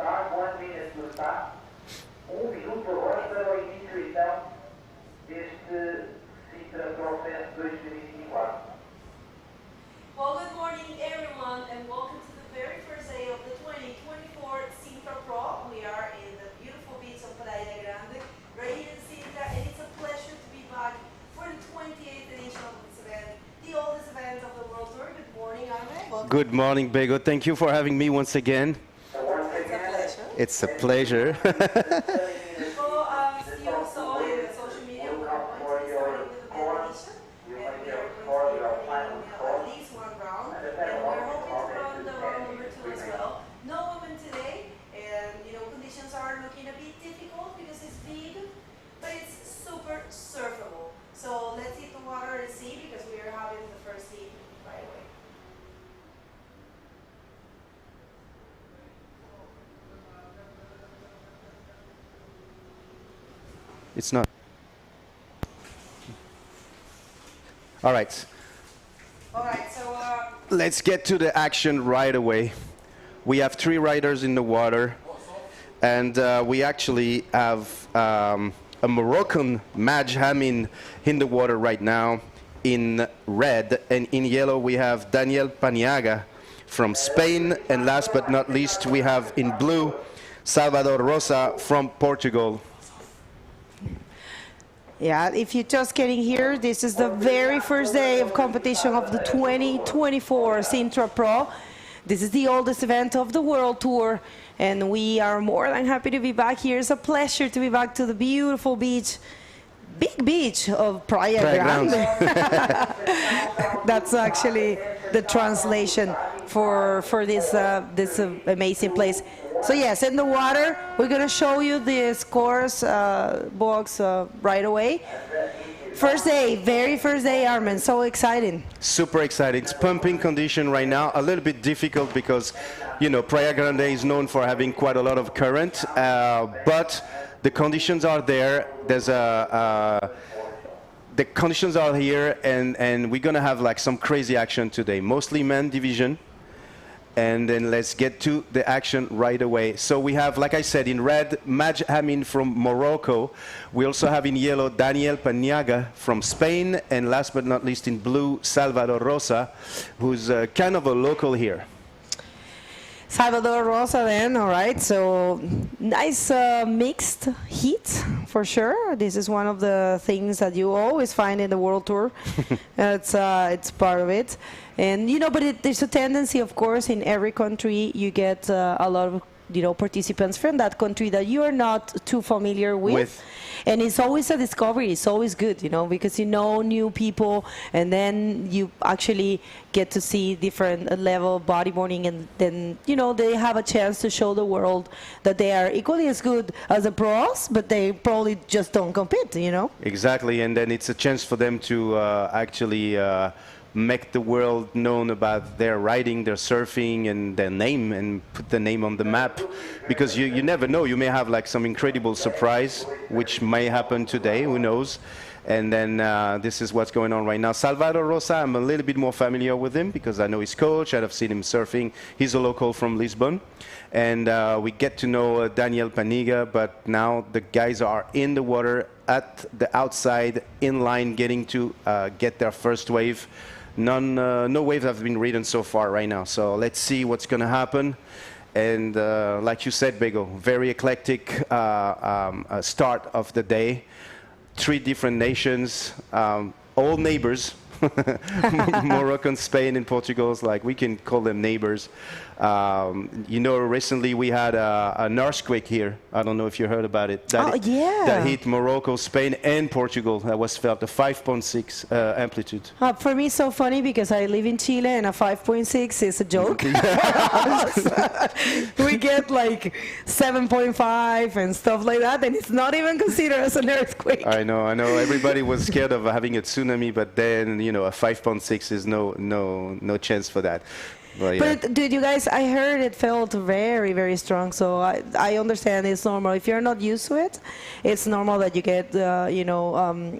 acabar com as miniaturas, tá? Minuto agora para o início, então, deste Sintra Bodyboarding 2024. Well, good morning everyone and welcome to the very first day of the 2024 Sintra Pro. We are in the beautiful beach of Praia Grande, right here in Sintra, and it's a pleasure to be back for the 28th edition of this event, the oldest event of the World Tour. Good morning, Arne. Good morning, Bego. Thank you for having me once again. It's a pleasure. So, you saw in the social media, we are going to be starting with the band edition, and we are going to be running at least one round, and we're hoping to run the round number 2 as well. No women today, and conditions are looking a bit difficult because it's big, but it's super surfable. So let's hit the water and see, because we are having the first heat right away. It's not. All right. All right, so Let's get to the action right away. We have 3 riders in the water, and we actually have a Moroccan Maj Hamin in the water right now in red, and in yellow we have Daniel Paniaga from Spain, and last but not least we have in blue Salvador Rosa from Portugal. Yeah, if you're just getting here, this is the very first day of competition of the 2024 Sintra Pro. This is the oldest event of the World Tour, and we are more than happy to be back here. It's a pleasure to be back to the beautiful beach, big beach of Praia Grande. That's actually the translation for this amazing place. So yes, in the water, we're going to show you the scores box right away. First day, very first day, Armin, so exciting. Super excited. It's pumping condition right now, a little bit difficult because, Praia Grande is known for having quite a lot of current, but the conditions are there. The conditions are here, and we're going to have like some crazy action today, mostly men division. And then let's get to the action right away. So we have, like I said, in red, Maj Hamin from Morocco. We also have in yellow, Daniel Paniaga from Spain. And last but not least, in blue, Salvador Rosa, who's kind of a local here. Salvador Rosa then, all right, so nice mixed heat for sure. This is one of the things that you always find in the World Tour. It's part of it. And, but there's a tendency, of course, in every country you get a lot of participants from that country that you are not too familiar with. And it's always a discovery. It's always good, because new people, and then you actually get to see different level of bodyboarding, and then, they have a chance to show the world that they are equally as good as the pros, but they probably just don't compete, Exactly, and then it's a chance for them to actually make the world known about their riding, their surfing, and their name, and put the name on the map, because you never know. You may have like some incredible surprise, which may happen today, who knows. And then this is what's going on right now. Salvador Rosa, I'm a little bit more familiar with him because I know his coach. I've seen him surfing. He's a local from Lisbon. And we get to know Daniel Paniga, but now the guys are in the water at the outside, in line, getting to get their first wave. No waves have been ridden so far right now. So let's see what's going to happen. And like you said, Bego, very eclectic start of the day. 3 different nations, all neighbors. Morocco, Spain, and Portugal, like we can call them neighbors. Recently we had an earthquake here. I don't know if you heard about it. That hit Morocco, Spain, and Portugal. That was felt a 5.6 amplitude. For me, it's so funny because I live in Chile, and a 5.6 is a joke. We get like 7.5 and stuff like that, and it's not even considered as an earthquake. I know. Everybody was scared of having a tsunami, but then a 5.6 is no chance for that. Well, yeah. But did you guys, I heard it felt very, very strong. So I understand it's normal. If you're not used to it, it's normal that you get, I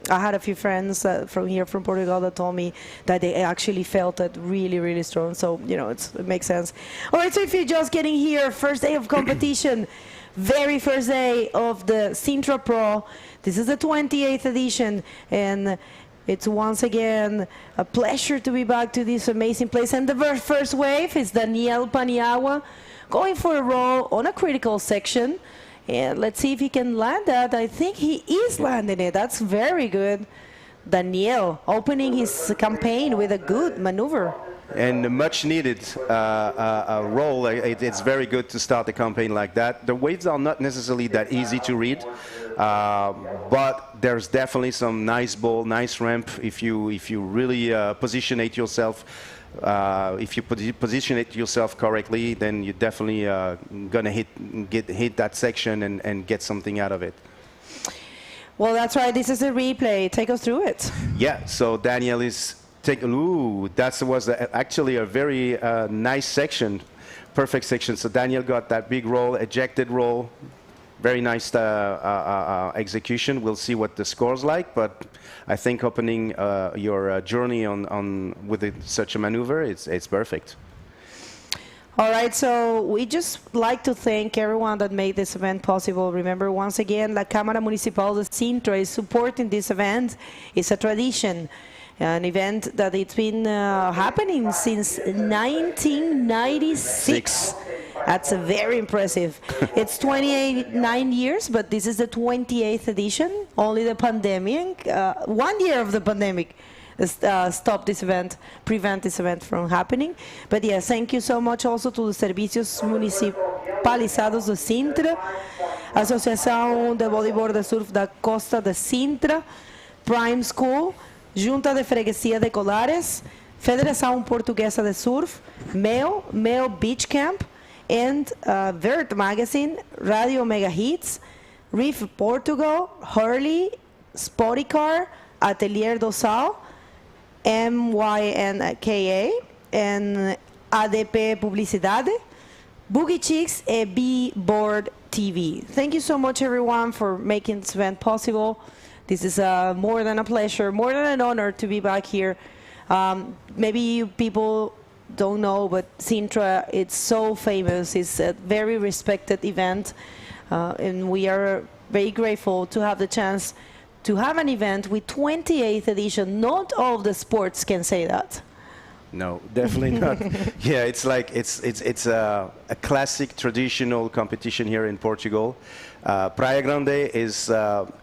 had a few friends from here, from Portugal, that told me that they actually felt it really, really strong. So, it makes sense. All right, so if you're just getting here, first day of competition, very first day of the Sintra Pro. This is the 28th edition, and it's once again a pleasure to be back to this amazing place. And the first wave is Daniel Paniagua going for a roll on a critical section. And let's see if he can land that. I think he is landing it. That's very good. Daniel opening his campaign with a good maneuver. And a much needed roll. It's very good to start a campaign like that. The waves are not necessarily that easy to read, but there's definitely some nice ball, nice ramp if you really position it yourself. If you position it yourself correctly, then you're definitely gonna hit that section and get something out of it. Well, that's right. This is a replay. Take us through it. Yeah. So Daniel is. That was actually a very nice section, perfect section. So Daniel got that big roll, ejected roll, very nice execution. We'll see what the score's like, but I think opening your journey with such a maneuver, it's perfect. All right, so we just like to thank everyone that made this event possible. Remember, once again, La Cámara Municipal de Sintra is supporting this event. It's a tradition. An event that it's been happening since 1996. That's very impressive. It's 29 years, but this is the 28th edition. Only the pandemic, 1 year of the pandemic, stopped this event, prevent this event from happening. But yes, thank you so much also to the Servicios Municipalizados de Sintra, Associação de Bodyboard de Surf da Costa de Sintra, Prime School, Junta de Freguesia de Colares, Federação Portuguesa de Surf, Mel Beach Camp, and Vert Magazine, Radio Mega Hits, Reef Portugal, Hurley, Spoticar, Atelier do Sal, MYNKA, and ADP Publicidade, Boogie Chicks, and B-Board TV. Thank you so much, everyone, for making this event possible. This is more than a pleasure, more than an honor to be back here. Maybe you people don't know, but Sintra, it's so famous. It's a very respected event, and we are very grateful to have the chance to have an event with 28th edition. Not all of the sports can say that. No, definitely not. Yeah, it's like it's a classic traditional competition here in Portugal. Praia Grande is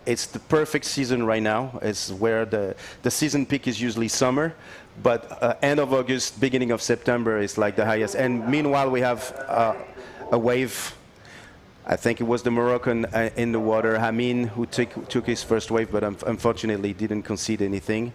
it's the perfect season right now. It's where the season peak is usually summer, but end of August, beginning of September is like the highest. And meanwhile, we have a wave. I think it was the Moroccan in the water, Hamin, who took his first wave, but unfortunately didn't concede anything.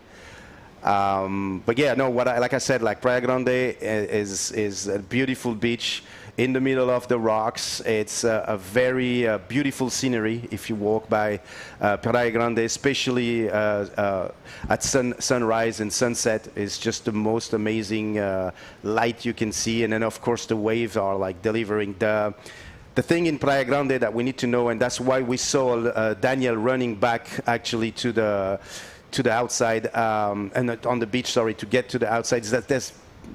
But yeah, no. Like I said, like Praia Grande is a beautiful beach in the middle of the rocks. It's a very beautiful scenery if you walk by Praia Grande, especially at sunrise and sunset. It's just the most amazing light you can see, and then of course the waves are like delivering the thing in Praia Grande that we need to know, and that's why we saw Daniel running back actually to the outside and on the beach, sorry, to get to the outside, is that there's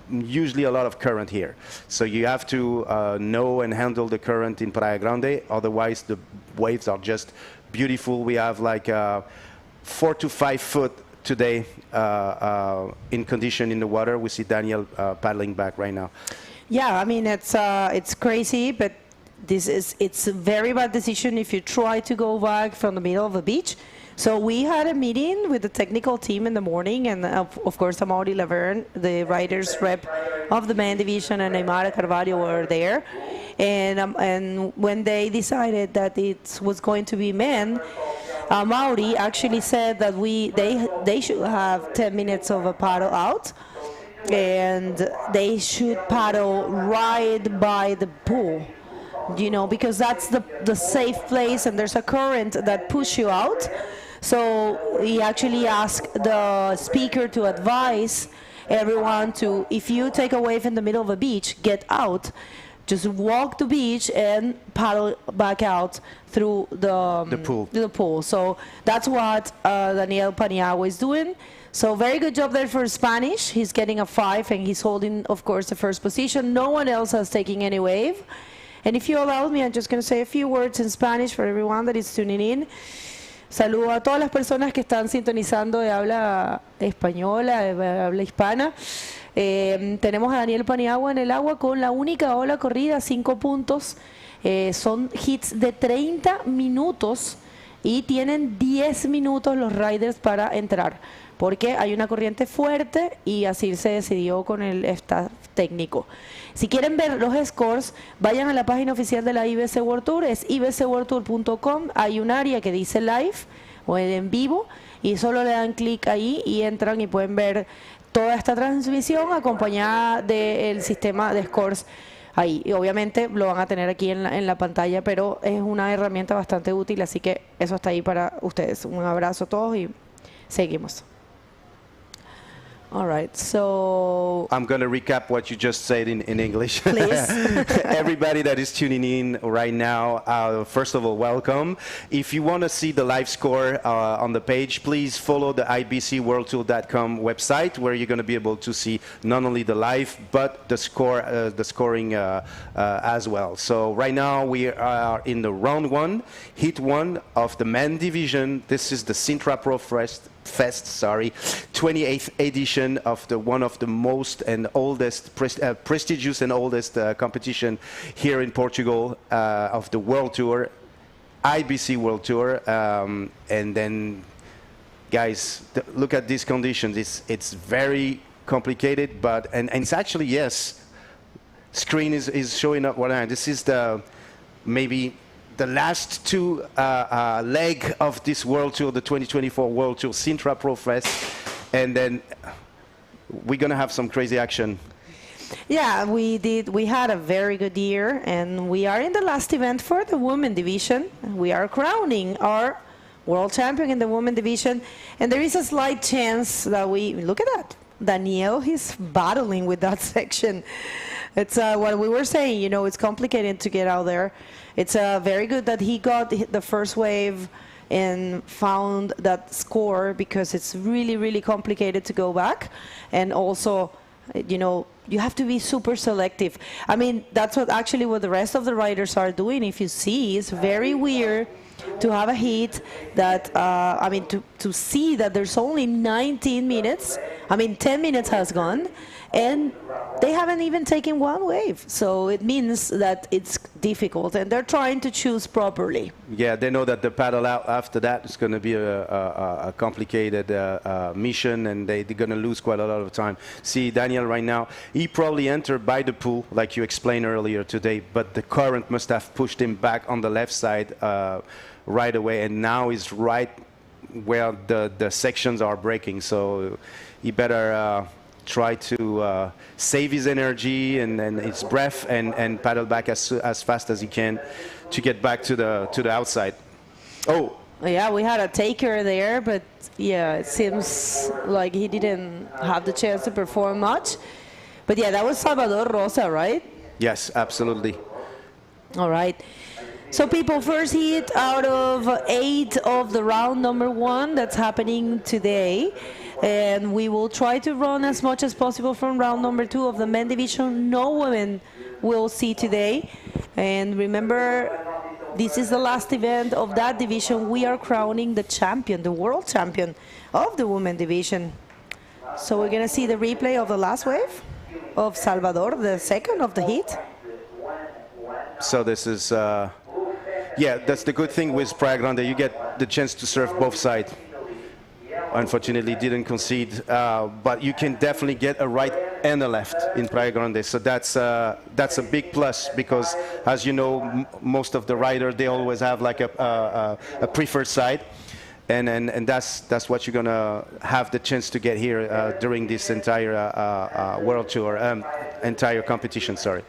usually a lot of current here. So you have to know and handle the current in Praia Grande, otherwise the waves are just beautiful. We have like 4 to 5 foot today in condition in the water. We see Daniel paddling back right now. Yeah, I mean, it's crazy, but it's a very bad decision if you try to go back from the middle of the beach. So we had a meeting with the technical team in the morning, and of course Amaury Laverne, the riders rep of the men division, and Aymara Carvalho were there. And when they decided that it was going to be men, Amaury actually said that they should have 10 minutes of a paddle out, and they should paddle right by the pool. You know, because that's the safe place, and there's a current that pushes you out. So he actually asked the speaker to advise everyone to, if you take a wave in the middle of a beach, get out. Just walk the beach and paddle back out through the pool. So that's what Daniel Paniagua is doing. So very good job there for Spanish. He's getting a 5 and he's holding, of course, the first position. No one else has taken any wave. And if you allow me, I'm just going to say a few words in Spanish for everyone that is tuning in. Saludo a todas las personas que están sintonizando de habla española, de habla hispana. Tenemos a Daniel Paniagua en el agua con la única ola corrida, 5 puntos. Son hits de 30 minutos y tienen 10 minutos los riders para entrar, porque hay una corriente fuerte y así se decidió con el staff técnico. Si quieren ver los scores, vayan a la página oficial de la IBC World Tour, es ibcworldtour.com. Hay un área que dice live o en vivo y solo le dan clic ahí y entran y pueden ver toda esta transmisión acompañada del sistema de scores ahí. Y obviamente lo van a tener aquí en la pantalla, pero es una herramienta bastante útil, así que eso está ahí para ustedes. Un abrazo a todos y seguimos. All right, so I'm going to recap what you just said in English. Please. Everybody that is tuning in right now, first of all, welcome. If you want to see the live score on the page, please follow the ibcworldtour.com website, where you're going to be able to see not only the live, but the scoring as well. So right now we are in the round 1, hit 1 of the men division. This is the Sintra Pro Fest, 28th edition of one of the most and oldest prestigious and oldest competition here in Portugal of the World Tour, IBC World Tour. And then, guys, look at these conditions. It's very complicated, but and it's actually, yes, screen is showing up what I. This is maybe the last 2 leg of this World Tour, the 2024 World Tour, Sintra Pro Fest, and then we're gonna have some crazy action. Yeah, we did. We had a very good year, and we are in the last event for the women division. We are crowning our world champion in the women division, and there is a slight chance that we look at that. Daniel, he's battling with that section. It's what we were saying, you know, it's complicated to get out there. It's very good that he got the first wave and found that score, because it's really, really complicated to go back. And also, you know, you have to be super selective. I mean, that's what the rest of the riders are doing. If you see, it's very weird to have a heat that, I mean, to see that there's only 19 minutes. I mean, 10 minutes has gone, and they haven't even taken one wave. So it means that it's difficult, and they're trying to choose properly. Yeah, they know that the paddle out after that is going to be a complicated mission, and they're going to lose quite a lot of time. See, Daniel right now, he probably entered by the pool, like you explained earlier today, but the current must have pushed him back on the left side right away, and now he's right where the sections are breaking. So he better try to save his energy and his breath and paddle back as fast as he can to get back to the outside. Oh. Yeah, we had a taker there, but yeah, it seems like he didn't have the chance to perform much. But yeah, that was Salvador Rosa, right? Yes, absolutely. All right. So people, first heat out of 8 of the round number 1 that's happening today. And we will try to run as much as possible from round number 2 of the men division. No women will see today. And remember, this is the last event of that division. We are crowning the champion, the world champion of the women division. So we're going to see the replay of the last wave of Salvador, the second of the heat. So this is, yeah, that's the good thing with Praia Grande. You get the chance to surf both sides. Unfortunately, didn't concede, but you can definitely get a right and a left in Praia Grande. So that's a big plus, because, as you know, most of the riders, they always have like a preferred side, and that's what you're gonna have the chance to get here during this entire World Tour, entire competition. Sorry.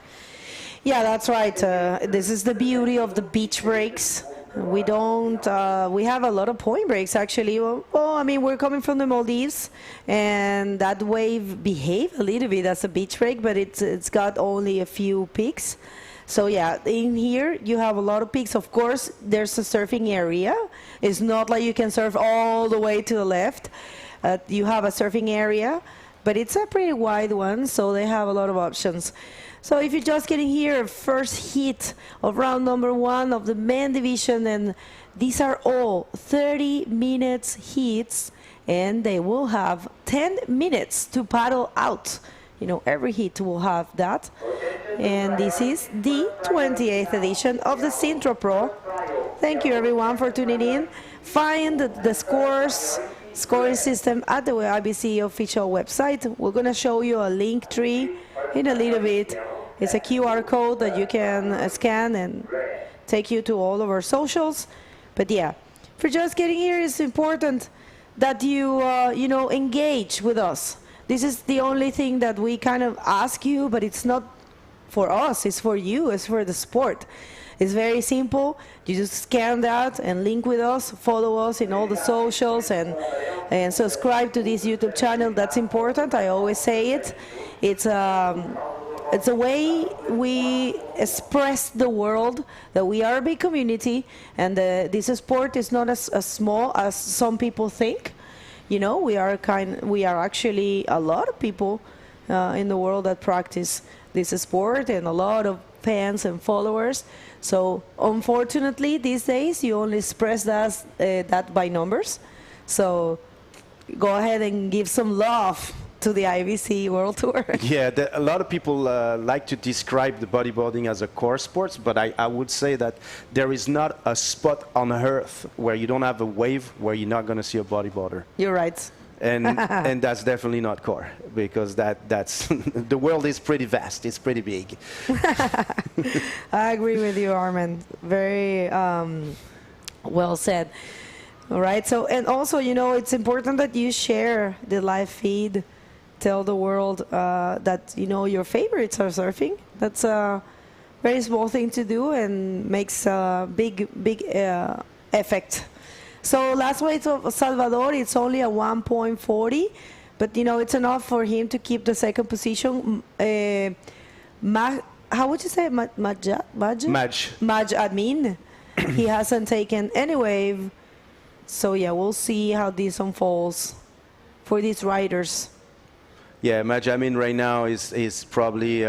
Yeah, that's right. This is the beauty of the beach breaks. We don't. We have a lot of point breaks actually. Well, I mean, we're coming from the Maldives, and that wave behave a little bit as a beach break, but it's got only a few peaks. So yeah, in here you have a lot of peaks. Of course, there's a surfing area. It's not like you can surf all the way to the left. You have a surfing area, but it's a pretty wide one, so they have a lot of options. So if you're just getting here, first heat of round number 1 of the men division, and these are all 30 minutes heats, and they will have 10 minutes to paddle out. You know, every heat will have that. And this is the 28th edition of the Sintra Pro. Thank you everyone for tuning in. Find the scoring system at the IBC official website. We're going to show you a link tree in a little bit. It's a QR code that you can scan and take you to all of our socials. But yeah, for just getting here, it's important that you engage with us. This is the only thing that we kind of ask you, but it's not for us, it's for you, it's for the sport. It's very simple. You just scan that and link with us, follow us in all the socials, and subscribe to this YouTube channel. That's important. I always say it. It's a way we express the world that we are a big community, and this sport is not as small as some people think. You know, we are actually a lot of people in the world that practice this sport, and a lot of fans and followers. So unfortunately, these days you only express that by numbers. So go ahead and give some love to the IBC World Tour. Yeah, a lot of people like to describe the bodyboarding as a core sport, but I would say that there is not a spot on earth where you don't have a wave where you're not going to see a bodyboarder. You're right. And that's definitely not core, because that's the world is pretty vast. It's pretty big. I agree with you, Armin. Very well said. All right. So, and also, you know, it's important that you share the live feed. Tell the world that, you know, your favorites are surfing. That's a very small thing to do and makes a big effect. So last wave of Salvador, it's only a 1.40, but, you know, it's enough for him to keep the second position. How would you say it? Maj admin. He hasn't taken any wave. So, yeah, we'll see how this unfolds for these riders. Yeah, Maj, I mean, right now is probably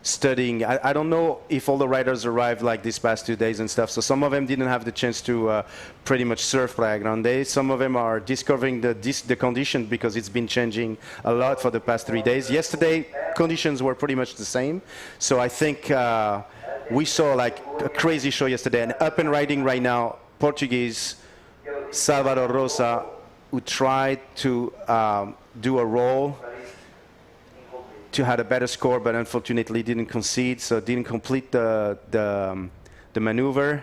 studying. I don't know if all the riders arrived like these past 2 days and stuff. So some of them didn't have the chance to pretty much surf Praia Grande. Some of them are discovering the conditions, because it's been changing a lot for the past 3 days. Yesterday, conditions were pretty much the same. So I think we saw like a crazy show yesterday. And up and riding right now, Portuguese Salvador Rosa, who tried to do a roll to have a better score, but unfortunately didn't concede, so didn't complete the maneuver.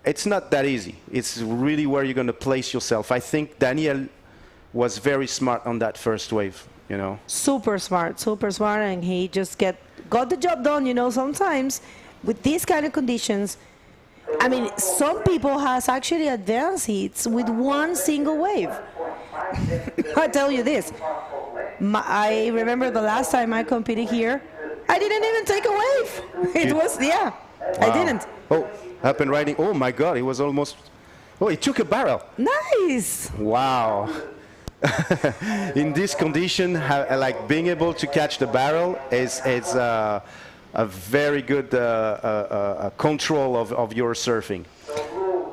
It's not that easy. It's really where you're going to place yourself. I think Daniel was very smart on that first wave, you know. Super smart, and he just got the job done. You know, sometimes with these kind of conditions, I mean, some people has actually advanced heats with one single wave. I tell you this. I remember the last time I competed here, I didn't even take a wave. It was, yeah, wow. I didn't. Oh, up and riding. Oh my God, it was almost, oh, it took a barrel. Nice. Wow. In this condition, like being able to catch the barrel is a very good control of your surfing.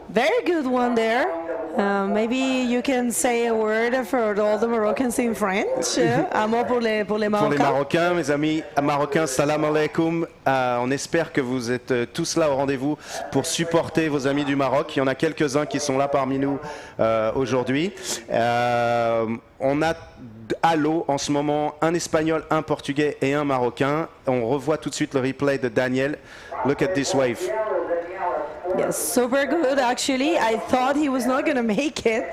Very good one there. Maybe you can say a word for all the Moroccans in French. Un mot pour les Marocains. Pour les Marocains, mes amis marocains, salam alaikum. On espère que vous êtes tous là au rendez-vous pour supporter vos amis du Maroc. Il y en a quelques-uns qui sont là parmi nous aujourd'hui. On a à l'eau en ce moment un Espagnol, un Portugais et un Marocain. On revoit tout de suite le replay de Daniel. Look at this wave. Yes, super good actually. I thought he was not going to make it,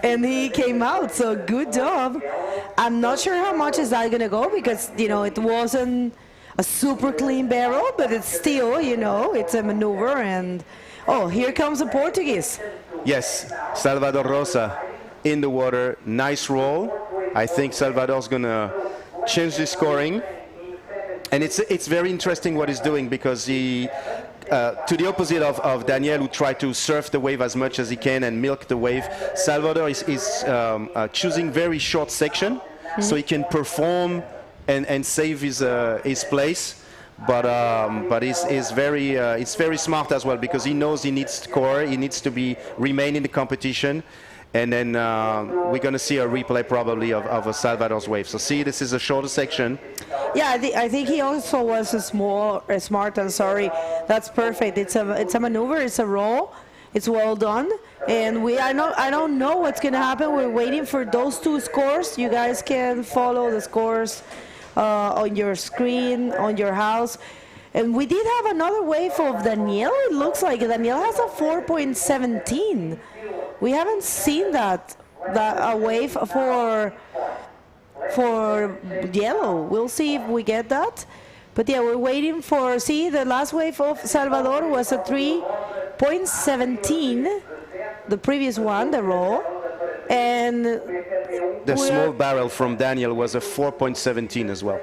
and he came out, so good job. I'm not sure how much is that going to go, because, you know, it wasn't a super clean barrel, but it's still, you know, it's a maneuver, and Oh, here comes the Portuguese. Yes, Salvador Rosa in the water. Nice roll. I think Salvador's going to change the scoring. And it's very interesting what he's doing, because he, to the opposite of Daniel, who tried to surf the wave as much as he can and milk the wave, Salvador is choosing very short section, so he can perform and save his place. But he's very smart as well, because he knows he needs to score, he needs to remain in the competition. And then we're going to see a replay probably of a Salvador's wave. So see, this is a shorter section. Yeah, I think he also was smart. I'm sorry. That's perfect. It's a maneuver. It's a roll. It's well done. And I don't know what's going to happen. We're waiting for those two scores. You guys can follow the scores on your screen, on your house. And we did have another wave of Daniel. It looks like Daniel has a 4.17. We haven't seen that a wave for yellow. We'll see if we get that. But yeah, we're waiting for, see, the last wave of Salvador was a 3.17, the previous one, the roll. And the small barrel from Daniel was a 4.17 as well.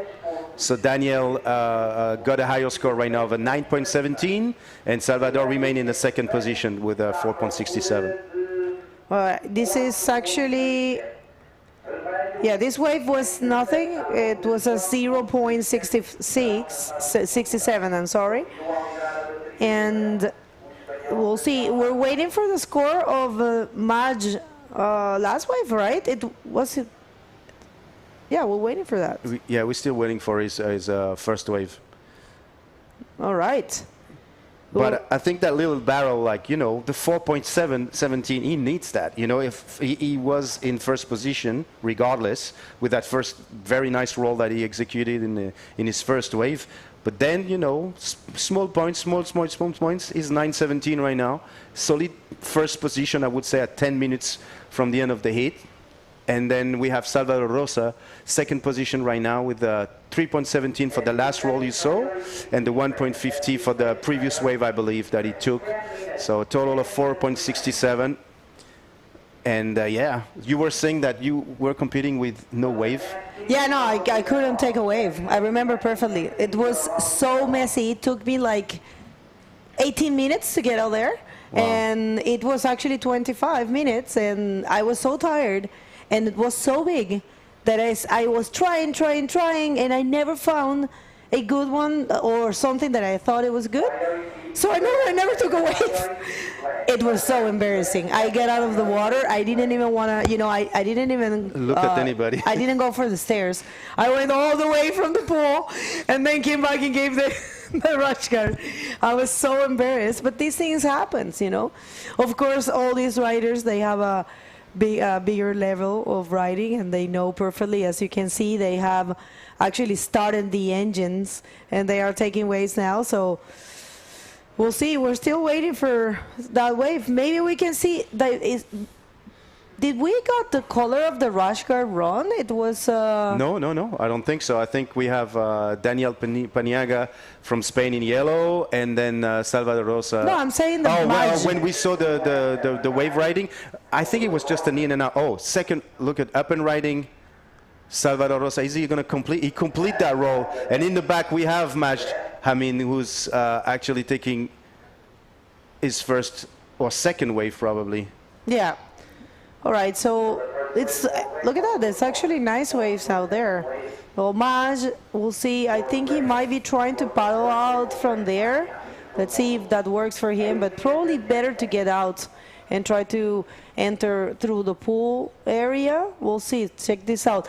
So Daniel got a higher score right now of a 9.17, and Salvador remained in the second position with a 4.67. This is actually, yeah, this wave was nothing. It was a 0.67, I'm sorry. And we'll see. We're waiting for the score of Maj last wave, right? Yeah, we're waiting for that. We're still waiting for his first wave. All right. But I think that little barrel, like, the 4.17, he needs that. If he was in first position, regardless, with that first very nice roll that he executed in his first wave. But then, small points, small points is 9.17 right now. Solid first position, I would say, at 10 minutes from the end of the heat. And then we have Salvador Rosa, second position right now with the 3.17 for the last roll you saw, and the 1.50 for the previous wave, I believe, that he took. So a total of 4.67. And yeah, you were saying that you were competing with no wave. Yeah, no, I couldn't take a wave. I remember perfectly. It was so messy. It took me like 18 minutes to get out there. Wow. And it was actually 25 minutes, and I was so tired. And it was so big that I was trying, and I never found a good one or something that I thought it was good. So I never took a wave. It was so embarrassing. I get out of the water. I didn't even want to, I didn't even look at anybody. I didn't go for the stairs. I went all the way from the pool and then came back and gave the rush guard. I was so embarrassed. But these things happen, Of course, all these riders, they have a bigger level of riding, and they know perfectly. As you can see, they have actually started the engines, and they are taking waves now. So we'll see. We're still waiting for that wave. Maybe we can see that did we got the color of the rash guard run? It was No, I don't think so. I think we have Daniel Paniaga from Spain in yellow, and then Salvador Rosa. No, I'm saying the well, when we saw the wave riding, I think it was just an in and out. Oh, second look at up and riding. Salvador Rosa, is he going to complete that roll? And in the back we have Majd Hamid, who's actually taking his first or second wave probably. Yeah. All right, so look at that. There's actually nice waves out there. Well, Maj, we'll see. I think he might be trying to paddle out from there. Let's see if that works for him, but probably better to get out and try to enter through the pool area. We'll see. Check this out.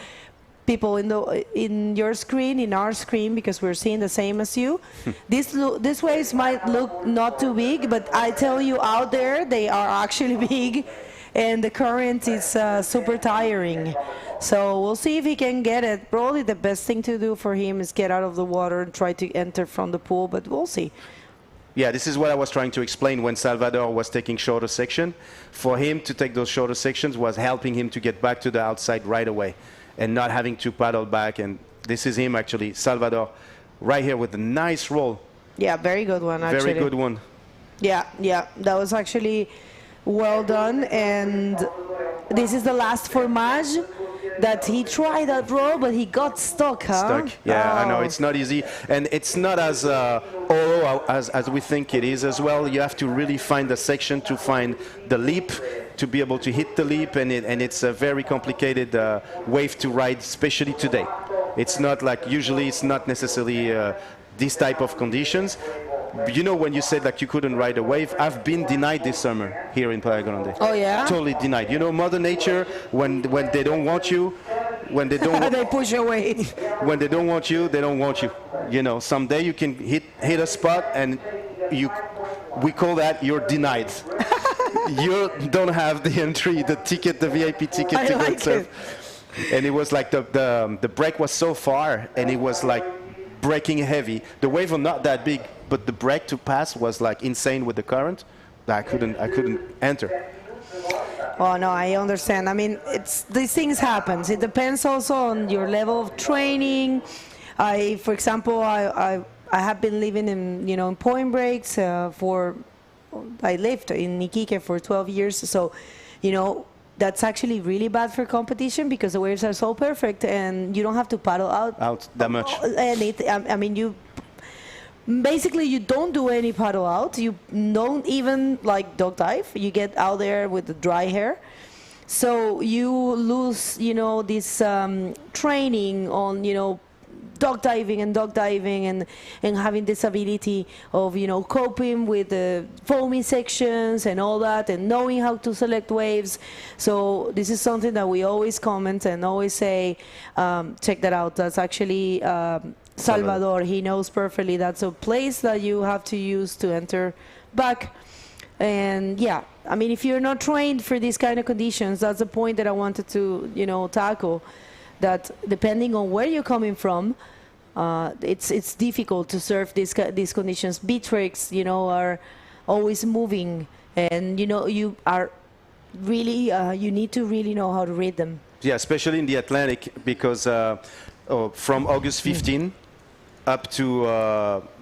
People in your screen, in our screen, because we're seeing the same as you. These waves might look not too big, but I tell you, out there, they are actually big. And the current is super tiring. So we'll see if he can get it. Probably the best thing to do for him is get out of the water and try to enter from the pool, but we'll see. Yeah, this is what I was trying to explain when Salvador was taking shorter section. For him to take those shorter sections was helping him to get back to the outside right away and not having to paddle back. And this is him, actually, Salvador, right here with a nice roll. Yeah, very good one, actually. Very good one. Yeah, yeah, that was actually well done. And this is the last fromage that he tried that roll, but he got stuck, huh? Stuck. Yeah, I know Oh. it's not easy, and it's not as hollow as we think it is as well. You have to really find the section to find the leap, to be able to hit the leap, and it's a very complicated wave to ride, especially today. It's not like usually it's not necessarily this type of conditions. You know, when you said like you couldn't ride a wave, I've been denied this summer here in Praia Grande. Oh, yeah? Totally denied. You know, Mother Nature, when they don't want you, when they don't They push away. when they don't want you, they don't want you. You know, someday you can hit a spot and we call that you're denied. You don't have the entry, the ticket, the VIP ticket I to go like and surf. And it was like the break was so far, and it was like breaking heavy. The wave was not that big, but the break to pass was like insane with the current. I couldn't enter. Oh no, I understand. I mean, these things happen. It depends also on your level of training. For example, I have been living in point breaks I lived in Iquique for 12 years, so that's actually really bad for competition because the waves are so perfect and you don't have to paddle out that much. I mean, you don't do any paddle out. You don't even like dog dive. You get out there with the dry hair. So you lose, this training on, dog diving and having this ability of, coping with the foamy sections and all that and knowing how to select waves. So this is something that we always comment and always say, check that out. That's actually Salvador. He knows perfectly that's a place that you have to use to enter back. And yeah, I mean, if you're not trained for these kind of conditions, that's the point that I wanted to, tackle. That depending on where you're coming from, it's difficult to surf these conditions. Beach tricks, are always moving, and you are really you need to really know how to read them. Yeah, especially in the Atlantic, because from August 15 up to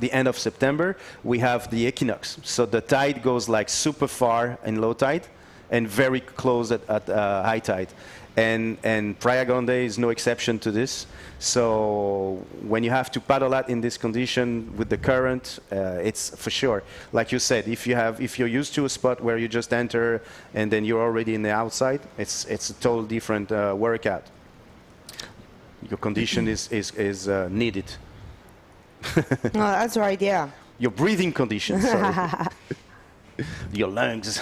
the end of September, we have the equinox. So the tide goes like super far in low tide and very close at high tide. And Praia Grande is no exception to this. So when you have to paddle out in this condition with the current, it's for sure. Like you said, if you're used to a spot where you just enter and then you're already in the outside, it's a total different workout. Your condition is needed. No, that's right. Yeah. Your breathing condition. Sorry. Your lungs.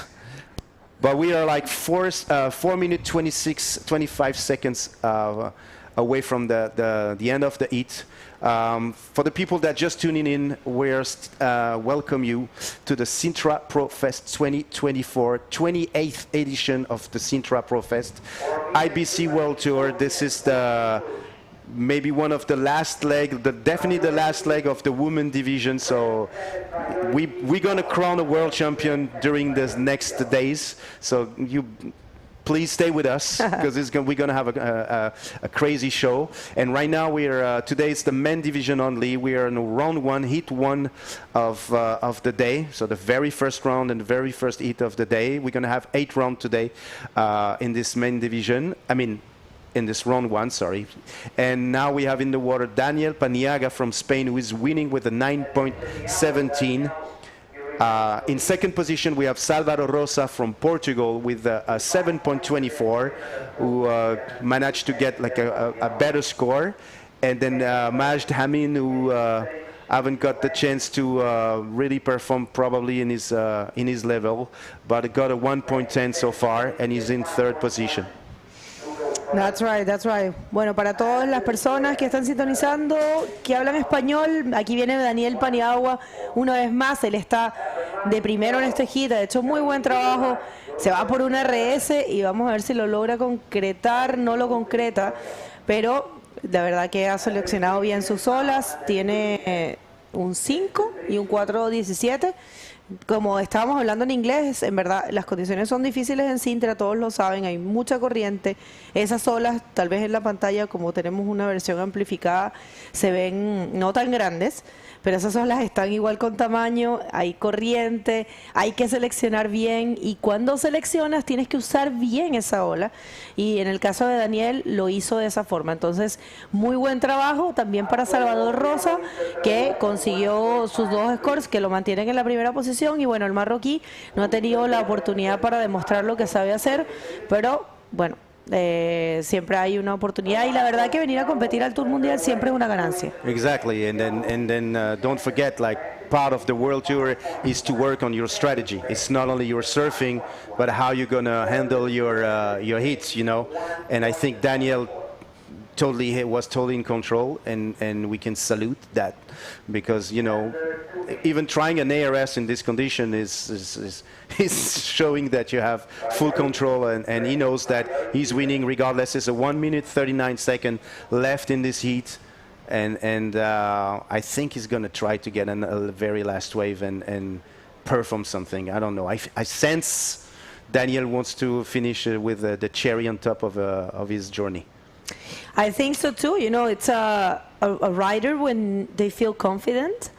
But we are like 4 minutes 25 seconds away from the end of the heat. For the people that just tuning in, we welcome you to the Sintra Pro Fest 2024, 28th edition of the Sintra Pro Fest IBC World Tour. This is maybe one of the last leg, definitely the last leg of the women division. So we're gonna crown a world champion during the next days. So you please stay with us because we're gonna have a crazy show. And right now today it's the men division only. We are in round 1, heat 1 of the day. So the very first round and the very first heat of the day. We're gonna have 8 rounds today in this men division. In this round 1, sorry. And now we have in the water Daniel Paniaga from Spain, who is winning with a 9.17. In second position, we have Salvador Rosa from Portugal with a 7.24, who managed to get like a better score. And then Majd Hamin, who haven't got the chance to really perform probably in his level, but got a 1.10 so far, and he's in third position. That's right, that's right. Bueno, para todas las personas que están sintonizando, que hablan español, aquí viene Daniel Paniagua una vez más. Él está de primero en este hit, ha hecho muy buen trabajo. Se va por un RS y vamos a ver si lo logra concretar. No lo concreta, pero la verdad que ha seleccionado bien sus olas. Tiene un 5 y un 4.17. Como estábamos hablando en inglés, en verdad las condiciones son difíciles en Sintra, todos lo saben, hay mucha corriente. Esas olas, tal vez en la pantalla, como tenemos una versión amplificada, se ven no tan grandes, pero esas olas están igual con tamaño, hay corriente, hay que seleccionar bien y cuando seleccionas tienes que usar bien esa ola y en el caso de Daniel lo hizo de esa forma. Entonces, muy buen trabajo también para Salvador Rosa, que consiguió sus 2 scores que lo mantienen en la primera posición y bueno, el marroquí no ha tenido la oportunidad para demostrar lo que sabe hacer, pero bueno, siempre hay una oportunidad y la verdad que venir a competir al Tour Mundial siempre es una ganancia. Exactly, and then don't forget, like, part of the World Tour is to work on your strategy. It's not only your surfing, but how you're gonna handle your hits, you know. And I think Daniel was totally in control, and we can salute that, because, you know, even trying an ARS in this condition is showing that you have full control, and he knows that he's winning regardless. It's a 1 minute 39 second left in this heat, and I think he's going to try to get a very last wave and perform something. I don't know. I sense Daniel wants to finish with the cherry on top of his journey. I think so too. You know, it's a rider when they feel confident.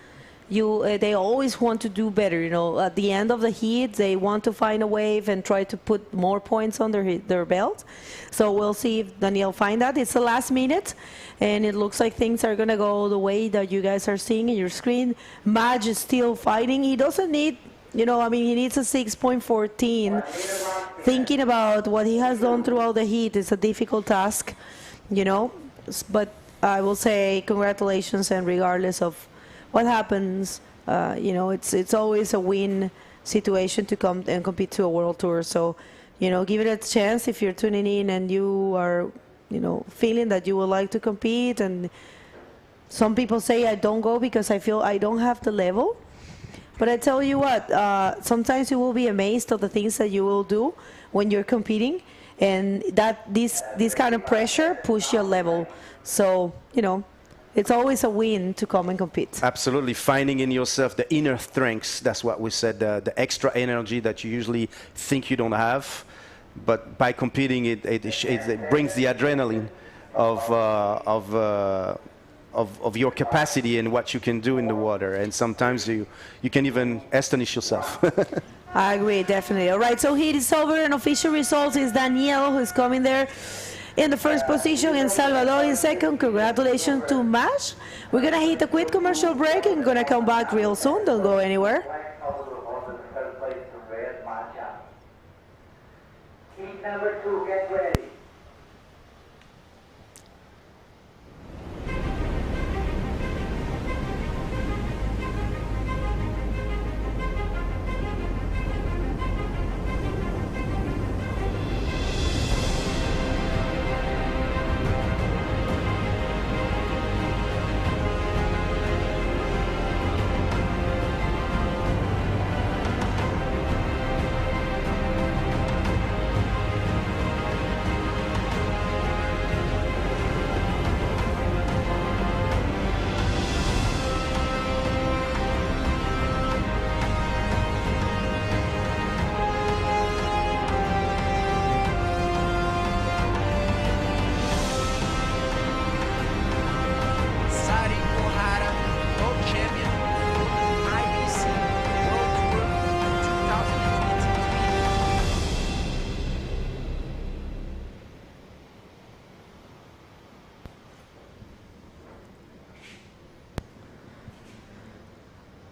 They always want to do better. You know, at the end of the heat, they want to find a wave and try to put more points on their belt. So we'll see if Daniel find that. It's the last minute, and it looks like things are gonna go the way that you guys are seeing in your screen. Madge is still fighting. He doesn't need. You know, I mean, he needs a 6.14. Thinking about what he has done throughout the heat is a difficult task, you know. But I will say congratulations, and regardless of what happens, you know, it's always a win situation to come and compete to a world tour. So, you know, give it a chance if you're tuning in and you are, you know, feeling that you would like to compete. And some people say I don't go because I feel I don't have the level. But I tell you what, sometimes you will be amazed of the things that you will do when you're competing, and that this kind of pressure push your level. So, you know, it's always a win to come and compete. Absolutely, finding in yourself the inner strengths. That's what we said, the extra energy that you usually think you don't have. But by competing, it brings the adrenaline of your capacity and what you can do in the water, and sometimes you can even astonish yourself. I agree, definitely. All right, so heat is over, and official results is Daniel, who's coming there in the first position, and Salvador in second. Congratulations to Mash. We're gonna hit a quick commercial break and gonna come back real soon. Don't go anywhere. Heat number 2, get ready.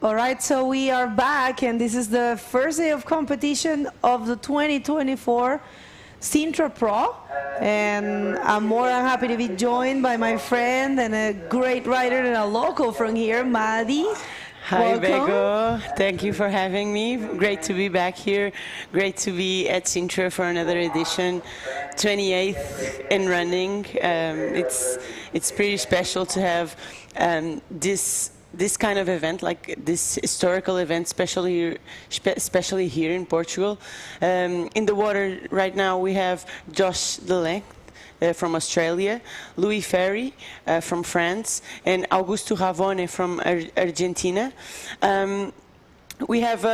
All right, so we are back, and this is the first day of competition of the 2024 Sintra Pro, and I'm more than happy to be joined by my friend and a great rider and a local from here, Madi. Hi, Welcome. Bego. Thank you for having me. Great to be back here. Great to be at Sintra for another edition, 28th and running. It's pretty special to have this kind of event, like this historical event, especially here in Portugal. In the water right now we have Josh Deleng from Australia, Louis Ferry from France, and Augusto Ravone from Argentina. We have,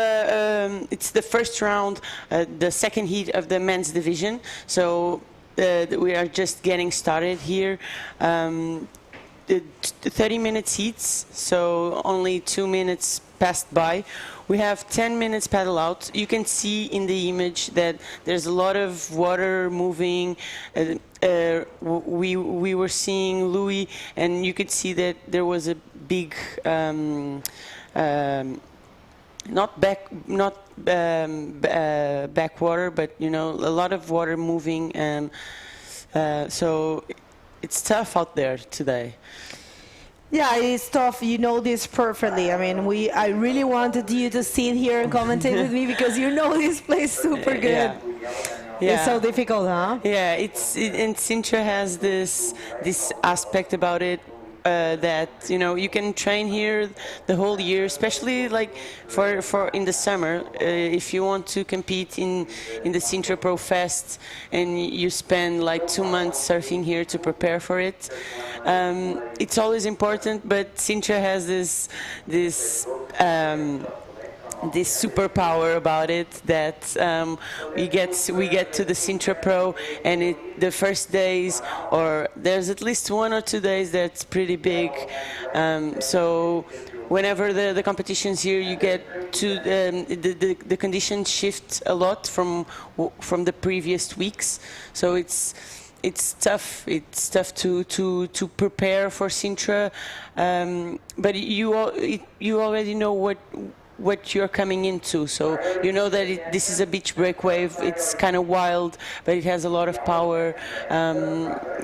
it's the first round, the second heat of the men's division, so we are just getting started here. 30 minutes heats, so only 2 minutes passed by. We have 10 minutes paddle out. You can see in the image that there's a lot of water moving. We were seeing Louis, and you could see that there was a big not backwater, but a lot of water moving, and so it's tough out there today. Yeah, it's tough. You know this perfectly. I mean, I really wanted you to sit here and commentate with me because you know this place super good. Yeah. It's so difficult, huh? Yeah, and Sintra has this aspect about it. That you can train here the whole year, especially like for in the summer. If you want to compete in the Sintra Pro Fest, and you spend like 2 months surfing here to prepare for it, it's always important. But Sintra has this superpower about it that we get to the Sintra Pro, and the first days, or there's at least 1 or 2 days that's pretty big. So whenever the competition's here, you get to the conditions shift a lot from the previous weeks. So it's tough. It's tough to prepare for Sintra, but you already know what you're coming into, so you know that this is a beach break wave. It's kind of wild, but it has a lot of power.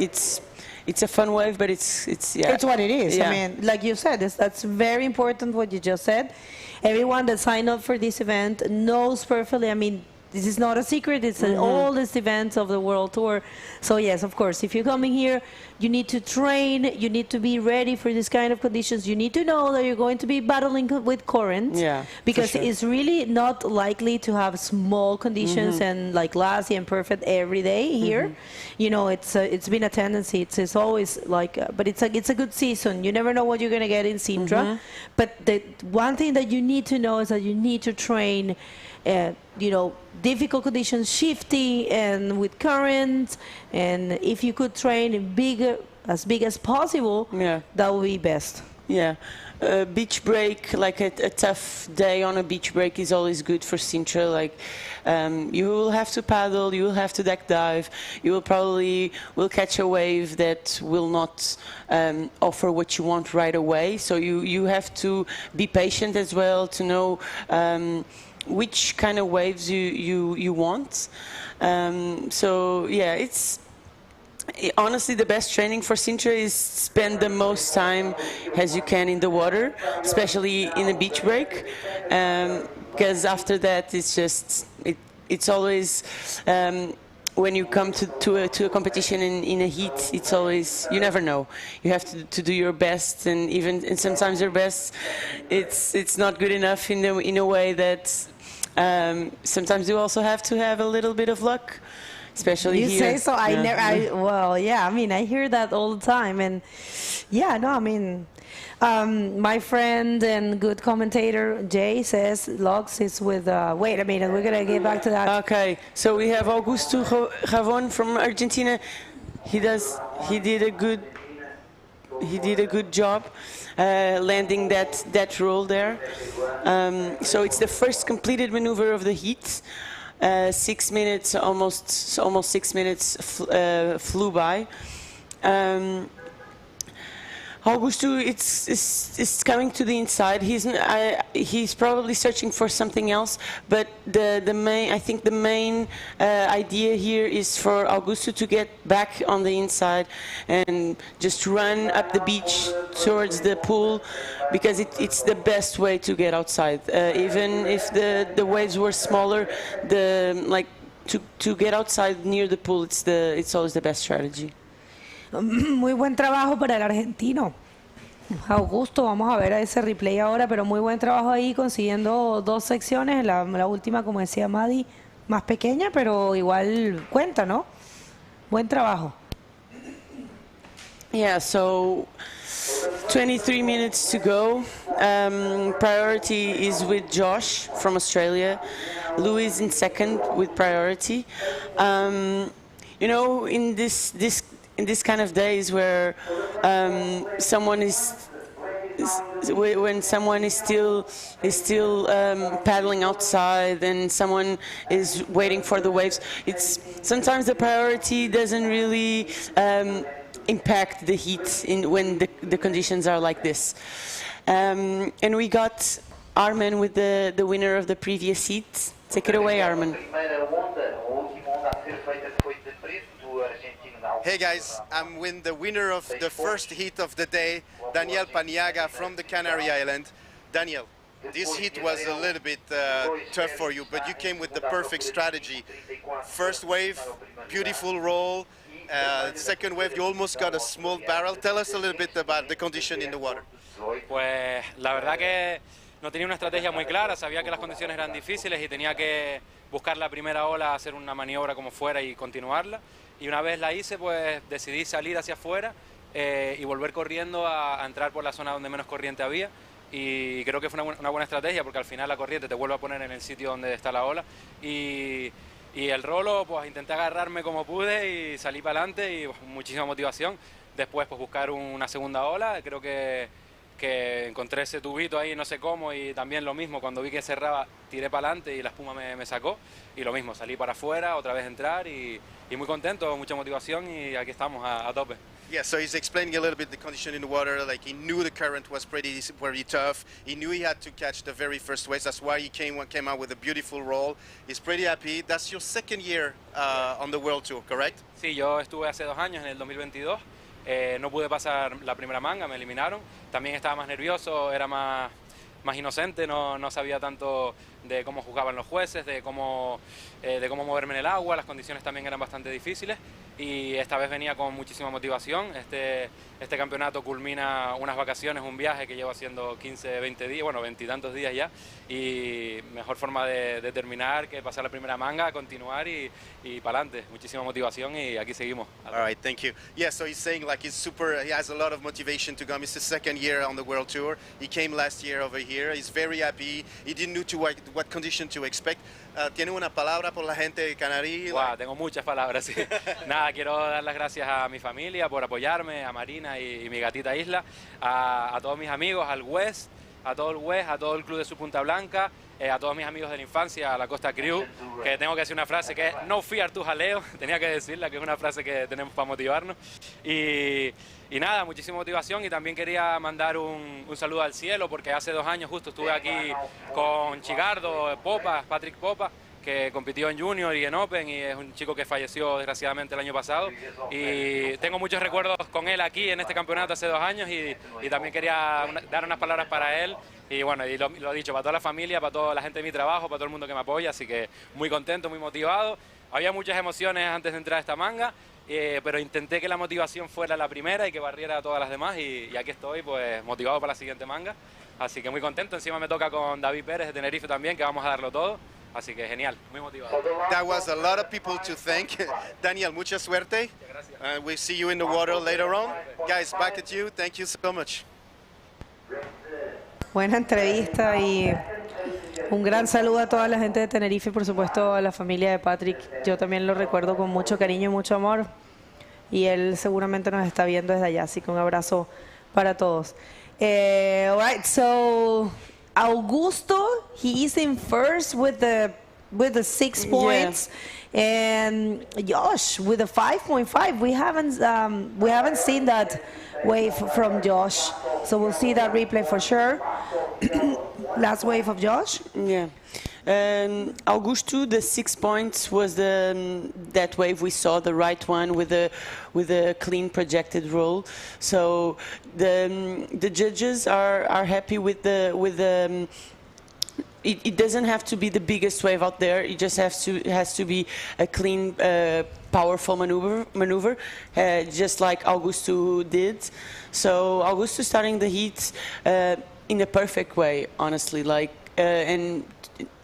It's a fun wave, but it's what it is. Yeah. I mean, like you said, that's very important what you just said. Everyone that signed up for this event knows perfectly. I mean, this is not a secret. It's the oldest event of the World Tour. So yes, of course, if you're coming here, you need to train. You need to be ready for this kind of conditions. You need to know that you're going to be battling with current. Yeah, because for sure. it's really not likely to have small conditions and like glassy and perfect every day here. It's been a tendency. It's always like, but it's a good season. You never know what you're gonna get in Sintra. But the one thing that you need to know is that you need to train. Difficult conditions, shifty and with current, and if you could train as big as possible, that would be best. Yeah, beach break, like a tough day on a beach break is always good for Sintra. Like you will have to paddle, you will have to deck dive, you will probably catch a wave that will not offer what you want right away. So you have to be patient as well to know which kind of waves you want. So yeah, it's honestly the best training for Sintra is spend the most time as you can in the water, especially in a beach break, because after that it's just it's always when you come to a competition in a heat, it's always, you never know. You have to do your best, and sometimes your best it's not good enough in a way that sometimes you also have to have a little bit of luck, especially you here. say so. I mean, I hear that all the time, and my friend and good commentator Jay says Logs is with. Wait a minute, we're gonna get back to that. Okay, so we have Augusto Ravon from Argentina. He did a good job landing that roll there. So it's the first completed maneuver of the heat. 6 minutes, almost 6 minutes flew by. Augusto, it's coming to the inside. He's probably searching for something else, but the main idea here is for Augusto to get back on the inside and just run up the beach towards the pool, because it's the best way to get outside. Even if the waves were smaller, to get outside near the pool, it's always the best strategy. Muy buen trabajo para el argentino Augusto. Vamos a ver a ese replay ahora, pero muy buen trabajo ahí consiguiendo 2 secciones. La última, como decía Madi, más pequeña, pero igual cuenta, ¿no? Buen trabajo. Yeah, so 23 minutes to go. Priority is with Josh from Australia. Louis in second with priority. In this in this kind of days where someone when someone is still paddling outside and someone is waiting for the waves, it's sometimes the priority doesn't really impact the heat when the conditions are like this. And we got Armin with the winner of the previous heat. Take it away, Armin. Hey guys, I'm with the winner of the first heat of the day, Daniel Paniaga from the Canary Island. Daniel, this heat was a little bit tough for you, but you came with the perfect strategy. First wave, beautiful roll. Second wave, you almost got a small barrel. Tell us a little bit about the condition in the water. Pues la verdad que no tenía una estrategia muy clara, sabía que las condiciones eran difíciles y tenía que buscar la primera ola, hacer una maniobra como fuera y continuarla. Y una vez la hice, pues decidí salir hacia afuera y volver corriendo a entrar por la zona donde menos corriente había. Y creo que fue una buena estrategia porque al final la corriente te vuelve a poner en el sitio donde está la ola. Y el rolo, pues intenté agarrarme como pude y salí para adelante y pues, muchísima motivación. Después, pues buscar una segunda ola, creo que encontré ese tubito ahí, no sé cómo, y también lo mismo, cuando vi que cerraba, tiré para adelante y la espuma me sacó, y lo mismo, salí para afuera, otra vez entrar, y muy contento, mucha motivación, y aquí estamos a tope. Yeah, so he's explaining a little bit the condition in the water, like he knew the current was pretty tough, he knew he had to catch the very first waves, that's why he came out with a beautiful roll. He's pretty happy. That's your second year on the World Tour, correct? Sí, yo estuve hace 2 años, en el 2022, no pude pasar la primera manga, me eliminaron. También estaba más nervioso, era más inocente, no sabía tanto de cómo juzgaban los jueces, de cómo moverme en el agua, las condiciones también eran bastante difíciles y esta vez venía con muchísima motivación. Este campeonato culmina unas vacaciones, un viaje que llevo haciendo 15, 20 días, bueno, 20 y tantos días ya, y mejor forma de terminar que pasar la primera manga, continuar y para adelante. Muchísima motivación y aquí seguimos. All right, thank you. Yeah, so he's saying like he has a lot of motivation to come. It's his second year on the World Tour. He came last year over here. He's very happy. He didn't know what condition to expect. ¿Tiene una palabra por la gente de Canary? Wow, tengo muchas palabras, sí. Nada, quiero dar las gracias a mi familia por apoyarme, a Marina y mi gatita Isla, a todos mis amigos, al West, a todo el club de su Punta Blanca, a todos mis amigos de la infancia, a la Costa Crew, que tengo que decir una frase que es no fear tu jaleo, tenía que decirla, que es una frase que tenemos para motivarnos. Y nada, muchísima motivación y también quería mandar un saludo al cielo porque hace 2 años justo estuve aquí con Chigardo, Patrick Popa, que compitió en Junior y en Open y es un chico que falleció desgraciadamente el año pasado y tengo muchos recuerdos con él aquí en este campeonato hace 2 años y también quería dar unas palabras para él y bueno, y lo he dicho, para toda la familia, para toda la gente de mi trabajo, para todo el mundo que me apoya, así que muy contento, muy motivado. Había muchas emociones antes de entrar a esta manga, pero intenté que la motivación fuera la primera y que barriera a todas las demás y aquí estoy pues motivado para la siguiente manga, así que muy contento. Encima me toca con David Pérez de Tenerife también, que vamos a darlo todo. Así que genial, muy motivado. That was a lot of people to thank. Daniel, mucha suerte. We'll see you in the water later on. Guys, back at you. Thank you so much. Buena entrevista y un gran saludo a toda la gente de Tenerife, por supuesto a la familia de Patrick. Yo también lo recuerdo con mucho cariño y mucho amor y él seguramente nos está viendo desde allá, así que un abrazo para todos. All right, so Augusto, he is in first with the 6 points, and Josh with a 5.5. We haven't seen that wave from Josh, so we'll see that replay for sure. Last wave of Josh. Yeah. Augusto, the 6 points was that wave we saw, the right one with a clean projected roll. So the judges are happy with the. It doesn't have to be the biggest wave out there. It just has to be a clean, powerful maneuver, just like Augusto did. So Augusto starting the heat in a perfect way, honestly, and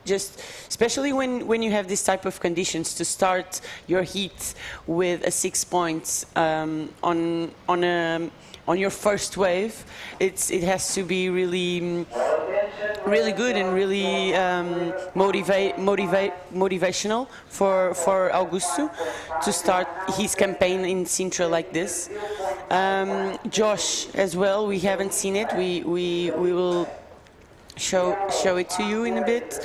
just especially when you have this type of conditions, to start your heat with a 6 points on your first wave, it has to be really really good and really motivational for Augusto to start his campaign in Sintra like this. Josh as well, we haven't seen it. We will show it to you in a bit.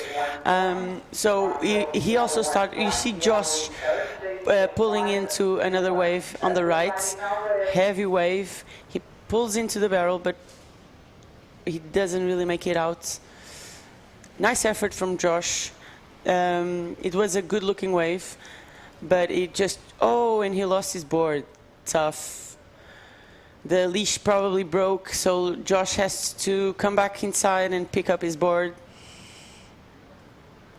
So he also started. You see Josh pulling into another wave on the right, heavy wave. He pulls into the barrel, but he doesn't really make it out. Nice effort from Josh. It was a good-looking wave, but it just and he lost his board. Tough. The leash probably broke, so Josh has to come back inside and pick up his board.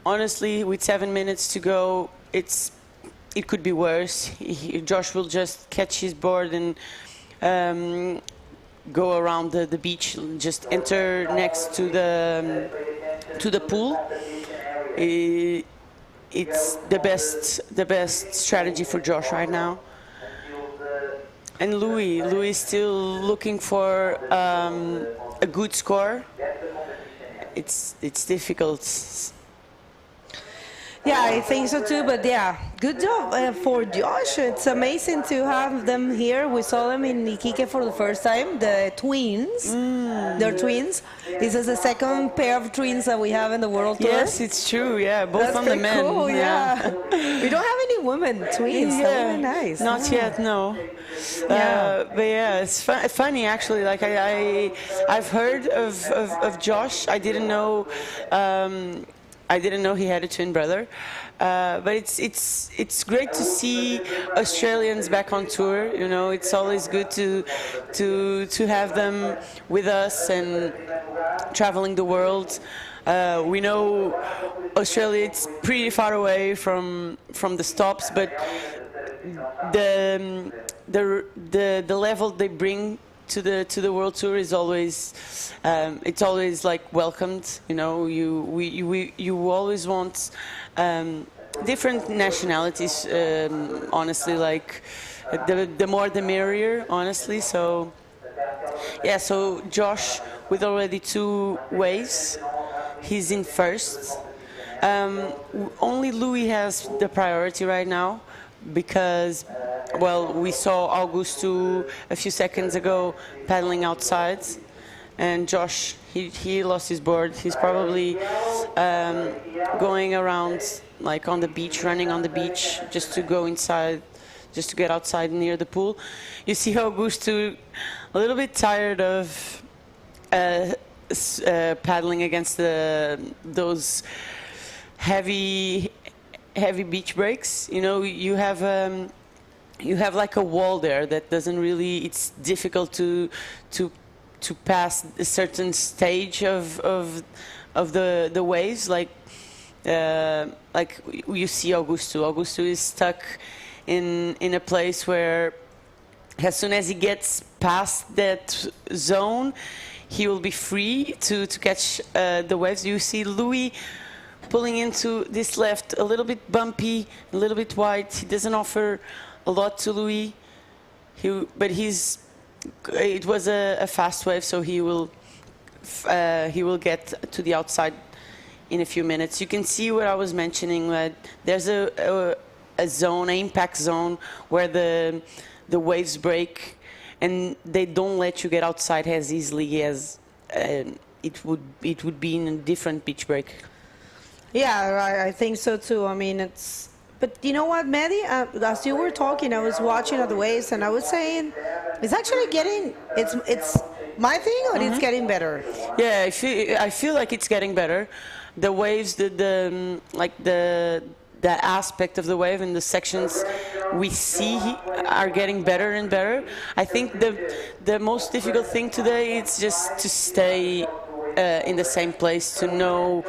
Honestly, with 7 minutes to go, it could be worse. Josh will just catch his board and go around the beach, just enter next to the pool. It's the best strategy for Josh right now. And Louis is still looking for a good score. It's difficult. Yeah, I think so too, but yeah, good job for Josh. It's amazing to have them here. We saw them in Iquique for the first time, the twins. They're twins. This is the second pair of twins that we have in the World Tour. Yes, it's true, yeah, both That's on the men. cool, yeah. We don't have any women twins, Yeah, that's really nice. Not yet, no. Yeah. But yeah, it's funny actually. Like I've heard of Josh. I didn't know he had a twin brother. But it's great to see Australians back on tour. You know, it's always good to have them with us and traveling the world. We know Australia, it's pretty far away from the stops, but the level they bring to the World Tour is always it's always like welcomed. You know, you always want different nationalities. Honestly, like the more the merrier. Honestly, so yeah. So Josh with already 2 waves, he's in first. Only Louis has the priority right now, because, well, we saw Augusto a few seconds ago paddling outside, and Josh, he lost his board. He's probably going around, like on the beach, running on the beach, just to go inside, just to get outside near the pool. You see Augusto a little bit tired of paddling against those heavy beach breaks. You know, you have like a wall there that doesn't really. It's difficult to pass a certain stage of the waves. Like you see Augusto. Augusto is stuck in a place where, as soon as he gets past that zone, he will be free to catch the waves. You see Louis pulling into this left, a little bit bumpy, a little bit wide. He doesn't offer a lot to Louis. But it was a fast wave, so he will get to the outside in a few minutes. You can see what I was mentioning, that there's a zone, an impact zone, where the waves break, and they don't let you get outside as easily as it would be in a different beach break. Yeah, I think so too. I mean, but you know what, Maddie? As you were talking, I was watching the waves, and I was saying, it's actually getting. It's my thing, or it's getting better. Yeah, I feel like it's getting better. The waves, the aspect of the wave and the sections we see are getting better and better. I think the most difficult thing today is just to stay in the same place, to know,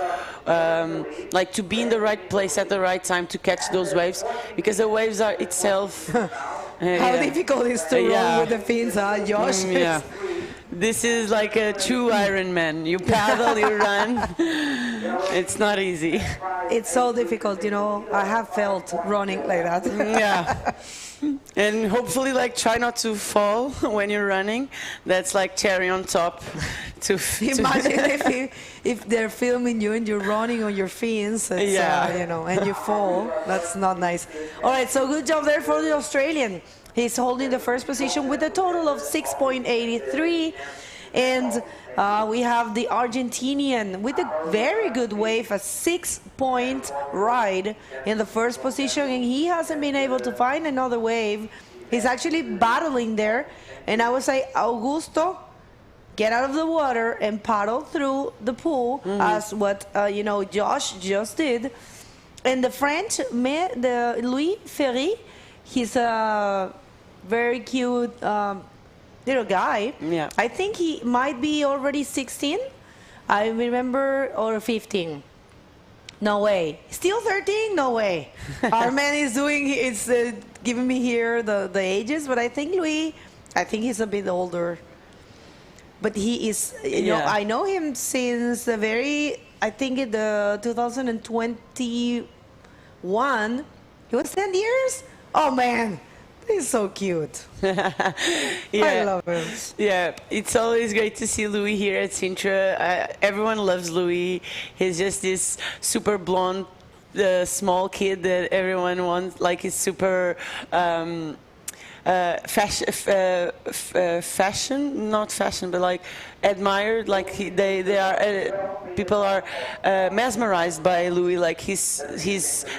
like to be in the right place at the right time to catch those waves, because the waves are itself. How difficult it is to roll with the fins, huh, Josh? This is like a true Ironman. You paddle, you run. It's not easy. It's so difficult, you know. I have felt running like that. Yeah. And hopefully, like, try not to fall when you're running. That's like cherry on top. Imagine if they're filming you and you're running on your fins, it's, you know, and you fall. That's not nice. All right, so good job there for the Australian. He's holding the first position with a total of 6.83. And we have the Argentinian with a very good wave, a 6-point ride in the first position, and he hasn't been able to find another wave. He's actually battling there, and I would say, Augusto, get out of the water and paddle through the pool, as what you know, Josh just did. And the French, the Louis Ferry, he's a very cute little guy. Yeah. I think he might be already 16. I remember, or 15. No way. Still 13? No way. Our man is doing, it's giving me here the ages, but I think Louis, I think he's a bit older. But he is, you know, I know him since the very, I think in the 2021. He was 10 years? Oh man. He's so cute. I love him. Yeah, it's always great to see Louis here at Sintra. Everyone loves Louis. He's just this super blonde, small kid that everyone wants. Like, he's super fashion, not fashion, but like admired. Like they are people are mesmerized by Louis. Like he's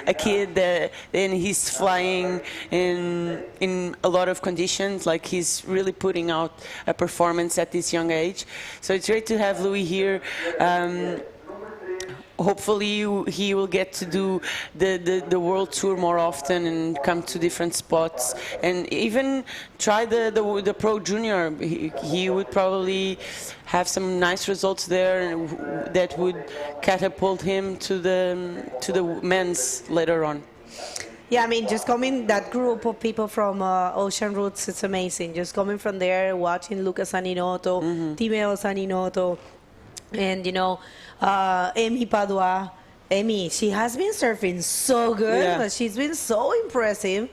a kid that, and he's flying in a lot of conditions. Like he's really putting out a performance at this young age. So it's great to have Louis here. Hopefully he will get to do the world tour more often and come to different spots and even try the pro junior. He would probably have some nice results there that would catapult him to the men's later on. Yeah, I mean, just coming, that group of people from Ocean Roots, it's amazing. Just coming from there, watching Luca Saninotto, Timeo Saninotto, and, you know, Emi Padua. Emi, she has been surfing so good. Yeah. She's been so impressive.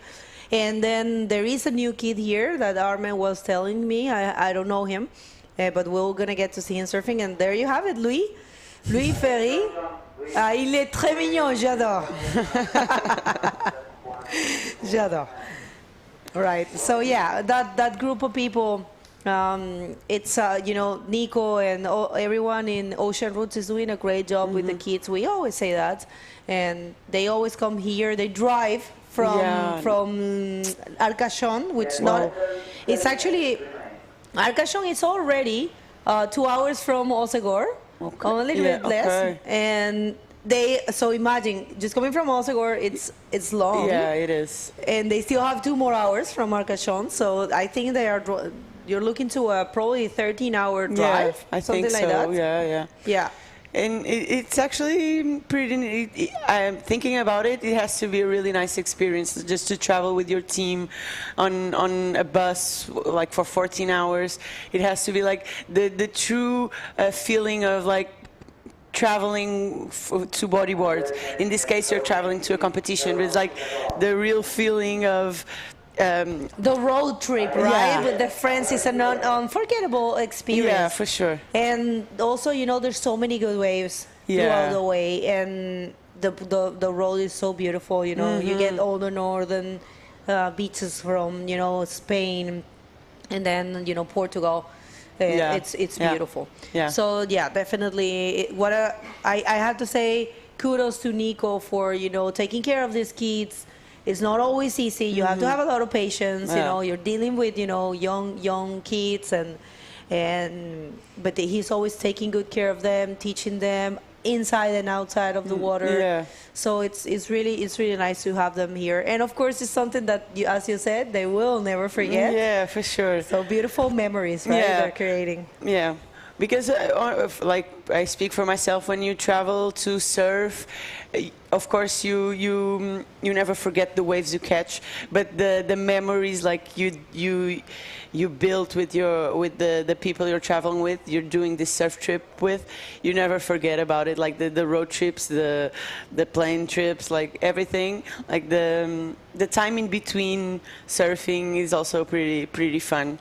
And then there is a new kid here that Armin was telling me. I don't know him, but we're going to get to see him surfing. And there you have it, Louis. Louis Ferry. Il est très mignon, j'adore. J'adore. Right. So, yeah, that group of people... it's you know, Nico and everyone in Ocean Roots is doing a great job with the kids. We always say that, and they always come here. They drive from Arcachon, which it's actually Arcachon is already 2 hours from Osegor, a little bit less, and so imagine just coming from Osegor, it's long. Yeah, it is, and they still have 2 more hours from Arcachon. So I think they are. You're looking to a probably 13-hour drive, I something think like so. that. Yeah. And it's actually pretty. I'm thinking about it. It has to be a really nice experience just to travel with your team on a bus like for 14 hours. It has to be like the true feeling of like traveling to bodyboard. In this case, you're traveling to a competition, but it's like the real feeling of. The road trip, right? With the friends is an unforgettable experience. Yeah, for sure. And also, you know, there's so many good waves throughout the way, and the road is so beautiful. You know, you get all the northern beaches from, you know, Spain, and then, you know, Portugal. It's beautiful. Yeah. So yeah, definitely. I have to say, kudos to Nico for, you know, taking care of these kids. It's not always easy. You have to have a lot of patience. You know, you're dealing with, you know, young kids, but he's always taking good care of them, teaching them inside and outside of the water. Yeah. So it's really nice to have them here. And of course, it's something that, as you said, they will never forget. Yeah, for sure. So beautiful memories, right? They're creating. Yeah. Because like I speak for myself, when you travel to surf, of course you never forget the waves you catch, but the memories like you built with the people you're traveling with, you're doing this surf trip with, you never forget about it. Like the road trips, the plane trips, like everything, like the time in between surfing is also pretty fun.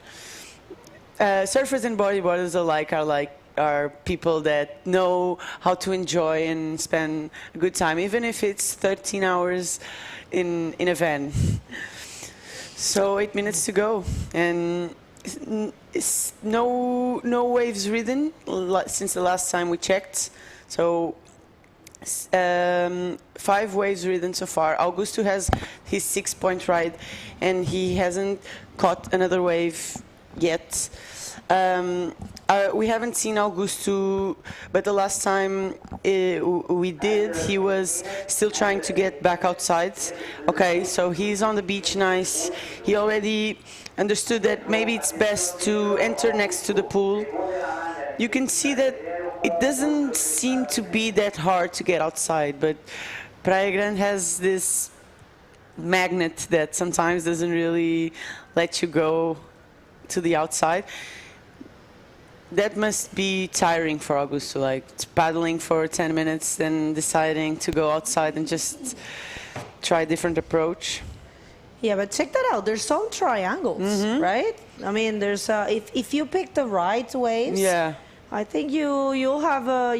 Surfers and bodyboarders alike are people that know how to enjoy and spend a good time, even if it's 13 hours in a van. So 8 minutes to go, and it's no waves ridden since the last time we checked. So 5 waves ridden so far. Augusto has his 6-point ride, and he hasn't caught another wave yet. We haven't seen Augusto, but the last time we did, he was still trying to get back outside. Okay, so he's on the beach, nice. He already understood that maybe it's best to enter next to the pool. You can see that it doesn't seem to be that hard to get outside, but Praia Grande has this magnet that sometimes doesn't really let you go to the outside. That must be tiring for Augusto, like paddling for 10 minutes, then deciding to go outside and just try a different approach. Yeah, but check that out. There's some triangles, right? I mean, there's if you pick the right waves, yeah, I think you'll have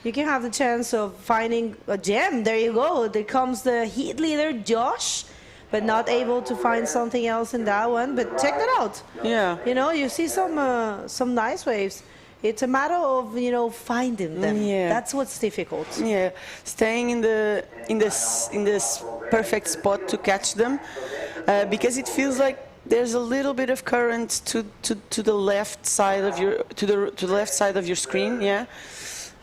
you can have the chance of finding a gem. There you go. There comes the heat leader, Josh, but not able to find something else in that one. But check that out. Yeah. You see some nice waves. It's a matter of finding them. Yeah. That's what's difficult. Yeah, staying in this perfect spot to catch them, because it feels like there's a little bit of current to the left side of your to the left side of your screen. Yeah.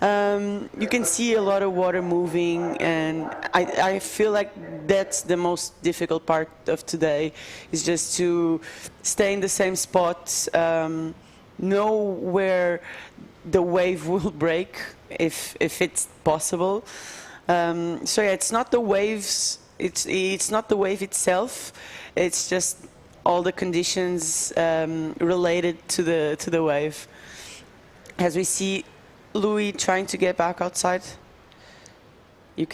You can see a lot of water moving, and I feel like that's the most difficult part of today, is just to stay in the same spot, know where the wave will break if it's possible. So yeah, it's not the waves, it's not the wave itself, it's just all the conditions related to the wave. As we see Louis trying to get back outside, we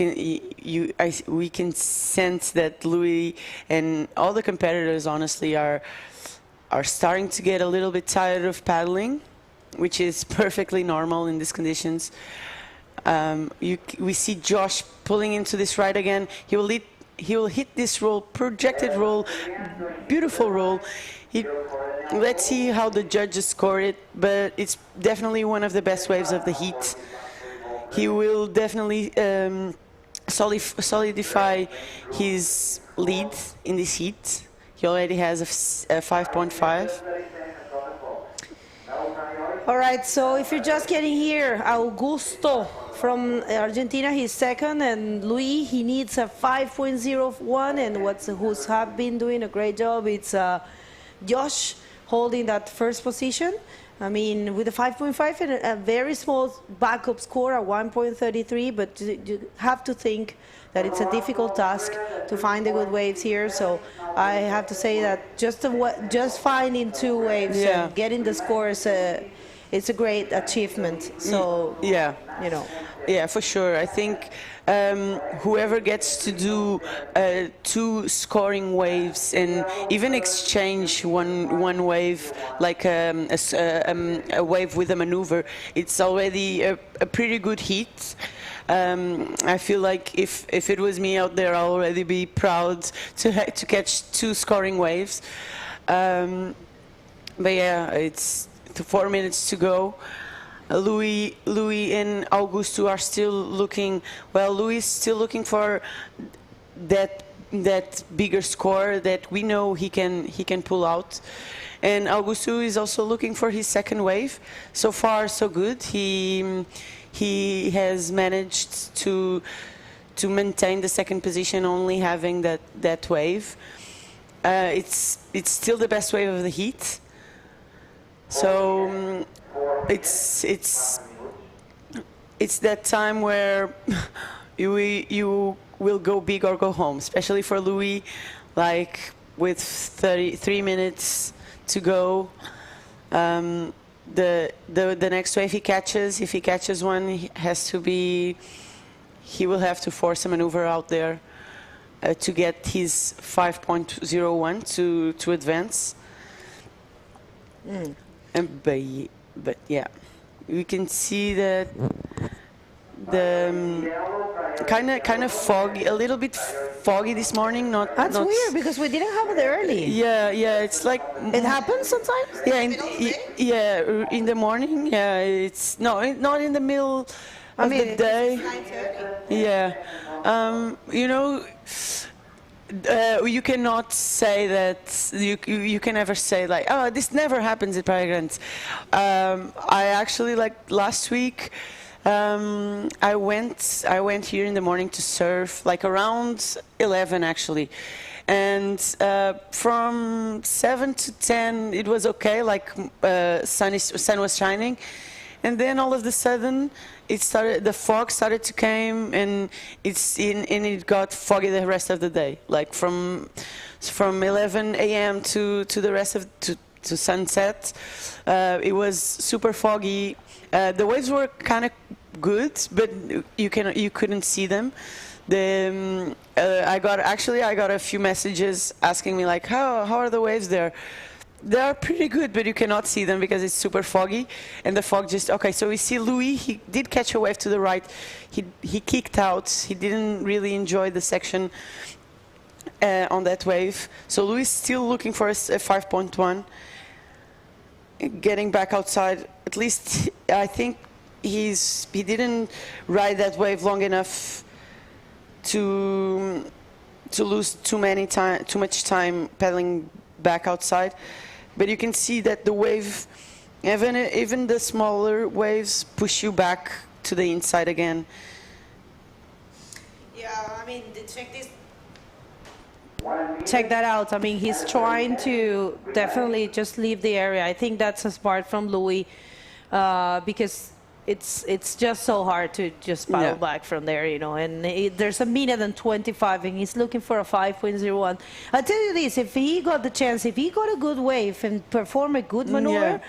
can sense that Louis and all the competitors honestly are starting to get a little bit tired of paddling, which is perfectly normal in these conditions. We see Josh pulling into this ride again. He will hit this roll, projected roll, beautiful roll. Let's see how the judges score it, but it's definitely one of the best waves of the heat. He will definitely solidify his lead in this heat. He already has a 5.5. All right, so if you're just getting here, Augusto from Argentina, he's second, and Louis, he needs a 5.01, and who's have been doing a great job, it's Josh holding that first position. I mean, with a 5.5 and a very small backup score at 1.33, but you have to think that it's a difficult task to find the good waves here. So I have to say that just finding 2 waves and getting the score is it's a great achievement. So yeah, yeah, for sure. I think whoever gets to do 2 scoring waves and even exchange one wave, like a wave with a maneuver, it's already a pretty good heat. I feel like if it was me out there, I'll already be proud to catch 2 scoring waves. But yeah, it's 4 minutes to go. Louis and Augusto are still looking. Well, Louis is still looking for that bigger score that we know he can pull out, and Augusto is also looking for his second wave. So far, so good. He has managed to maintain the second position, only having that wave. It's still the best wave of the heat. So it's that time where you will go big or go home, especially for Louis, like with 33 minutes to go. The next wave he catches, if he catches one, he will have to force a maneuver out there to get his 5.01 to advance. But yeah, we can see that the kind of foggy, a little bit foggy this morning. That's not weird because we didn't have it early. Yeah, it's like It happens sometimes. Yeah, in the morning. Yeah, it's not in the middle of the day. 9:30. Yeah, you cannot say that. You can never say like, oh, this never happens at Praia Grande. I actually, like last week, I went here in the morning to surf, like around 11 actually, and from 7 to 10 it was okay, like sun was shining, and then all of a sudden the fog started to come, and it got foggy the rest of the day, like from 11 a.m. to the rest of to sunset. It was super foggy. The waves were kind of good, but you couldn't see them. I got a few messages asking me like, how are the waves there? They are pretty good, but you cannot see them because it's super foggy, and the fog just okay. So we see Louis. He did catch a wave to the right. He kicked out. He didn't really enjoy the section on that wave. So Louis is still looking for a 5.1. Getting back outside, at least I think he didn't ride that wave long enough to lose too much time paddling back outside. But you can see that the wave, even the smaller waves, push you back to the inside again. Yeah, I mean, Check that out. I mean, he's trying to definitely just leave the area. I think that's a smart from Louis because it's just so hard to just paddle back from there, and there's a minute and 25 and he's looking for a 5.01. I'll tell you this, if he got the chance, if he got a good wave and perform a good maneuver,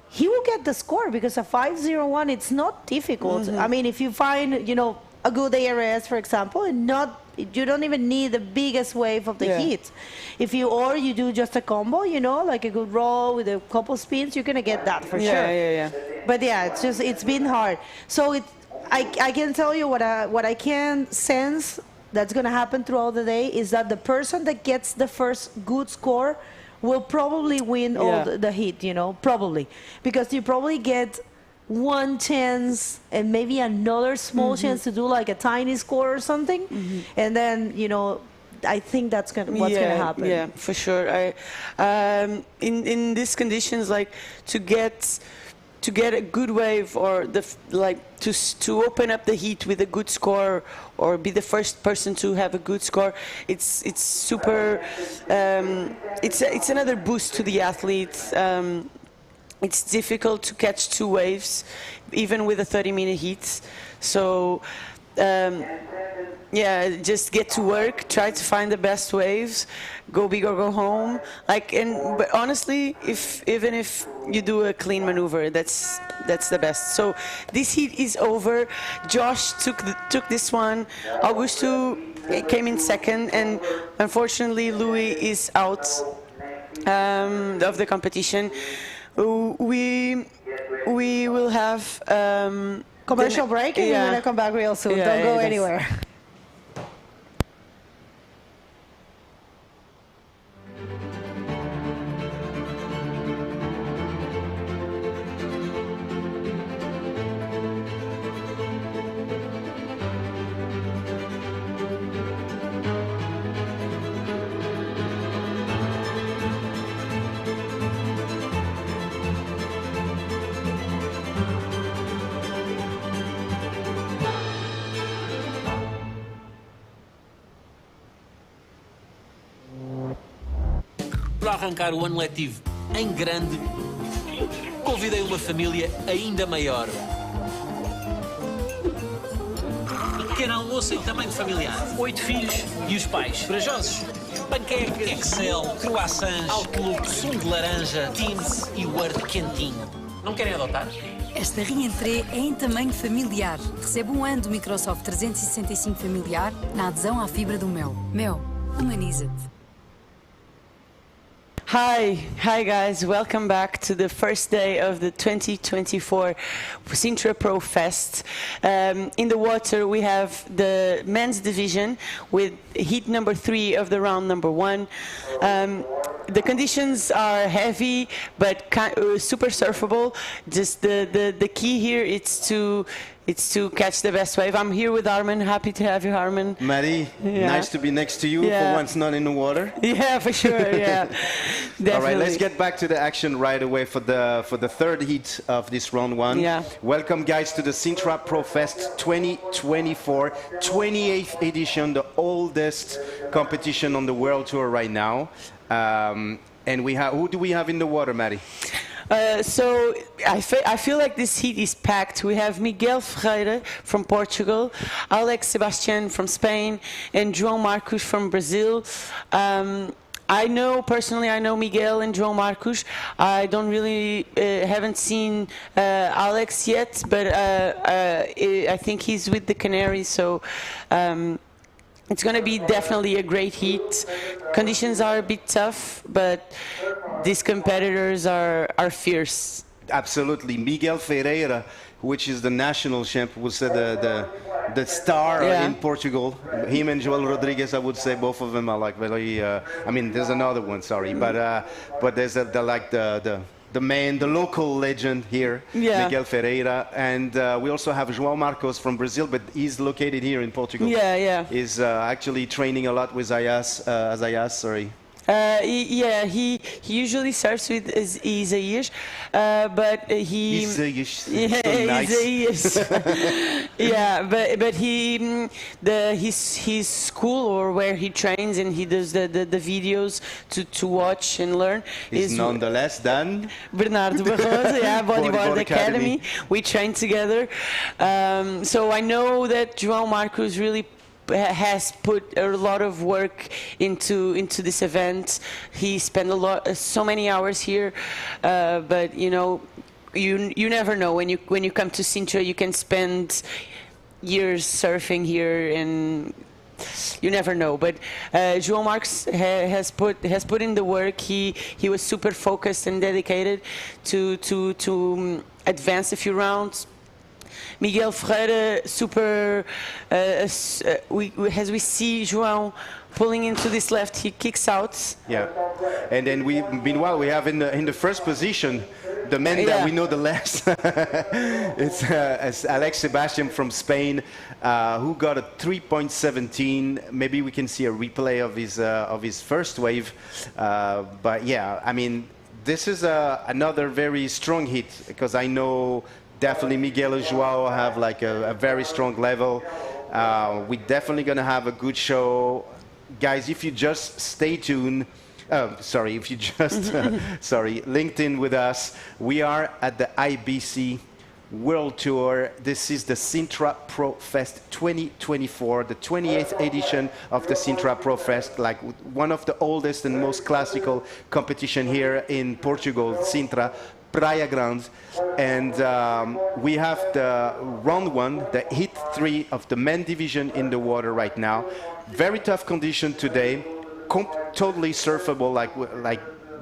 he will get the score because a 5.01, it's not difficult. I mean, if you find, a good ARS, for example, and you don't even need the biggest wave of the heat. If you do just a combo, like a good roll with a couple spins, you're gonna get that for sure. Yeah. But yeah, it's been hard. So I can tell you what I can sense that's gonna happen throughout the day is that the person that gets the first good score will probably win all the heat. Probably, because you probably get one chance and maybe another small chance to do like a tiny score or something, and then I think that's what's gonna happen. Yeah, for sure. In these conditions, like to get a good wave or to open up the heat with a good score or be the first person to have a good score, it's super. It's another boost to the athlete. It's difficult to catch two waves, even with a 30-minute heat. So, just get to work, try to find the best waves, go big or go home. But honestly, even if you do a clean maneuver, that's the best. So this heat is over. Josh took this one. Augusto came in second, and unfortunately, Louis is out of the competition. We will have commercial break, and we're gonna come back real soon. Don't go anywhere. Para arrancar o ano letivo em grande, convidei uma família ainda maior. Pequeno almoço em tamanho familiar. 8 filhos e os pais. Corajosos. Panqueca, Excel, croissants, Outlook, sumo de laranja, Teams e Word quentinho. Não querem adotar? Esta reentrée é em tamanho familiar. Recebe um ano do Microsoft 365 familiar na adesão à fibra do Mel. Mel, humaniza-te. Hi guys, welcome back to the first day of the 2024 Sintra Pro Fest. In the water we have the men's division with heat number 3 of the round number 1. The conditions are heavy but super surfable. Just the key here is to catch the best wave. I'm here with Armin. Happy to have you, Armin. Maddie, nice to be next to you for once not in the water. Yeah, for sure. Yeah, definitely. All right, let's get back to the action right away for the third heat of this round 1. Yeah. Welcome, guys, to the Sintra Pro Fest 2024, 28th edition, the oldest competition on the world tour right now. And we have, who do we have in the water, Maddie? So I feel like this heat is packed. We have Miguel Ferreira from Portugal, Alex Sebastian from Spain, and João Marcos from Brazil. I know Miguel and João Marcos. I don't really haven't seen Alex yet, but I think he's with the Canaries. So. It's going to be definitely a great heat. Conditions are a bit tough, but these competitors are fierce. Absolutely. Miguel Ferreira, which is the national champ, would say the star in Portugal. Him and Joel Rodriguez, I would say both of them are like very. I mean, there's another one, sorry, but there's the man, the local legend here, Miguel Ferreira, and we also have João Marcos from Brazil, but he's located here in Portugal. He's actually training a lot with Azayas, sorry. He usually starts with Isaías, but he. Isaías, nice. Yeah, but his school or where he trains and he does the videos to watch and learn is nonetheless done. Bernardo Barroso, Bodyboard Academy. We train together, so I know that João Marcos really has put a lot of work into this event. He spent so many hours here, but you never know when you come to Sintra. You can spend years surfing here, and you never know. But João Marcos has put in the work. He was super focused and dedicated to advance a few rounds. Miguel Ferreira, super. As we see João pulling into this left, he kicks out. Yeah, and then meanwhile we have in the first position the man that we know the less. It's Alex Sebastian from Spain, who got a 3.17. Maybe we can see a replay of his first wave, but yeah, I mean this is another very strong hit because I know. Definitely Miguel and João have like a very strong level. We're definitely going to have a good show. Guys, if you just stay tuned, if you just, linked in with us, we are at the IBC World Tour. This is the Sintra Pro Fest 2024, the 28th edition of the Sintra Pro Fest, like one of the oldest and most classical competition here in Portugal, Sintra. Praia Grande, and we have the round 1, the heat 3 of the men division in the water right now. Very tough condition today, totally surfable, like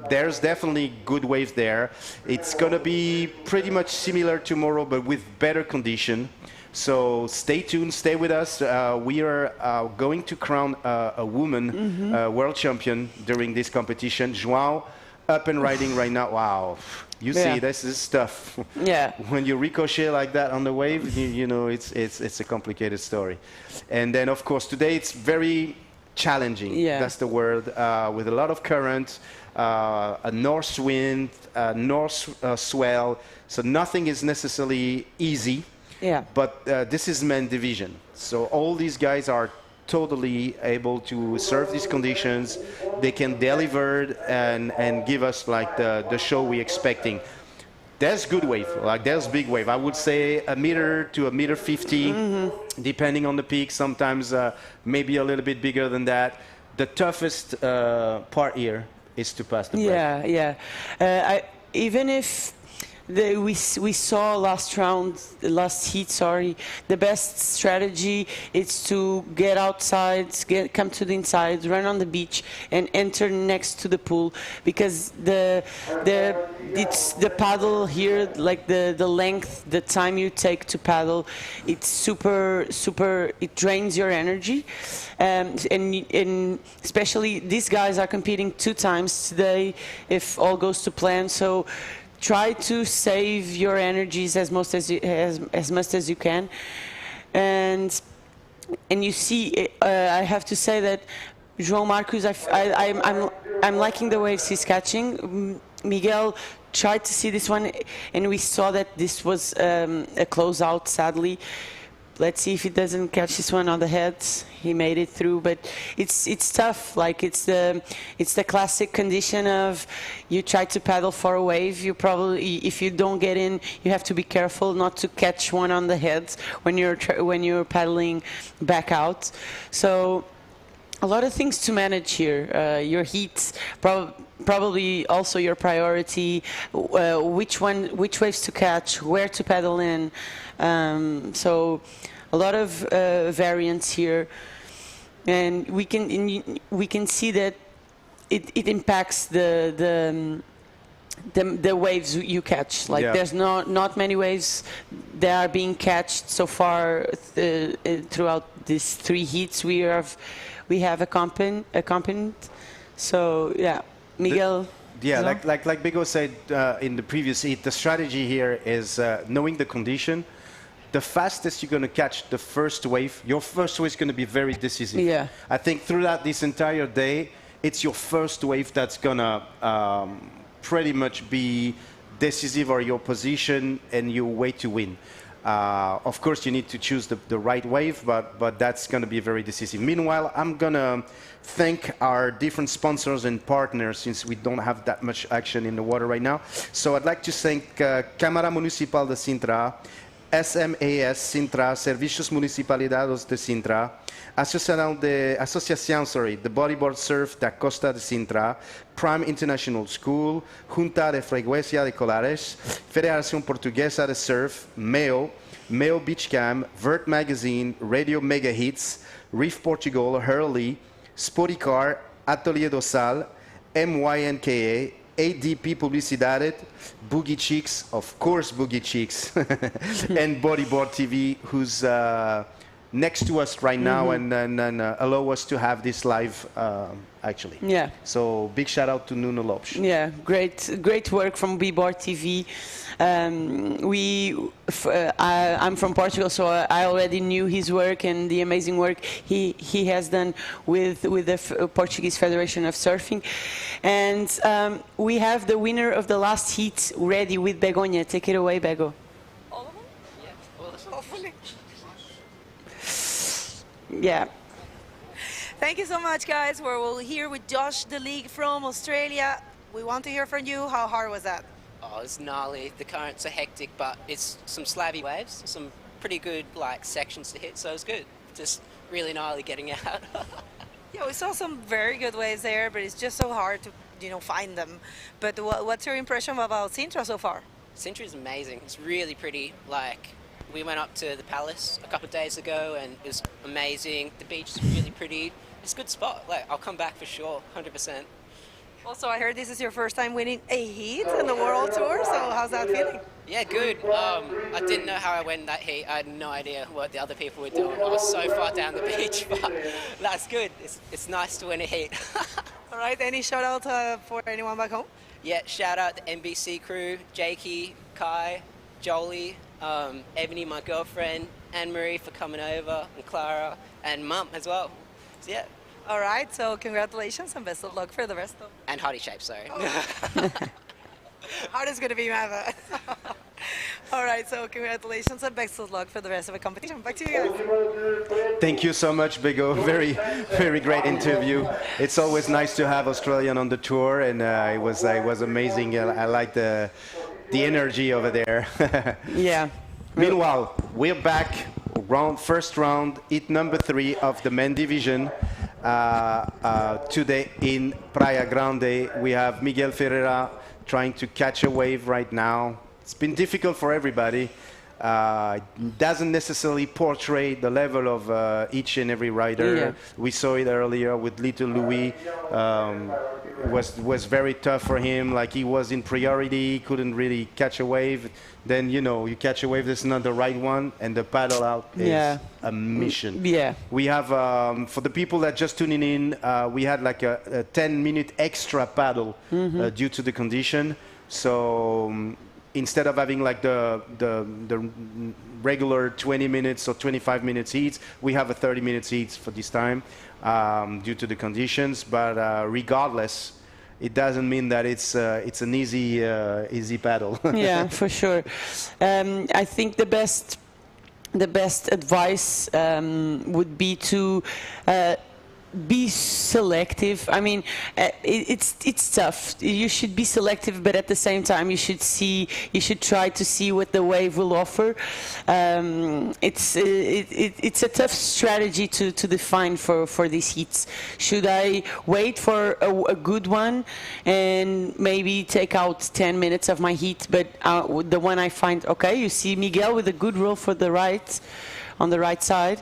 there's definitely good waves there. It's gonna be pretty much similar tomorrow, but with better condition. So stay tuned, stay with us. We are going to crown a woman world champion during this competition. João, up and riding right now. Wow. You see, this is tough. Yeah. When you ricochet like that on the wave, you know, it's a complicated story. And then, of course, today it's very challenging. Yeah. That's the word. With a lot of current, a north wind, north swell. So nothing is necessarily easy. Yeah. But this is men division. So all these guys are totally able to serve these conditions. They can deliver and give us like the show we're expecting. There's good wave, like there's big wave. I would say a meter to a meter 50, depending on the peak. Sometimes maybe a little bit bigger than that. The toughest part here is to pass the break. Even if we saw last heat, the best strategy is to get outside, come to the inside, run on the beach, and enter next to the pool, because it's the paddle here, like the length, the time you take to paddle, it's super. It drains your energy, and especially these guys are competing 2 times today, if all goes to plan. So try to save your energies as much as you can, and you see, I have to say that João Marcos, I'm liking the waves he's catching. Miguel tried to see this one, and we saw that this was a closeout, sadly. Let's see if he doesn't catch this one on the head. He made it through, but it's tough. Like it's the classic condition of you try to paddle for a wave. You probably, if you don't get in, you have to be careful not to catch one on the head when you're paddling back out. So a lot of things to manage here. Your heat, probably also your priority. Which waves to catch, where to paddle in. So a lot of variants here, and we can see that it impacts the waves you catch. Like there's not many waves that are being catched so far throughout these 3 heats we have accompanied. So yeah, Miguel. Like Bigo said in the previous heat, the strategy here is knowing the condition. The fastest you're going to catch the first wave, your first wave is going to be very decisive. Yeah. I think throughout this entire day, it's your first wave that's going to pretty much be decisive, or your position and your way to win. Of course, you need to choose the right wave, but that's going to be very decisive. Meanwhile, I'm going to thank our different sponsors and partners, since we don't have that much action in the water right now. So I'd like to thank Câmara Municipal de Sintra, SMAS Sintra, Serviços Municipalidades de Sintra, Associação de Bodyboard Surf da Costa de Sintra, Prime International School, Junta de Freguesia de Colares, Federação Portuguesa de Surf, MEO Beach Cam, Vert Magazine, Radio Mega Hits, Reef Portugal, Hurley, Spoticar, Atelier do Sal, MYNKA, ADP Publicidade, Boogie Chicks, of course Boogie Chicks, and Bodyboard TV, who's next to us right now and allow us to have this live, actually. Yeah. So big shout out to Nuno Lopes. Yeah, great work from Bodyboard TV. I'm from Portugal, so I already knew his work and the amazing work he has done with the Portuguese Federation of Surfing. And we have the winner of the last heat ready with Begoña. Take it away, Bego. All of them? Yes, all of them. Hopefully. Yeah. Thank you so much, guys. We're here with Josh, the league from Australia. We want to hear from you. How hard was that? Oh, it's gnarly. The currents are hectic, but it's some slabby waves, some pretty good sections to hit, so it's good. Just really gnarly getting out. Yeah, we saw some very good waves there, but it's just so hard to find them. But what's your impression about Sintra so far? Sintra is amazing. It's really pretty. We went up to the Palace a couple of days ago, and it was amazing. The beach is really pretty. It's a good spot. I'll come back for sure, 100%. Also, I heard this is your first time winning a heat in the World Tour, so how's that feeling? Yeah, good. I didn't know how I went that heat. I had no idea what the other people were doing. I was so far down the beach, but that's good. It's nice to win a heat. All right, any shout out for anyone back home? Yeah, shout out the NBC crew, Jakey, Kai, Jolie, Ebony, my girlfriend, Anne-Marie for coming over, and Clara, and Mum as well. So, yeah. All right, so congratulations and best of luck for the rest of... And Hottie Shape, sorry. Oh. Hottie's going to be mad. All right, so congratulations and best of luck for the rest of the competition. Back to you guys. Thank you so much, Bigo. Very, very great interview. It's always nice to have Australian on the tour, and it was amazing. I like the the energy over there. Yeah. Meanwhile, we're back, first round, heat number 3 of the men division. Today in Praia Grande, we have Miguel Ferreira trying to catch a wave right now. It's been difficult for everybody. Doesn't necessarily portray the level of each and every rider. Yeah. We saw it earlier with Little Louis. Was very tough for him. Like he was in priority, couldn't really catch a wave. Then you catch a wave that's not the right one, and the paddle out is a mission. Yeah. We have for the people that just tuning in, we had like a 10-minute extra paddle due to the condition. So instead of having like the regular 20 minutes or 25 minutes heats, we have a 30 minutes heats for this time due to the conditions. But regardless, it doesn't mean that it's an easy paddle. Yeah, for sure. I think the best advice would be to be selective. I mean, it's tough. You should be selective, but at the same time, you should try to see what the wave will offer. It's a tough strategy to define for these heats. Should I wait for a good one and maybe take out 10 minutes of my heat, but the one I find, okay, you see Miguel with a good roll for the right, on the right side,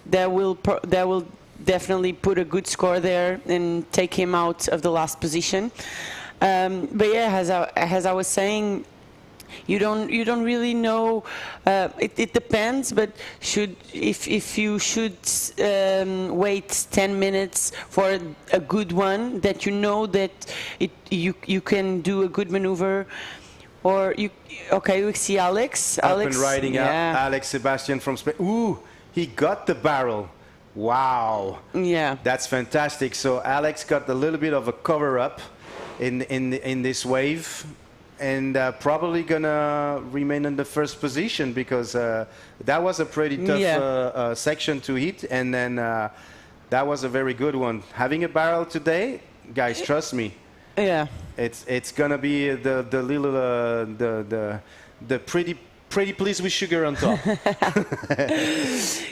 that will definitely put a good score there and take him out of the last position. But yeah, as I was saying, you don't really know. It depends, but if you should wait 10 minutes for a good one that you know that you can do a good maneuver. Or we see Alex. Up and riding out, Alex Sebastian from Spain. Ooh, he got the barrel. Wow. Yeah. That's fantastic. So Alex got a little bit of a cover up in this wave, and probably gonna remain in the first position because that was a pretty tough section to hit, and then that was a very good one. Having a barrel today, guys, trust me. Yeah. It's gonna be the little the pretty please with sugar on top.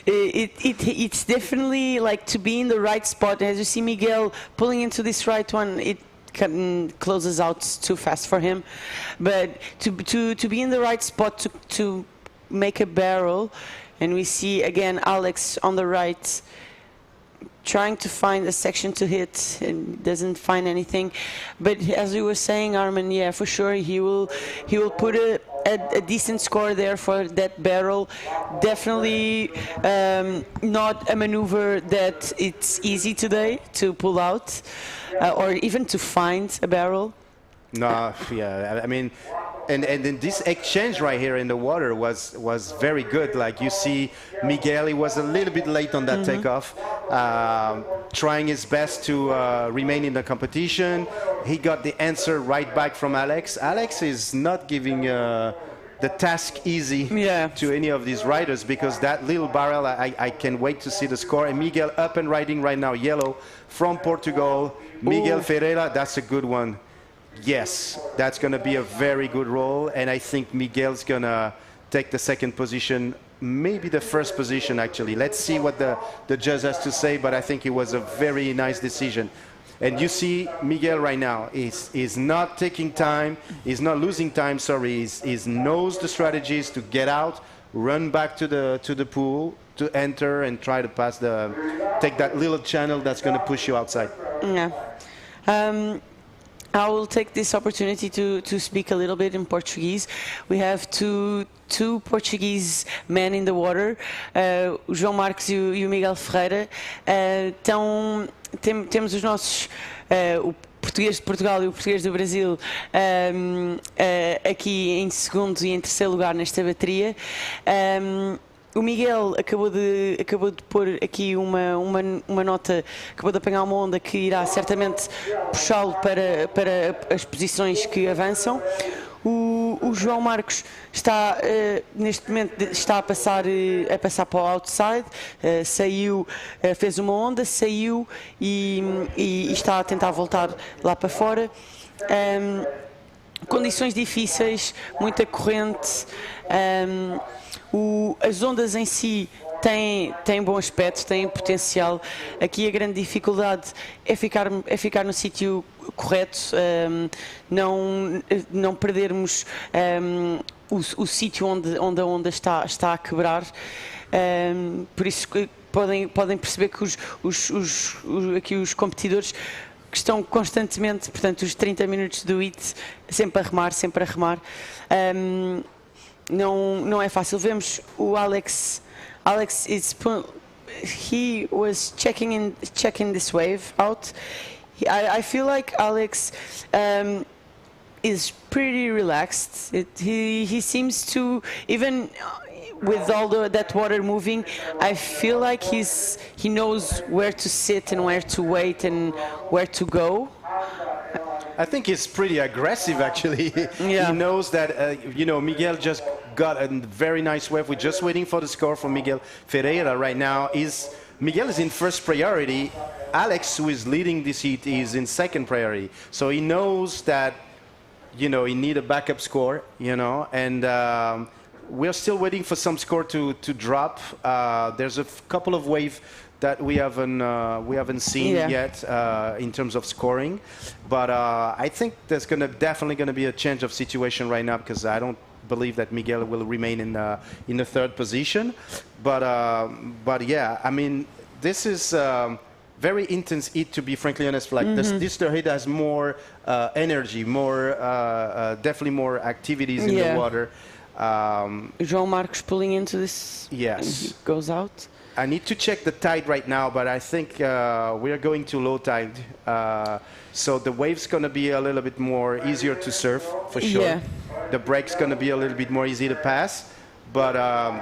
It's definitely like to be in the right spot. As you see Miguel pulling into this right one, it closes out too fast for him. But to be in the right spot to make a barrel, and we see again Alex on the right trying to find a section to hit and doesn't find anything. But as you were saying, Armin, yeah, for sure he will put a decent score there for that barrel. Definitely not a maneuver that it's easy today to pull out or even to find a barrel. No, yeah, I mean, and this exchange right here in the water was very good. Like you see, Miguel, he was a little bit late on that takeoff, trying his best to remain in the competition. He got the answer right back from Alex. Alex is not giving the task easy to any of these riders, because that little barrel, I can wait to see the score. And Miguel up and riding right now, yellow from Portugal. Miguel Ferreira, that's a good one. Yes, that's going to be a very good roll, and I think Miguel's going to take the second position, maybe the first position actually. Let's see what the judge has to say, but I think it was a very nice decision. And you see Miguel right now is not taking time, he's not losing time, sorry, he's knows the strategies to get out, run back to the pool, to enter and try to pass take that little channel that's going to push you outside. Yeah. I will take this opportunity to speak a little bit in Portuguese. We have two Portuguese men in the water, o João Marques e o Miguel Ferreira. Temos os nossos, o português de Portugal e o português do Brasil, aqui em segundo e em terceiro lugar nesta bateria. O Miguel acabou de pôr aqui uma nota, acabou de apanhar uma onda que irá certamente puxá-lo para as posições que avançam. O João Marcos está neste momento está a passar para o outside, saiu, fez uma onda, saiu e está a tentar voltar lá para fora. condições difíceis, muita corrente. As ondas em si têm bom aspecto, têm potencial. Aqui a grande dificuldade é ficar no sítio correto, não perdermos o sítio onde a onda está a quebrar. Por isso podem perceber que aqui os competidores que estão constantemente, portanto, os 30 minutos do HIIT, sempre a remar. Não é fácil. Vemos o Alex he was checking this wave out. I feel like Alex is pretty relaxed. He seems to, even with all that water moving, I feel like he knows where to sit and where to wait and where to go. I think he's pretty aggressive, actually. Yeah. He knows that, Miguel just got a very nice wave. We're just waiting for the score from Miguel Ferreira right now. Miguel is in first priority. Alex, who is leading this heat, is in second priority. So he knows that, he need a backup score, and we're still waiting for some score to drop. There's a couple of waves that we haven't seen yet in terms of scoring, but I think there's definitely going to be a change of situation right now, because I don't believe that Miguel will remain in the third position. But yeah, I mean, this is very intense heat, to be frankly honest. Like this heat has more energy, definitely more activities in the water. João Marcos pulling into this. Yes, and he goes out. I need to check the tide right now, but I think we are going to low tide. So the wave's going to be a little bit more easier to surf, for sure. Yeah. The break's going to be a little bit more easy to pass. But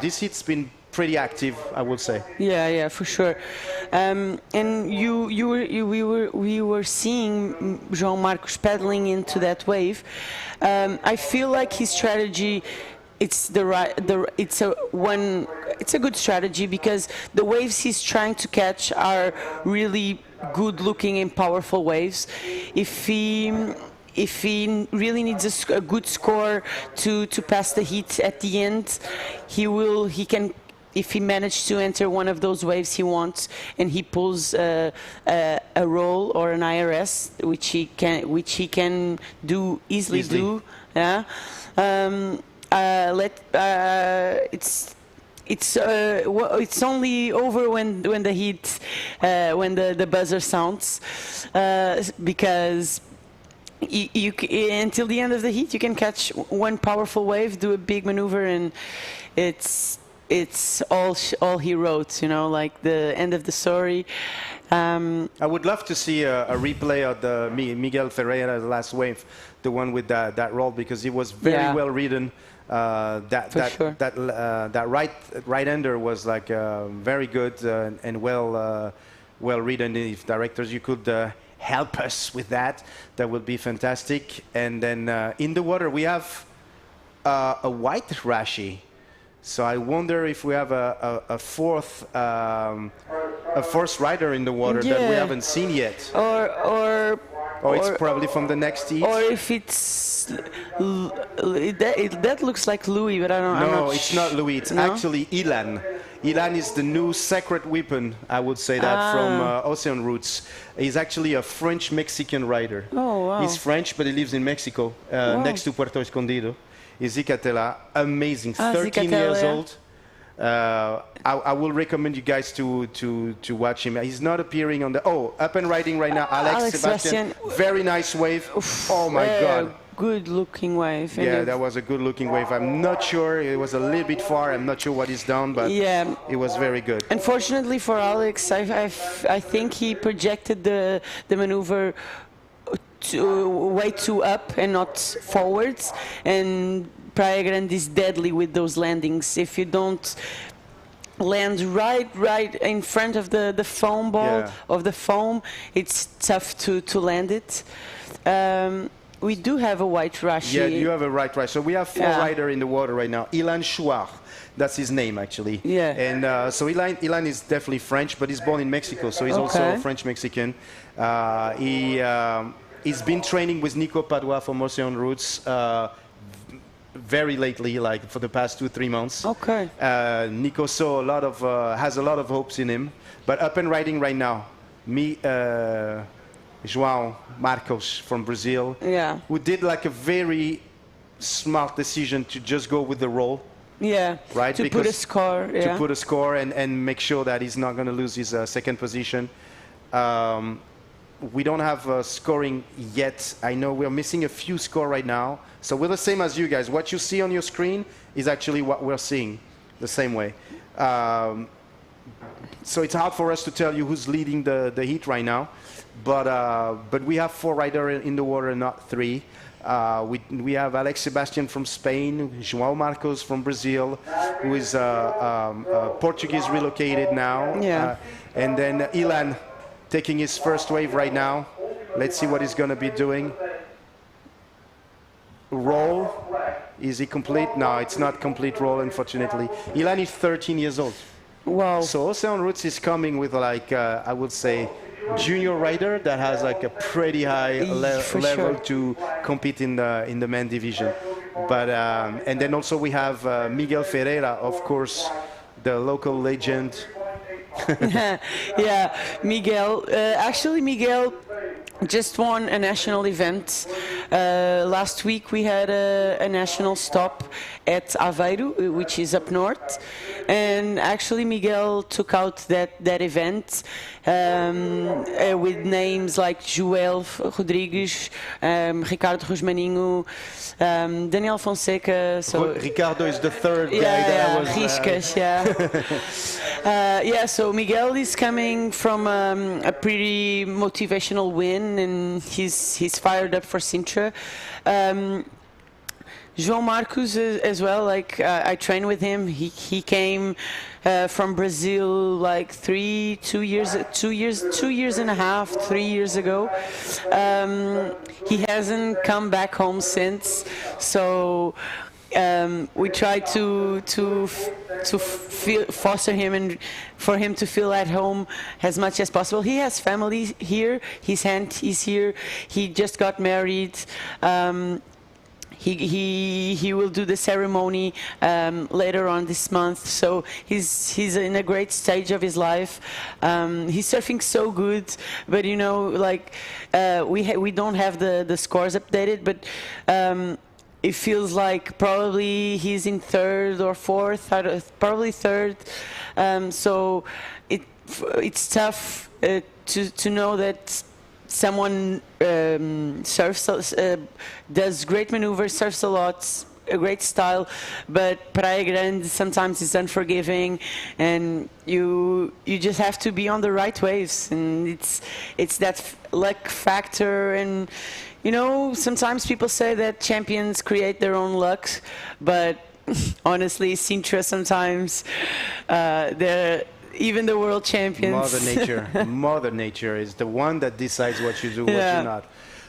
this heat's been pretty active, I would say. Yeah, for sure. And we were seeing João Marcos paddling into that wave. I feel like his strategy, it's a good strategy, because the waves he's trying to catch are really good-looking and powerful waves. If he really needs a good score to pass the heat at the end, he can. If he managed to enter one of those waves he wants, and he pulls a roll or an IRS, which he can do easily. Yeah. It's only over when the heat, when the buzzer sounds, because until the end of the heat you can catch one powerful wave, do a big maneuver, and it's all he wrote, like the end of the story. I would love to see a replay of the Miguel Ferreira's last wave, the one with that roll, because it was very well ridden. That right-hander was like very good and well ridden. If directors, you could help us with that would be fantastic. And then in the water we have a white rashi. So I wonder if we have a fourth rider in the water that we haven't seen yet. Or it's probably from the next heat. Or if it's that looks like Louis, but I don't know. No, it's not Louis. It's actually Ilan. Ilan is the new sacred weapon, I would say that, from Ocean Roots. He's actually a French-Mexican rider. Oh, wow. He's French, but he lives in Mexico, next to Puerto Escondido. He's Zicatela, amazing, 13 years old. I will recommend you guys to watch him. He's not appearing on the... up and riding right now, Alex Sebastian. Very nice wave. Oh my God. Good looking wave. Yeah, that was a good looking wave. I'm not sure, it was a little bit far. I'm not sure what he's done, but it was very good. Unfortunately for Alex, I think he projected the maneuver way too up and not forwards, and Praia Grande is deadly with those landings. If you don't land right in front of the foam ball of the foam, it's tough to land it. We do have a white rashi. Yeah, you have a white rashi. So we have four riders in the water right now. Ilan Chouard, that's his name actually. Yeah. And so Ilan is definitely French, but he's born in Mexico, so he's also French-Mexican. he's been training with Nico Padua from Ocean Roots very lately, like for the past 2-3 months. Okay. Nico has a lot of hopes in him, but up and riding right now. João Marcos from Brazil, who did like a very smart decision to just go with the roll. Yeah, right. To put a score. Yeah. To put a score and make sure that he's not going to lose his second position. We don't have scoring yet. I know we're missing a few score right now. So we're the same as you guys. What you see on your screen is actually what we're seeing, the same way. So it's hard for us to tell you who's leading the heat right now. But we have 4 riders in the water, not 3. We have Alex Sebastian from Spain, João Marcos from Brazil, who is Portuguese relocated now. Yeah. And then Ilan taking his first wave right now. Let's see what he's going to be doing. Roll. Is he complete? No, it's not complete roll, unfortunately. Ilan is 13 years old. Wow. So Ocean Roots is coming with like, I would say, junior rider that has like a pretty high level to compete in the men division. But and then also we have Miguel Ferreira, of course, the local legend. Yeah, Miguel. Actually, Miguel just won a national event. Last week we had a national stop at Aveiro, which is up north. And actually Miguel took out that event with names like Joel Rodrigues, Ricardo Rosmaninho, Daniel Fonseca. So Ricardo is the third guy that I was... Riscas, yeah, so Miguel is coming from a pretty motivational win, and he's fired up for Sintra. João Marcos as well. Like I train with him. He came from Brazil like 2 years and a half, 3 years ago. He hasn't come back home since. So we try to foster him and for him to feel at home as much as possible. He has family here. His aunt is here. He just got married. He will do the ceremony later on this month, so he's in a great stage of his life. He's surfing so good, but you know, like we don't have the scores updated, but it feels like probably he's in 3rd or 4th, probably 3rd. So it's tough to know that someone surfs, does great maneuvers, surfs a lot, a great style, but Praia Grande sometimes is unforgiving, and you just have to be on the right waves, and it's that luck factor. And you know, sometimes people say that champions create their own luck, but honestly, Sintra sometimes they're even the world champions. Mother Nature is the one that decides what you do, what you're not.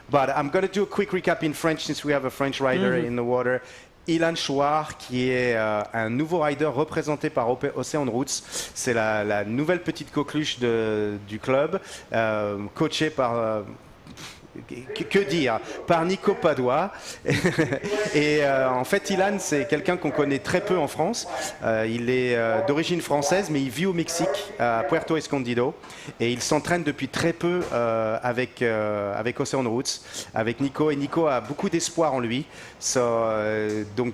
But I'm going to do a quick recap in French since we have a French rider in the water. Ilan Chouard, qui est un nouveau rider représenté par Ocean Roots. C'est la nouvelle petite coqueluche du club, coaché par... Que dire, par Nico Padua. Et en fait, Ilan, c'est quelqu'un qu'on connaît très peu en France. Il est d'origine française, mais il vit au Mexique, à Puerto Escondido. Et il s'entraîne depuis très peu avec Ocean Roots, avec Nico. Et Nico a beaucoup d'espoir en lui. Donc,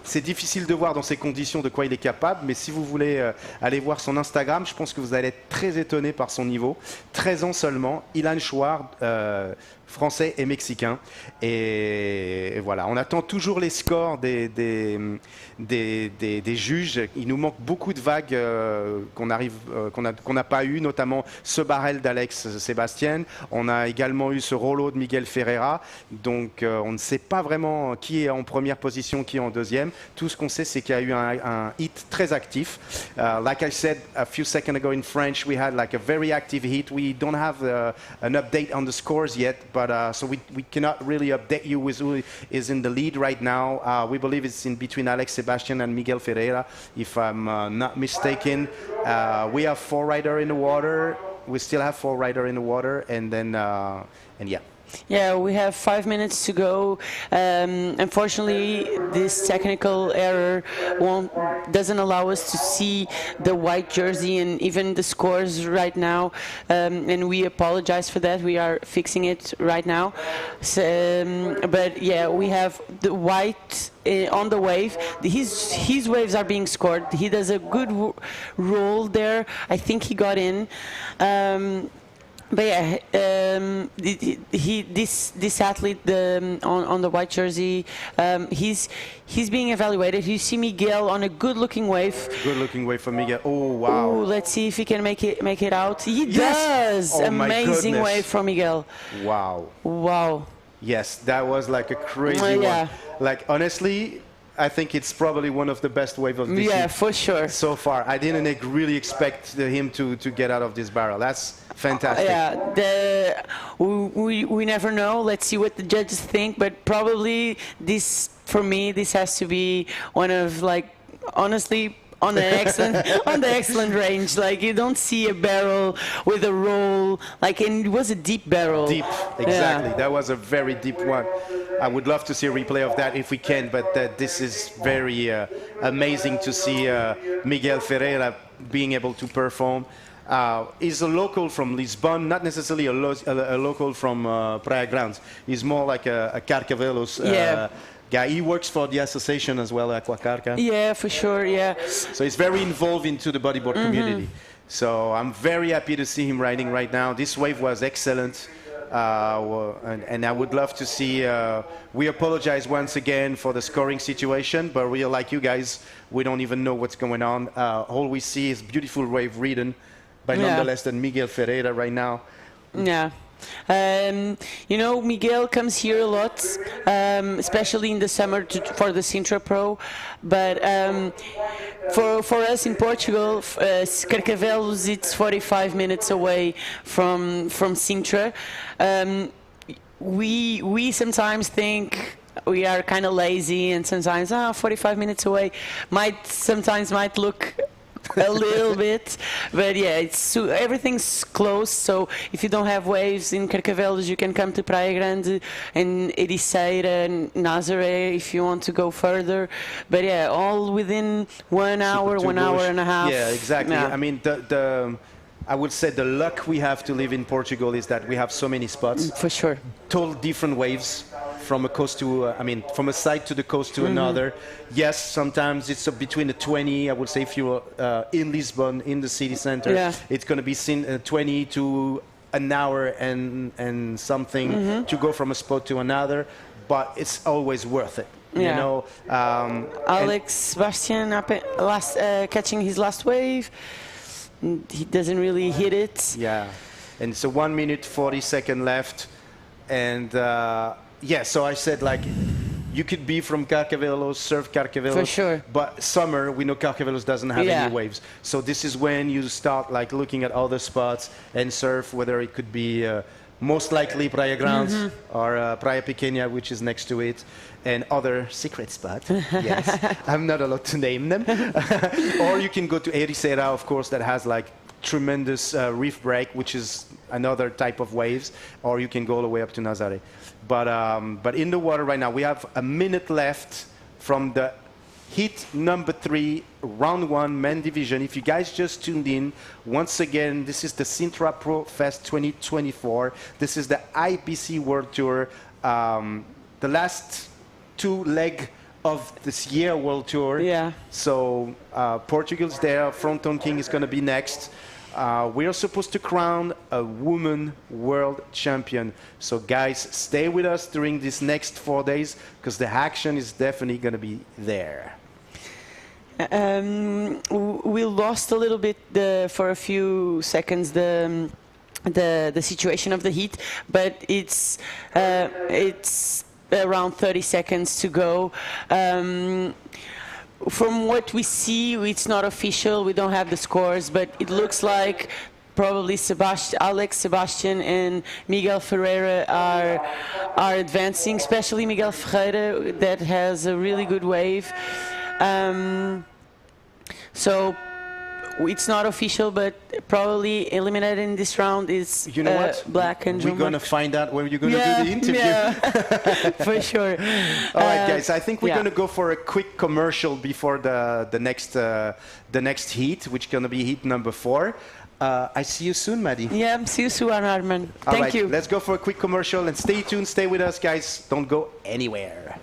c'est difficile de voir dans ces conditions de quoi il est capable, mais si vous voulez aller voir son Instagram, je pense que vous allez être très étonné par son niveau. 13 ans seulement, Ilan Chouard, français et mexicain. Et voilà, on attend toujours les scores des juges. Il nous manque beaucoup de vagues qu'on n'a pas eu, notamment ce barrel d'Alex Sébastien. On a également eu ce rollo de Miguel Ferreira. Donc on ne sait pas vraiment qui est en première position, qui est en deuxième. Tout ce qu'on sait, c'est qu'il y a eu un hit très actif. Like I said a few seconds ago in French, we had like a very active hit. We don't have an update on the scores yet, but so we cannot really update you with who is in the lead right now. We believe it's in between Alex Sebastian and Miguel Ferreira, if I'm not mistaken. We have 4 riders in the water. We still have 4 riders in the water, and then and yeah. Yeah, we have 5 minutes to go. Unfortunately, this technical error doesn't allow us to see the white jersey and even the scores right now, and we apologize for that. We are fixing it right now. So, but yeah, we have the white on the wave. His waves are being scored. He does a good roll there. I think he got in. But yeah, this athlete on the white jersey, he's being evaluated. You see Miguel on a good-looking wave. Good-looking wave for Miguel. Oh wow! Ooh, let's see if he can make it out. He Yes! does. Oh, my Amazing goodness. wave from Miguel. Wow! Wow. Yes, that was like a crazy Yeah. one. Like honestly, I think it's probably one of the best wave of this Yeah, year for sure. so far. I didn't really expect him to get out of this barrel. That's fantastic. Yeah, we never know. Let's see what the judges think, but probably this, for me, this has to be one of, like, honestly, on the excellent range. Like, you don't see a barrel with a roll, like, and it was a deep barrel. Deep, exactly. Yeah. That was a very deep one. I would love to see a replay of that if we can, but this is very amazing to see Miguel Ferreira being able to perform. He's a local from Lisbon, not necessarily a local from Praia Grande. He's more like a Carcavelos guy. He works for the association as well, Aquacarca. Yeah, for sure, yeah. So he's very involved into the bodyboard community. So I'm very happy to see him riding right now. This wave was excellent. And I would love to see, we apologize once again for the scoring situation, but we are like you guys, we don't even know what's going on. All we see is beautiful wave ridden by none less than Miguel Ferreira right now. Yeah. You know, Miguel comes here a lot, especially in the summer for the Sintra Pro. But for us in Portugal, Carcavelos, it's 45 minutes away from Sintra. We sometimes think we are kind of lazy, and sometimes 45 minutes away sometimes might look a little bit, but yeah, everything's close. So if you don't have waves in Carcavelos, you can come to Praia Grande and Ericeira and Nazaré if you want to go further. But yeah, all within 1 hour, 1 hour and a half. Yeah, exactly. Yeah. I mean, I would say the luck we have to live in Portugal is that we have so many spots. For sure. Total different waves. From a coast to, from a side to the coast to another. Yes, sometimes it's between the 20. I would say if you're in Lisbon, in the city center, it's going to be 20 to an hour and something to go from a spot to another. But it's always worth it. You know. Alex Sebastian catching his last wave. He doesn't really hit it. Yeah, and it's a 1 minute 40 second left, and. Yeah, so I said, like, you could be from Carcavelos, surf Carcavelos. For sure. But summer, we know Carcavelos doesn't have any waves. So this is when you start, like, looking at other spots and surf, whether it could be most likely Praia Grande or Praia Pequena, which is next to it, and other secret spots. Yes, I'm not allowed to name them. Or you can go to Ericeira, of course, that has, like, tremendous reef break, which is another type of waves, or you can go all the way up to Nazaré. But in the water right now, we have a minute left from the heat number 3, round 1, men division. If you guys just tuned in, once again, this is the Sintra Pro Fest 2024. This is the IPC World Tour, the last 2 leg of this year World Tour. Yeah. So Portugal's there. Fronton King is going to be next. We are supposed to crown a woman world champion. So guys, stay with us during these next 4 days because the action is definitely going to be there. We lost a little bit for a few seconds the situation of the heat, but it's around 30 seconds to go. From what we see, it's not official. We don't have the scores, but it looks like probably Alex Sebastian and Miguel Ferreira are advancing, especially Miguel Ferreira that has a really good wave. So it's not official, but probably eliminated in this round is You know what? Black and We're John going to Mark. find out when you're going to do the interview. Yeah, for sure. All right, guys. I think we're yeah. going to go for a quick commercial before the next heat, which is going to be heat number 4. I see you soon, Maddie. Yeah, see you soon, Arman. All Thank right, you. let's go for a quick commercial and stay tuned. Stay with us, guys. Don't go anywhere.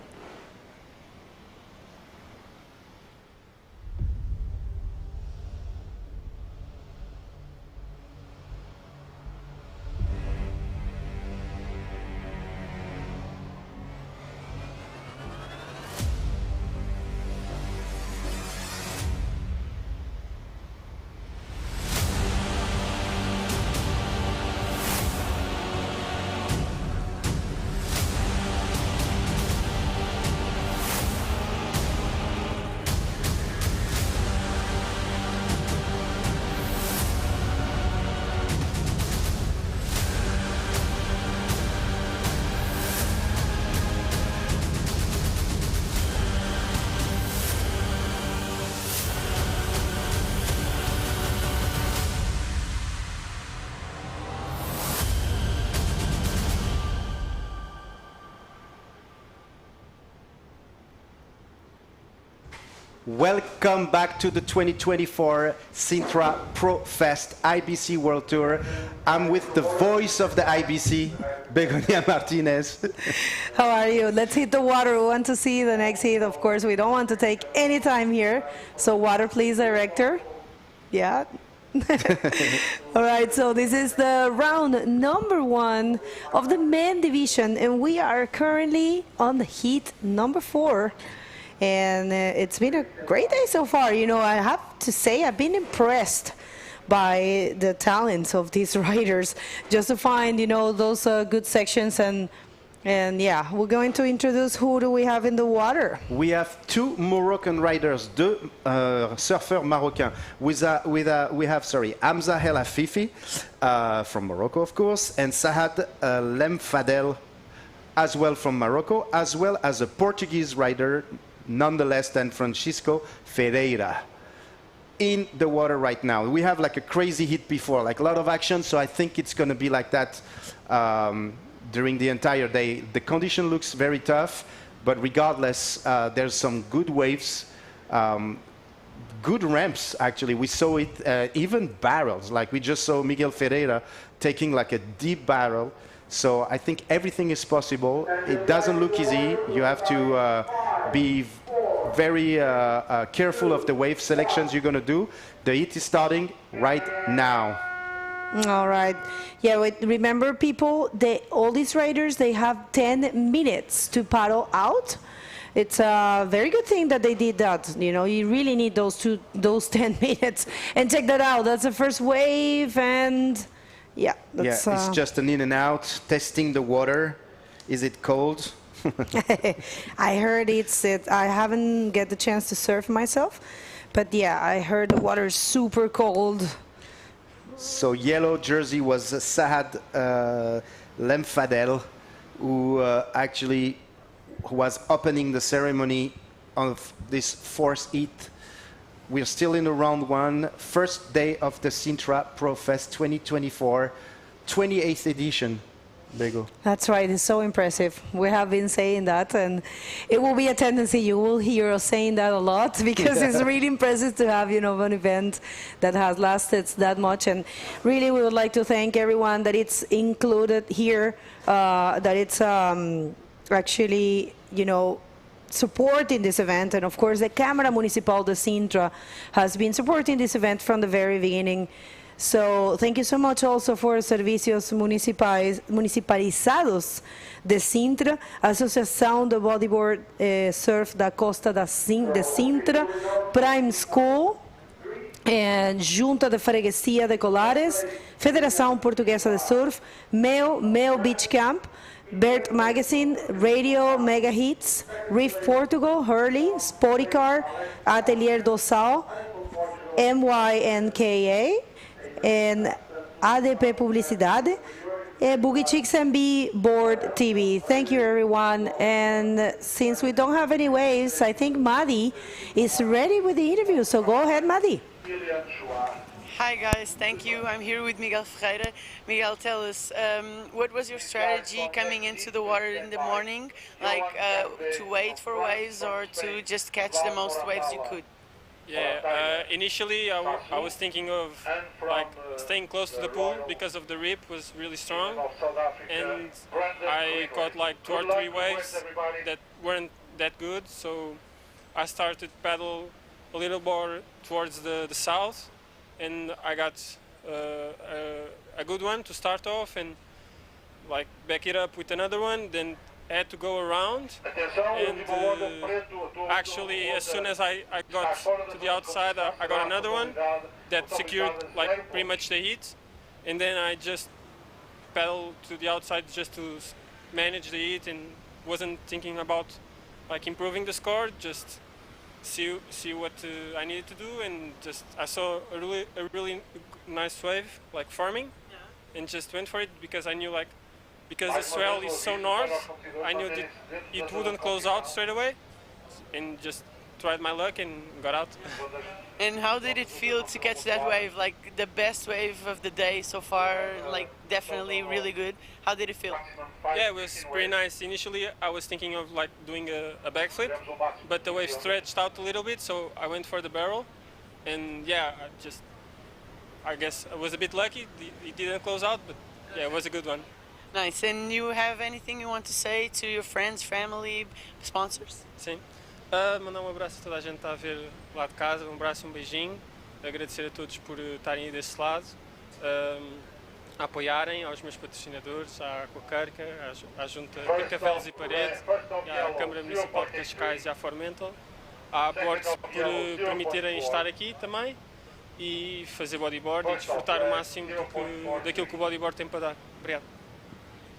Welcome back to the 2024 Sintra Pro Fest IBC World Tour. I'm with the voice of the IBC, Begonia Martinez. How are you? Let's hit the water. We want to see the next heat. Of course, we don't want to take any time here. So water, please, director. Yeah. All right, so this is the round number 1 of the men division, and we are currently on the heat number 4. And it's been a great day so far. You know, I have to say I've been impressed by the talents of these riders, just to find, you know, those good sections. And yeah, we're going to introduce who do we have in the water. We have 2 Moroccan riders, 2 surfeurs marocains. We have Hamza El Afifi from Morocco, of course, and Sahad Lemfadel, as well from Morocco, as well as a Portuguese rider, nonetheless, than Francisco Ferreira in the water right now. We have like a crazy heat before, like a lot of action, so I think it's going to be like that during the entire day. The condition looks very tough, but regardless, there's some good waves, good ramps, actually. We saw it, even barrels, like we just saw Miguel Ferreira taking like a deep barrel. So I think everything is possible. It doesn't look easy. You have to be very careful of the wave selections you're going to do. The heat is starting right now. All right. Yeah, remember, people, all these riders, they have 10 minutes to paddle out. It's a very good thing that they did that. You know, you really need those 10 minutes. And check that out. That's the first wave, and yeah. That's, it's just an in and out, testing the water. Is it cold? I heard I haven't get the chance to surf myself, but yeah, I heard the water is super cold. So yellow jersey was Sahad Lemfadel, who actually was opening the ceremony of this 4th heat. We're still in the round 1, first day of the Sintra Pro Fest 2024, 28th edition. Bego. That's right. It's so impressive. We have been saying that, and it will be a tendency. You will hear us saying that a lot, because it's really impressive to have, you know, an event that has lasted that much. And really, we would like to thank everyone that it's included here, that it's actually, you know, supporting this event. And of course, the Câmara Municipal de Sintra has been supporting this event from the very beginning. So thank you so much also for Servicios Municipalizados de Sintra, Associação de Bodyboard Surf da Costa de Sintra, Prime School, and Junta de Freguesia de Colares, Federação Portuguesa de Surf, Meo Beach Camp, Bert Magazine, Radio Mega Hits, Reef Portugal, Hurley, Spoticar, Atelier do Sal, MYNKA, and ADP Publicidade, Boogie Chicks and Board TV. Thank you, everyone. And since we don't have any waves, I think Maddie is ready with the interview. So go ahead, Maddie. Hi guys, thank you. I'm here with Miguel Ferreira. Miguel, tell us, what was your strategy coming into the water in the morning? Like to wait for waves or to just catch the most waves you could? Yeah, initially I was thinking of like staying close to the pool because of the rip was really strong, and I caught like 2 or 3 waves that weren't that good, so I started paddle a little more towards the south, and I got a good one to start off and like back it up with another one, then had to go around, and actually as soon as I got to the outside I got another one that secured like pretty much the heat, and then I just paddled to the outside just to manage the heat and wasn't thinking about like improving the score, just see what I needed to do, and just I saw a really nice wave like forming, and just went for it because I knew like because the swell is so north, I knew that it wouldn't close out straight away, and just tried my luck and got out. And how did it feel to catch that wave? Like the best wave of the day so far, like definitely really good. How did it feel? Yeah, it was pretty nice. Initially I was thinking of like doing a backflip, but the wave stretched out a little bit, so I went for the barrel, and yeah, I guess I was a bit lucky. It didn't close out, but yeah, it was a good one. Nice. And you have anything you want to say to your friends, family, sponsors? Sim. Mandar abraço a toda a gente que está a ver lá de casa, abraço, beijinho. Agradecer a todos por estarem aí desse lado, a apoiarem, aos meus patrocinadores, à Aquacarca, à Junta de Cavelos e Parede, à Câmara Municipal de Cascais e à Formental, à Boards por permitirem estar aqui também e fazer bodyboard e desfrutar o máximo daquilo que o bodyboard tem para dar. Obrigado.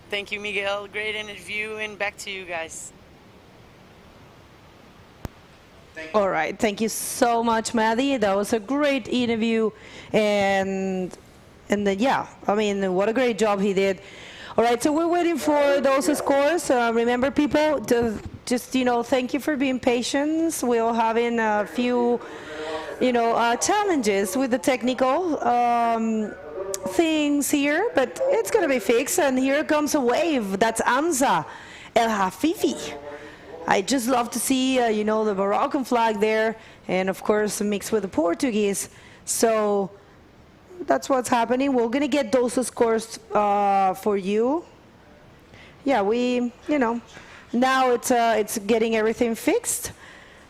Thank you, Miguel. Great interview, and back to you guys. All right, thank you so much, Maddie. That was a great interview, and then, yeah, I mean, what a great job he did. All right, so we're waiting for those scores. Remember, people, just thank you for being patient. We're having a few, challenges with the technical things here, but it's gonna be fixed. And here comes a wave. That's Amza El Hafifi. I just love to see, the Moroccan flag there, and of course mixed with the Portuguese. So that's what's happening. We're gonna get those scores for you. Yeah, now it's getting everything fixed.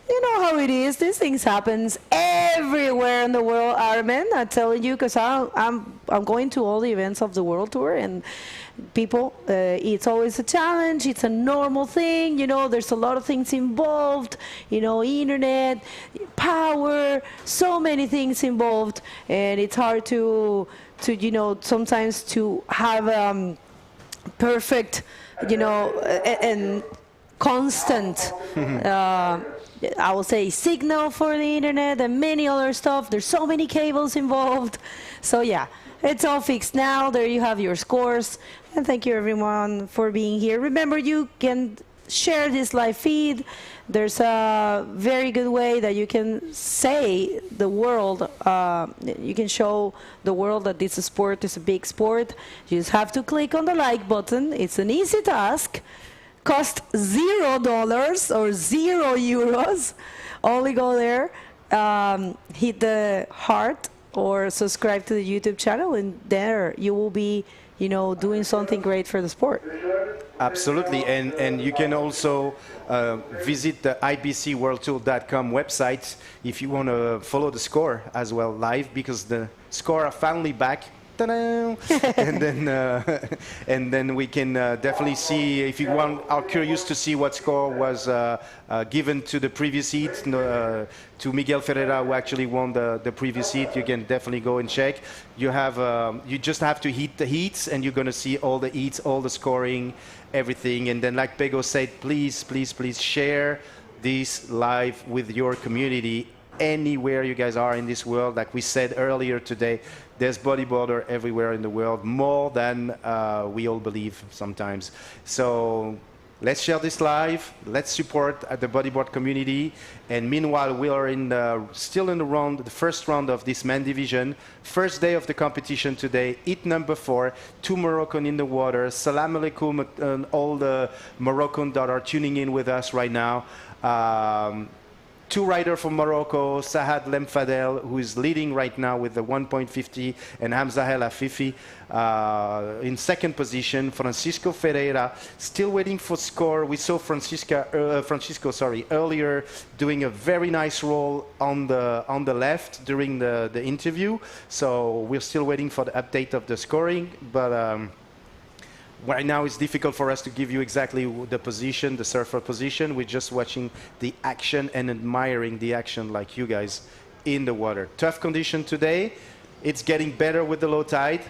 You know how it is. These things happens everywhere in the world, Armin. I'm telling you, because I'm going to all the events of the World Tour, and people, it's always a challenge. It's a normal thing. There's a lot of things involved. Internet, power, so many things involved, and it's hard to sometimes to have perfect, and constant. I will say signal for the internet and many other stuff. There's so many cables involved. So yeah, it's all fixed now. There you have your scores. And thank you everyone for being here. Remember, you can share this live feed. There's a very good way that you can say the world, you can show the world that this sport is a big sport. You just have to click on the like button. It's an easy task. Cost $0 or €0. Only go there, hit the heart or subscribe to the YouTube channel, and there you will be, doing something great for the sport. Absolutely, and you can also visit the ibcworldtour.com website if you want to follow the score as well live, because the score are finally back. and then we can definitely see, if you are curious to see what score was given to the previous heat, to Miguel Ferreira, who actually won the previous heat. You can definitely go and check. You just have to hit the heats, and you're going to see all the heats, all the scoring, everything. And then, like Pego said, please share this live with your community anywhere you guys are in this world. Like we said earlier today, there's bodyboarder everywhere in the world, more than we all believe sometimes. So Let's share this live. Let's support the bodyboard community. And meanwhile, we are still in the first round of this men division. First day of the competition today. Heat number 4. 2 Moroccan in the water. Salam alaikum all the Moroccans that are tuning in with us right now. 2 riders from Morocco, Sahad Lemfadel, who is leading right now with the 1.50, and Hamza El Afifi in second position. Francisco Ferreira still waiting for score. We saw Francisco earlier doing a very nice roll on the left during the interview. So we're still waiting for the update of the scoring, but. Right now it's difficult for us to give you exactly the position, the surfer position. We're just watching the action and admiring the action like you guys in the water. Tough condition today. It's getting better with the low tide.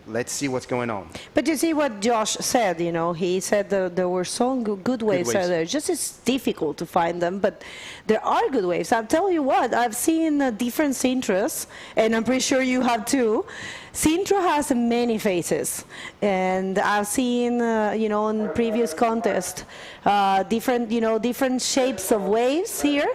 Let's see what's going on. But you see what Josh said, you know, he said there were some good waves out there. Just it's difficult to find them, but there are good waves. I'll tell you what, I've seen different Sintras, and I'm pretty sure you have too. Sintra has many faces, and I've seen, you know, in previous contests, different shapes of waves here.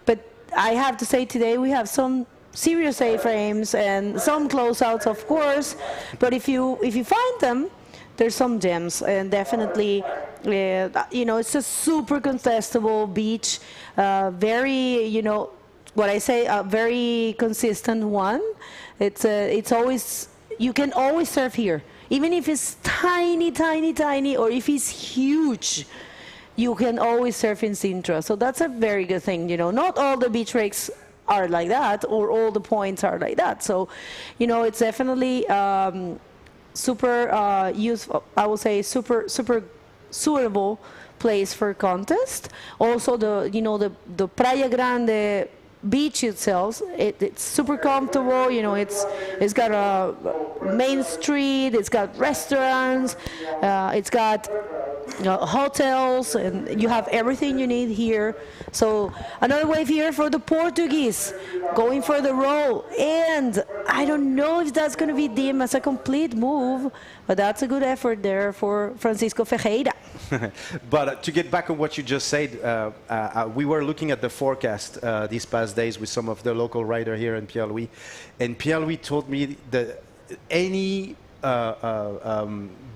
But I have to say today we have some serious A-frames and some closeouts, of course. But if you find them, there's some gems, and definitely, you know, it's a super contestable beach. Very, you know, what I say, a very consistent one. It's always, you can always surf here, even if it's tiny, tiny, tiny, or if it's huge. You can always surf in Sintra, so that's a very good thing. You know, not all the beach breaks are like that, or all the points are like that. So, you know, it's definitely super useful. I would say super suitable place for contest. Also, the Praia Grande beach itself, it's super comfortable. You know, it's got a main street, it's got restaurants, it's got hotels, and you have everything you need here. So another wave here for the Portuguese, going for the roll. And I don't know if that's going to be deemed as a complete move, but that's a good effort there for Francisco Ferreira. But to get back on what you just said, we were looking at the forecast these past days with some of the local riders here in Pierre-Louis, and Pierre-Louis told me that any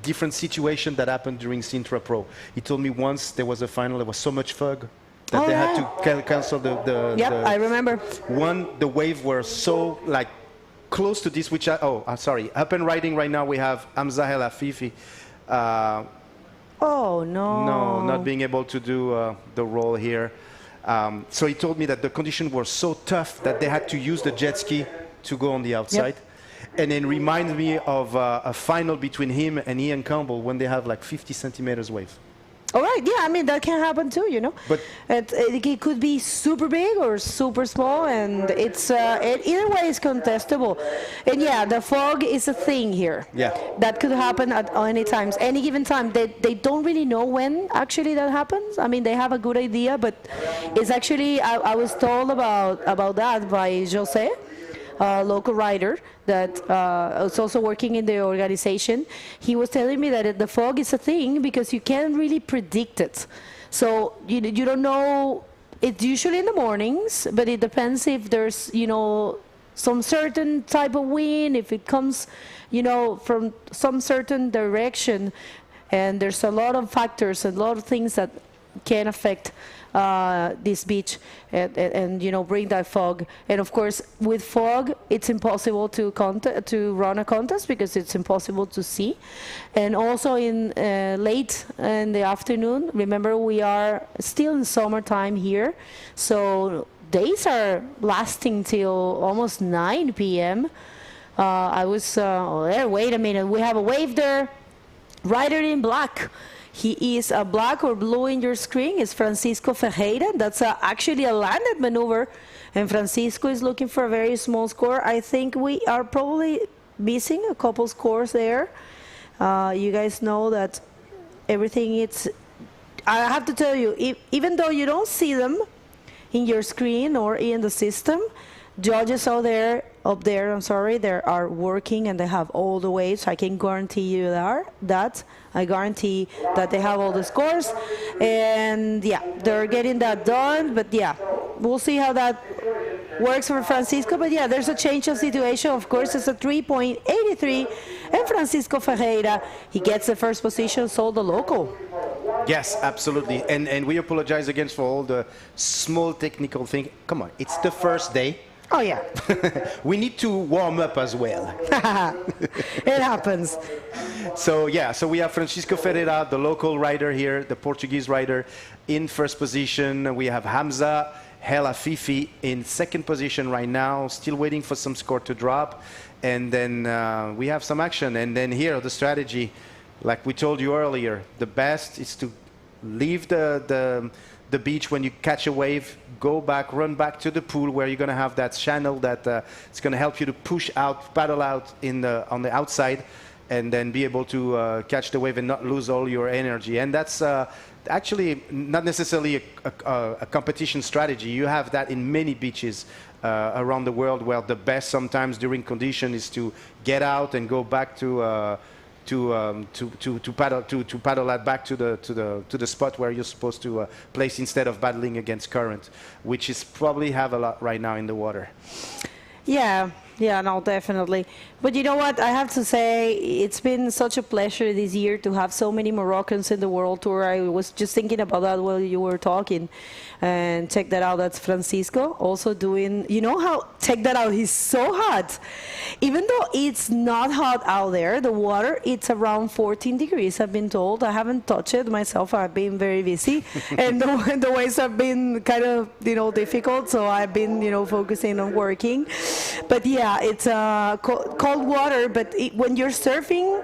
different situation that happened during Sintra Pro. He told me once there was a final, there was so much fog that they had to cancel the Yep, I remember. The wave were so like close to this, which I'm sorry, up and riding right now we have Hamza El Afifi. Oh, no. No, not being able to do the roll here. So he told me that the conditions were so tough that they had to use the jet ski to go on the outside. Yep. And it reminded me of a final between him and Ian Campbell when they have like 50 centimeters wave. All right, yeah, I mean, that can happen too, you know. But it could be super big or super small, and it's either way it's contestable. And yeah, the fog is a thing here. Yeah. That could happen at any times, any given time. They don't really know when actually that happens. I mean, they have a good idea, but it's actually, I was told about that by Jose, a local rider that is also working in the organization. He was telling me that the fog is a thing because you can't really predict it. So you don't know. It's usually in the mornings, but it depends if there's, you know, some certain type of wind, if it comes, you know, from some certain direction. And there's a lot of factors, a lot of things that can affect this beach and you know, bring that fog. And of course, with fog, it's impossible to run a contest because it's impossible to see. And also in late in the afternoon, remember we are still in summertime here, so days are lasting till almost 9 p.m. I was wait a minute, we have a wave there, rider in black. He is a black or blue in your screen. It's Francisco Ferreira. That's actually a landed maneuver. And Francisco is looking for a very small score. I think we are probably missing a couple scores there. You guys know that everything is... I have to tell you, even though you don't see them in your screen or in the system, Judges out there, I'm sorry, they are working and they have all the weights. I can guarantee you that. I guarantee that they have all the scores. And yeah, they're getting that done. But yeah, we'll see how that works for Francisco. But yeah, there's a change of situation. Of course, it's a 3.83. And Francisco Ferreira, he gets the first position, so the local. Yes, absolutely. And we apologize again for all the small technical thing. Come on, it's the first day. Oh, yeah. We need to warm up as well. It happens. So, yeah, so we have Francisco Ferreira, the local rider here, the Portuguese rider, in first position. We have Hamza El Afifi in second position right now, still waiting for some score to drop. And then we have some action. And then here, the strategy, like we told you earlier, the best is to leave the beach when you catch a wave, go back, run back to the pool where you're going to have that channel that it's going to help you to push out, paddle out on the outside, and then be able to catch the wave and not lose all your energy. And that's actually not necessarily a competition strategy. You have that in many beaches around the world, where the best sometimes during condition is to get out and go back to paddle that back to the spot where you're supposed to place instead of battling against current, which is probably have a lot right now in the water. Yeah, no, definitely. But you know what? I have to say, it's been such a pleasure this year to have so many Moroccans in the World Tour. I was just thinking about that while you were talking. And check that out, that's Francisco also doing, you know how, check that out, he's so hot. Even though it's not hot out there, the water, it's around 14 degrees, I've been told. I haven't touched it myself, I've been very busy. And the waves have been kind of, difficult, so I've been, focusing on working. But yeah, it's cold water, but when you're surfing,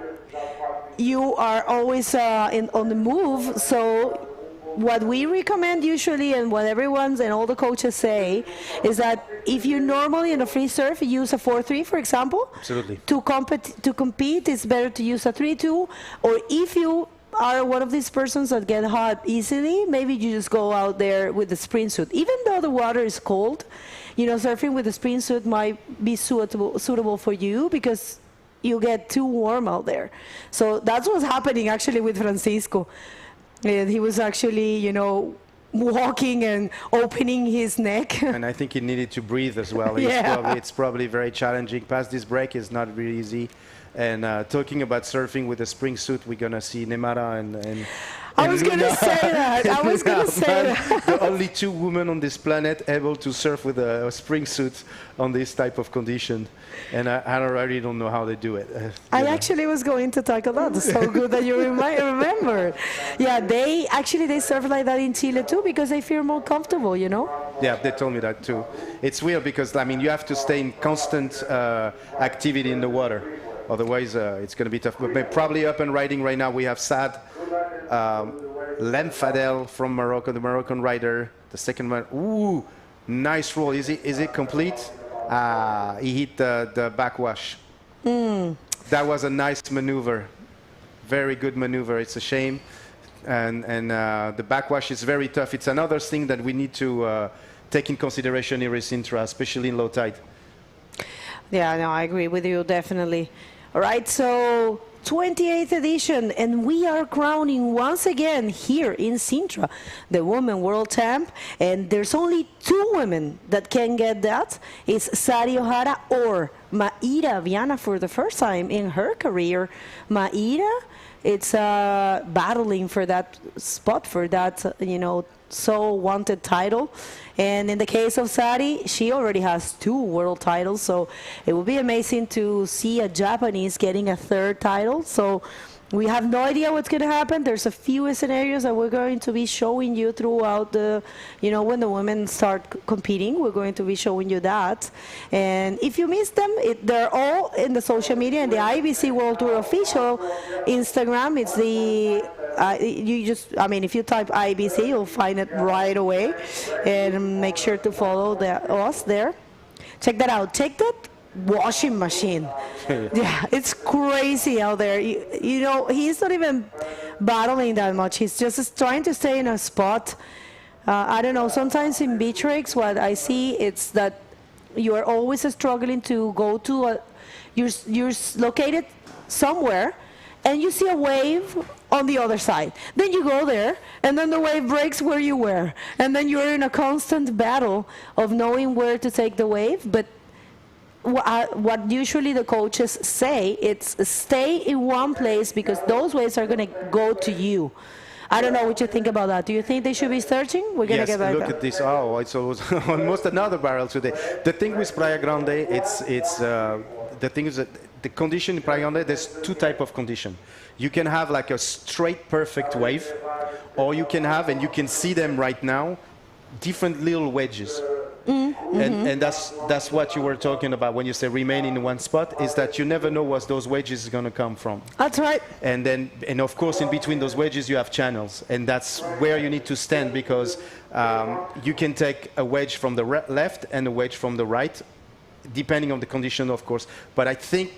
you are always on the move, so what we recommend usually, and what everyone's and all the coaches say, is that if you normally in a free surf use a 4-3, for example, absolutely, to compete, it's better to use a 3-2. Or if you are one of these persons that get hot easily, maybe you just go out there with the spring suit. Even though the water is cold, surfing with the spring suit might be suitable for you because you get too warm out there. So that's what's happening actually with Francisco. And he was actually, walking and opening his neck. And I think he needed to breathe as well. It's probably very challenging. Past this break is not really easy. And talking about surfing with a spring suit, we're going to see Nemara and I was going to say that. The only two women on this planet able to surf with a spring suit on this type of condition. And I really don't know how they do it. I actually was going to talk about that. So good that you remember. Yeah, they surf like that in Chile too because they feel more comfortable, Yeah, they told me that too. It's weird because, you have to stay in constant activity in the water. Otherwise, it's going to be tough. But probably up and riding right now, we have Saad Lemfadel from Morocco, the Moroccan rider. The second one, ooh, nice roll. Is it complete? He hit the backwash. That was a nice maneuver. Very good maneuver. It's a shame. And the backwash is very tough. It's another thing that we need to take in consideration here in Sintra, especially in low tide. Yeah, no, I agree with you, definitely. All right, so 28th edition, and we are crowning once again here in Sintra the Women World Champ, and there's only two women that can get that. It's Sari O'Hara or Maíra Viana for the first time in her career. Maíra, it's battling for that spot, for that, so wanted title. And in the case of Sari, she already has 2 world titles, so it would be amazing to see a Japanese getting a 3rd title. So we have no idea what's going to happen. There's a few scenarios that we're going to be showing you throughout the, when the women start competing, we're going to be showing you that. And if you miss them, they're all in the social media and the IBC World Tour official Instagram. It's the, if you type IBC, you'll find it right away. And make sure to follow us there. Check that out. Check that washing machine. Yeah, it's crazy out there. He's not even battling that much. He's just trying to stay in a spot. I don't know, sometimes in beach rigs what I see it's that you are always struggling to go to you're located somewhere, and you see a wave on the other side. Then you go there, and then the wave breaks where you were. And then you're in a constant battle of knowing where to take the wave. But what usually the coaches say, it's stay in one place because those waves are going to go to you. I don't know what you think about that. Do you think they should be searching? We're going to get back. Look at this. Oh, it's almost another barrel today. The thing with Praia Grande, the thing is that the condition in Praia Grande, there's two types of condition. You can have like a straight perfect wave, or you can have, and you can see them right now, different little wedges. Mm-hmm. And that's what you were talking about when you say remain in one spot, is that you never know where those wedges are going to come from. That's right. And of course in between those wedges you have channels, and that's where you need to stand, because you can take a wedge from the left and a wedge from the right, depending on the condition, of course. But I think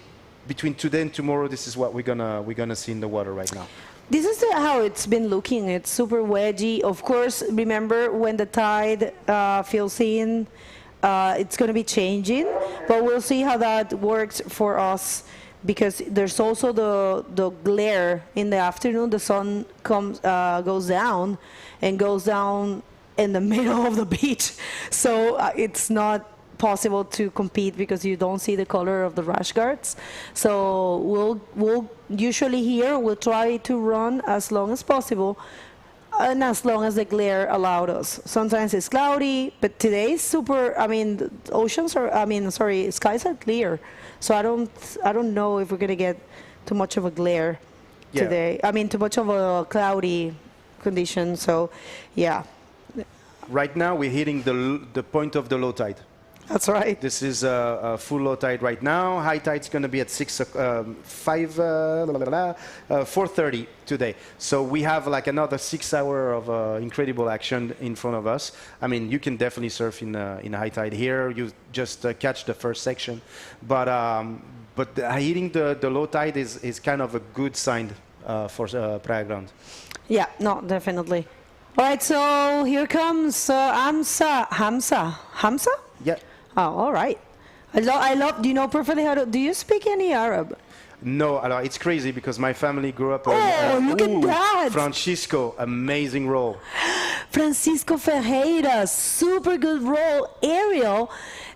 between today and tomorrow, this is what we're gonna see in the water right now. This is how it's been looking. It's super wedgy. Of course, remember when the tide fills in, it's going to be changing. But we'll see how that works for us, because there's also the glare in the afternoon. The sun goes down in the middle of the beach. So it's not possible to compete because you don't see the color of the rash guards. So we'll usually here we'll try to run as long as possible, and as long as the glare allowed us. Sometimes it's cloudy, but today is super. I mean, skies are clear. So I don't know if we're gonna get too much of a glare today. I mean, too much of a cloudy condition. So yeah. Right now we're hitting the point of the low tide. That's right. This is a full low tide right now. High tide's going to be at 4:30 today. So we have like another 6 hours of incredible action in front of us. I mean, you can definitely surf in high tide here. You just catch the first section, but hitting the low tide is kind of a good sign for Praia Grande. Yeah, no, definitely. All right, so here comes Hamza. Yeah. Oh, all right. I love. Do you know perfectly how to? Do you speak any Arab? No, it's crazy because my family grew up. Look at that! Francisco, amazing roll. Francisco Ferreira, super good roll. Ariel,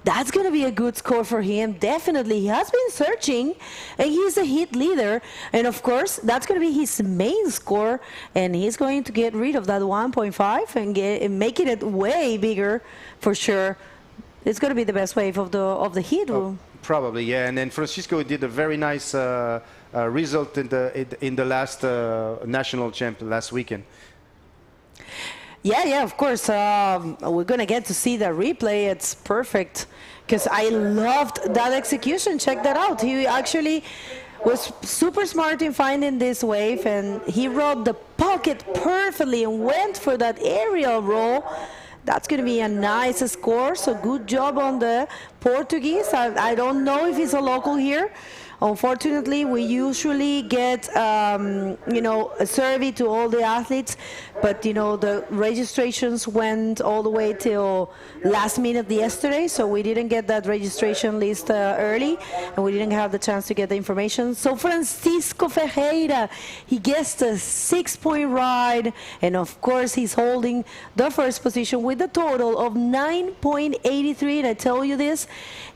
that's going to be a good score for him. Definitely. He has been searching, and he's a hit leader. And, of course, that's going to be his main score, and he's going to get rid of that 1.5 and making it way bigger for sure. It's going to be the best wave of the heat. Oh, probably, yeah. And then Francisco did a very nice result in the last national champ last weekend. Yeah, of course. We're going to get to see the replay. It's perfect because I loved that execution. Check that out. He actually was super smart in finding this wave, and he rode the pocket perfectly and went for that aerial roll. That's going to be a nice score, so good job on the Portuguese. I don't know if he's a local here. Unfortunately, we usually get, a survey to all the athletes, but, the registrations went all the way till last minute yesterday, so we didn't get that registration list early, and we didn't have the chance to get the information. So Francisco Ferreira, he gets the 6-point ride, and of course, he's holding the first position with a total of 9.83, and I tell you this,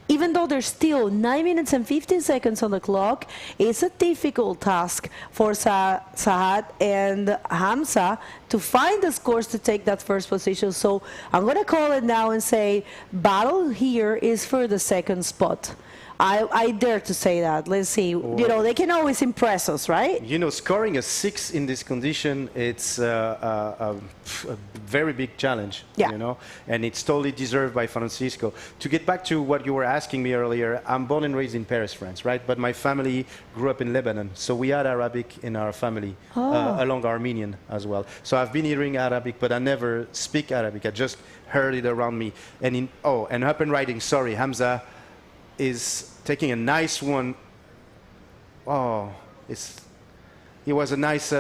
even though there's still 9 minutes and 15 seconds on the clock, it's a difficult task for Saad and Hamza to find the scores to take that first position. So I'm going to call it now and say battle here is for the second spot. I dare to say that. Let's see. They can always impress us, right? Scoring a 6 in this condition, it's a very big challenge, and it's totally deserved by Francisco. To get back to what you were asking me earlier, I'm born and raised in Paris, France, right? But my family grew up in Lebanon, so we had Arabic in our family, along Armenian as well. So I've been hearing Arabic, but I never speak Arabic. I just heard it around me. And up and riding, sorry, Hamza is taking a nice one. Oh, it was a nice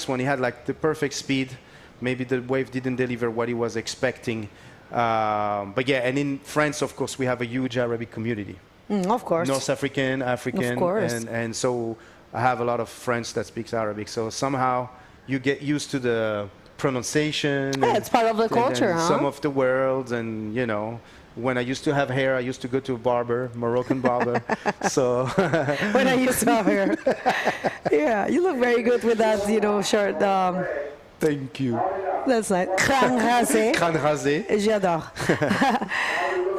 one. He had like the perfect speed. Maybe the wave didn't deliver what he was expecting, But yeah, and in France, of course, we have a huge Arabic community. Of course. North African, African, Of course. and so I have a lot of friends that speaks Arabic. So somehow you get used to the pronunciation. Yeah, it's part of the culture, and huh? some of the words, and you know, when I used to have hair, I used to go to a barber, Moroccan barber. So When I used to have hair. Yeah, you look very good with that, shirt. thank you. That's nice. Crâne rasé. Crâne rasé. J'adore.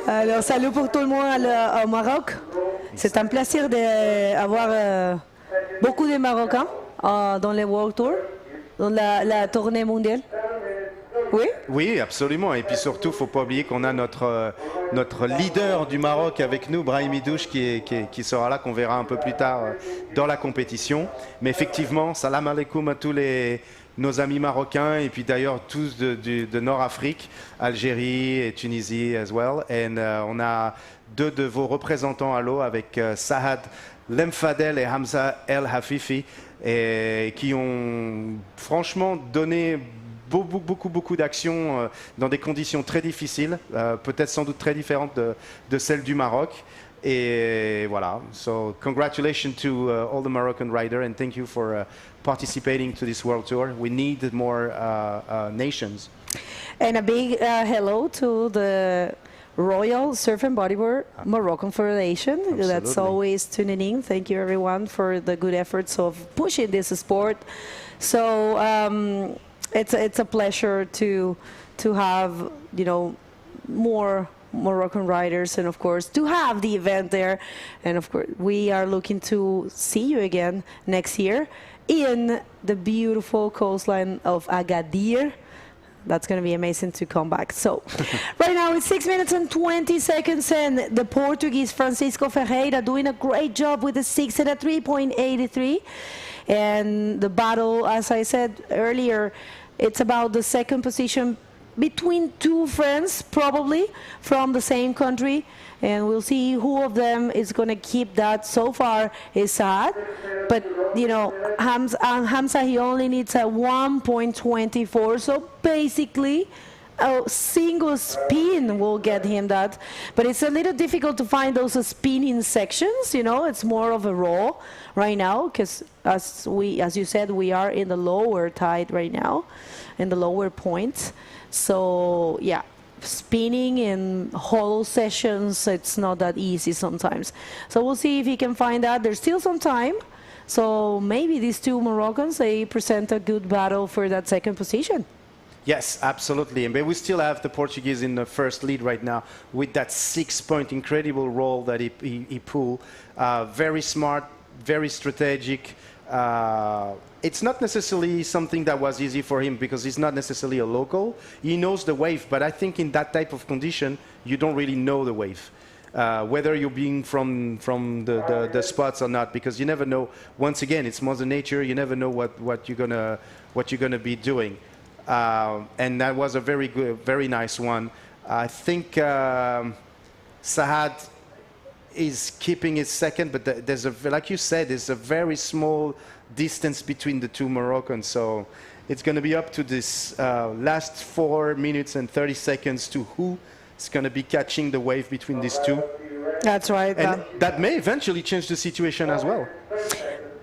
Alors, salut pour tout le monde au Maroc. C'est un plaisir d'avoir beaucoup de Marocains dans le World Tour, dans la tournée mondiale. Oui? Oui, absolument. Et puis surtout, faut pas oublier qu'on a notre leader du Maroc avec nous, Brahim Idouche, qui sera là, qu'on verra un peu plus tard dans la compétition. Mais effectivement, salam alaikum à tous nos amis marocains, et puis d'ailleurs tous de Nord-Afrique, Algérie et Tunisie as well. Et on a deux de vos représentants à l'eau avec Sahad Lemfadel et Hamza El Hafifi, et qui ont franchement donné beaucoup d'actions dans des conditions très difficiles, peut-être sans doute très différentes de celles du Maroc. Et voilà, so congratulations to all the Moroccan riders, and thank you for participating to this World Tour. We need more nations. And a big hello to the Royal Surf and Bodyboard Moroccan Federation. Absolutely. That's always tuning in. Thank you everyone for the good efforts of pushing this sport. So it's a pleasure to have more Moroccan riders, and of course to have the event there, and of course we are looking to see you again next year in the beautiful coastline of Agadir. That's going to be amazing to come back. So right now it's 6 minutes and 20 seconds, and the Portuguese Francisco Ferreira doing a great job with the 6 and a 3.83. And the battle, as I said earlier, it's about the second position between two friends, probably from the same country, and we'll see who of them is going to keep that. So far is Saad, but Hamza, he only needs a 1.24, so basically a single spin will get him that. But it's a little difficult to find those spinning sections, it's more of a roll right now, because as you said, we are in the lower tide right now, in the lower point. So yeah, spinning in hollow sessions, it's not that easy sometimes. So we'll see if he can find that. There's still some time, so maybe these two Moroccans, they present a good battle for that second position. Yes, absolutely. But we still have the Portuguese in the first lead right now with that 6-point incredible roll that he pulled. Very smart, very strategic. It's not necessarily something that was easy for him because he's not necessarily a local. He knows the wave, but I think in that type of condition, you don't really know the wave. Whether you're being from the spots or not, because you never know. Once again, it's Mother Nature. You never know what you're gonna be doing. And that was a very good, very nice one. I think Sahad is keeping his second, but like you said, there's a very small distance between the two Moroccans. So it's going to be up to this last 4 minutes and 30 seconds to who is going to be catching the wave between these two. That's right. And that may eventually change the situation as well.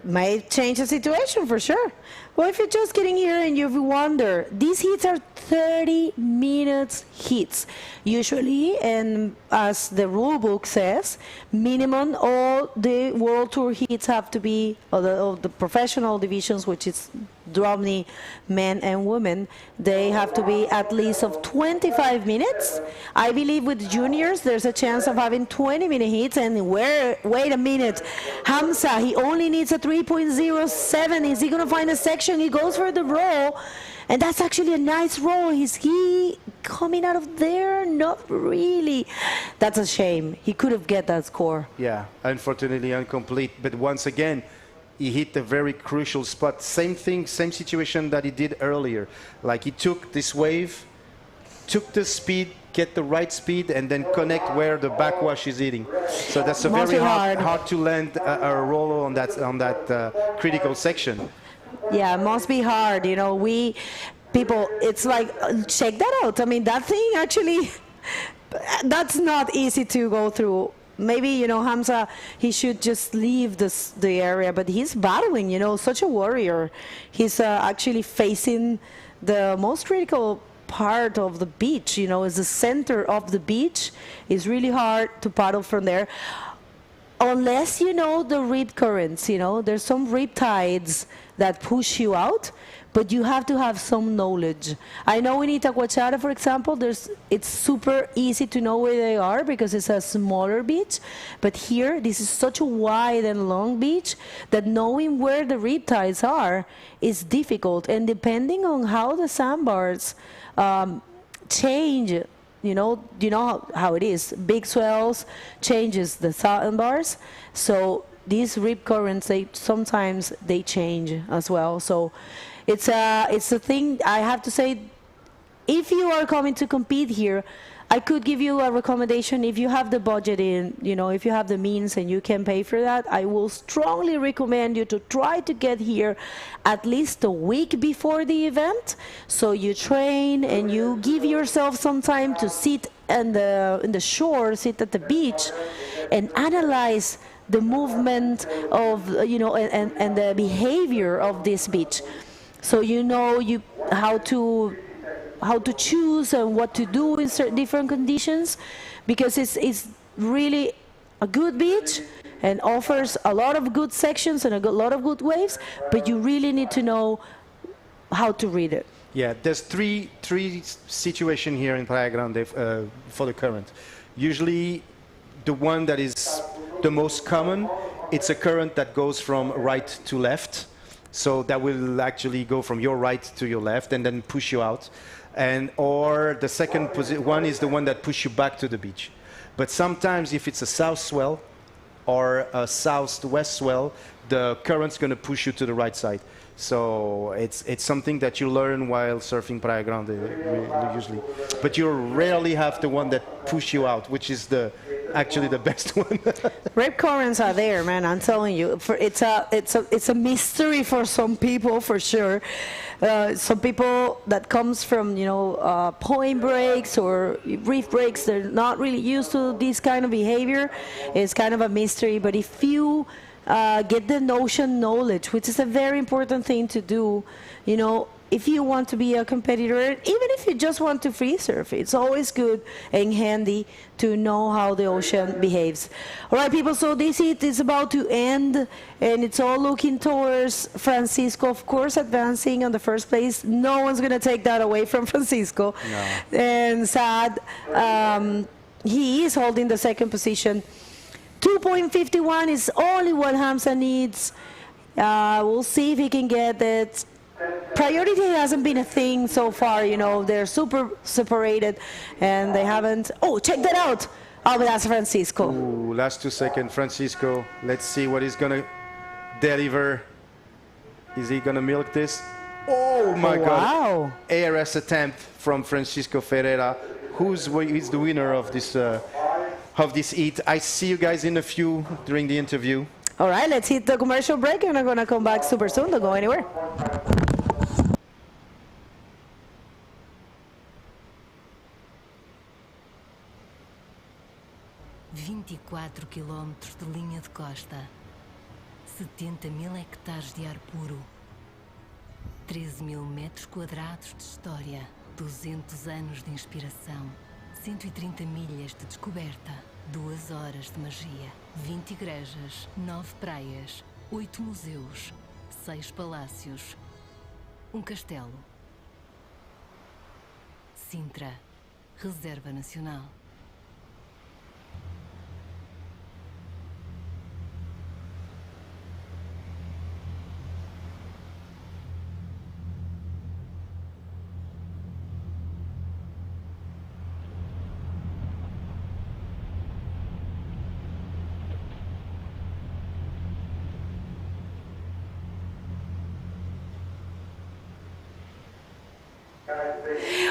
May change the situation for sure. Well, if you're just getting here and you wonder, these heats are 30 minutes heats usually, and as the rule book says, minimum all the World Tour heats have to be, of the professional divisions, which is Dromney, men and women, they have to be at least of 25 minutes. I believe with juniors there's a chance of having 20-minute heats, and wait a minute, Hamza, he only needs a 3.07. Is he going to find a section? He goes for the roll, and that's actually a nice roll. Is he coming out of there? Not really. That's a shame. He could have get that score. Yeah, unfortunately incomplete, but once again, he hit a very crucial spot. Same thing, same situation that he did earlier. Like he took this wave, took the speed, get the right speed, and then connect where the backwash is hitting. So that's a very hard to land a roll on that critical section. Yeah, it must be hard. people, it's like, check that out. I mean, that thing actually, that's not easy to go through. Maybe, you know, Hamza, he should just leave the area, but he's battling, you know, such a warrior. He's actually facing the most critical part of the beach, you know, is the center of the beach. It's really hard to paddle from there. Unless you know the rip currents, you know, there's some rip tides that push you out, but you have to have some knowledge. I know in Itacoachara, for example, it's super easy to know where they are because it's a smaller beach, but here, this is such a wide and long beach that knowing where the rip tides are is difficult, and depending on how the sandbars change, you know how it is. Big swells changes the sandbars, so these rip currents, sometimes they change as well. So it's a thing. I have to say, if you are coming to compete here, I could give you a recommendation. If you have the budget if you have the means and you can pay for that, I will strongly recommend you to try to get here at least a week before the event. So you train and you give yourself some time to sit in the shore, sit at the beach, and analyze the movement of, and the behavior of this beach. So you know how to choose and what to do in certain different conditions, because it's really a good beach and offers a lot of good sections and a lot of good waves, but you really need to know how to read it. Yeah, there's three situations here in Praia Grande for the current. Usually the one that is the most common, it's a current that goes from right to left. So that will actually go from your right to your left and then push you out. Or the second one is the one that pushes you back to the beach. But sometimes if it's a south swell or a southwest swell, the current's going to push you to the right side. So it's something that you learn while surfing Praia Grande usually. But you rarely have the one that push you out, which is actually the best one. Rip currents are there, man. I'm telling you, it's a mystery for some people, for sure. Some people that comes from point breaks or reef breaks, they're not really used to this kind of behavior. It's kind of a mystery. But if you get the knowledge, which is a very important thing to do, if you want to be a competitor, even if you just want to free surf, it's always good and handy to know how the ocean behaves. All right, people, so this heat is about to end, and it's all looking towards Francisco, of course, advancing on the first place. No one's going to take that away from Francisco. No. And Saad, he is holding the second position. 2.51 is only what Hamza needs. We'll see if he can get it. Priority hasn't been a thing so far, they're super separated and they haven't. Oh, check that out. Oh, but that's Francisco. Ooh, last 2 seconds, Francisco. Let's see what he's going to deliver. Is he going to milk this? Oh, my God. Wow. ARS attempt from Francisco Ferreira. Who's the winner of this heat? I see you guys in a few during the interview. All right, let's hit the commercial break, and I'm going to come back super soon. Don't go anywhere. Quilómetros de linha de costa, 70.000 hectares de ar puro, 13.000 metros quadrados de história, 200 anos de inspiração, 130 milhas de descoberta, 2 horas de magia, 20 igrejas, 9 praias, 8 museus, 6 palácios, um castelo. Sintra, Reserva Nacional.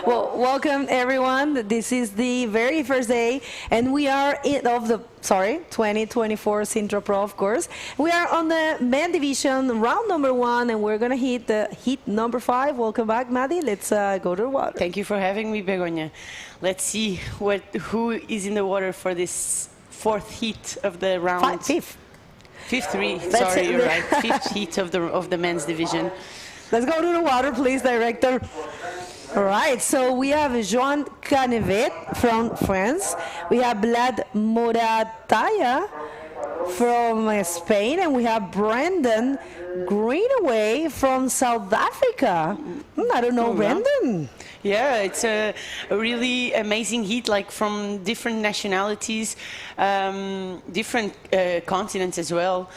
Well, welcome everyone. This is the very first day, and we are of the 2024 Sintra Pro, of course. We are on the men division, round number 1, and we're gonna hit the heat number 5. Welcome back, Maddie. Let's go to the water. Thank you for having me, Begoña. Let's see who is in the water for this 4th heat of the round. Fifth. Sorry, you're right. 5th heat of the men's division. Let's go to the water, please, director. All right, so we have Joan Canevet from France. We have Vlad Morataya from Spain, and we have Brandon Greenaway from South Africa. I don't know, Brandon. Yeah, it's a really amazing heat, like from different nationalities, different continents as well.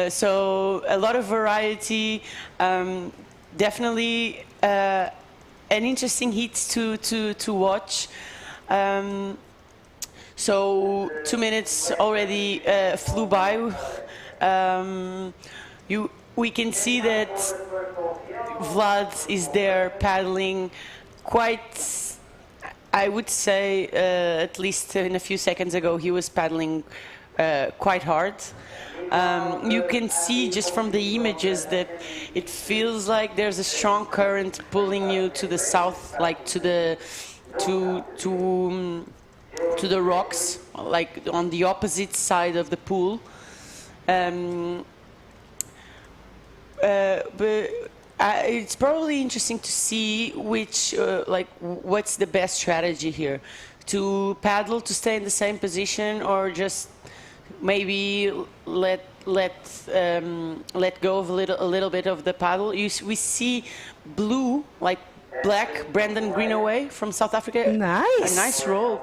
So a lot of variety, definitely an interesting heat to watch. So 2 minutes already flew by. We can see that Vlad is there paddling quite, I would say, at least in a few seconds ago, he was paddling quite hard. You can see just from the images that it feels like there's a strong current pulling you to the south, like to the rocks, like on the opposite side of the pool. But it's probably interesting to see what's the best strategy here, to paddle to stay in the same position, or just maybe let go of a little bit of the paddle. We see blue, like black, Brandon Greenaway from South Africa. Nice. A nice roll.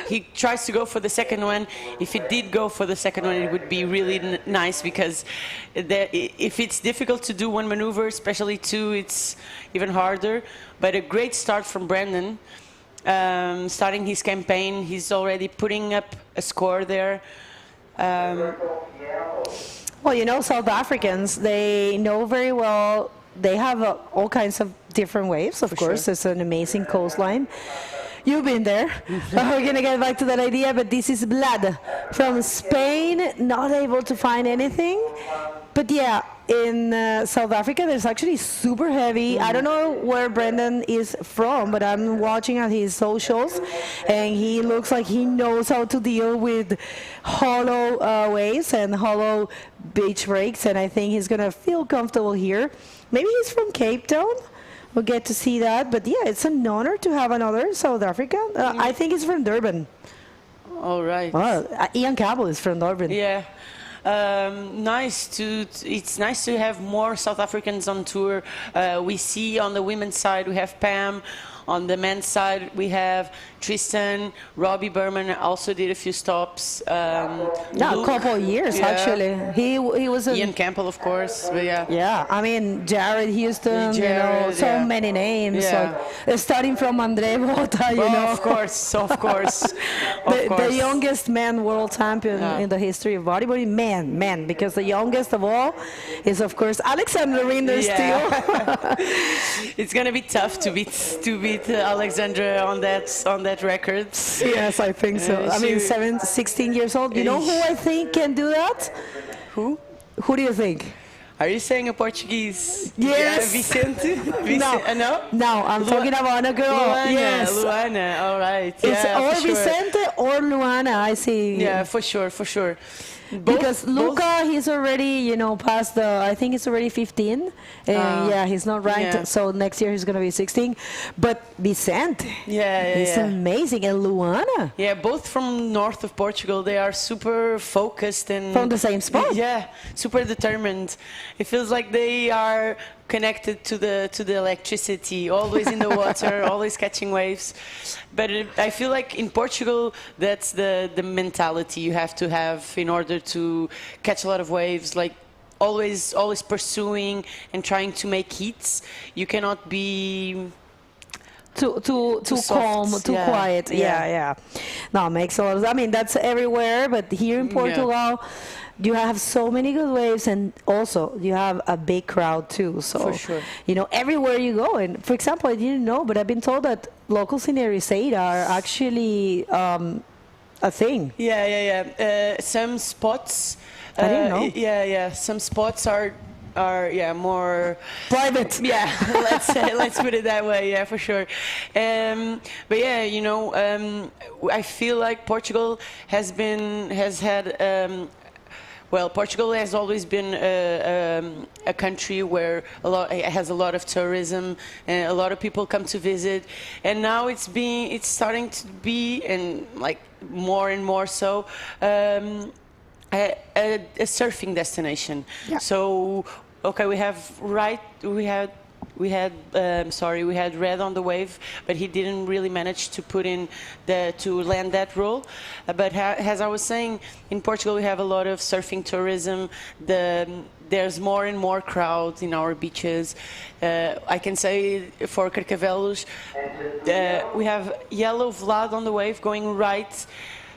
He tries to go for the second one. If he did go for the second one, it would be really nice, because if it's difficult to do one maneuver, especially two, it's even harder. But a great start from Brandon. Starting his campaign, he's already putting up a score there. Well, you know, South Africans, they know very well. They have all kinds of different waves, of course. Sure. It's an amazing coastline. You've been there. We're going to get back to that idea, but this is Vlad from Spain, not able to find anything. But yeah, in South Africa, there's actually super heavy. I don't know where Brendan is from, but I'm watching at his socials, and he looks like he knows how to deal with hollow waves and hollow beach breaks, and I think he's going to feel comfortable here. Maybe he's from Cape Town. We'll get to see that. But yeah, it's an honor to have another South African. I think he's from Durban. All right. Well, Ian Cabell is from Durban. Yeah. It's nice to have more South Africans on tour. We see on the women's side, we have Pam. On the men's side, we have Tristan. Robbie Berman also did a few stops. A couple of years, actually. He was Ian Campbell, of course. But yeah. Yeah, I mean, Jared Houston, so many names. Yeah. Like, starting from Andre Bota, you know. Of course. The youngest man world champion in the history of bodyboarding. Man, because the youngest of all is, of course, Alexander Rinder still. It's going to be tough to beat Alexandra on that record. Yes, I think so. I mean, 16 years old. You know who I think can do that? Who? Who do you think? Are you saying a Portuguese? Yes. Vicente? No. No, I'm talking about a girl. Luana. All right. It's or Vicente or Luana, I see. Yeah, for sure. Because Luca, he's already, past I think he's already 15. And he's not ranked, so next year he's going to be 16. But Vicente, he's amazing. And Luana. Yeah, both from north of Portugal. They are super focused and... From the same spot. Yeah, super determined. It feels like they are connected to the electricity, always in the water, always catching waves. But I feel like in Portugal, that's the mentality you have to have in order to catch a lot of waves, like always pursuing and trying to make hits. You cannot be, too soft, calm, too quiet. Yeah. No, makes a lot of. I mean, that's everywhere, but here in Portugal, you have so many good waves, and also you have a big crowd too. So for sure, everywhere you go. And for example, I didn't know, but I've been told that locals in Ericeira are actually a thing. Some spots. I didn't know. Some spots are more private. Let's put it that way. Yeah, for sure. But I feel like Portugal has had. Portugal has always been a country where it has a lot of tourism and a lot of people come to visit, and now it's starting to be, and like more and more so, a surfing destination. Yeah. So we had Red on the wave, but he didn't really manage to put in to land that role. But as I was saying, in Portugal we have a lot of surfing tourism. There's more and more crowds in our beaches. I can say for Carcavelos, we have yellow Vlad on the wave going right.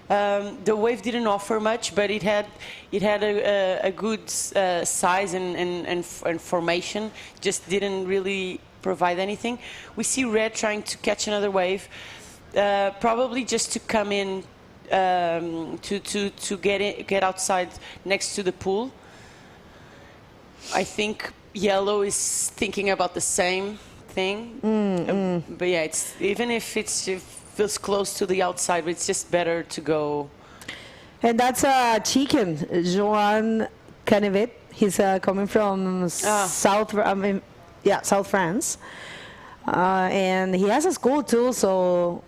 The wave didn't offer much, but it had a good size and formation. Just didn't really provide anything. We see Red trying to catch another wave, probably just to come in to get outside next to the pool. I think Yellow is thinking about the same thing. But yeah, even if it feels close to the outside, but it's just better to go. And that's a chicken, Joan Canevet. He's coming from South France, and he has a school too. So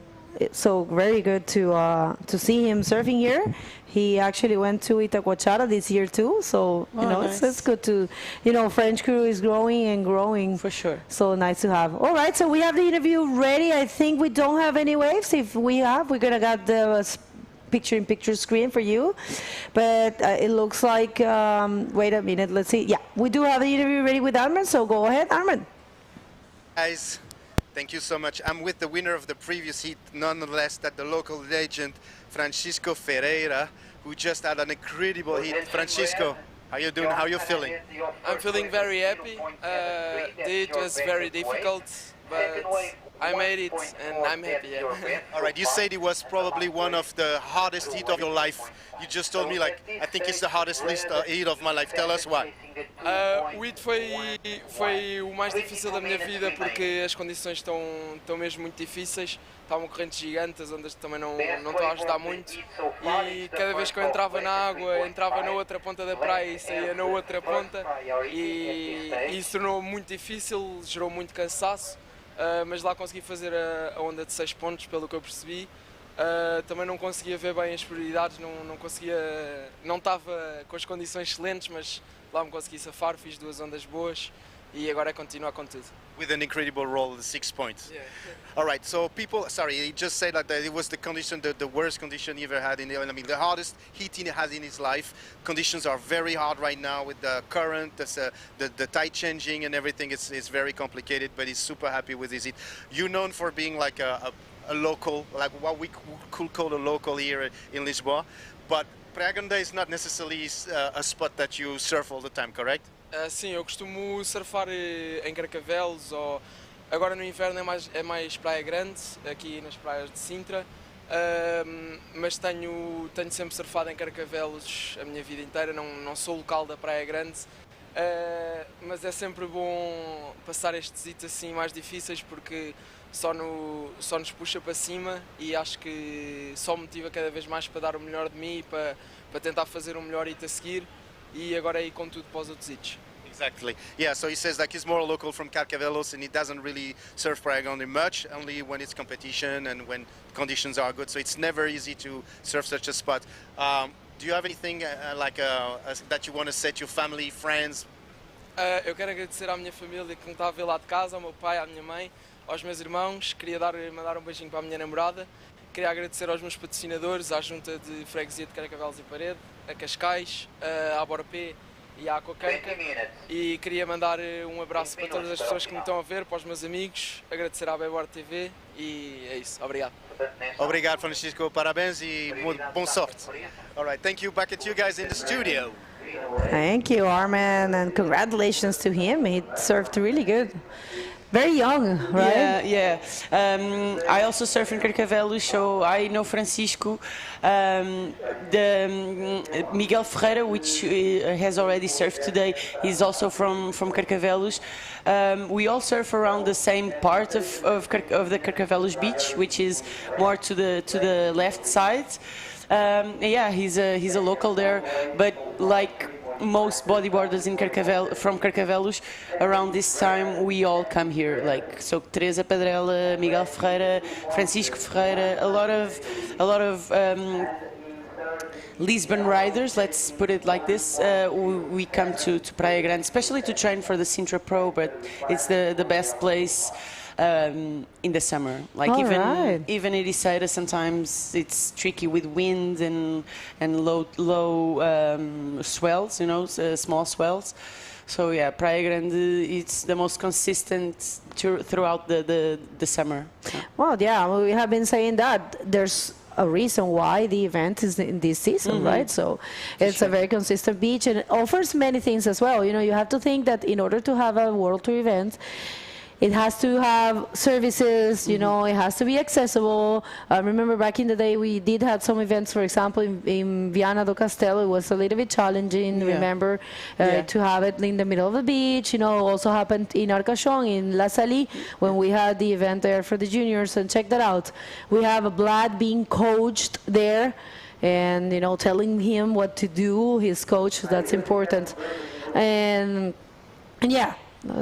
very good to see him surfing here. He actually went to Itacoachara this year too. So nice. it's good to French crew is growing and growing for sure. So nice to have. All right, so we have the interview ready. I think we don't have any waves. If we have, we're gonna get the picture-in-picture screen for you. But it looks like. Wait a minute. Let's see. Yeah, we do have the interview ready with Armand. So go ahead, Armand. Guys, thank you so much. I'm with the winner of the previous heat, nonetheless, that the local legend, Francisco Ferreira, who just had an incredible heat. Francisco, how you doing? How you feeling? I'm feeling very happy. The heat was very difficult, but I made it and I'm happy. Yeah. All right, you said it was probably one of the hardest heat of your life. You just told me, like, I think it's the hardest heat of my life. Tell us why. O heat foi o mais difícil da minha vida porque as condições estão mesmo muito difíceis. Está uma corrente gigante, as ondas também não estão a ajudar muito. E cada vez que eu entrava na água, entrava na outra ponta da praia e saía na outra ponta. E isso tornou muito difícil, gerou muito cansaço. Mas lá consegui fazer a onda de 6 pontos, pelo que eu percebi. Também não conseguia ver bem as prioridades, não estava com as condições excelentes, mas lá me consegui safar, fiz 2 ondas boas e agora é continuar com tudo. With an incredible roll, the 6 points. Yeah. All right, so people, sorry, he just said that it was the worst condition he ever had the hardest heat he has in his life. Conditions are very hard right now with the current, the tide changing and everything. It's very complicated, but he's super happy with his heat. You're known for being like a local, like what we could call a local here in Lisboa, but Praia Grande is not necessarily a spot that you surf all the time, correct? Sim, eu costumo surfar em Carcavelos, ou agora no inverno é mais Praia Grande, aqui nas praias de Sintra, mas tenho sempre surfado em Carcavelos a minha vida inteira, não sou local da Praia Grande, mas é sempre bom passar estes hits assim mais difíceis porque só nos puxa para cima e acho que só me motiva cada vez mais para dar o melhor de mim e para tentar fazer um melhor hit a seguir. E agora é ir com tudo para os outros hits. Exactly. Yeah, so he says like he's more local from Carcavelos and he doesn't really surf Praia Grande much, only when it's competition and when conditions are good. So it's never easy to surf such a spot. Do you have anything that you want to say to your family, friends? Eu quero agradecer à minha família que me está a ver lá de casa, ao meu pai, à minha mãe, aos meus irmãos. Queria mandar um beijinho para a minha namorada. Queria agradecer aos meus patrocinadores, à Junta de Freguesia de Carcavelos e Parede, a Cascais, à Borapé e à Aquacanca. E queria mandar um abraço para todas as pessoas que me estão a ver, para os meus amigos, agradecer à Bodyboard TV e é isso. Obrigado. Obrigado, Francisco. Parabéns e boa sorte. All right, thank you. Back at you guys in the studio. Thank you, Armin, and congratulations to him. He surfed really good. Very young, right? Yeah. I also surf in Carcavelos, so I know Francisco. Miguel Ferreira, which has already surfed today, is also from Carcavelos. We all surf around the same part of the Carcavelos beach, which is more to the left side. He's a local there, but like most bodyboarders from Carcavelos, around this time we all come here. Like so, Teresa Pedrella, Miguel Ferreira, Francisco Ferreira, a lot of Lisbon riders. Let's put it like this. We come to Praia Grande, especially to train for the Sintra Pro, but it's the best place. In the summer, like even in Ericeira, sometimes it's tricky with wind and low swells, small swells. So yeah, Praia Grande, it's the most consistent throughout the summer. Well, yeah, we have been saying that there's a reason why the event is in this season, right? So it's a very consistent beach and it offers many things as well. You have to think that in order to have a World Tour event, it has to have services, it has to be accessible. Remember back in the day, we did have some events, for example, in Viana do Castelo. It was a little bit challenging, remember, to have it in the middle of the beach. Also happened in Arcachon, in La Salle, when we had the event there for the juniors. And check that out. We have a Vlad being coached there and, telling him what to do, his coach, that's important. And yeah.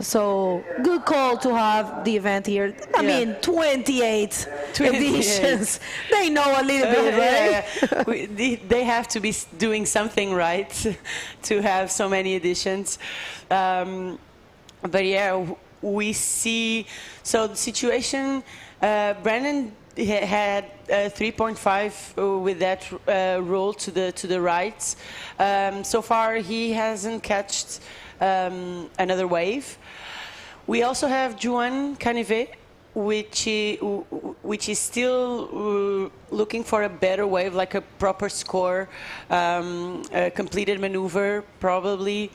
So good call to have the event here. I mean, 28 editions. They know a little bit, right? They have to be doing something right to have so many editions. But yeah, we see. So the situation. Brandon had 3.5 with that roll to the right. So far, he hasn't catched another wave. We also have Juan Canivet, which is still looking for a better wave, like a proper score, a completed maneuver, probably.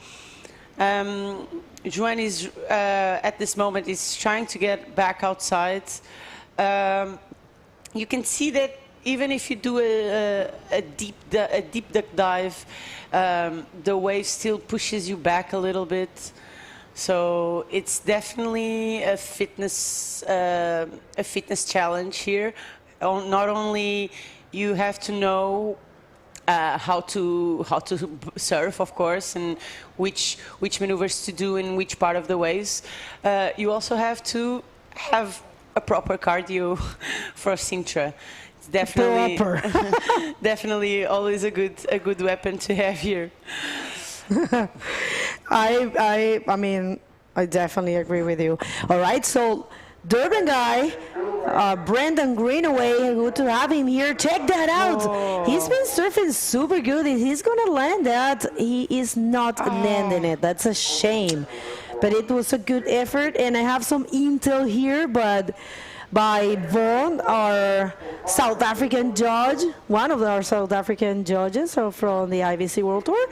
Juan is at this moment is trying to get back outside. You can see that even if you do a deep duck dive, the wave still pushes you back a little bit. So it's definitely a fitness challenge here. Not only you have to know how to surf, of course, and which maneuvers to do in which part of the waves. You also have to have a proper cardio for Sintra. It's definitely definitely always a good weapon to have here. I mean, I definitely agree with you. All right, so Durban guy, Brendan Greenaway, good to have him here. Check that out. He's been surfing super good. He's gonna land that. He is not landing it. That's a shame. But it was a good effort, and I have some intel here, but by Vaughn, our South African judge, one of our South African judges from the IVC World Tour.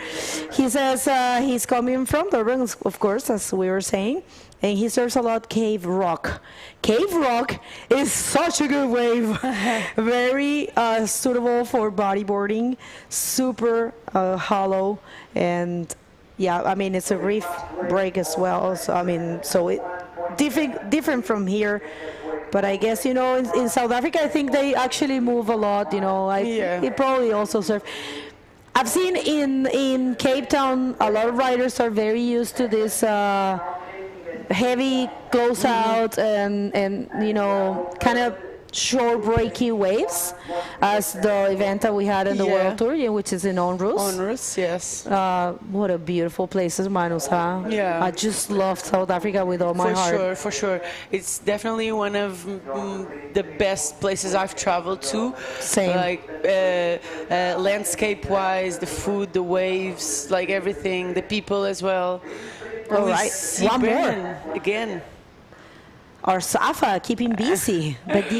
He says he's coming from Durban, of course, as we were saying, and he surfs a lot Cave Rock. Cave Rock is such a good wave, very suitable for bodyboarding, super hollow, and yeah, I mean, it's a reef break as well. So I mean, so it different from here. But I guess, in South Africa, I think they actually move a lot, He probably also surf. I've seen in Cape Town, a lot of riders are very used to this heavy close out and kind of short breaky waves as the event that we had in the World Tour, which is in Onrus. Onrus, yes. What a beautiful place, Manus, huh? Yeah. I just love South Africa with all my heart. For sure. It's definitely one of the best places I've traveled to. Same. Like landscape-wise, the food, the waves, like everything, the people as well. All right, one more. Again. Or Safa, keeping busy. But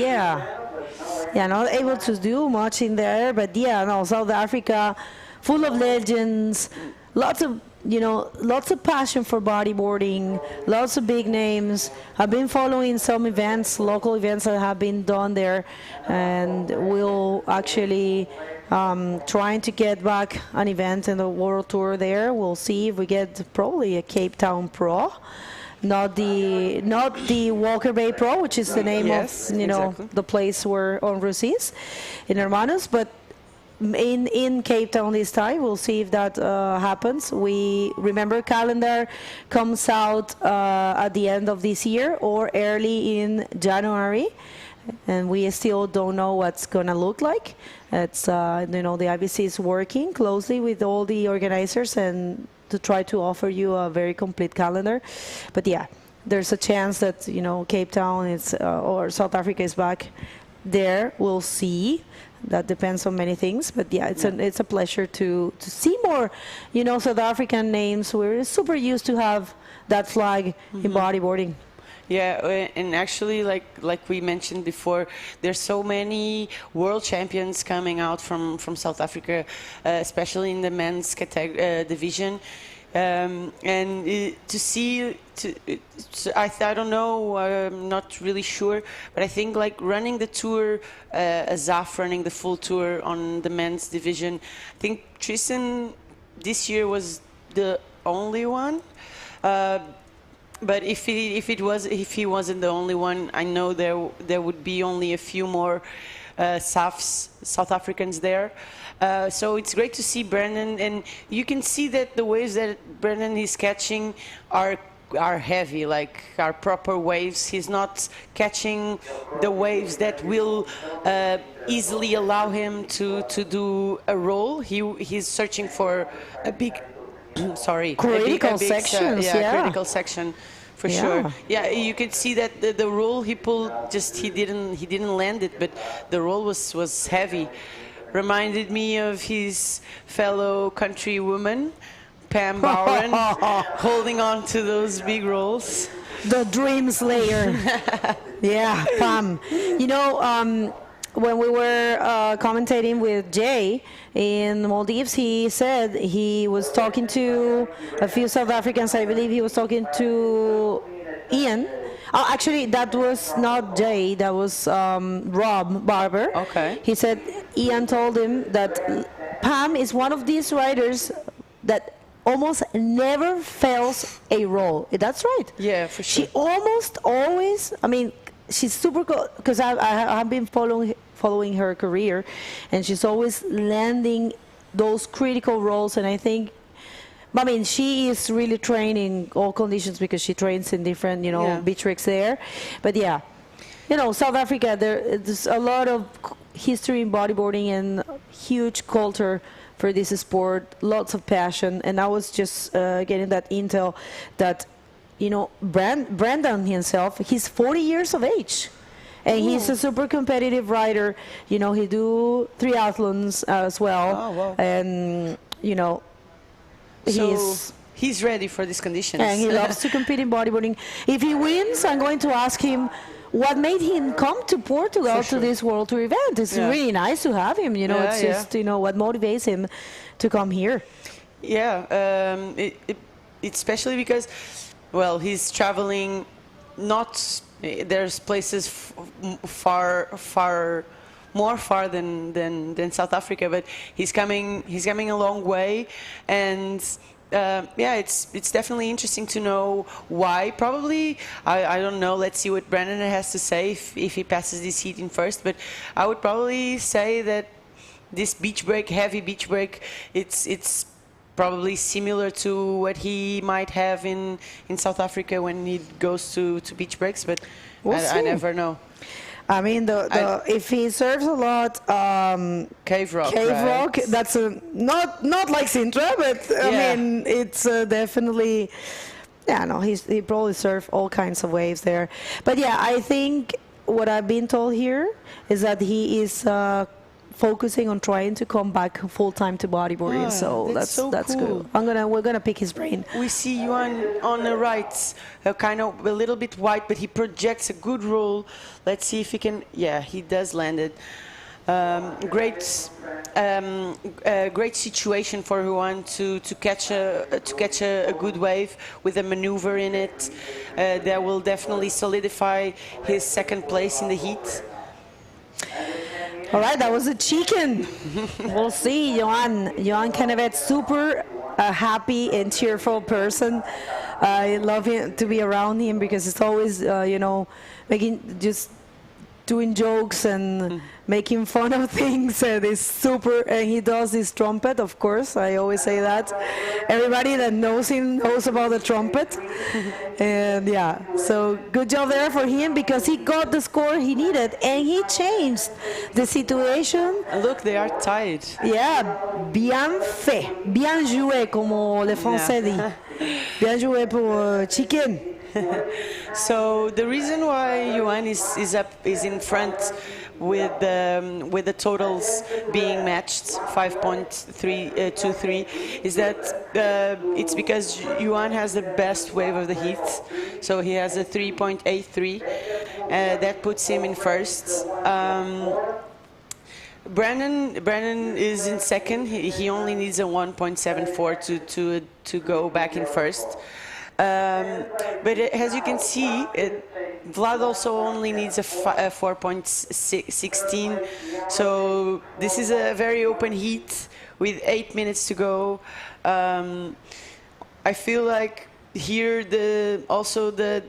not able to do much in there. But South Africa, full of legends, lots of passion for bodyboarding, lots of big names. I've been following some events, local events that have been done there, and we'll actually trying to get back an event in the World Tour there. We'll see if we get probably a Cape Town Pro. Not the Walker Bay Pro, which is the name of exactly. The place where Onrus is in Hermanos, but in Cape Town this time. We'll see if that happens. We remember calendar comes out at the end of this year or early in January, and we still don't know what's gonna look like. It's the IBC is working closely with all the organizers and to try to offer you a very complete calendar. But there's a chance that Cape Town is or South Africa is back there. We'll see. That depends on many things, but it's a pleasure to see more South African names. We're super used to have that flag in bodyboarding. Yeah, and actually, like we mentioned before, there's so many world champions coming out from South Africa, especially in the men's division. And to see, I don't know, I'm not really sure, but I think like running the tour, Azaf running the full tour on the men's division, I think Tristan this year was the only one. But if he wasn't the only one, I know there would be only a few more South Africans there. So it's great to see Brandon, and you can see that the waves that Brandon is catching are heavy, like are proper waves. He's not catching the waves that will easily allow him to do a roll. He's searching for a big critical sections. Critical section. For sure. Yeah, you could see that the roll he pulled, he didn't land it, but the roll was heavy. Reminded me of his fellow countrywoman, Pam Bowron, holding on to those big rolls. The Dream Slayer. Yeah, Pam. When we were commentating with Jay in Maldives, he said he was talking to a few South Africans. I believe he was talking to Ian. Oh, actually, that was not Jay. That was Rob Barber. Okay. He said Ian told him that Pam is one of these riders that almost never fails a roll. That's right. Yeah, for sure. She almost always, she's super cool because I've been following her career, and she's always landing those critical rolls. And I think, she is really trained in all conditions because she trains in different, beach tricks there. But South Africa, there's a lot of history in bodyboarding and huge culture for this sport, lots of passion. And I was just getting that intel that Brandon himself, he's 40 years of age. And he's a super competitive rider. He do triathlons as well. Oh, wow. And, he's ready for these conditions. And he loves to compete in bodyboarding. If he wins, I'm going to ask him what made him come to Portugal to this World Tour event. It's really nice to have him. It's just, what motivates him to come here. Yeah, it's especially because, he's traveling there's places more far than South Africa, but he's coming a long way, and it's definitely interesting to know why. Probably I don't know. Let's see what Brandon has to say if he passes this heat in first. But I would probably say that this heavy beach break, it's probably similar to what he might have in South Africa when he goes to beach breaks, but I never know. I mean, if he serves a lot cave rock, that's not like Sintra, but I mean, it's definitely, yeah, no, he probably served all kinds of waves there. But yeah, I think what I've been told here is that he is focusing on trying to come back full time to bodyboarding. So that's cool. good. We're gonna pick his brain. We see Yuan on the right, kind of a little bit wide, but he projects a good roll. Let's see if he can. Yeah, he does land it. Great situation for Yuan to catch a good wave with a maneuver in it. That will definitely solidify his second place in the heat. All right, that was a chicken. We'll see, Johan Kennevet, super happy and cheerful person. I love him to be around him because it's always, doing jokes and making fun of things. And it's super, and he does this trumpet, of course. I always say that. Everybody that knows him knows about the trumpet. And yeah, so good job there for him because he got the score he needed and he changed the situation. And look, they are tied. Yeah, bien fait, bien joué, como les Français disent. Bien joué pour Chicken. So the reason why Yuan is in front with the totals being matched 5.323 is that it's because Yuan has the best wave of the heat, so he has a 3.83 that puts him in first. Brandon is in second. He only needs a 1.74 to go back in first. But as you can see, Vlad also only needs a 4.16. So this is a very open heat with 8 minutes to go. I feel like here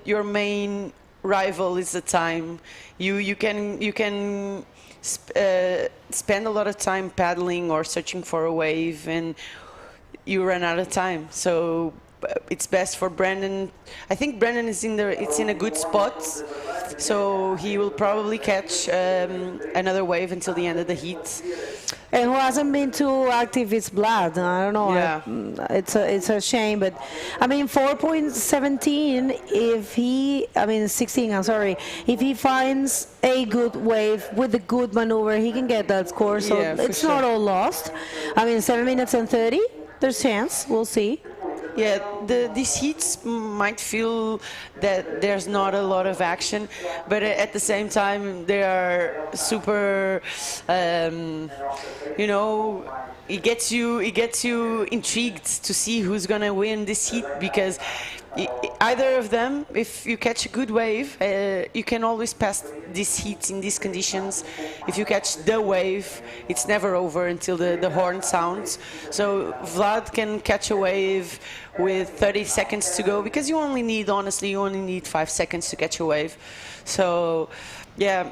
your main rival is the time. You can spend a lot of time paddling or searching for a wave, and you run out of time. So it's best for Brandon. I think Brandon is in a good spot, so he will probably catch another wave until the end of the heat. And who hasn't been too active is Vlad. I don't know. Yeah. It's a shame, but I mean 4.17. 16. I'm sorry. If he finds a good wave with a good maneuver, he can get that score. So it's not all lost. 7 minutes and 30. There's chance. We'll see. Yeah, these heats might feel that there's not a lot of action, but at the same time they are super, it gets you intrigued to see who's gonna win this heat, because either of them, if you catch a good wave, you can always pass these heats in these conditions. If you catch the wave, it's never over until the horn sounds. So Vlad can catch a wave with 30 seconds to go, because you only need 5 seconds to catch a wave. So yeah,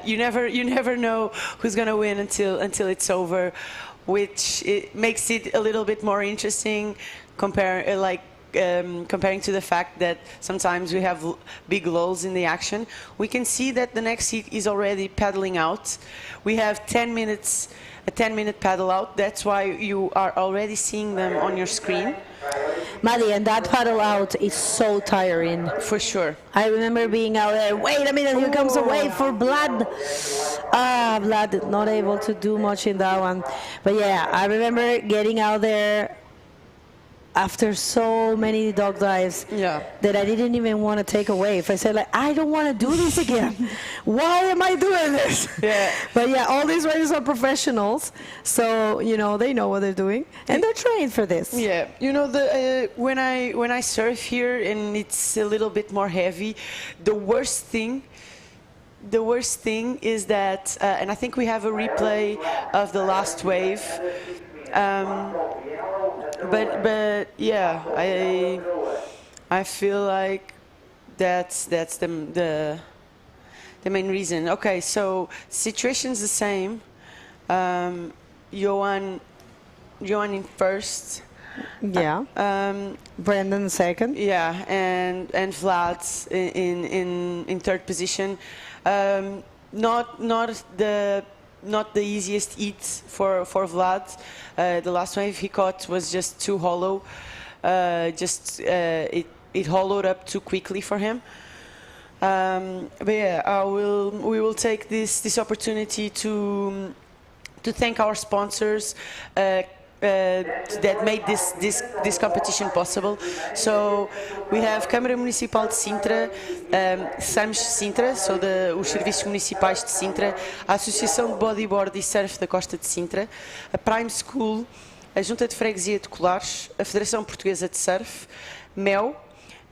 you never know who's gonna win until it's over, which it makes it a little bit more interesting comparing to the fact that sometimes we have big lulls in the action. We can see that the next heat is already paddling out. We have 10 minutes, a 10-minute paddle out. That's why you are already seeing them on your screen. Maddie, and that paddle out is so tiring. For sure. I remember being out there, wait a minute, here comes a wave for Vlad. Vlad not able to do much in that one. But yeah, I remember getting out there after so many dog dives that I didn't even want to take a wave. I said, I don't want to do this again. Why am I doing this? Yeah. But yeah, all these riders are professionals, so they know what they're doing and they're trained for this. Yeah, when I surf here and it's a little bit more heavy, the worst thing is that, and I think we have a replay of the last wave. But yeah, I feel like that's the main reason. Okay, so situation's the same. Johan in first. Yeah. Brandon second. Yeah, and Vlad in third position. Not the easiest eat for Vlad. The last wave he caught was just too hollow. It hollowed up too quickly for him. But yeah, we will take this opportunity to thank our sponsors that made this competition possible. So we have Câmara Municipal de Sintra, SAMS Sintra, so os Serviços Municipais de Sintra, a Associação de Bodyboard e Surf da Costa de Sintra, a Prime School, a Junta de Freguesia de Colares, a Federação Portuguesa de Surf,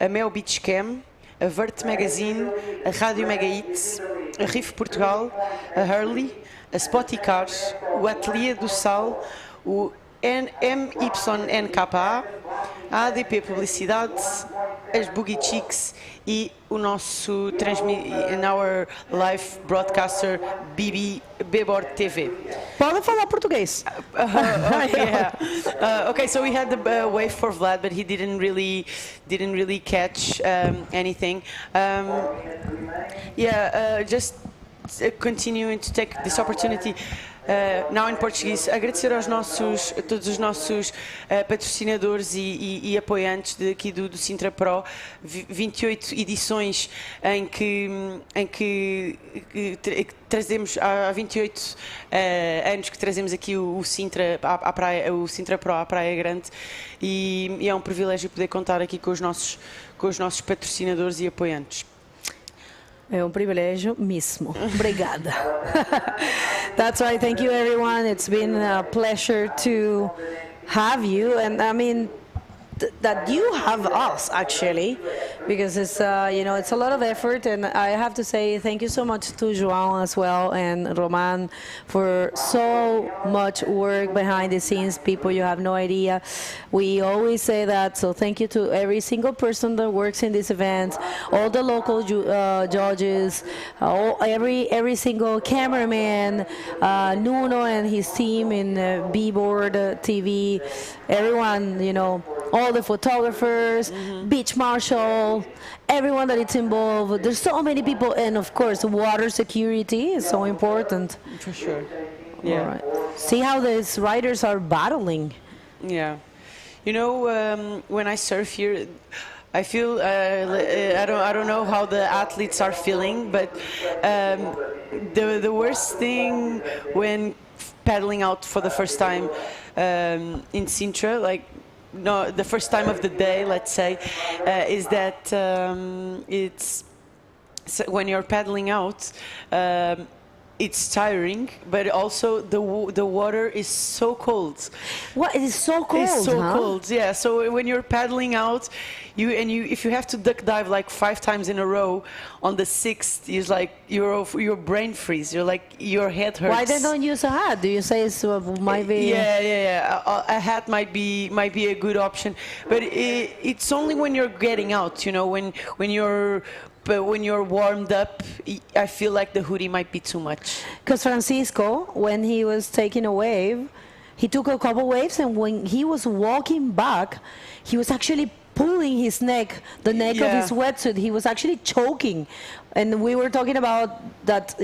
a Mel Beach Cam, a Vert Magazine, a Rádio Mega Hits, a Riff Portugal, a Hurley, a Spotty Cars, o Ateliê do Sal, o MYNKA, a ADP Publicidade, as Boogie Chicks e o nosso our live broadcaster Bodyboard TV. Pode falar português. Okay, so we had the wave for Vlad, but he didn't really catch anything. Just continuing to take this opportunity. Now in Portuguese, agradecer a todos os nossos patrocinadores e apoiantes aqui do Sintra Pro, 28 edições em que trazemos, há 28 anos que trazemos aqui o Sintra à praia, o Sintra Pro à Praia Grande, e é um privilégio poder contar aqui com os nossos patrocinadores e apoiantes. É um privilégio mesmo. Obrigada. That's right. Thank you, everyone. It's been a pleasure to have you. And I mean, that you have us, actually, because it's, it's a lot of effort. And I have to say thank you so much to João as well and Roman for so much work behind the scenes. People, you have no idea. We always say that, so thank you to every single person that works in this event, all the local judges, every single cameraman, Nuno and his team in Bodyboard TV, everyone, all the photographers, beach marshal, everyone that is involved. There's so many people, and of course, water security is so important. For sure. Yeah. All right. See how these riders are battling. Yeah. When I surf here, I feel I don't know how the athletes are feeling, but the worst thing when paddling out for the first time in Sintra, the first time of the day, let's say, is that when you're paddling out, it's tiring, but also the water is so cold. What? It is so cold? It's so cold, yeah. So when you're paddling out, if you have to duck dive 5 times in a row, on the 6th, it's like your brain freeze. You're like, your head hurts. Why they don't use a hat? Do you say it might be? Yeah. A hat might be a good option, but it's only when you're getting out. When you're warmed up, I feel like the hoodie might be too much. Because Francisco, when he was taking a wave, he took a couple waves, and when he was walking back, he was actually pulling his neck, the neck of his wetsuit. He was actually choking. And we were talking about that,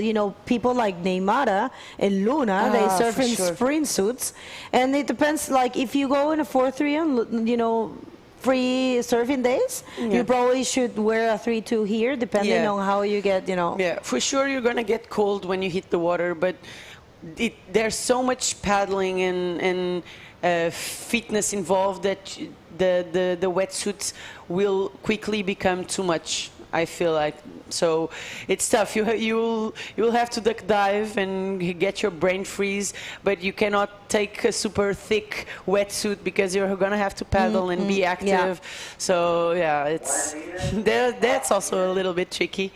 people like Neymar and Luna, they surf in sprint suits. And it depends, if you go in a 4-3 and, free surfing days, you probably should wear a 3-2 here, depending on how you get, Yeah, for sure you're going to get cold when you hit the water, but there's so much paddling and fitness involved that the wetsuits will quickly become too much, I feel like. So it's tough. You'll have to duck dive and get your brain freeze, but you cannot take a super thick wetsuit because you're gonna have to paddle and be active. Yeah. So that's also a little bit tricky.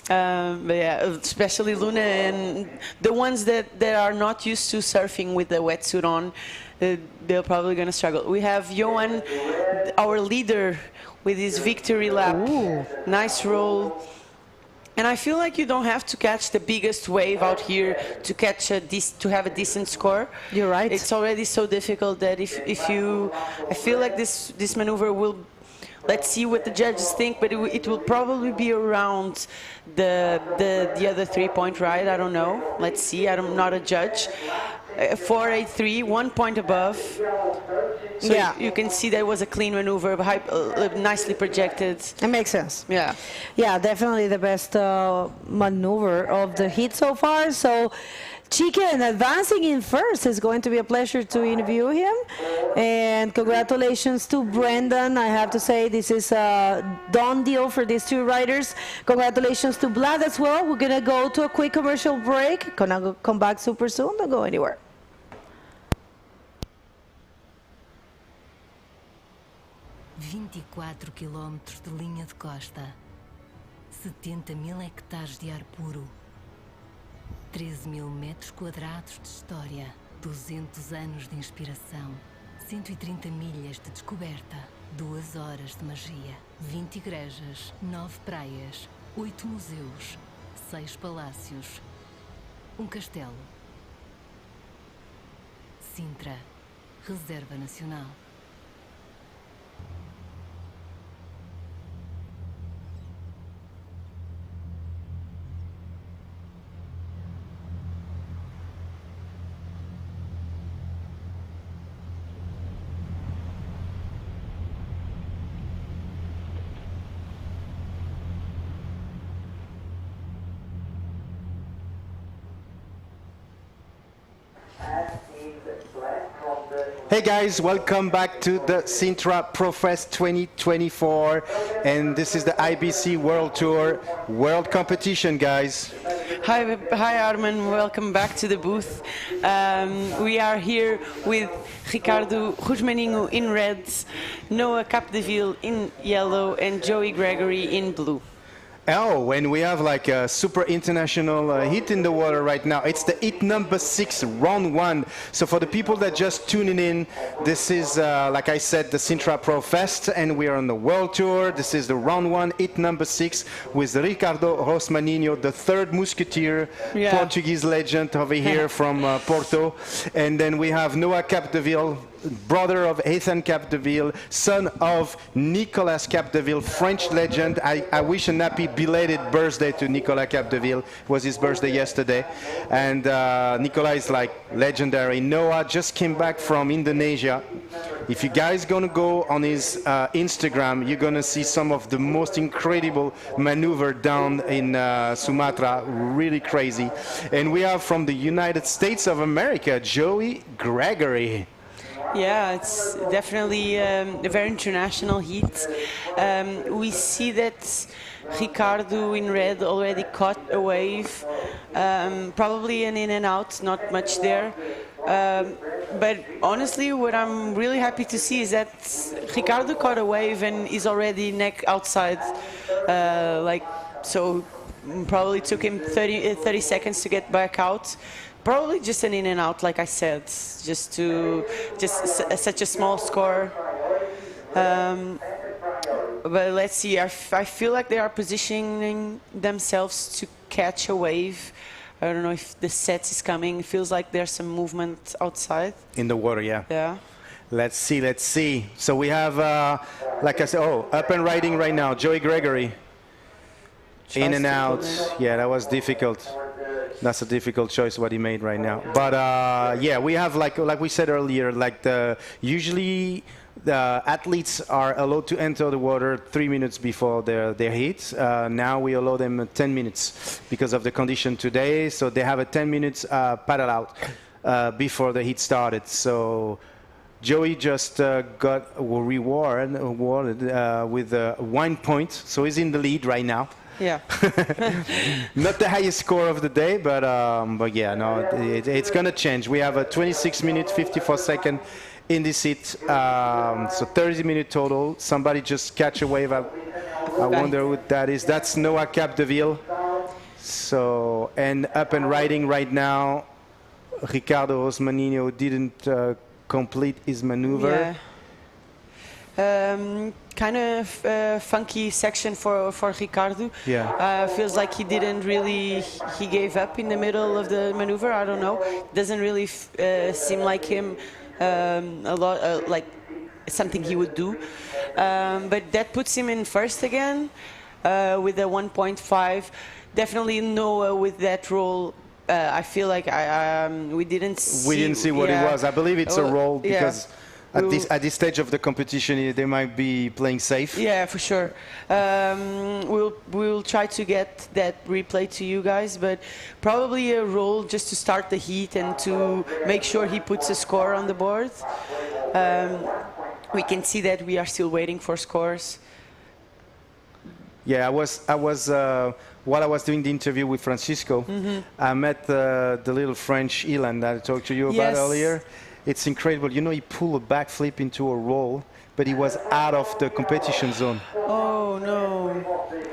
But yeah, especially Luna and the ones that are not used to surfing with the wetsuit on, they're probably gonna struggle. We have Johan, our leader, with his victory lap. Ooh. Nice roll. And I feel like you don't have to catch the biggest wave out here to catch to have a decent score. You're right. It's already so difficult that if you, I feel like this maneuver will. Let's see what the judges think, but it will probably be around the other 3-point ride. I don't know. Let's see. I'm not a judge. 4.83, 1 point above. So yeah, you can see that was a clean maneuver, nicely projected. It makes sense. Yeah. Yeah, definitely the best maneuver of the heat so far. So Chicken advancing in first. It's going to be a pleasure to interview him. And congratulations to Brendan. I have to say this is a done deal for these two riders. Congratulations to Vlad as well. We're going to go to a quick commercial break. Gonna come back super soon. Don't go anywhere. 24 quilómetros de linha de costa, 70.000 hectares de ar puro, 13.000 metros quadrados de história, 200 anos de inspiração, 130 milhas de descoberta, 2 horas de magia, 20 igrejas, 9 praias, 8 museus, 6 palácios, um castelo. Sintra, Reserva Nacional. Hey guys, welcome back to the Sintra ProFest 2024, and this is the IBC World Tour World Competition, guys. Hi Armin, welcome back to the booth. We are here with Ricardo Rosmaninho in red, Noah Capdeville in yellow, and Joey Gregory in blue. Oh, and we have like a super international heat in the water right now. It's the heat number 6, round 1. So for the people that just tuning in, this is, like I said, the Sintra Pro Fest, and we are on the World Tour. This is the round 1, heat number 6, with Ricardo Rosmaninho, the third musketeer, Portuguese legend over here from Porto. And then we have Noah Capdeville, brother of Ethan Capdeville, son of Nicolas Capdeville, French legend. I wish a happy belated birthday to Nicolas Capdeville. It was his birthday yesterday. And Nicolas is like legendary. Noah just came back from Indonesia. If you guys gonna go on his Instagram, you're gonna see some of the most incredible maneuver down in Sumatra, really crazy. And we have from the United States of America, Joey Gregory. Yeah, it's definitely a very international heat. We see that Ricardo in red already caught a wave, probably an in and out, not much there. But honestly, what I'm really happy to see is that Ricardo caught a wave and is already neck outside. So probably took him 30 seconds to get back out. Probably just an in and out, like I said, just such a small score. But let's see. I feel like they are positioning themselves to catch a wave. I don't know if the set is coming. It feels like there's some movement outside. In the water, yeah. Yeah. Let's see. So we have, like I said, up and riding right now, Joey Gregory. In and out. Yeah, that was difficult. That's a difficult choice what he made right now. But yeah, we have like we said earlier, like usually the athletes are allowed to enter the water 3 minutes before their heat. Now we allow them 10 minutes because of the condition today. So they have a 10 minutes paddle out before the heat started. So Joey just got rewarded with 1 point. So he's in the lead right now. Yeah. Not the highest score of the day, but yeah, no, it's gonna change. We have a 26 minutes 54 second in this heat, so 30 minutes total. Somebody just catch a wave. I wonder who that is. That's Noah Capdeville. So, and up and riding right now, Ricardo Rosmaninho didn't complete his maneuver. Yeah. Kind of funky section for Ricardo. Yeah. Feels like he didn't really, he gave up in the middle of the maneuver. I don't know. Doesn't really seem like him a lot, like something he would do. But that puts him in first again with a 1.5. Definitely Noah with that roll. I feel like we didn't see what it was. I believe it's a roll because at this stage of the competition they might be playing safe. Yeah, for sure. We'll try to get that replay to you guys, but probably a roll just to start the heat and to make sure he puts a score on the board. We can see that we are still waiting for scores. Yeah, I was while I was doing the interview with Francisco, I met the little French Ilan that I talked to you about earlier. It's incredible. You know, he pulled a backflip into a roll, but he was out of the competition zone. Oh no!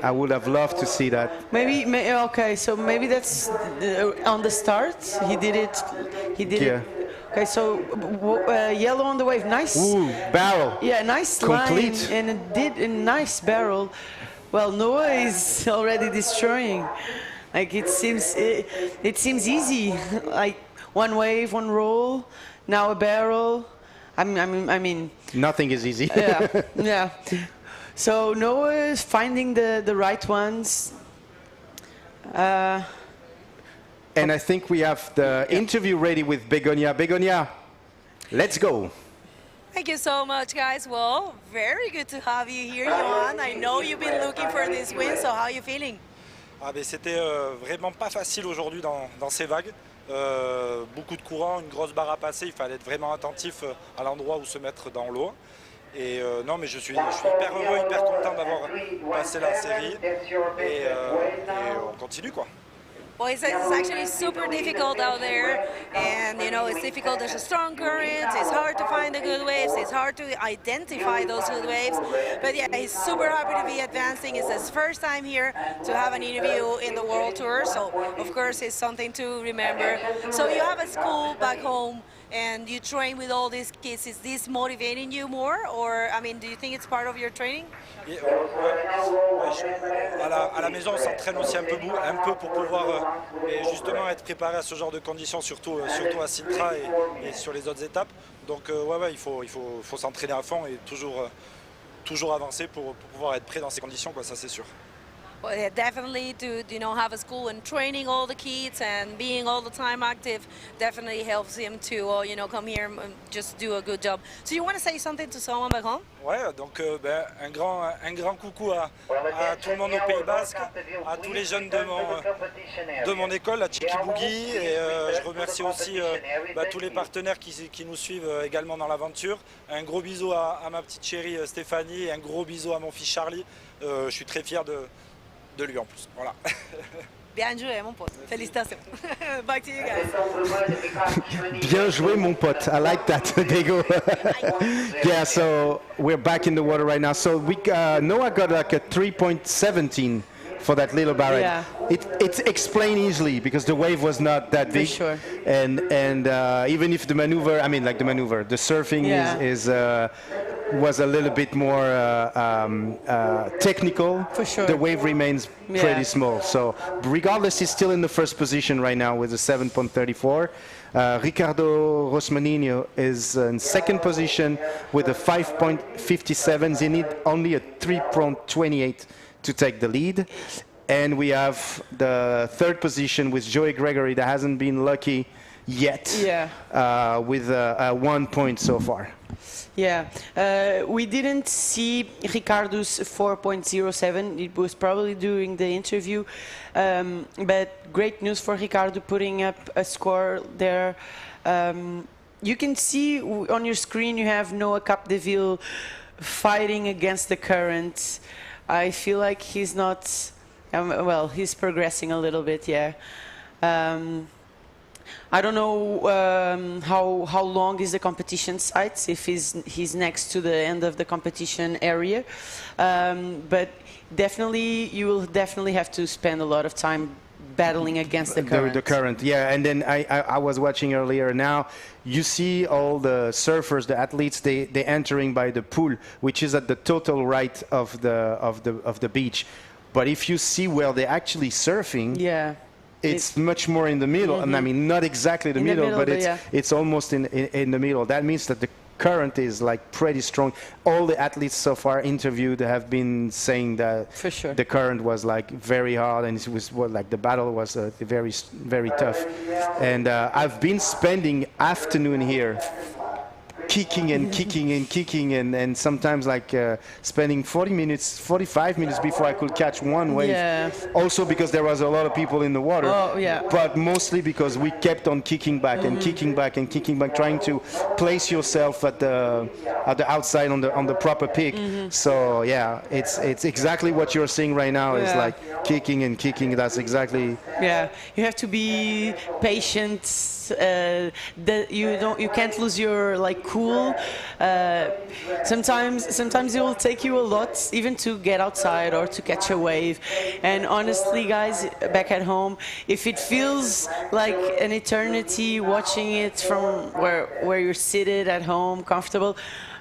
I would have loved to see that. Maybe okay. So maybe that's on the start. He did it. Yeah. Okay, so yellow on the wave. Nice. Ooh, barrel. Yeah, nice Complete. line, and it did a nice barrel. Well, Noah is already destroying. Like it seems easy. Like one wave, one roll, now a barrel. I mean. Nothing is easy. Yeah. So Noah is finding the right ones. And I think we have the interview ready with Begonia. Begonia, let's go. Thank you so much, guys. Well, very good to have you here, Johan. I know you've been looking for this win, so how are you feeling? C'était vraiment pas facile aujourd'hui dans ces vagues. Beaucoup de courant, une grosse barre à passer. Il fallait être vraiment attentif à l'endroit où se mettre dans l'eau. Et non, mais je suis hyper heureux, hyper content d'avoir passé la série. Et on continue, quoi. Well, it's actually super difficult out there, and you know it's difficult. There's a strong current. It's hard to find the good waves. It's hard to identify those good waves. But yeah, he's super happy to be advancing. It's his first time here to have an interview in the World Tour, so of course it's something to remember. So you have a school back home, and you train with all these kids. Is this motivating you more, or I mean, do you think it's part of your training? À la maison, on s'entraîne aussi un peu pour pouvoir justement être préparé à ce genre de conditions, surtout à Sintra et sur les autres étapes. Donc il faut s'entraîner à fond et toujours avancer pour pouvoir être prêt dans ces conditions, quoi, ça c'est sûr. Well, yeah, definitely to have a school and training all the kids and being all the time active definitely helps him to come here and just do a good job. So you want to say something to someone back home? Ouais, donc un grand coucou à tout le monde au Pays Basque, à tous les jeunes de mon école, à Tchiki Boogie, et je remercie aussi tous les partenaires qui nous suivent également dans l'aventure. Un gros bisou à ma petite chérie Stéphanie et un gros bisou à mon fils Charlie. Je suis très fier de lui en plus. Voilà. Bien joué, mon pote. Félicitations. Back to you guys. Bien joué, mon pote. I like that. There you go. Yeah, so we're back in the water right now. So Noah got like a 3.17 for that little barrel. Yeah. It's explained easily because the wave was not that big. For sure. And even if the surfing was a little bit more technical. For sure. The wave remains pretty small. So regardless, he's still in the first position right now with a 7.34. Ricardo Rosmanino is in second position with a 5.57. They need only a 3.28 to take the lead. And we have the third position with Joey Gregory that hasn't been lucky yet with 1 point so far. Yeah, we didn't see Ricardo's 4.07. It was probably during the interview, but great news for Ricardo putting up a score there. You can see on your screen you have Noah Capdeville fighting against the current. I feel like he's not, he's progressing a little bit, yeah. I don't know how long is the competition site, if he's next to the end of the competition area, but definitely you will definitely have to spend a lot of time battling against the current. The current, yeah. And then I was watching earlier. Now you see all the surfers, the athletes, they entering by the pool, which is at the total right of the beach. But if you see where they're actually surfing, yeah, it's much more in the middle. And I mean, not exactly the middle, but it's almost in the middle. That means that the current is like pretty strong. All the athletes so far interviewed have been saying that for sure the current was like very hard, and it was like the battle was very tough. And I've been spending afternoon here kicking and sometimes like spending 45 minutes before I could catch one wave. Yeah. Also because there was a lot of people in the water. Oh, yeah. But mostly because we kept on kicking back and kicking back and kicking back, trying to place yourself at the outside on the proper peak. So yeah, it's exactly what you're seeing right now. Is like kicking and kicking. That's exactly. Yeah, you have to be patient. That you can't lose your like cool. Sometimes it will take you a lot even to get outside or to catch a wave. And honestly, guys, back at home, if it feels like an eternity watching it from where you're seated at home, comfortable.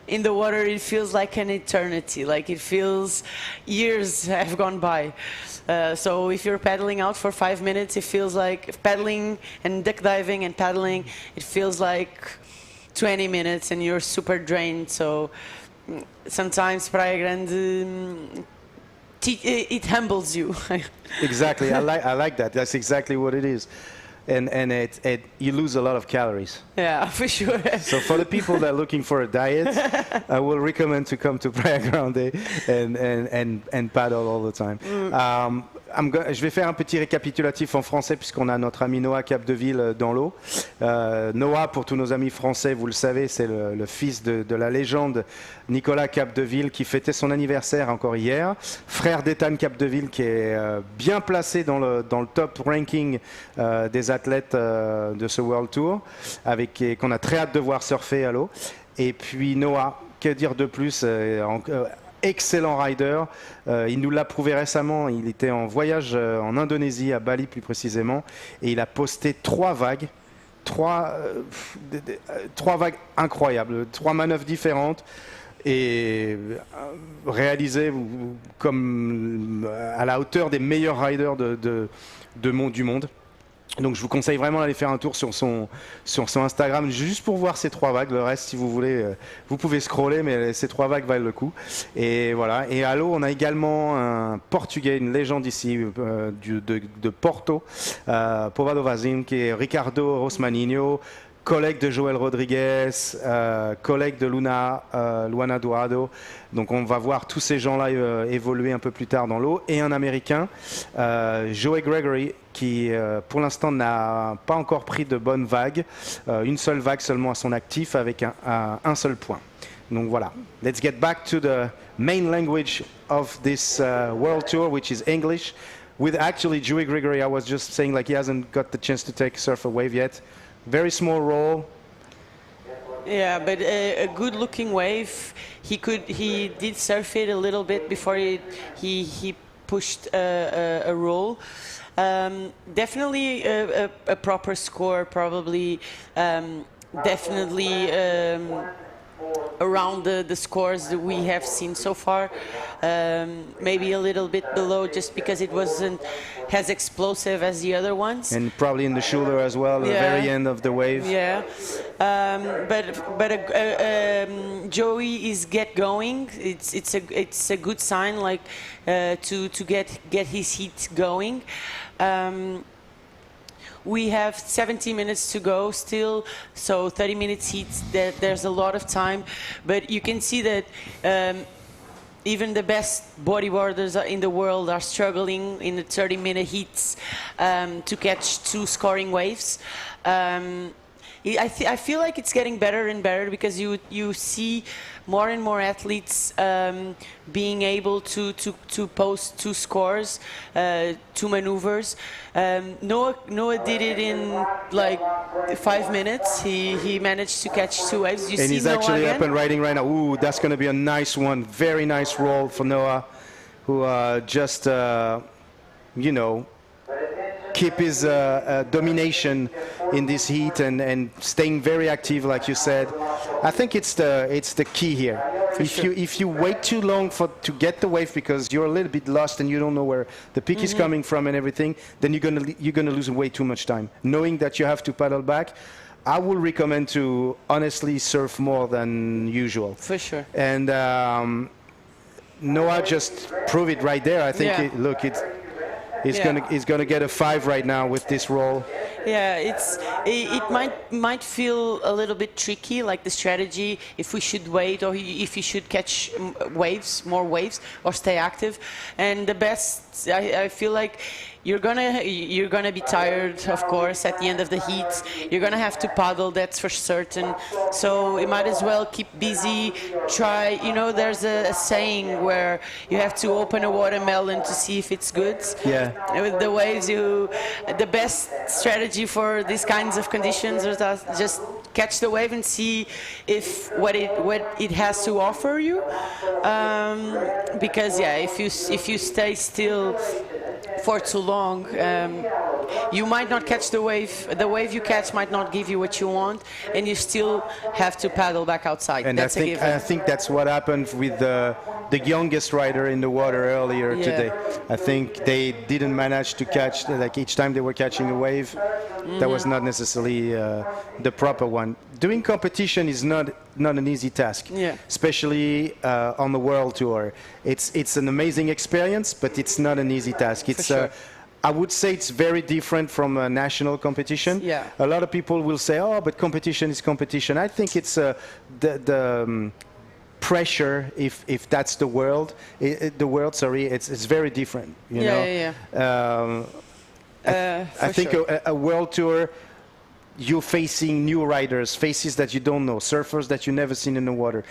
In the water, it feels like an eternity. Like it feels years have gone by. So if you're paddling out for 5 minutes, it feels like paddling and duck diving and paddling. It feels like 20 minutes, and you're super drained. So sometimes Praia Grande, it humbles you. Exactly. I like that. That's exactly what it is. And you lose a lot of calories. Yeah, for sure. So for the people that are looking for a diet, I will recommend to come to Praia Grande and paddle all the time. Je vais faire un petit récapitulatif en français puisqu'on a notre ami Noah Capdeville dans l'eau. Noah, pour tous nos amis français, vous le savez, c'est le fils de la légende Nicolas Capdeville qui fêtait son anniversaire encore hier. Frère d'Ethan Capdeville qui est bien placé dans le top ranking des athlètes de ce World Tour, qu'on a très hâte de voir surfer à l'eau. Et puis Noah, que dire de plus, excellent rider, il nous l'a prouvé récemment, il était en voyage en Indonésie, à Bali plus précisément, et il a posté 3 vagues, 3 vagues incroyables, 3 manœuvres différentes, et réalisées comme à la hauteur des meilleurs riders du monde. Donc je vous conseille vraiment d'aller faire un tour sur son Instagram juste pour voir ces 3 vagues. Le reste, si vous voulez, vous pouvez scroller, mais ces 3 vagues valent le coup. Et voilà. Et à l'eau, on a également un Portugais, une légende ici de Porto, Povado Vazim, qui est Ricardo Rosmaninho, collègue de Joël Rodriguez, collègue de Luana Dourado. Donc on va voir tous ces gens-là évoluer un peu plus tard dans l'eau. Et un Américain, Joey Gregory, qui pour l'instant n'a pas encore pris de bonnes vagues. Une seule vague seulement à son actif avec un seul point. Donc voilà. Let's get back to the main language of this World Tour, which is English. With actually Joey Gregory, I was just saying like he hasn't got the chance to surf a wave yet. Very small roll. Yeah, but a good-looking wave. He did surf it a little bit before he pushed a roll. Definitely a proper score, probably. Definitely around the scores that we have seen so far. Maybe a little bit below, just because it wasn't as explosive as the other ones. And probably in the shoulder as well, the very end of the wave. Yeah, but Joey is going. It's a good sign, like to get his heat going. We have 70 minutes to go still, so 30 minutes heat, there's a lot of time. But you can see that even the best bodyboarders in the world are struggling in the 30-minute heats to catch 2 scoring waves. I feel like it's getting better and better because you see more and more athletes being able to post 2 scores, 2 maneuvers. Noah did it in like 5 minutes. He managed to catch 2 waves. You and see he's Noah actually again? up and riding right now. Ooh, that's going to be a nice one. Very nice roll for Noah, who just, you know, keep his domination in this heat and staying very active, like you said. I think it's the key here. If you wait too long to get the wave because you're a little bit lost and you don't know where the peak is coming from and everything, then you're gonna lose way too much time. Knowing that you have to paddle back, I would recommend to honestly surf more than usual. For sure. And Noah just proved it right there. I think he's gonna get a 5 right now with this roll. Yeah, it might feel a little bit tricky, like the strategy, if we should wait or if you should catch more waves, or stay active. And the best, I feel like you're gonna be tired, of course, at the end of the heat. You're gonna have to paddle, that's for certain. So you might as well keep busy. Try, there's a saying where you have to open a watermelon to see if it's good. Yeah. With the waves, the best strategy for these kinds of conditions is just catch the wave and see if what it has to offer you. Because if you stay still for too long, you might not catch the wave. The wave you catch might not give you what you want, and you still have to paddle back outside. And that's I think that's what happened with the youngest rider in the water earlier today. I think they didn't manage to catch, like each time they were catching a wave, that was not necessarily the proper one. Doing competition is not an easy task, especially on the world tour. It's an amazing experience, but it's not an easy task. It's I would say it's very different from a national competition. Yeah. A lot of people will say, "Oh, but competition is competition." I think it's the pressure, if that's the world. It's very different. You know. I think a world tour, you're facing new riders, faces that you don't know, surfers that you've never seen in the water,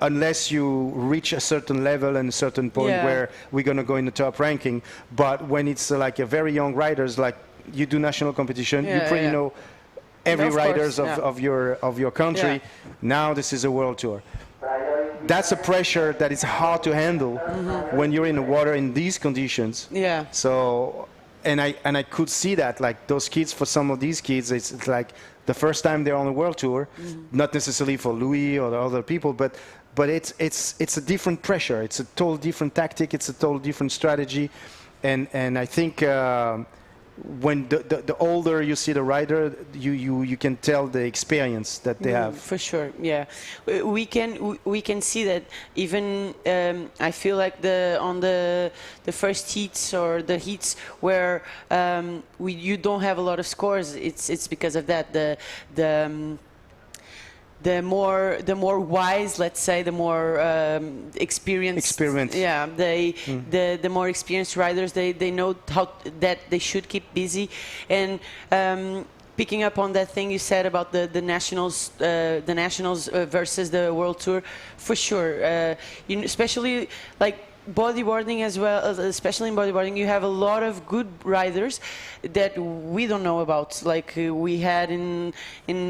unless you reach a certain level and a certain point where we're going to go in the top ranking. But when it's like a very young riders, like you do national competition, you pretty know every riders of your country. Now this is a world tour. That's a pressure that is hard to handle when you're in the water in these conditions. Yeah. So. And I could see that, like those kids, for some of these kids, it's like the first time they're on a world tour, not necessarily for Louis or the other people, but it's a different pressure. It's a total different tactic. It's a total different strategy, and I think when the older you see the rider, you can tell the experience that they have. For sure, yeah. We can see that even I feel like on the first heats or the heats where you don't have a lot of scores. It's because of that. The more wise, let's say, the more experienced. Yeah, the more experienced riders, they know that they should keep busy. And picking up on that thing you said about the nationals versus the world tour, for sure. Especially like bodyboarding as well, especially in bodyboarding, you have a lot of good riders that we don't know about. Like we had in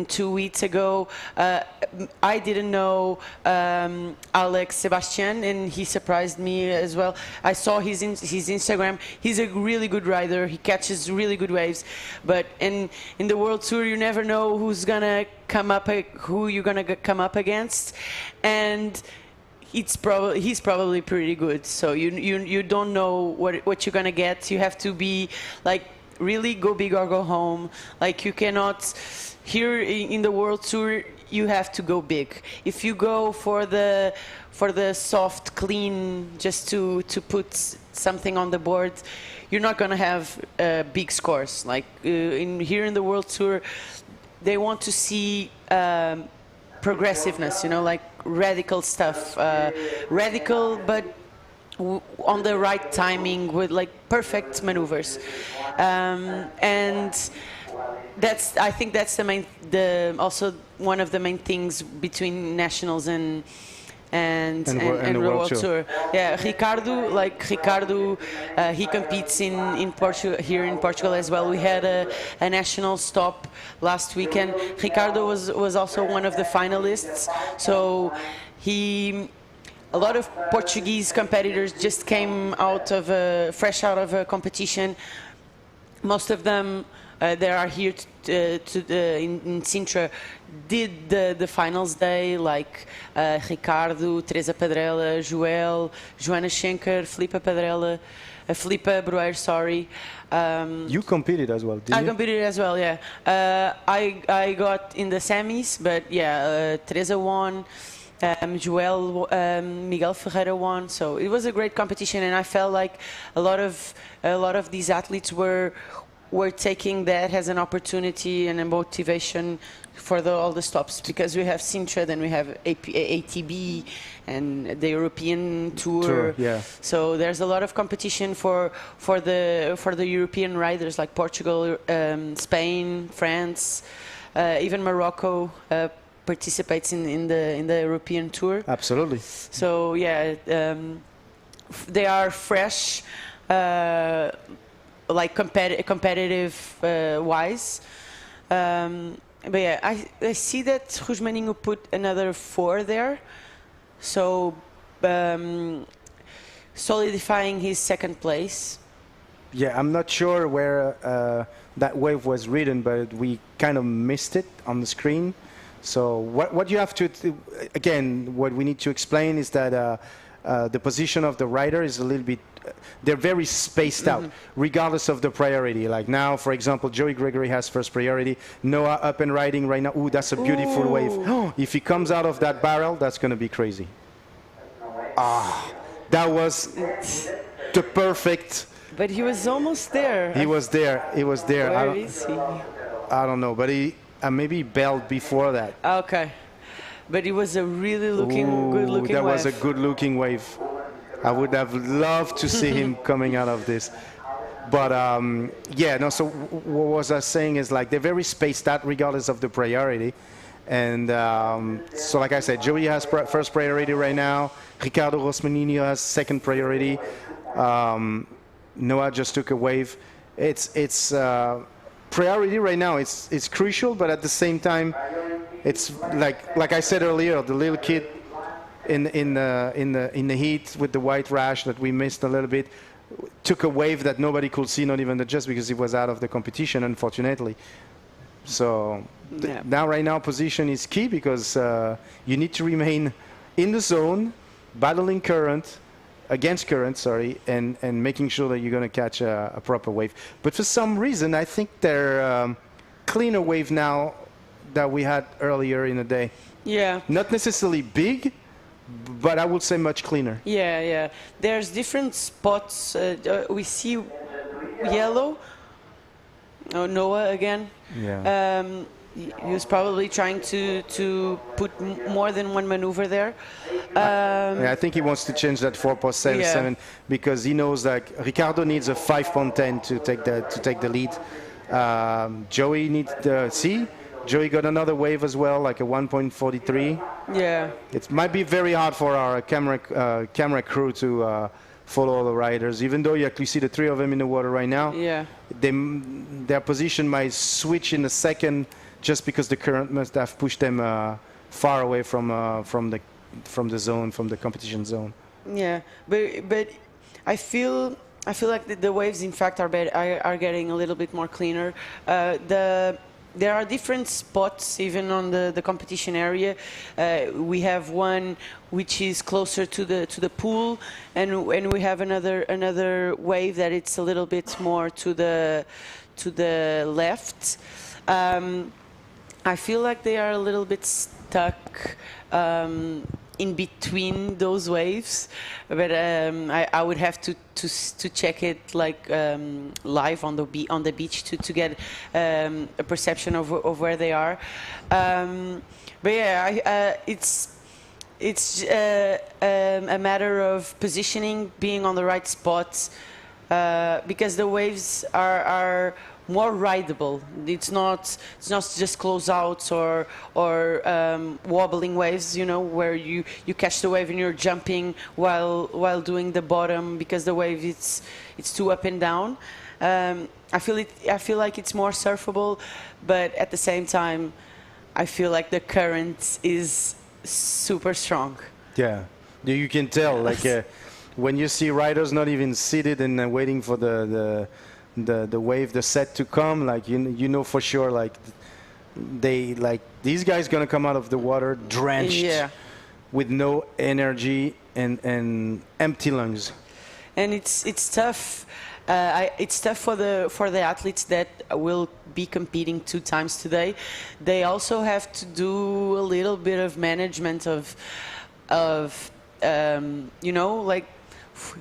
2 weeks ago, I didn't know Alex Sebastian, and he surprised me as well. I saw his Instagram. He's a really good rider. He catches really good waves. But in the world tour, you never know who you're gonna come up against, and he's probably pretty good. So you don't know what you're gonna get. You have to be like really go big or go home. Like you cannot, here in the world tour, you have to go big. If you go for the soft, clean, just to put something on the board, you're not gonna have big scores. Like here in the world tour, they want to see progressiveness, like radical stuff, radical but on the right timing with like perfect maneuvers, and I think that's also one of the main things between nationals and the world tour. Yeah, Ricardo, he competes in Portugal, here in Portugal as well. We had a national stop last weekend. Ricardo was also one of the finalists. So a lot of Portuguese competitors just came fresh out of a competition. most of them they are here in Sintra did the finals day, like Ricardo, Teresa Padrella, Joel, Joana Schenker, Filipa Broer, sorry. You competed as well, didn't you? I competed as well, yeah. I got in the semis, but yeah, Teresa won. Joel, Miguel Ferreira won, so it was a great competition, and I felt like a lot of these athletes were taking that as an opportunity and a motivation for all the stops, because we have Sintra, then we have ATB and the European Tour. Yeah. So there's a lot of competition for the European riders, like Portugal, Spain, France, even Morocco participates in the European Tour. Absolutely. So yeah, they are fresh, like competitive wise. But yeah, I see that Rusmaninho put another 4 there, so solidifying his second place. Yeah, I'm not sure where that wave was written, but we kind of missed it on the screen. So what you have to, again, what we need to explain is that the position of the rider is a little bit, they're very spaced out, regardless of the priority. Like now, for example, Joey Gregory has first priority. Noah up and riding right now. Ooh, that's a beautiful wave. If he comes out of that barrel, that's going to be crazy. Ah, that was the perfect. But he was almost there. He was there. He was there. Where is he? I don't know, but he maybe he bailed before that. Okay. But it was a really good looking wave. That was a good looking wave. I would have loved to see him coming out of this. But yeah, no, so what was I saying is like they're very spaced out regardless of the priority. And so like I said, Joey has first priority right now. Ricardo Rusmaninho has second priority. Noah just took a wave. It's priority right now. It's crucial, but at the same time, it's like I said earlier, the little kid in the heat with the white rash that we missed a little bit took a wave that nobody could see, not even the judge, because he was out of the competition, unfortunately. So now right now position is key, because you need to remain in the zone, battling current, against current, sorry, and making sure that you're going to catch a proper wave. But for some reason, I think they're cleaner wave now that we had earlier in the day. Yeah. Not necessarily big, but I would say much cleaner. Yeah, yeah. There's different spots. We see yellow. Oh, Noah again. Yeah. He was probably trying to put more than one maneuver there. Yeah, I think he wants to change that 4.77 because he knows that Ricardo needs a 5.10 to take the lead. Joey needs Joey got another wave as well, like a 1.43. Yeah. It might be very hard for our camera crew to follow the riders, even though you see the 3 of them in the water right now. Yeah. Their position might switch in a second, just because the current must have pushed them far away from the zone, from the competition zone. Yeah, but I feel like the waves, in fact, are getting a little bit more cleaner. There are different spots even on the competition area. We have one which is closer to the pool, and we have another wave that it's a little bit more to the left. I feel like they are a little bit stuck in between those waves, but I would have to check it like live on the beach to get a perception of where they are. But yeah, it's a matter of positioning, being on the right spots, because the waves are more rideable. It's not just closeouts or wobbling waves, you know, where you catch the wave and you're jumping while doing the bottom, because the wave it's too up and down. I feel like it's more surfable, but at the same time, I feel like the current is super strong. Yeah, you can tell, like when you see riders not even seated and waiting for the the wave, the set to come. Like you know for sure, like these guys gonna come out of the water drenched, with no energy and empty lungs. And it's tough. It's tough for the athletes that will be competing 2 times today. They also have to do a little bit of management of you know, like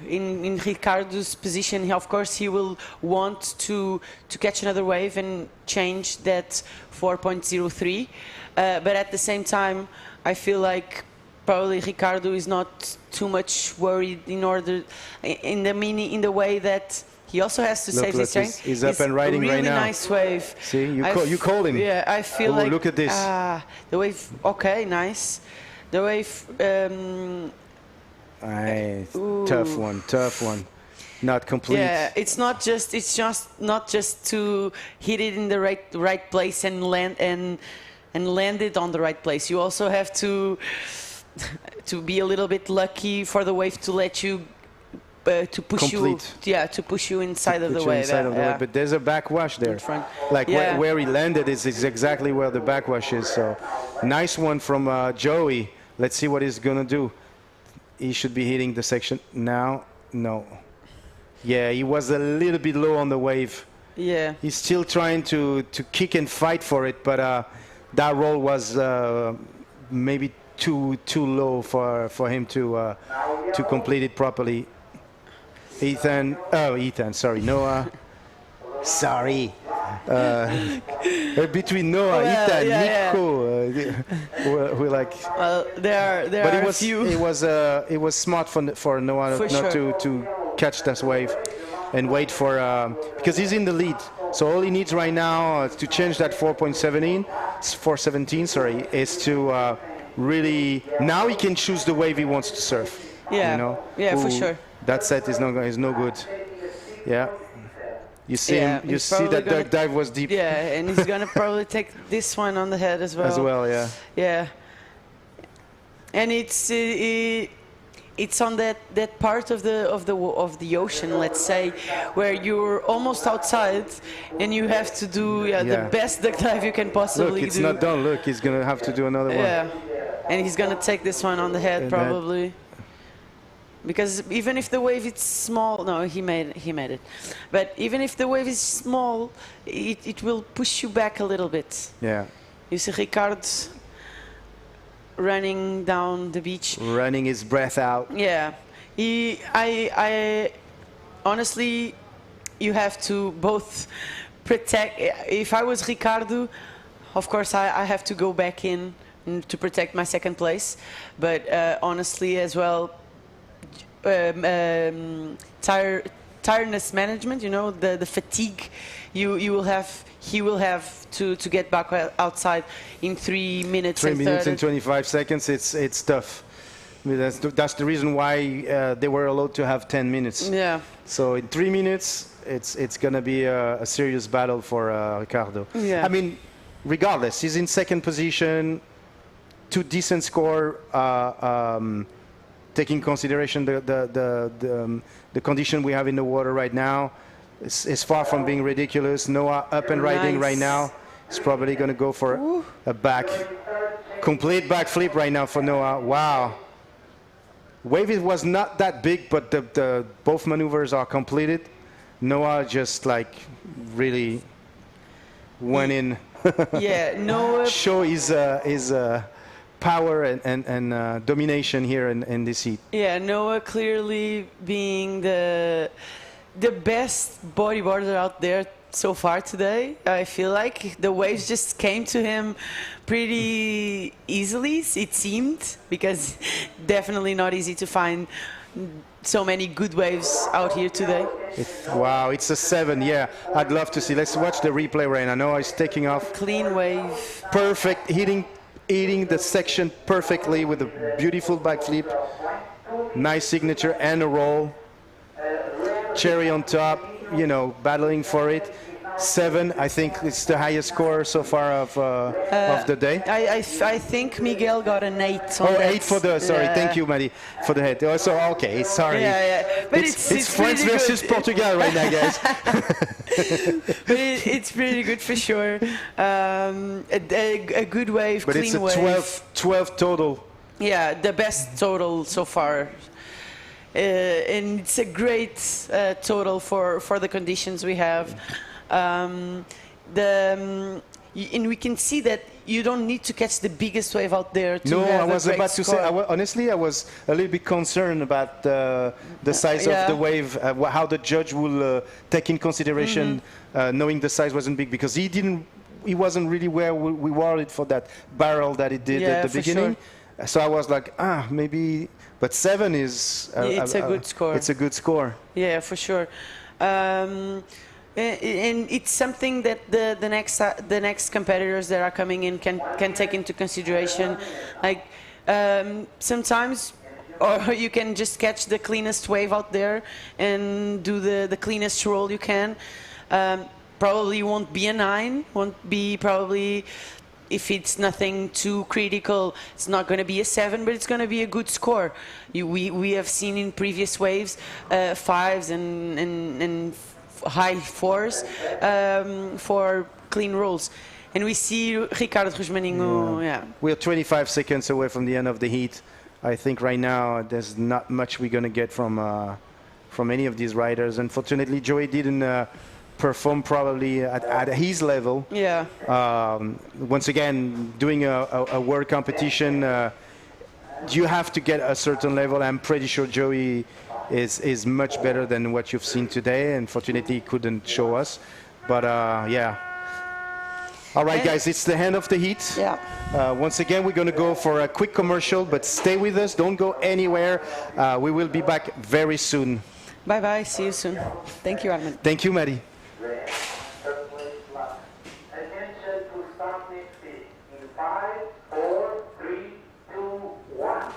in Ricardo's position, of course he will want to catch another wave and change that 4.03, but at the same time I feel like probably Ricardo is not too much worried in the way that he also has to save his strength. He's up and riding really right now. Nice wave. See, you called him. Yeah, I feel like. Look at this. The wave. Okay, nice. The wave. Tough one. Not complete. Yeah, it's just not just to hit it in the right place and land it on the right place. You also have to be a little bit lucky for the wave to let you to push you inside of the wave. But there's a backwash there. Like where he landed is exactly where the backwash is. So nice one from Joey. Let's see what he's gonna do. He should be hitting the section now. No. Yeah, he was a little bit low on the wave. Yeah. He's still trying to kick and fight for it, but that roll was maybe too low for him to complete it properly. Noah. Sorry. Between Noah, Ethan, Nico, we're like. There are a few. It was smart for Noah not to catch this wave and wait for because he's in the lead. So all he needs right now to change that 4.17, sorry, is to really now he can choose the wave he wants to surf. Yeah. You know? Yeah, for sure. That set is no good. Yeah. You see him. You see that duck dive was deep. Yeah, and he's gonna probably take this one on the head as well. As well, yeah. Yeah. And it's on that part of the ocean, let's say, where you're almost outside and you have to do the best duck dive you can possibly do. Look, it's not done. Look, he's gonna have to do another one. Yeah. And he's gonna take this one on the head probably. Because even if the wave is small, no, he made it. But even if the wave is small, it will push you back a little bit. Yeah. You see Ricardo running down the beach. Running his breath out. Yeah. I honestly, you have to both protect. If I was Ricardo, of course I have to go back in to protect my second place. But honestly as well, tiredness management, you know, the fatigue he will have to get back outside in 3 minutes. 3 minutes and 25 seconds. It's tough. I mean, that's the reason why they were allowed to have 10 minutes. Yeah. So in 3 minutes, it's gonna be a serious battle for Ricardo. Yeah. I mean, regardless, he's in second position, 2 decent score. Taking consideration the condition we have in the water right now, it's far from being ridiculous. Noah up and riding right now. He's probably going to go for a complete backflip right now for Noah. Wow. Wave was not that big, but the both maneuvers are completed. Noah just like really went in. Yeah, Noah. Show his power and domination here in this heat. Yeah, Noah clearly being the best bodyboarder out there so far today. I feel like the waves just came to him pretty easily, it seemed, because definitely not easy to find so many good waves out here today. Wow, it's a 7, yeah. I'd love to see. Let's watch the replay right now. Noah is taking off. Clean wave. Perfect, hitting the section perfectly with a beautiful backflip. Nice signature and a roll. Cherry on top, you know, battling for it. 7. I think it's the highest score so far of the day. I think Miguel got an 8. Oh, 8 for the, sorry, thank you, Maddie, for the head. Oh, so, okay, sorry. But it's France versus Portugal right now, guys. But it's pretty good for sure. A good wave, but clean it's a wave. 12 total. Yeah, the best total so far. And it's a great total for the conditions we have. And we can see that you don't need to catch the biggest wave out there to have I was a great about to score. say, honestly, I was a little bit concerned about the size of the wave, how the judge will take in consideration, knowing the size wasn't big, because he wasn't really where we wanted for that barrel that he did at the beginning. Sure. So I was like, maybe, but 7 is... it's a good score. It's a good score. Yeah, for sure. And it's something that the next competitors that are coming in can take into consideration. Like sometimes, or you can just catch the cleanest wave out there and do the cleanest roll you can. Probably won't be a 9. Won't be probably. If it's nothing too critical, it's not going to be a 7, but it's going to be a good score. We have seen in previous waves 5s and high 4s for clean rolls. And we see Ricardo Rosmaninho, We're 25 seconds away from the end of the heat. I think right now there's not much we're going to get from any of these riders. Unfortunately, Joey didn't perform probably at his level. Yeah. Once again, doing a world competition, you have to get a certain level. I'm pretty sure Joey is much better than what you've seen today. Unfortunately, he couldn't show us. But yeah. All right, guys, it's the end of the heat. Yeah. Once again, we're going to go for a quick commercial, but stay with us. Don't go anywhere. We will be back very soon. Bye-bye. See you soon. Thank you, Armin. Thank you, Maddie. Attention to start next speed in 5, 4, 3, 2, 1.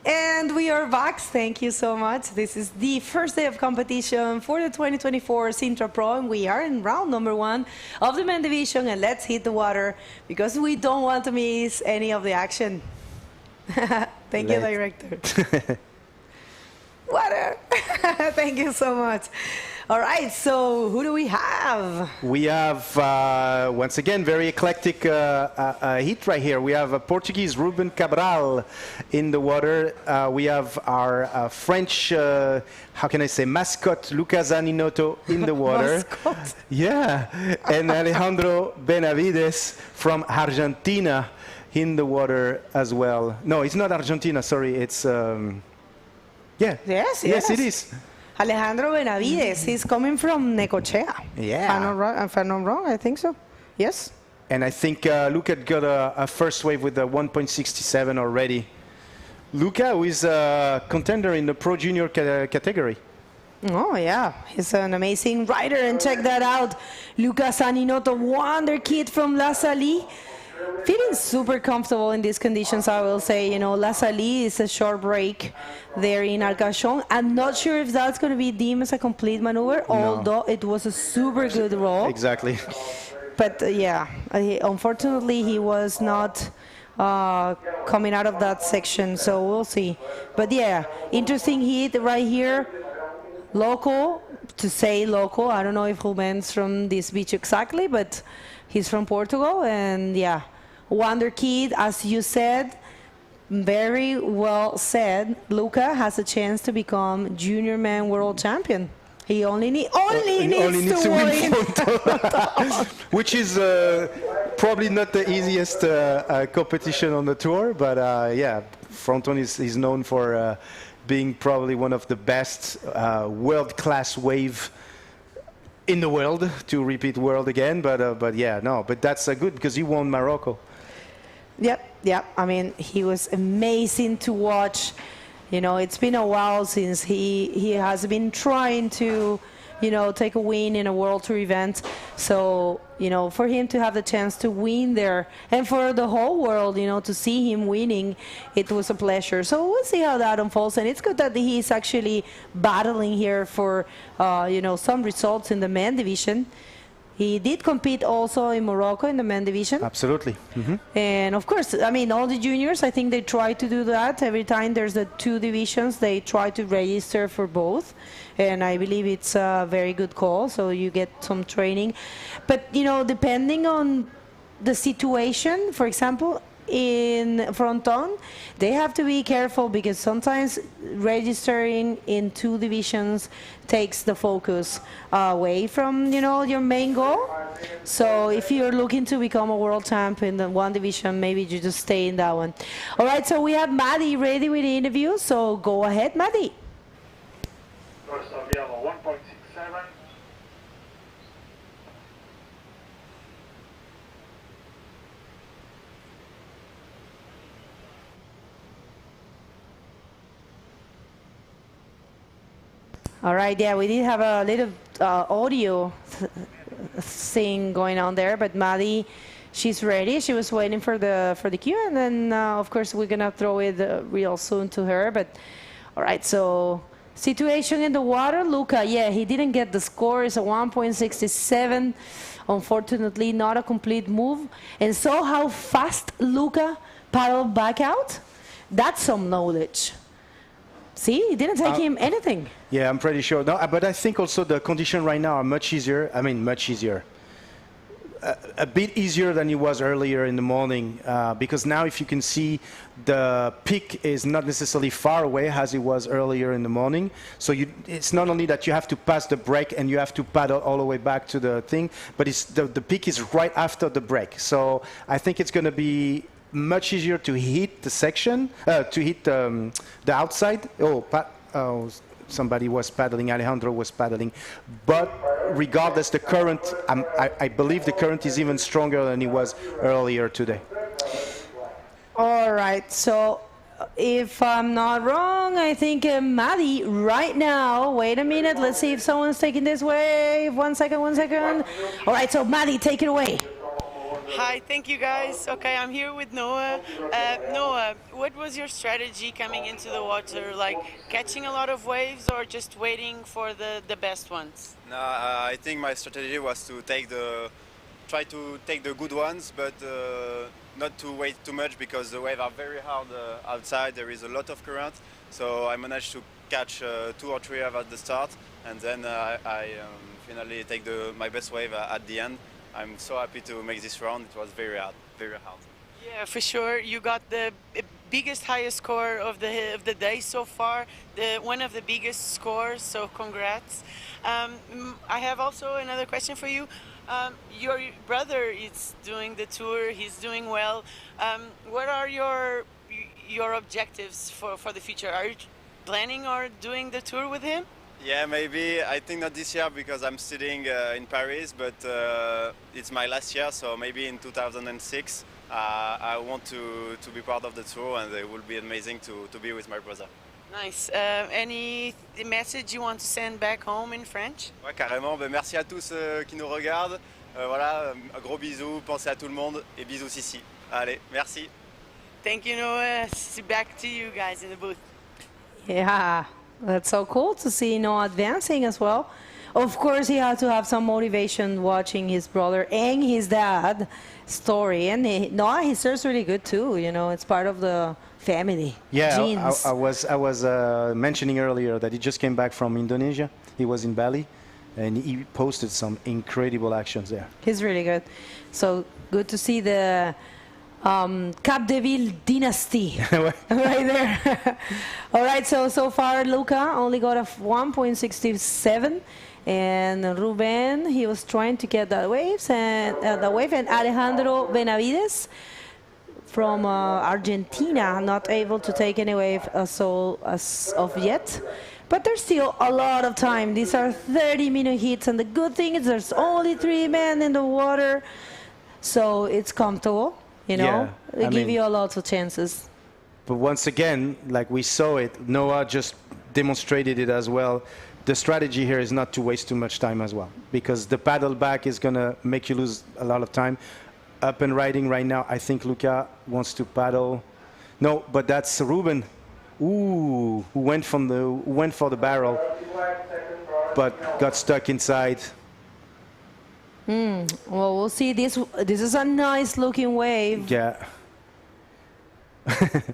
And we are back. Thank you so much. This is the first day of competition for the 2024 Sintra Pro, and we are in round number 1 of the men division. And let's hit the water because we don't want to miss any of the action. Thank you, director. Water. Thank you so much. All right, so who do we have? We have, once again, very eclectic heat right here. We have a Portuguese Ruben Cabral in the water. We have our French, how can I say, mascot, Lucas Aninotto in the water. Mascot. Yeah, and Alejandro Benavides from Argentina in the water as well. No, it's not Argentina, sorry, it's, yeah. Yes, it is. Alejandro Benavides, he's coming from Necochea. Yeah. If I'm not wrong, I think so. Yes. And I think Luca got a first wave with a 1.67 already. Luca, who is a contender in the Pro Junior category. Oh, yeah. He's an amazing rider, and check that out. Lucas Aninotto, wonder kid from La Salle. Feeling super comfortable in these conditions, I will say. You know, La Salle is a short break there in Arcachon. I'm not sure if that's going to be deemed as a complete maneuver, although it was a super good roll. Exactly. But yeah, unfortunately, he was not coming out of that section, so we'll see. But yeah, interesting heat right here. Local, to say local, I don't know if Ruben's from this beach exactly, but he's from Portugal, and yeah, wonder kid, as you said, very well said. Luca has a chance to become junior man world champion. He only needs to win which is probably not the easiest competition on the tour, but yeah, Fronton is known for being probably one of the best world-class wave in the world, to repeat world again, but yeah, no, but that's good because he won Morocco. Yep. I mean, he was amazing to watch. You know, it's been a while since he has been trying to, you know, take a win in a World Tour event. So, you know, for him to have the chance to win there, and for the whole world, you know, to see him winning, it was a pleasure. So we'll see how that unfolds. And it's good that he's actually battling here for, you know, some results in the men division. He did compete also in Morocco in the men division. Absolutely. And of course, I mean, all the juniors, I think they try to do that. Every time there's the two divisions, they try to register for both. And I believe it's a very good call, so you get some training. But, you know, depending on the situation, for example, in Fronton, they have to be careful because sometimes registering in two divisions takes the focus away from, you know, your main goal. So if you're looking to become a world champ in the one division, maybe you just stay in that one. All right, so we have Maddie ready with the interview, so go ahead, Maddie. First of yellow, 1.67. All right, yeah, we did have a little audio thing going on there, but Maddie, she's ready. She was waiting for the cue, and then of course we're gonna throw it real soon to her. But all right, so situation in the water, Luca. Yeah, he didn't get the score. It's a 1.67. Unfortunately, not a complete move. And so how fast Luca paddled back out? That's some knowledge. See, it didn't take him anything. Yeah, I'm pretty sure. No, but I think also the conditions right now are much easier. I mean, much easier. A bit easier than it was earlier in the morning, because now if you can see, the peak is not necessarily far away as it was earlier in the morning. So it's not only that you have to pass the break and you have to paddle all the way back to the thing, but it's the peak is right after the break. So I think it's going to be much easier to hit the section, to hit the outside. Somebody was paddling, Alejandro was paddling. But regardless, the current, I believe the current is even stronger than it was earlier today. All right, so if I'm not wrong, I think Maddie right now, wait a minute, let's see if someone's taking this wave. 1 second. All right, so Maddie, take it away. Hi, thank you guys. Okay, I'm here with Noah. Noah, what was your strategy coming into the water? Like catching a lot of waves or just waiting for the best ones? No, I think my strategy was to try to take the good ones, but not to wait too much because the waves are very hard outside. There is a lot of current, so I managed to catch 2 or 3 at the start, and then I finally take my best wave at the end. I'm so happy to make this round. It was very hard, very hard. Yeah, for sure. You got the biggest, highest score of the day so far. One of the biggest scores. So congrats. I have also another question for you. Your brother is doing the tour. He's doing well. What are your objectives for the future? Are you planning or doing the tour with him? Yeah, maybe. I think not this year because I'm studying in Paris, but it's my last year, so maybe in 2006 I want to be part of the tour, and it will be amazing to be with my brother. Nice. Any message you want to send back home in French? Ouais, carrément. Ben, merci à tous qui nous regardent. Voilà, un gros bisou, pensez à tout le monde et bisous Sissi. Allez, merci. Thank you, Noah. Back to you guys in the booth. Yeah. That's so cool to see Noah advancing as well. Of course, he had to have some motivation watching his brother and his dad story. And he serves really good too. You know, it's part of the family. Yeah, genes. I was mentioning earlier that he just came back from Indonesia. He was in Bali, and he posted some incredible actions there. He's really good. So good to see the Capdeville dynasty right there. All right, so far Luca only got a 1.67, and Ruben, he was trying to get that wave, and Alejandro Benavides from Argentina not able to take any wave as of yet. But there's still a lot of time. These are 30-minute hits, and the good thing is there's only 3 men in the water, so it's comfortable. You know, they give you a lot of chances. But once again, like we saw it, Noah just demonstrated it as well. The strategy here is not to waste too much time as well, because the paddle back is going to make you lose a lot of time. Up and riding right now, I think Luca wants to paddle. No, but that's Ruben. Ooh, who went for the barrel, but got stuck inside. Well, we'll see. This is a nice looking wave. Yeah.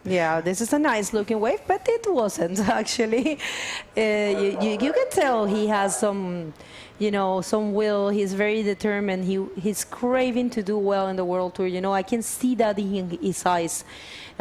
Yeah, this is a nice looking wave, but it wasn't actually. You can tell he has some, you know, some will. He's very determined. He's craving to do well in the World Tour. You know, I can see that in his eyes.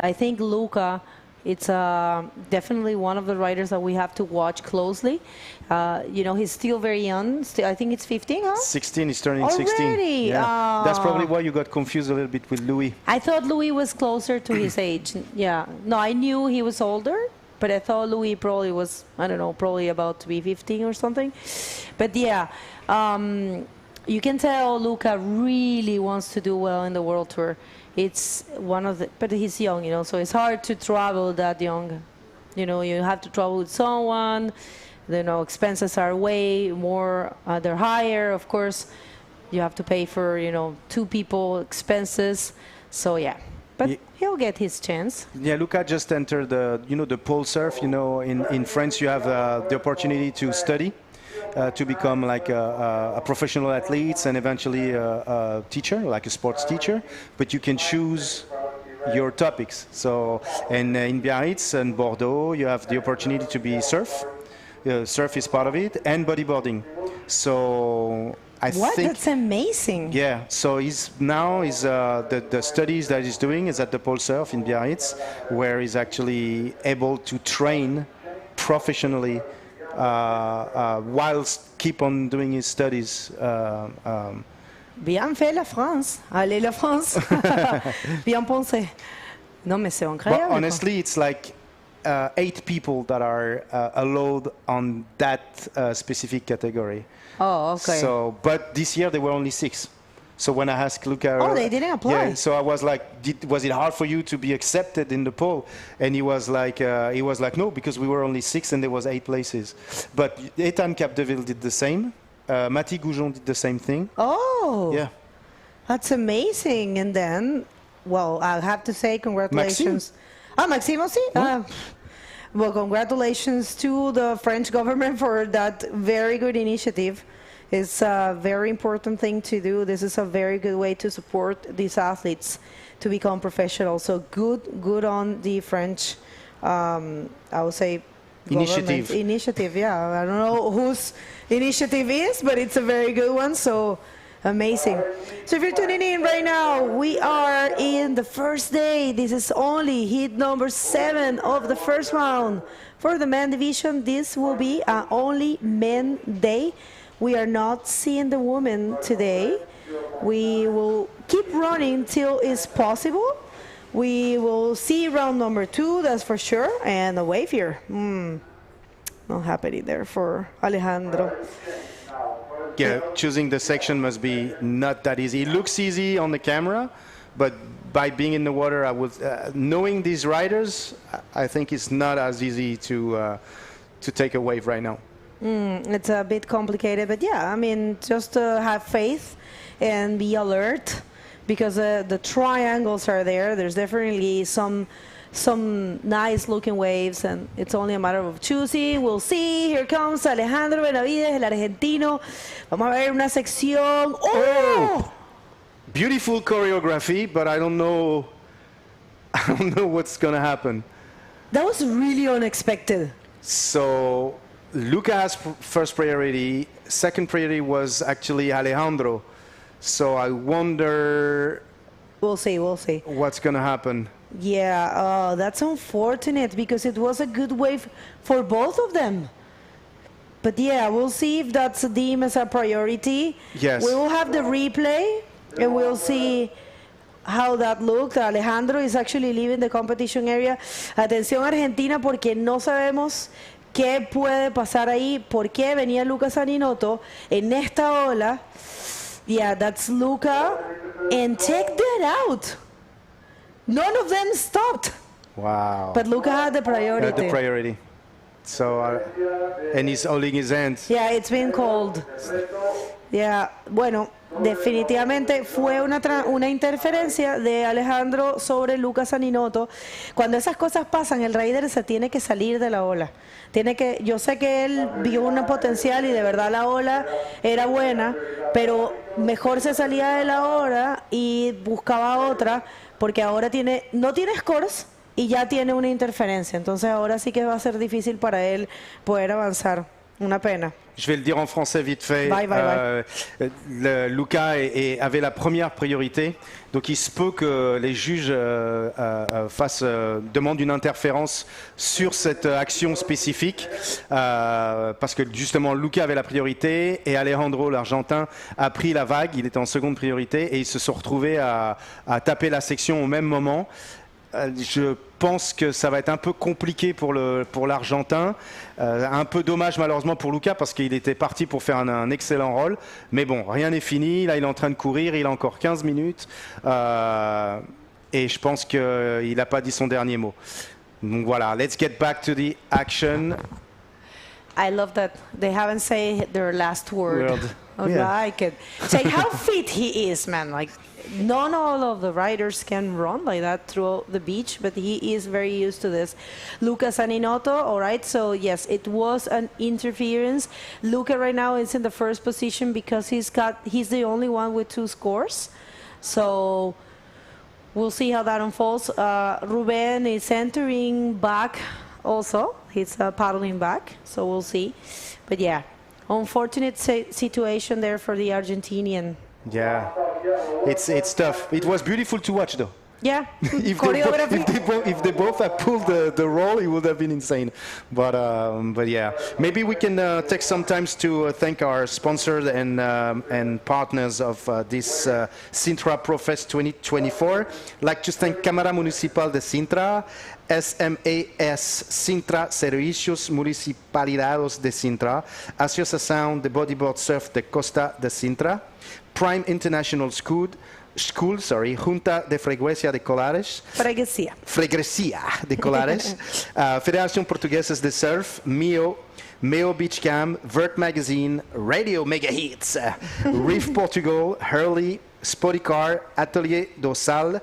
I think Luca, it's definitely one of the riders that we have to watch closely. You know, he's still very young. I think it's 15, huh? 16, he's turning Already? 16. Yeah. That's probably why you got confused a little bit with Louis. I thought Louis was closer to his age. Yeah. No, I knew he was older, but I thought Louis probably was, I don't know, probably about to be 15 or something. But yeah, you can tell Luca really wants to do well in the World Tour. It's one of the, but he's young, you know, so it's hard to travel that young. You know, you have to travel with someone. You know, expenses are way more, they're higher. Of course, you have to pay for, you know, 2 people expenses. So yeah, but he'll get his chance. Yeah, Luca just entered the, you know, the pole surf. You know, in France you have the opportunity to study. To become like a professional athlete and eventually a teacher, like a sports teacher, but you can choose your topics. So, and in Biarritz and Bordeaux, you have the opportunity to be surf. Surf is part of it, and bodyboarding. So I think that's amazing. Yeah. So he's the studies that he's doing is at the pole surf in Biarritz, where he's actually able to train professionally. Whilst keep on doing his studies. Bien fait la France. Allez la France. Bien pensé. Non, mais c'est incroyable. But honestly, it's like 8 people that are allowed on that specific category. Oh, okay. So, but this year there were only 6. So when I asked Luca, they didn't apply. Yeah, so I was like, was it hard for you to be accepted in the poll? And he was like, no, because we were only 6 and there was 8 places. But Ethan Capdeville did the same. Mati Goujon did the same thing. Oh, yeah, that's amazing. And then, well, I have to say congratulations. Maxime aussi. Well, congratulations to the French government for that very good initiative. It's a very important thing to do. This is a very good way to support these athletes to become professional. So good on the French, I would say, initiative. Yeah, I don't know whose initiative is, but it's a very good one. So amazing. So if you're tuning in right now, we are in the first day. This is only heat number 7 of the first round for the men division. This will be an only men day. We are not seeing the women today. We will keep running till it's possible. We will see round number 2, that's for sure, and a wave here. Not happening there for Alejandro. Yeah, choosing the section must be not that easy. It looks easy on the camera, but by being in the water, I would, knowing these riders, I think it's not as easy to take a wave right now. It's a bit complicated, but yeah, I mean, just have faith and be alert, because the triangles are there. There's definitely some some nice looking waves, and it's only a matter of choosing. We'll see. Here comes Alejandro Benavides, el argentino. Vamos a ver una sección. Oh! Beautiful choreography, but I don't know what's gonna happen. That was really unexpected. So Luca has first priority. Second priority was actually Alejandro. So I wonder. We'll see. What's gonna happen? Yeah, that's unfortunate because it was a good wave for both of them. But yeah, we'll see if that's deemed as a priority. Yes. We will have the replay and we'll see how that looked. Alejandro is actually leaving the competition area. Atención Argentina, porque no sabemos qué puede pasar ahí. ¿Por qué venía Lucas Aninoto en esta ola? Yeah, that's Luca. And check that out. None of them stopped. Wow. But Luca had the priority. Had the priority. So, and he's holding his hand. Yeah, it's been called. Yeah, bueno, definitivamente fue una interferencia de Alejandro sobre Lucas Aninoto. Cuando esas cosas pasan, el rider se tiene que salir de la ola. Yo sé que él vio un potencial y de verdad la ola era buena, pero mejor se salía de la ola y buscaba otra, porque ahora no tiene scores y ya tiene una interferencia. Entonces ahora sí que va a ser difícil para él poder avanzar. Una pena. Je vais le dire en français vite fait. Bye. Luca avait la première priorité, donc il se peut que les juges demandent une interférence sur cette action spécifique, parce que justement Luca avait la priorité et Alejandro, l'Argentin, a pris la vague, il était en seconde priorité et ils se sont retrouvés à taper la section au même moment. Je pense que ça va être un peu compliqué pour l'Argentin. Un peu dommage malheureusement pour Luca parce qu'il était parti pour faire un excellent rôle. Mais bon, rien n'est fini. Là, il est en train de courir. Il a encore 15 minutes. Et je pense qu'il n'a pas dit son dernier mot. Donc voilà, let's get back to the action. I love that they haven't said their last word. I like it. Say how fit he is, man. Like, not all of the riders can run like that through the beach, but he is very used to this. Lucas Aninoto, all right, so yes, it was an interference. Luca right now is in the first position because he's the only one with 2 scores. So we'll see how that unfolds. Ruben is entering back also. He's paddling back, so we'll see. But yeah, unfortunate situation there for the Argentinian. Yeah, it's tough. It was beautiful to watch, though. Yeah, if they both had pulled the roll, it would have been insane. But yeah, maybe we can take some time to thank our sponsors and partners of this Sintra ProFest 2024. I'd like to thank Câmara Municipal de Sintra, SMAS Sintra Servicios Municipalidades de Sintra, Associação de Bodyboard Surf de Costa de Sintra, Prime International School, Junta de Freguesia de Colares. Freguesia de Colares. Federação Portuguesa de Surf, Meo Beach Cam, Vert Magazine, Radio Mega Hits, Reef Portugal, Hurley, Spoticar, Atelier do Sal,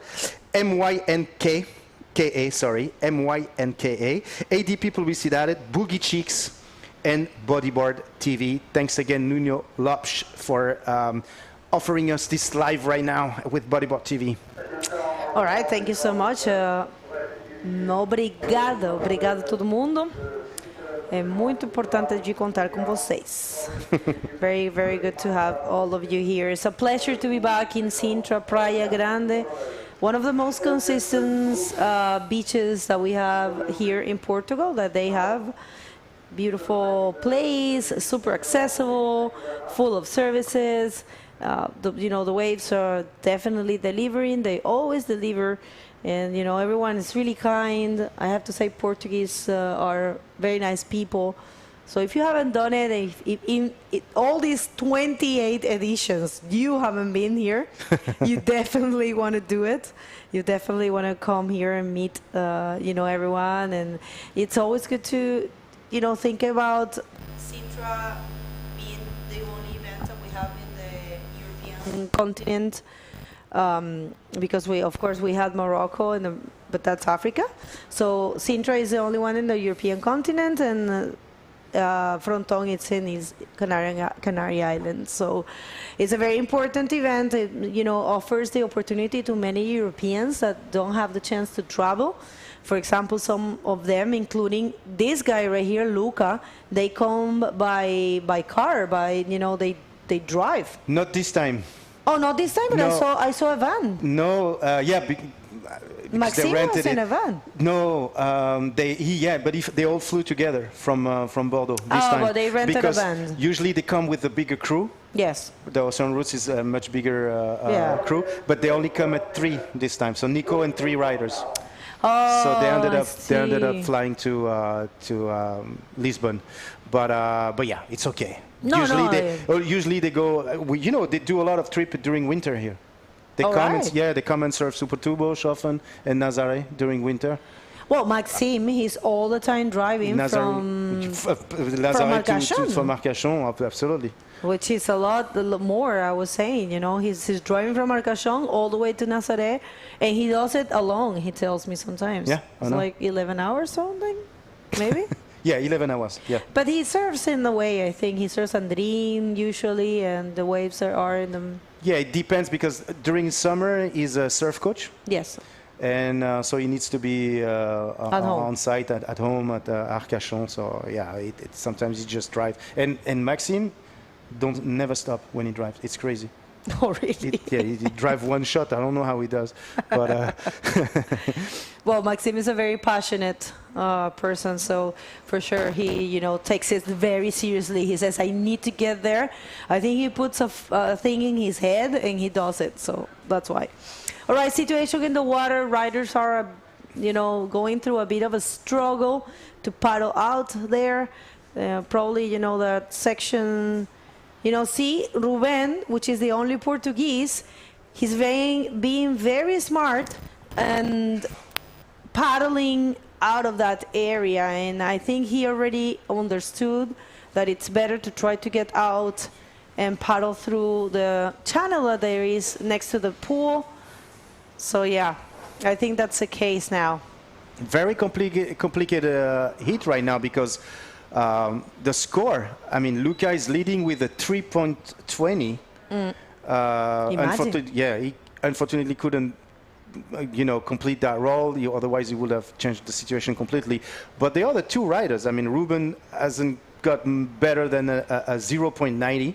MYNKA, ADP Publicidade, Boogie Cheeks, and Bodyboard TV. Thanks again, Nuno Lopes, for offering us this live right now with Bodyboard TV. All right, thank you so much. Obrigado a todo mundo. É muito importante de contar com vocês. Very, very good to have all of you here. It's a pleasure to be back in Sintra, Praia, Grande. One of the most consistent beaches that we have here in Portugal, that they have. Beautiful place, super accessible, full of services. The waves are definitely delivering. They always deliver, and everyone is really kind. I have to say, Portuguese are very nice people. So if you haven't done it, if in all these 28 editions you haven't been here, you definitely want to do it. You definitely want to come here and meet, everyone. And it's always good to, think about Sintra being the only event that we have in the European continent. because of course we had Morocco, but that's Africa. So Sintra is the only one in the European continent, and Fronton it's in his Canary Islands. So it's a very important event. It, offers the opportunity to many Europeans that don't have the chance to travel. For example, some of them, including this guy right here, Luca, they come by car, they drive. Not this time. Oh, not this time, but no. I saw a van. No, Maxime was in a van. No, but they all flew together from Bordeaux this time. But they rented because a van. Usually they come with a bigger crew. Yes. The Ocean Routes is a much bigger crew, but they only come at 3 this time. So Nico and 3 riders. Oh, so they ended up flying to Lisbon, but yeah, it's okay. Usually they go. They do a lot of trips during winter here. They come and surf Superturbo, Schoffen, and Nazare during winter. Well, Maxime, he's all the time driving from Arcachon, absolutely. Which is a lot more, I was saying. He's driving from Arcachon all the way to Nazaré, and he does it alone, he tells me sometimes. Yeah, it's like 11 hours something, maybe? Yeah, 11 hours, yeah. But he surfs in the way, I think. He surfs Andrin usually, and the waves are in the... Yeah, it depends, because during summer he's a surf coach. Yes. And so he needs to be on site at home at Arcachon. So yeah, sometimes he just drives. And Maxime never stop when he drives. It's crazy. Oh, really? He drives one shot. I don't know how he does. But well, Maxime is a very passionate person. So for sure, he takes it very seriously. He says, I need to get there. I think he puts a thing in his head and he does it. So that's why. All right, situation in the water. Riders are, going through a bit of a struggle to paddle out there. Probably, that section, see, Ruben, which is the only Portuguese, he's being very smart and paddling out of that area. And I think he already understood that it's better to try to get out and paddle through the channel that there is next to the pool. So yeah, I think that's the case now. Very complicated heat right now, because the score, Luca is leading with a 3.20. He unfortunately couldn't complete that roll. Otherwise he would have changed the situation completely. But the other 2 riders, Ruben hasn't gotten better than a 0.90.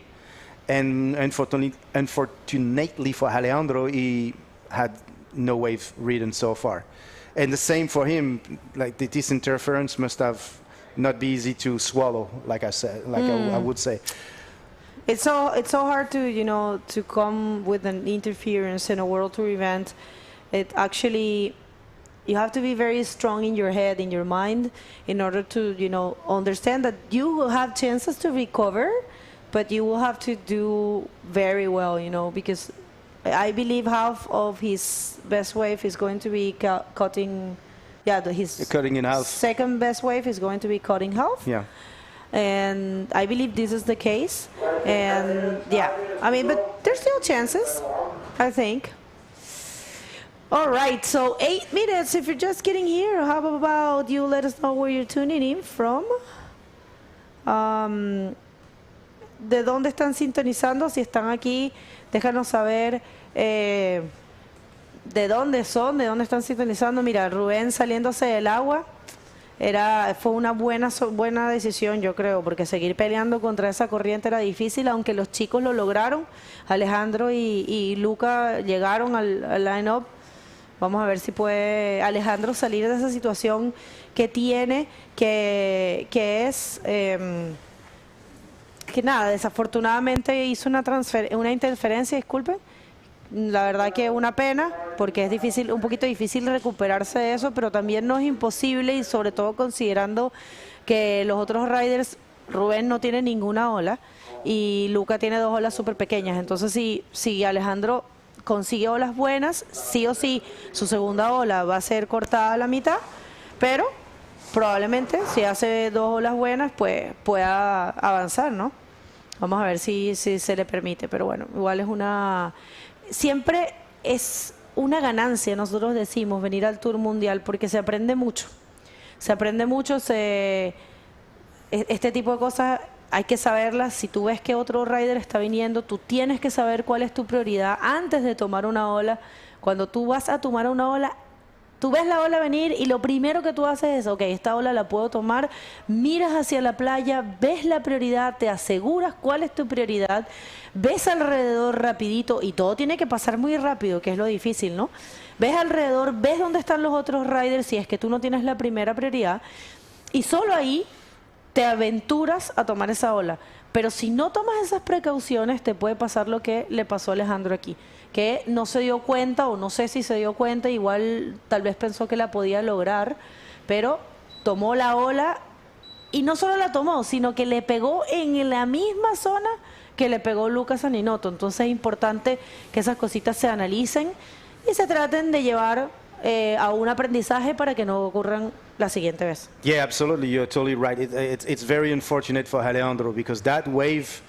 And unfortunately for Alejandro, he had no wave ridden so far. And the same for him, like this interference must have not be easy to swallow, like I said, I would say. It's so hard to to come with an interference in a World Tour event. It actually, you have to be very strong in your head, in your mind, in order to understand that you will have chances to recover, but you will have to do very well, because I believe half of his best wave is going to be cutting. Yeah, his cutting in half. Second best wave is going to be cut in half. Yeah. And I believe this is the case. And yeah, but there's still chances, I think. All right, so 8 minutes. If you're just getting here, how about you let us know where you're tuning in from? ¿De dónde están sintonizando? Si están aquí, déjanos saber de dónde son, de dónde están sintonizando. Mira, Rubén saliéndose del agua fue una buena decisión, yo creo, porque seguir peleando contra esa corriente era difícil, aunque los chicos lo lograron. Alejandro y Luca llegaron al line-up. Vamos a ver si puede Alejandro salir de esa situación que tiene, que es... que nada, desafortunadamente hizo una interferencia, disculpe. La verdad que una pena, porque es difícil, un poquito difícil recuperarse de eso, pero también no es imposible, y sobre todo considerando que los otros riders, Rubén no tiene ninguna ola y Luca tiene 2 olas súper pequeñas. Entonces si Alejandro consigue olas buenas, sí o sí su segunda ola va a ser cortada a la mitad, pero probablemente si hace 2 olas buenas pues pueda avanzar, ¿no? Vamos a ver si se le permite, pero bueno, igual es una... Siempre es una ganancia, nosotros decimos, venir al Tour Mundial, porque se aprende mucho. Se aprende mucho, este tipo de cosas hay que saberlas. Si tú ves que otro rider está viniendo, tú tienes que saber cuál es tu prioridad antes de tomar una ola. Cuando tú vas a tomar una ola, tú ves la ola venir y lo primero que tú haces es, ok, esta ola la puedo tomar, miras hacia la playa, ves la prioridad, te aseguras cuál es tu prioridad, ves alrededor rapidito y todo tiene que pasar muy rápido, que es lo difícil, ¿no? Ves alrededor, ves dónde están los otros riders si es que tú no tienes la primera prioridad y solo ahí te aventuras a tomar esa ola. Pero si no tomas esas precauciones, te puede pasar lo que le pasó a Alejandro aquí, que no se dio cuenta, o no sé si se dio cuenta, igual tal vez pensó que la podía lograr, pero tomó la ola y no solo la tomó, sino que le pegó en la misma zona que le pegó Luca Saninotto. Entonces es importante que esas cositas se analicen y se traten de llevar a un aprendizaje para que no ocurran la siguiente vez. Yeah, absolutely. You're totally right. It's very unfortunate for Alejandro because that wave,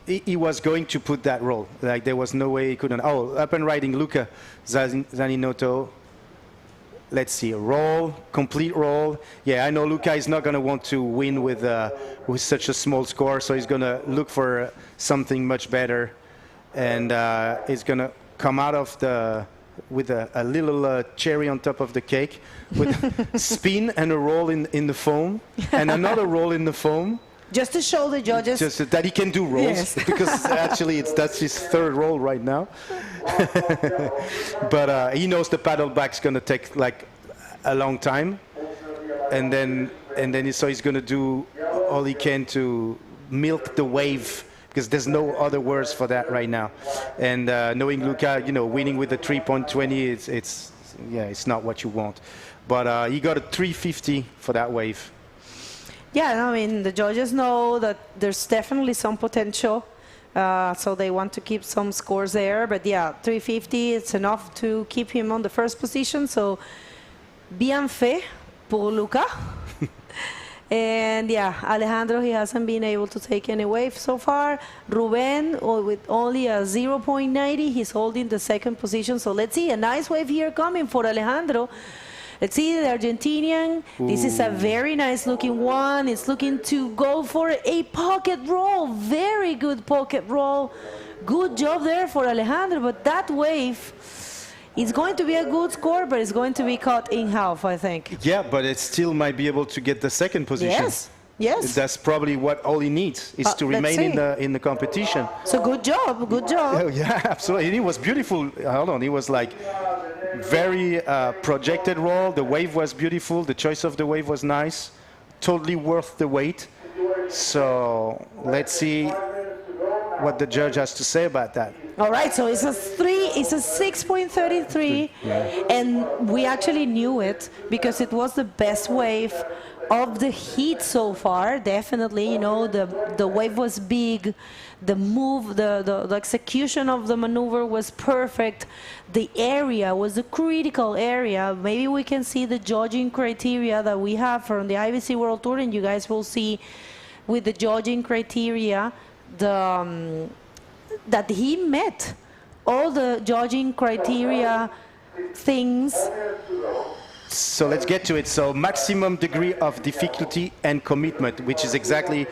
he was going to put that roll. Like there was no way he couldn't. Oh, up and riding Luca Zaninotto. Let's see, a roll, complete roll. Yeah, I know Luca is not going to want to win with such a small score, so he's going to look for something much better, and he's going to come out of with a little cherry on top of the cake, with spin and a roll in the foam, and another roll in the foam. Just to show the judges. Just that he can do rolls, yes. Because actually that's his third roll right now. But he knows the paddle back's going to take like a long time, and then so he's going to do all he can to milk the wave, because there's no other words for that right now. And knowing Luca, winning with the 3.20, it's not what you want. But he got a 350 for that wave. Yeah, I mean, the judges know that there's definitely some potential, so they want to keep some scores there. But yeah, 350, it's enough to keep him on the first position. So, bien fait pour Luca. And yeah, Alejandro, he hasn't been able to take any wave so far. Ruben, with only a 0.90, he's holding the second position. So let's see, a nice wave here coming for Alejandro. Let's see the Argentinian. Ooh. This is a very nice looking one. It's looking to go for a pocket roll. Very good pocket roll. Good job there for Alejandro. But that wave is going to be a good score, but it's going to be cut in half, I think. Yeah, but it still might be able to get the second position. Yes. Yes. That's probably what all he needs is to remain in the competition. So good job. Good job. Yeah, absolutely. It was beautiful. Hold on. It was like very projected roll. The wave was beautiful. The choice of the wave was nice. Totally worth the wait. So let's see what the judge has to say about that. All right, so it's a 6.33, and we actually knew it because it was the best wave of the heat so far. Definitely, the wave was big, the move, the execution of the maneuver was perfect. The area was a critical area. Maybe we can see the judging criteria that we have from the IBC World Tour, and you guys will see with the judging criteria that he met all the judging criteria things. So let's get to it. So maximum degree of difficulty and commitment, which is exactly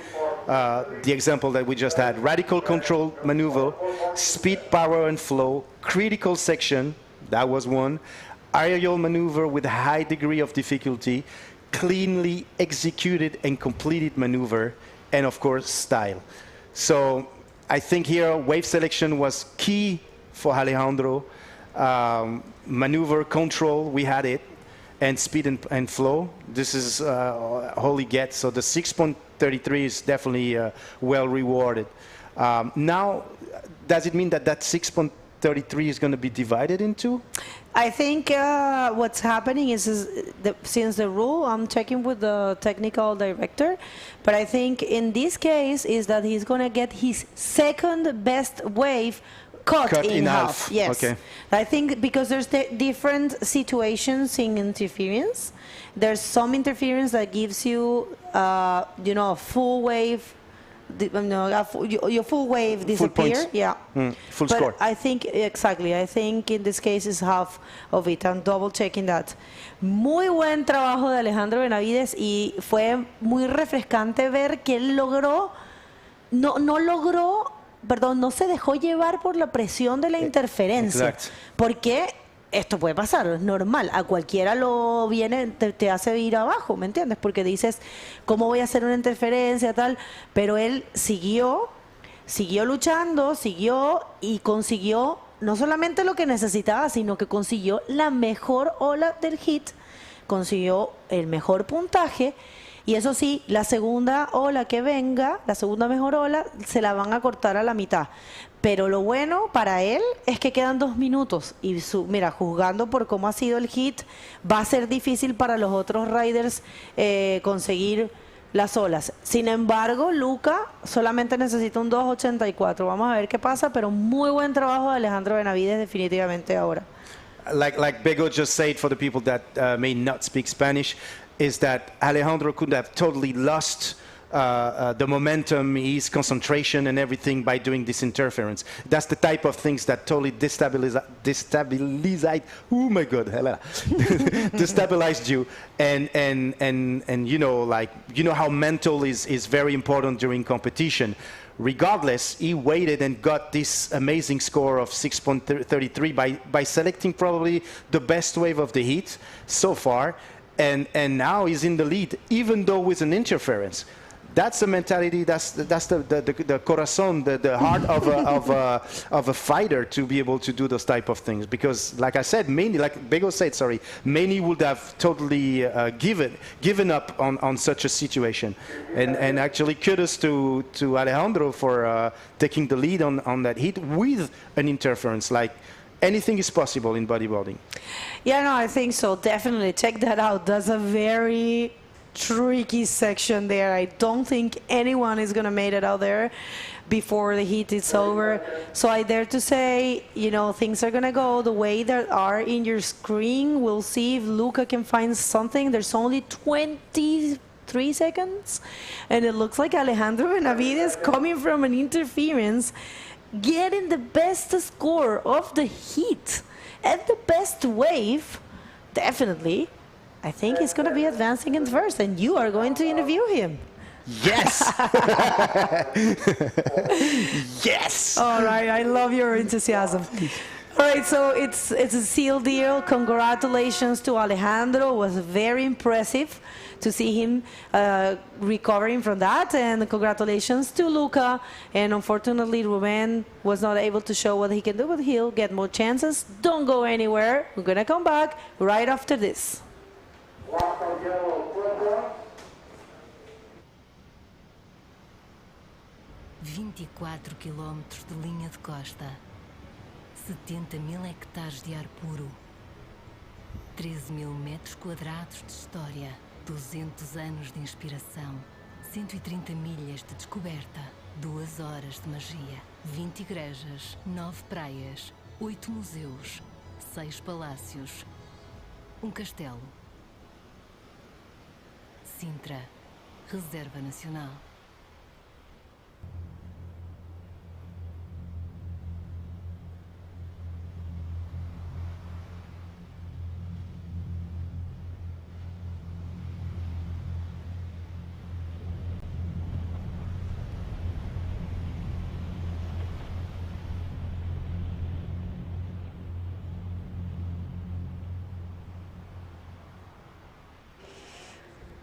the example that we just had. Radical control maneuver, speed, power, and flow, critical section, that was one. Aerial maneuver with high degree of difficulty, cleanly executed and completed maneuver, and of course, style. So I think here wave selection was key for Alejandro. Maneuver control, we had it, and speed and flow. This is all he gets. So the 6.33 is definitely well rewarded. Now, does it mean that 6.33 is going to be divided into? I think what's happening is since the rule, I'm checking with the technical director, but I think in this case is that he's going to get his second best wave cut in half. Yes. Okay. I think because there's different situations in interference. There's some interference that gives you, a full wave your full wave disappear. Yeah. Full but score. I think, exactly, I think in this case is half of it. I'm double checking that. Muy buen trabajo de Alejandro Benavides y fue muy refrescante ver que él logró, no se dejó llevar por la presión de la interferencia. Exacto. Porque esto puede pasar, es normal, a cualquiera lo viene, te hace ir abajo, ¿me entiendes? Porque dices, ¿cómo voy a hacer una interferencia, tal? Pero él siguió luchando, siguió y consiguió no solamente lo que necesitaba, sino que consiguió la mejor ola del hit, consiguió el mejor puntaje. Y eso sí, la segunda ola que venga, la segunda mejor ola, se la van a cortar a la mitad. Pero lo bueno para él es que quedan 2 minutos. Y mira, juzgando por cómo ha sido el hit, va a ser difícil para los otros riders conseguir las olas. Sin embargo, Luca solamente necesita un 2.84. Vamos a ver qué pasa, pero muy buen trabajo de Alejandro Benavides definitivamente ahora. Like Bego just said, for the people that may not speak Spanish, is that Alejandro could have totally lost the momentum, his concentration and everything by doing this interference. That's the type of things that totally destabilized you. And you know how mental is very important during competition. Regardless, he waited and got this amazing score of 6.33 by selecting probably the best wave of the heat so far. And now he's in the lead, even though with an interference. That's the mentality. That's the corazón, the heart of a fighter to be able to do those type of things. Because, like I said, like Bego said, many would have totally given up on such a situation. And actually, kudos to Alejandro for taking the lead on that hit with an interference. Like, anything is possible in bodyboarding. Yeah, no, I think so. Definitely check that out. That's a very tricky section there. I don't think anyone is going to make it out there before the heat is over. So I dare to say, things are going to go the way that are in your screen. We'll see if Luca can find something. There's only 23 seconds. And it looks like Alejandro Benavides coming from an interference, getting the best score of the heat and the best wave. Definitely, I think he's going to be advancing in first, and you are going to interview him. Yes. Yes. All right, I love your enthusiasm. All right, so it's a sealed deal. Congratulations to Alejandro. It was very impressive to see him recovering from that, and congratulations to Luca. And unfortunately, Ruben was not able to show what he can do, but he'll get more chances. Don't go anywhere. We're gonna come back right after this. 24 quilómetros de linha de costa, 70.000 hectares de ar puro, 13.000 metros quadrados de história, 200 anos de inspiração, 130 milhas de descoberta, 2 horas de magia, 20 igrejas, 9 praias, 8 museus, 6 palácios, um castelo. Sintra, Reserva Nacional.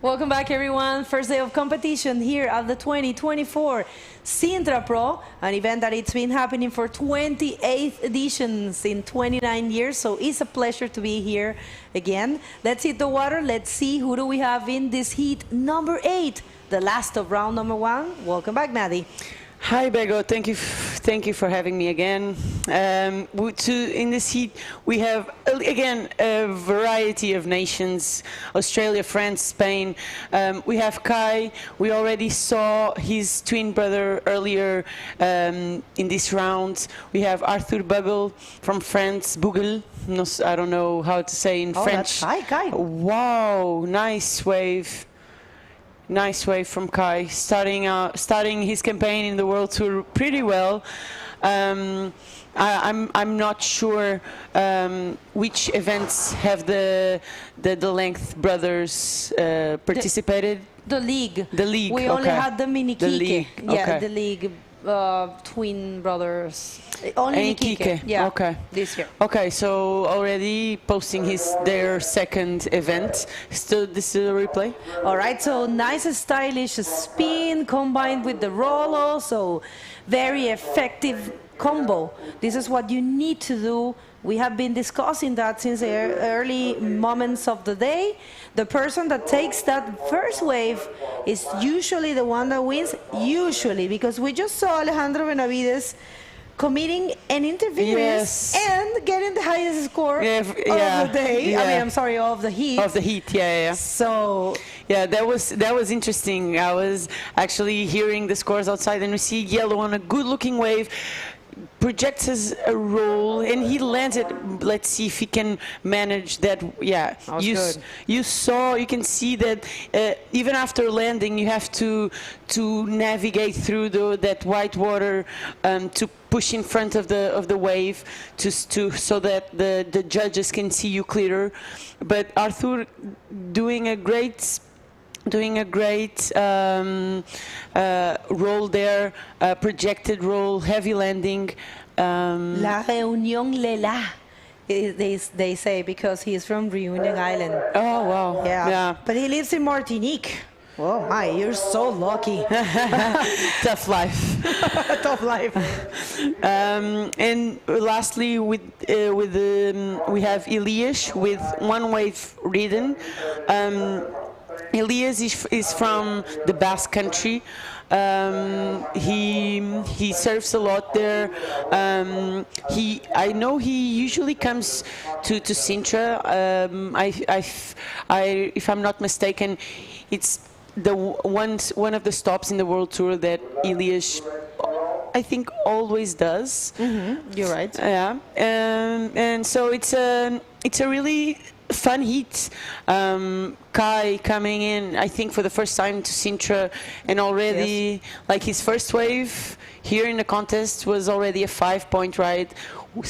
Welcome back, everyone. First day of competition here at the 2024 Sintra Pro, an event that it's been happening for 28 editions in 29 years. So it's a pleasure to be here again. Let's hit the water. Let's see who do we have in this heat number 8, the last of round number 1. Welcome back, Maddie. Hi, Bego. Thank you for having me again. In this heat, we have, again, a variety of nations: Australia, France, Spain. We have Kai. We already saw his twin brother earlier in this round. We have Arthur Buggle from France, Buggle. No, I don't know how to say in French. That's Kai. Wow, nice wave. Nice wave from Kai, starting his campaign in the World Tour pretty well. I'm not sure which events have the length brothers participated. The league. The league. We only had the mini The league. Yeah, Okay. the league twin brothers. Only And Nikike. Kike. Yeah. Okay. This year. Okay, so already posting their second event. Still, this is a replay. All right, so nice stylish spin combined with the roll also. Very effective combo. This is what you need to do. We have been discussing that since the early moments of the day. The person that takes that first wave is usually the one that wins, usually, because we just saw Alejandro Benavides committing an interview and getting the highest score of the day. I mean, I'm sorry, of the heat. Of the heat, yeah. So yeah, that was interesting. I was actually hearing the scores outside, and we see Yellow on a good-looking wave, projects as a roll, and he lands it. Let's see if he can manage that. Yeah, you can see that even after landing, you have to navigate through that white water to push in front of the wave so that the judges can see you clearer. But Arthur doing a great roll there, projected roll, heavy landing. La Réunion Lela, they say, because he is from Reunion Island. Oh, wow. Yeah. But he lives in Martinique. Oh my, you're so lucky. Tough life. Tough life. And lastly, we have Elias with one wave ridden. Elias is from the Basque Country. He surfs a lot there. I know he usually comes to Sintra. If I'm not mistaken, it's one of the stops in the World Tour that Elias, I think, always does. Mm-hmm. You're right. Yeah, and so it's a really fun heat. Kai coming in, I think, for the first time to Sintra, and already like his first wave here in the contest was already a 5-point ride.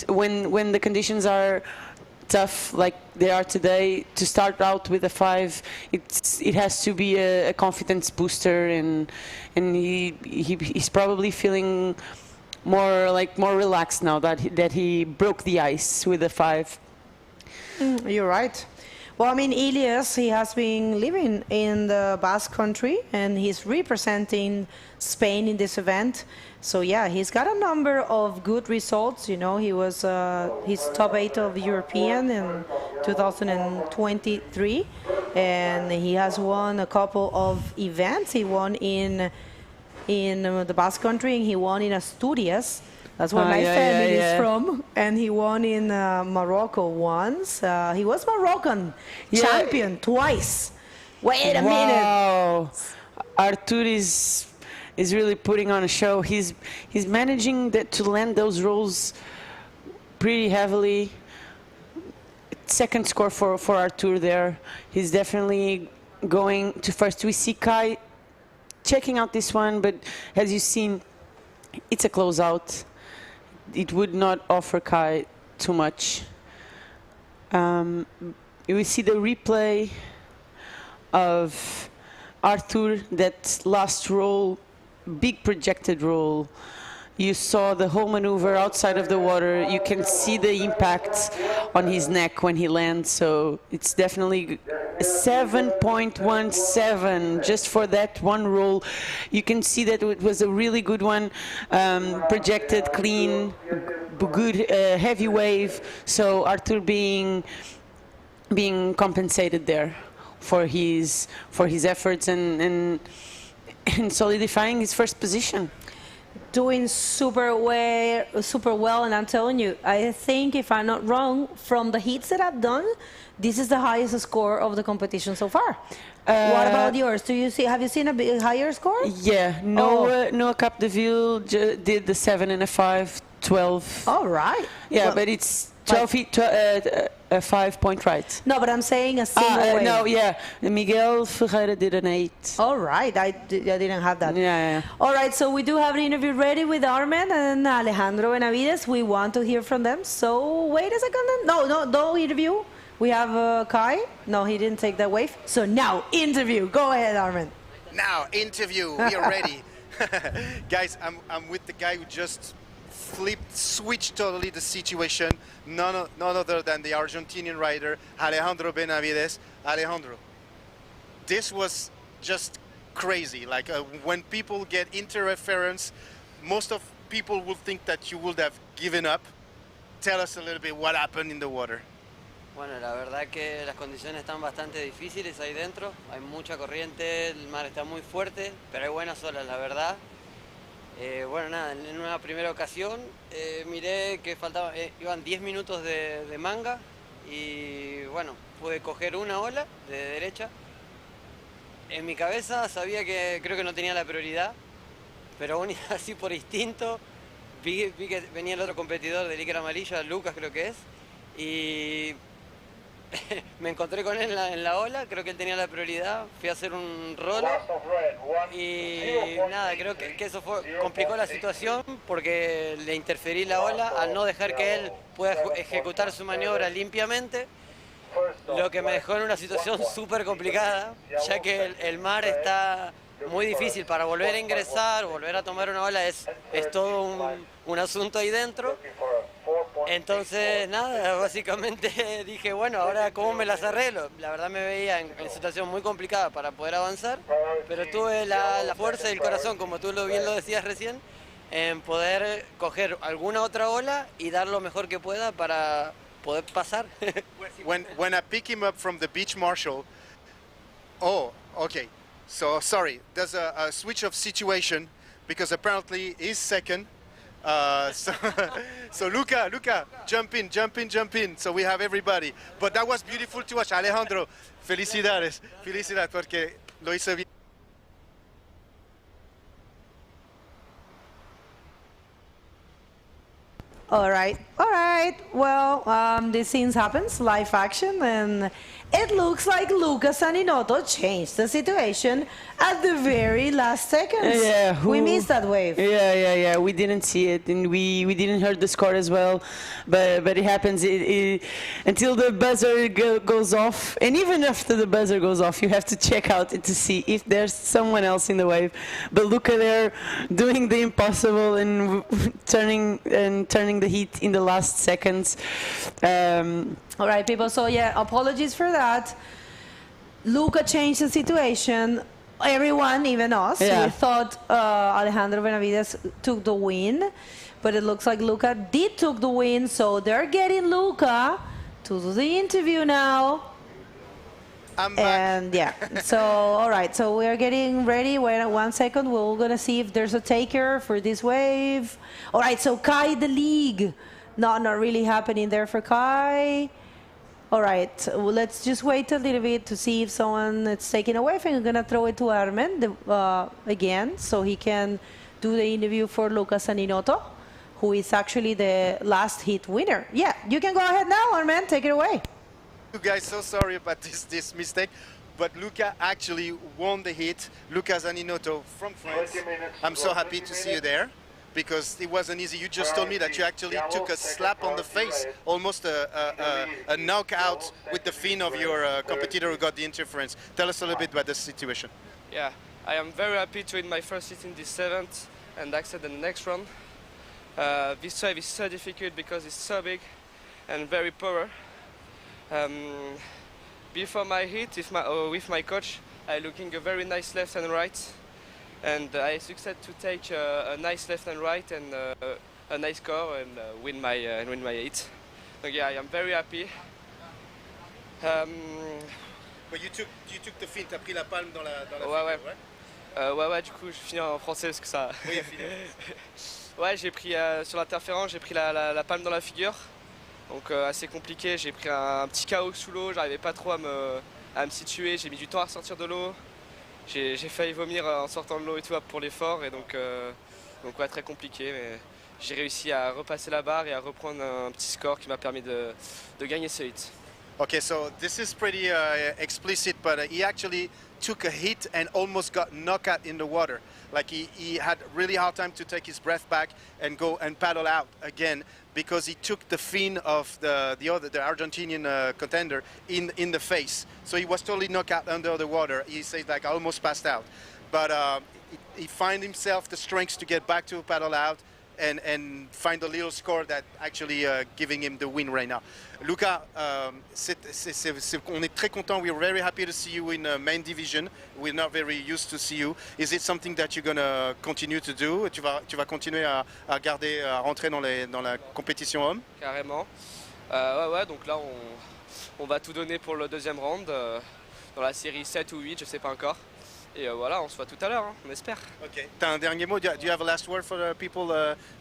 When the conditions are tough like they are today, to start out with a 5, it has to be a confidence booster, and he's probably feeling more relaxed now that he broke the ice with a 5. You're right. Well, I mean, Elias, he has been living in the Basque Country, and he's representing Spain in this event. So yeah, he's got a number of good results. You know, he was he's top 8 of European in 2023, and he has won a couple of events. He won in the Basque Country, and he won in Asturias. That's where my family is from. And he won in Morocco once. He was Moroccan champion twice. Wait a minute. Artur is really putting on a show. He's managing to land those rolls pretty heavily. Second score for Artur there. He's definitely going to first. We see Kai checking out this one, but as you've seen, it's a closeout. It would not offer Kai too much. We see the replay of Artur, that last roll, big projected roll. You saw the whole maneuver outside of the water. You can see the impact on his neck when he lands. So it's definitely a 7.17 just for that one roll. You can see that it was a really good one, projected, clean, good, heavy wave. So Artur being compensated there for his efforts and solidifying his first position. Doing super well, and I'm telling you, I think, if I'm not wrong, from the heats that I've done, this is the highest score of the competition so far. What about yours? Have you seen a higher score? Yeah, Noah Capdeville did the 7 and a 5, 12. All right. Yeah, well, but it's 12 feet, 5-point right. No, but I'm saying a single wave. No, yeah. Miguel Ferreira did an 8. All right, I didn't have that. Yeah. All right, so we do have an interview ready with Armen and Alejandro Benavides. We want to hear from them. So wait a second. No interview. We have Kai. No, he didn't take that wave. So now, interview. Go ahead, Armen. Now, interview. We are ready. Guys, I'm with the guy who just switched totally the situation. None other than the Argentinian rider, Alejandro Benavides. Alejandro, this was just crazy. Like when people get interference, most of people will think that you would have given up. Tell us a little bit what happened in the water. Bueno, la verdad que las condiciones están bastante difíciles ahí dentro, hay mucha corriente, el mar está muy fuerte, pero hay buenas olas, la verdad. Bueno, nada, en una primera ocasión miré que iban 10 minutos de manga y bueno, pude coger una ola de derecha. En mi cabeza sabía que creo que no tenía la prioridad, pero aún así por instinto vi que venía el otro competidor de licra amarilla, Lucas creo que es, y me encontré con él en la ola, creo que él tenía la prioridad, fui a hacer un roll y nada, creo que eso complicó la situación porque le interferí la ola al no dejar que él pueda ejecutar su maniobra limpiamente, lo que me dejó en una situación súper complicada, ya que el mar está muy difícil para volver a ingresar, volver a tomar una ola, es todo un asunto ahí dentro. Entonces, nada, básicamente dije, bueno, ahora cómo me las arreglo. La verdad me veía en situación muy complicada para poder avanzar, pero tuve la fuerza y el corazón, como tú bien lo decías recién, en poder coger alguna otra ola y dar lo mejor que pueda para poder pasar. When I pick him up from the beach marshal, oh, okay, so sorry, there's a switch of situation because apparently he's second. So Luca, jump in. So we have everybody. But that was beautiful to watch. Alejandro, felicidades porque lo hizo bien. All right. Well, these things happens, live action, and it looks like Luca Saninotto changed the situation at the very last seconds. Yeah, we missed that wave. Yeah. We didn't see it, and we didn't hear the score as well. But it happens until the buzzer goes off, and even after the buzzer goes off, you have to check out to see if there's someone else in the wave. But Luca there doing the impossible and turning the heat in the last seconds. All right, people. So yeah, apologies for that. Luca changed the situation. Everyone, even us, we thought Alejandro Benavides took the win, but it looks like Luca did took the win. So they're getting Luca to do the interview now. I'm back. And yeah, so all right, so we're getting ready. Wait 1 second. We're gonna see if there's a taker for this wave. All right, so Kai the league. Not really happening there for Kai. All right, well, let's just wait a little bit to see if someone is taking a wave, and I'm gonna throw it to Armen again, so he can do the interview for Luca Saninotto, who is actually the last heat winner. Yeah, you can go ahead now, Armen, take it away. You guys, so sorry about this mistake, but Luca actually won the heat. Luca Saninotto from France. I'm so happy to see you there, because it wasn't easy. You just told me that you actually took a slap on the face, almost a knockout with the fin of your competitor who got the interference. Tell us a little bit about the situation. Yeah, I am very happy to win my first hit in this event and accept the next round. This wave is so difficult because it's so big and very power. Before my hit with my coach, I looking a very nice left and right. And I succeed to take a nice left and right and a nice score and win my hit. So yeah, I am very happy. But you took the fin, t'as pris la palme dans la figure, ouais, du coup je finis en français parce que ça... Oui, finis. Ouais, j'ai pris sur l'interférence, j'ai pris la palme dans la figure. Donc assez compliqué, j'ai pris un petit chaos sous l'eau, j'arrivais pas trop à me situer, j'ai mis du temps à sortir de l'eau. J'ai failli vomir en sortant de l'eau et tout pour l'effort, et donc Donc ouais, très compliqué, mais j'ai réussi à repasser la barre et à reprendre un petit score qui m'a permis de gagner ce hit. Okay, so this is pretty explicit, but he actually took a hit and almost got knocked out in the water. Like he had really hard time to take his breath back and go and paddle out again because he took the fin of the Argentinian contender in the face. So he was totally knocked out under the water. He said like I almost passed out, but he find himself the strength to get back to paddle out and find a little score that actually giving him the win right now. Luca, on est très content. We're very happy to see you in main division. We're not very used to see you. Is it something that you're gonna continue to do? Tu vas continuer à rentrer dans la compétition homme? Carrément. Ouais, donc là on va tout donner pour le deuxième round dans la série 7 ou 8, je sais pas encore. Et voilà, on se voit tout à l'heure, hein, on espère. Ok. T'as un dernier mot? Do you have a last word for the people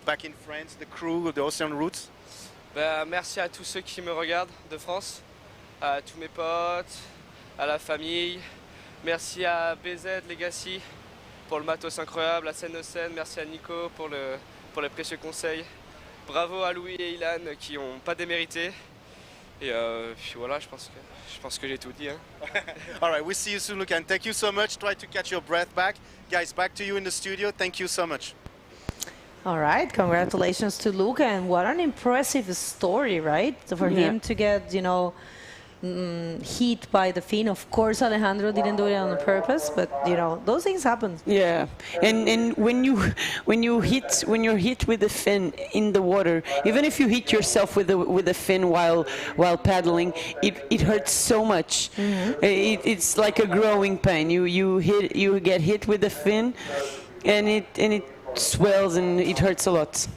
back in France, the crew, the Ocean Routes? Merci à tous ceux qui me regardent de France, à tous mes potes, à la famille. Merci à BZ Legacy pour le matos incroyable, à Scène de Scène. Merci à Nico pour les précieux conseils. Bravo à Louis et Ilan qui n'ont pas démérité. Et puis voilà, je pense que j'ai tout dit. Hein. All right, we'll see you soon, Luca. And thank you so much. Try to catch your breath back. Guys, back to you in the studio. Thank you so much. All right, congratulations to Luca, and what an impressive story, right? For him to get, hit by the fin. Of course, Alejandro didn't do it on purpose, but those things happen. Yeah, and when you're hit with the fin in the water, even if you hit yourself with the fin while paddling, it hurts so much. Mm-hmm. It's like a growing pain. You get hit with the fin, and it swells and it hurts a lot.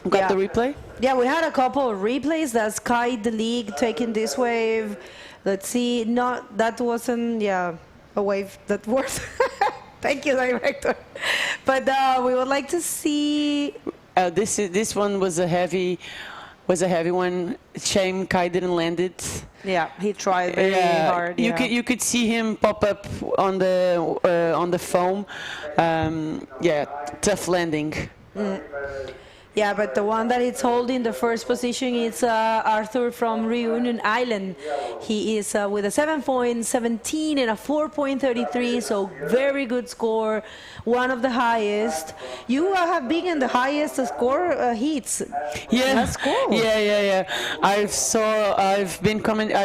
Got the replay? Yeah, we had a couple of replays. That's Kai the league taking this wave. Let's see. That wasn't a wave that worked. Thank you, director. But we would like to see. This one was a heavy one. Shame Kai didn't land it. Yeah, he tried very hard. You could see him pop up on the foam. Tough landing. Mm. Yeah, but the one that is holding the first position is Arthur from Reunion Island. He is with a 7.17 and a 4.33, so very good score, one of the highest. You have been in the highest score heats. Yeah, that's cool. Yeah. I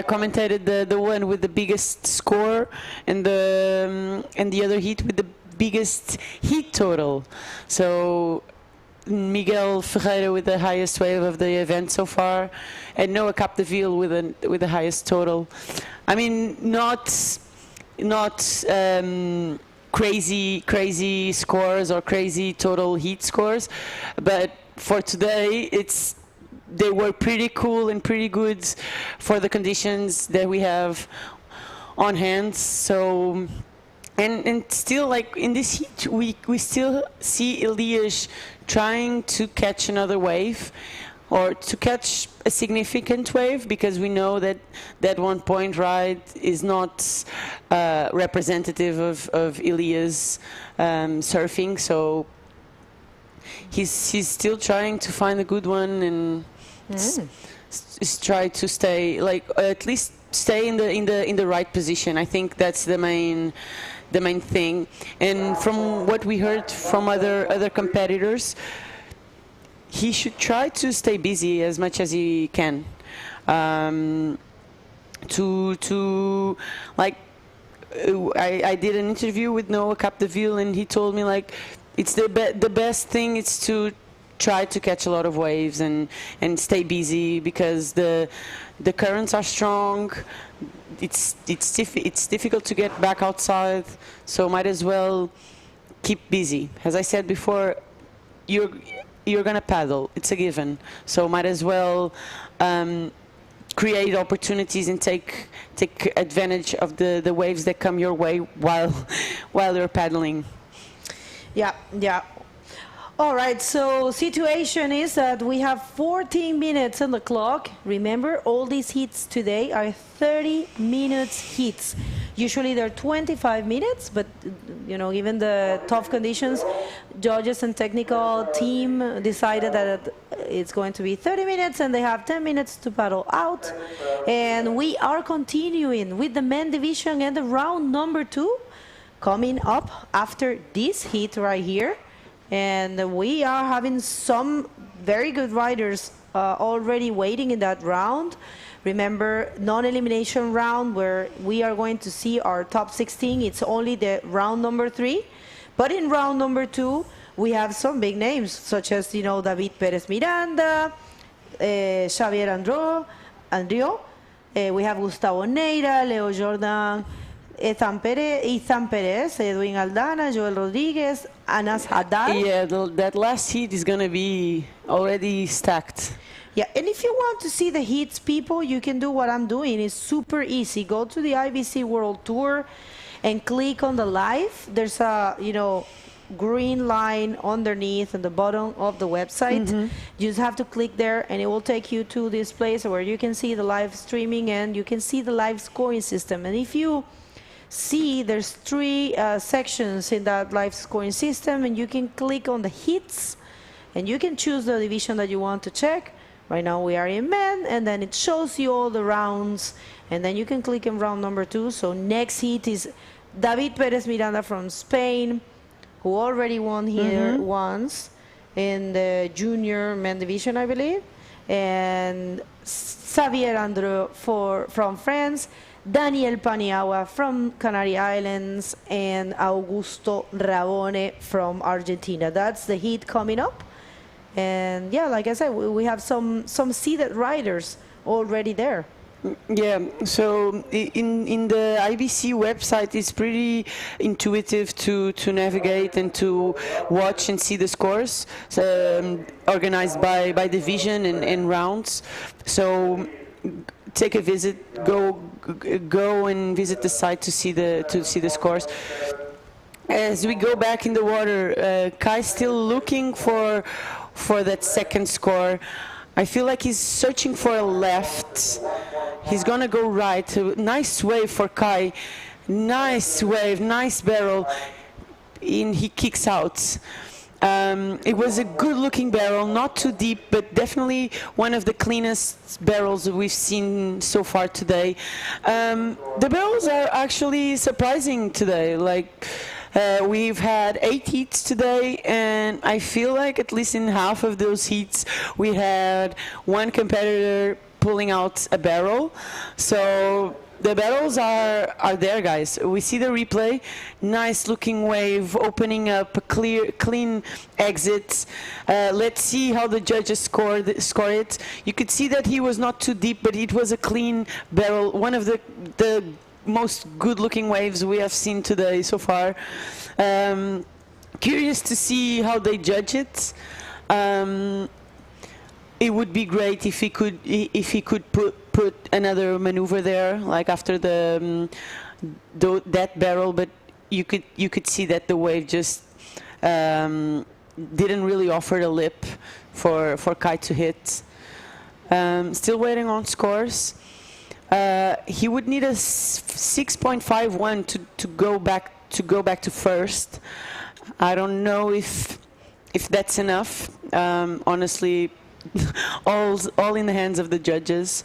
commentated the one with the biggest score and the other heat with the biggest heat total. So Miguel Ferreira with the highest wave of the event so far, and Noah Capdeville with the highest total. I mean, not crazy scores or crazy total heat scores, but for today they were pretty cool and pretty good for the conditions that we have on hand. So. And still, like in this heat, we still see Elias trying to catch another wave, or to catch a significant wave, because we know that 1 point ride is not representative of Elias surfing. So he's still trying to find a good one and try to stay, like at least stay in the right position. I think that's the main thing. And from what we heard from other competitors, he should try to stay busy as much as he can. I did an interview with Noah Capdeville, and he told me like it's the best thing is to try to catch a lot of waves and stay busy, because the currents are strong. It's difficult to get back outside, so might as well keep busy. As I said before, you're gonna paddle, it's a given, so might as well create opportunities and take advantage of the waves that come your way while you're paddling. Yeah. All right, so situation is that we have 14 minutes on the clock. Remember, all these heats today are 30 minutes heats. Usually they're 25 minutes, but given the tough conditions, judges and technical team decided that it's going to be 30 minutes and they have 10 minutes to paddle out. And we are continuing with the men division and the round number 2 coming up after this heat right here. And we are having some very good riders already waiting in that round. Remember, non-elimination round where we are going to see our top 16. It's only the round number 3. But in round number 2, we have some big names, such as, David Perez Miranda, Xavier Andrio. We have Gustavo Neira, Leo Jordan, Ethan Perez, Edwin Aldana, Joel Rodriguez, Anas Haddad. Yeah, that last heat is going to be already stacked. Yeah, and if you want to see the heats, people, you can do what I'm doing. It's super easy. Go to the IBC World Tour and click on the live. There's a, green line underneath at the bottom of the website. You just have to click there and it will take you to this place where you can see the live streaming and you can see the live scoring system. And if you see, there's 3 sections in that live scoring system, and you can click on the hits and you can choose the division that you want to check. Right now we are in men, and then it shows you all the rounds, and then you can click in round number 2. So next heat is David Perez Miranda from Spain, who already won here once in the junior men division, I believe, and Xavier Andreu from France, Daniel Paniagua from Canary Islands, and Augusto Rabone from Argentina. That's the heat coming up. And yeah, like I said, we have some seeded riders already there. Yeah, so in the IBC website, it's pretty intuitive to navigate and to watch and see the scores, organized by division and rounds. So take a visit, go and visit the site to see the scores. As we go back in the water, Kai's still looking for that second score. I feel like he's searching for a left. He's gonna go right. Nice wave for Kai. Nice wave, nice barrel. He kicks out. It was a good looking barrel, not too deep, but definitely one of the cleanest barrels we've seen so far today. The barrels are actually surprising today. We've had 8 heats today, and I feel like at least in half of those heats we had one competitor pulling out a barrel. So the barrels are there, guys. We see the replay. Nice looking wave, opening up a clean exit. Let's see how the judges score it. You could see that he was not too deep, but it was a clean barrel. One of the most good-looking waves we have seen today so far. Curious to see how they judge it. It would be great if he could put another maneuver there, like after that barrel. But you could see that the wave just didn't really offer a lip for Kai to hit. Still waiting on scores. He would need a 6.51 to go back to first. I don't know if that's enough. Honestly, all in the hands of the judges.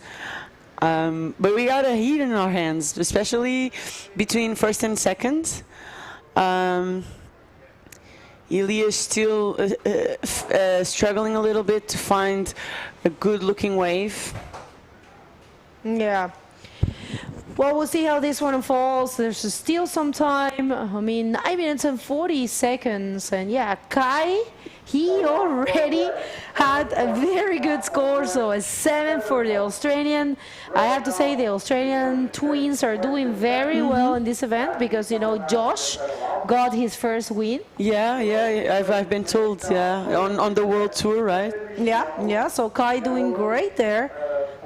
But we got a heat in our hands, especially between first and second. Ilya still struggling a little bit to find a good-looking wave. Yeah. Well, we'll see how this one unfolds. There's still some time. I mean, 9 minutes and 40 seconds. And yeah, Kai, he already had a very good score. So a 7 for the Australian. I have to say the Australian twins are doing very well in this event because, Josh got his first win. Yeah, I've been told, on the World Tour, right? Yeah, so Kai doing great there.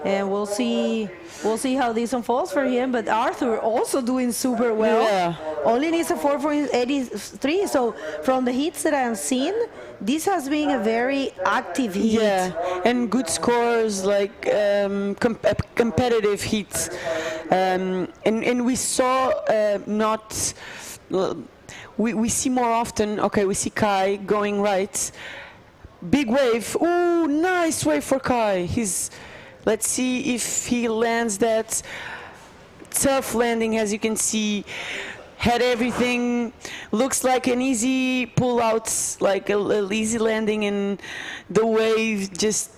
And we'll see how this unfolds for him. But Arthur also doing super well. Yeah. Only needs a 4.83. So from the hits that I have seen, this has been a very active heat. Yeah, and good scores, like competitive heats. And we saw not. We see more often. Okay, we see Kai going right. Big wave. Ooh, nice wave for Kai. Let's see if he lands that tough landing. As you can see, had everything. Looks like an easy pull out, like a easy landing, and the wave just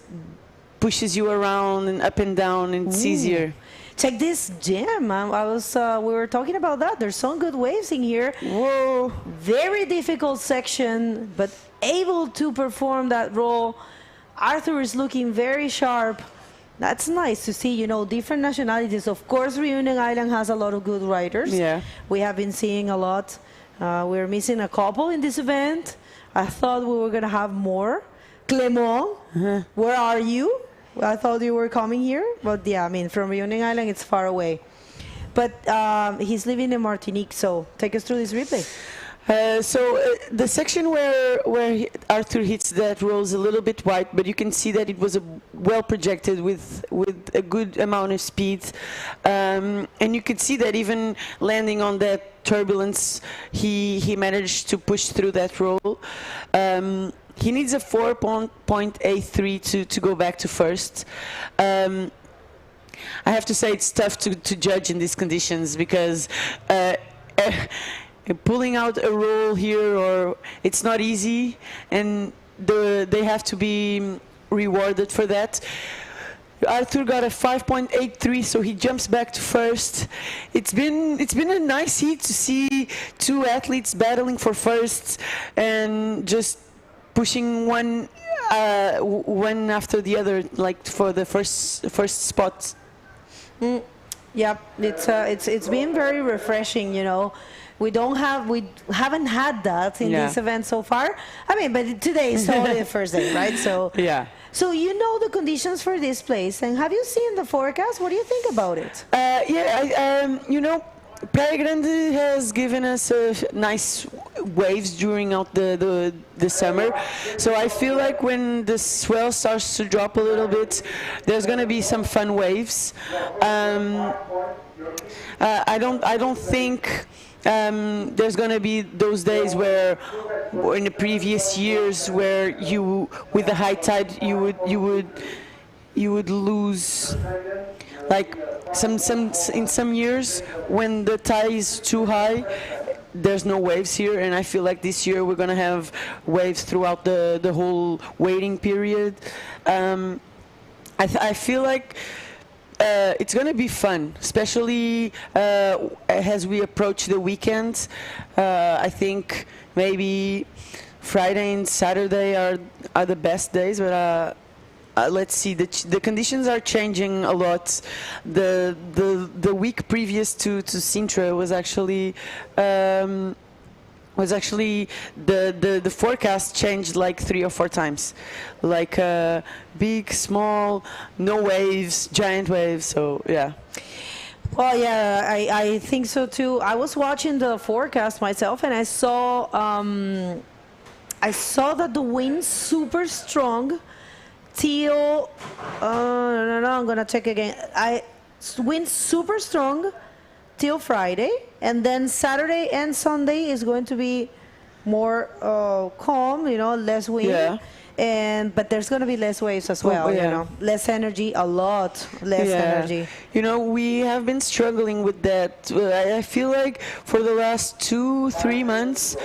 pushes you around and up and down, and it's easier. Check this jam. We were talking about that. There's some good waves in here. Whoa. Very difficult section, but able to perform that roll. Arthur is looking very sharp. That's nice to see, you know, different nationalities. Of course, Reunion Island has a lot of good riders. Yeah. We have been seeing a lot. We're missing a couple in this event. I thought we were going to have more. Clement, where are you? I thought you were coming here. But yeah, I mean, from Reunion Island, it's far away. But he's living in Martinique, so take us through this replay. The section where Arthur hits that roll is a little bit wide, but you can see that it was well projected with a good amount of speed, and you could see that even landing on that turbulence, he managed to push through that roll. He needs a 4.83 to go back to first. I have to say it's tough to judge in these conditions because. Pulling out a roll here, it's not easy, and they have to be rewarded for that. Arthur got a 5.83, so he jumps back to first. It's been a nice heat to see two athletes battling for first and just pushing one after the other, like for the first spot. Yep, it's been very refreshing, you know. We haven't had that in this event so far. I mean, but today is only the first day, right? So yeah. So you know the conditions for this place, and have you seen the forecast? What do you think about it? You know, Praia Grande has given us nice waves during the summer. So I feel like when the swell starts to drop a little bit, there's going to be some fun waves. I don't think. There's going to be those days where in the previous years where with the high tide you would lose, like in some years when the tide is too high, there's no waves here, and I feel like this year we're going to have waves throughout the whole waiting period. I feel like it's going to be fun, especially as we approach the weekend. I think maybe Friday and Saturday are the best days, but let's see. The conditions are changing a lot. The week previous to Sintra was actually the forecast changed like 3 or 4 times, like big, small, no waves, giant waves. So yeah. Well, yeah, I think so too. I was watching the forecast myself, and I saw that the wind's super strong till no, I'm gonna check again. Wind super strong till Friday, and then Saturday and Sunday is going to be more calm, you know, less wind. Yeah. But there's going to be less waves as well, you know, less energy, a lot less energy. You know, we have been struggling with that. I feel like for the last 2-3 months,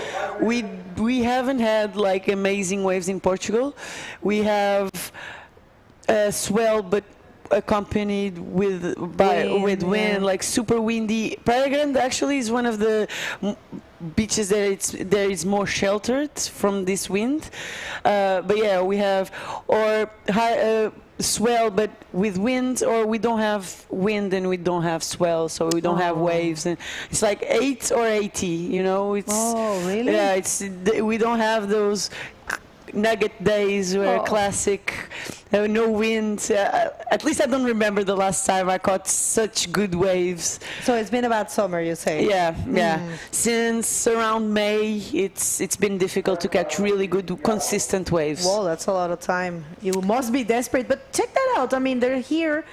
we haven't had like amazing waves in Portugal. We have swell, but accompanied with wind, like super windy. Praia Grande actually is one of the beaches that is more sheltered from this wind. But yeah, we have high swell but with wind, or we don't have wind and we don't have swell, so we don't have waves, and it's like 8 or 80, you know. It's really? Yeah, we don't have those nugget days where classic, no wind. At least I don't remember the last time I caught such good waves. So it's been about summer, you say? Yeah. Since around May, it's been difficult to catch really good, consistent waves. Well, that's a lot of time. You must be desperate, but check that out. I mean, they're here.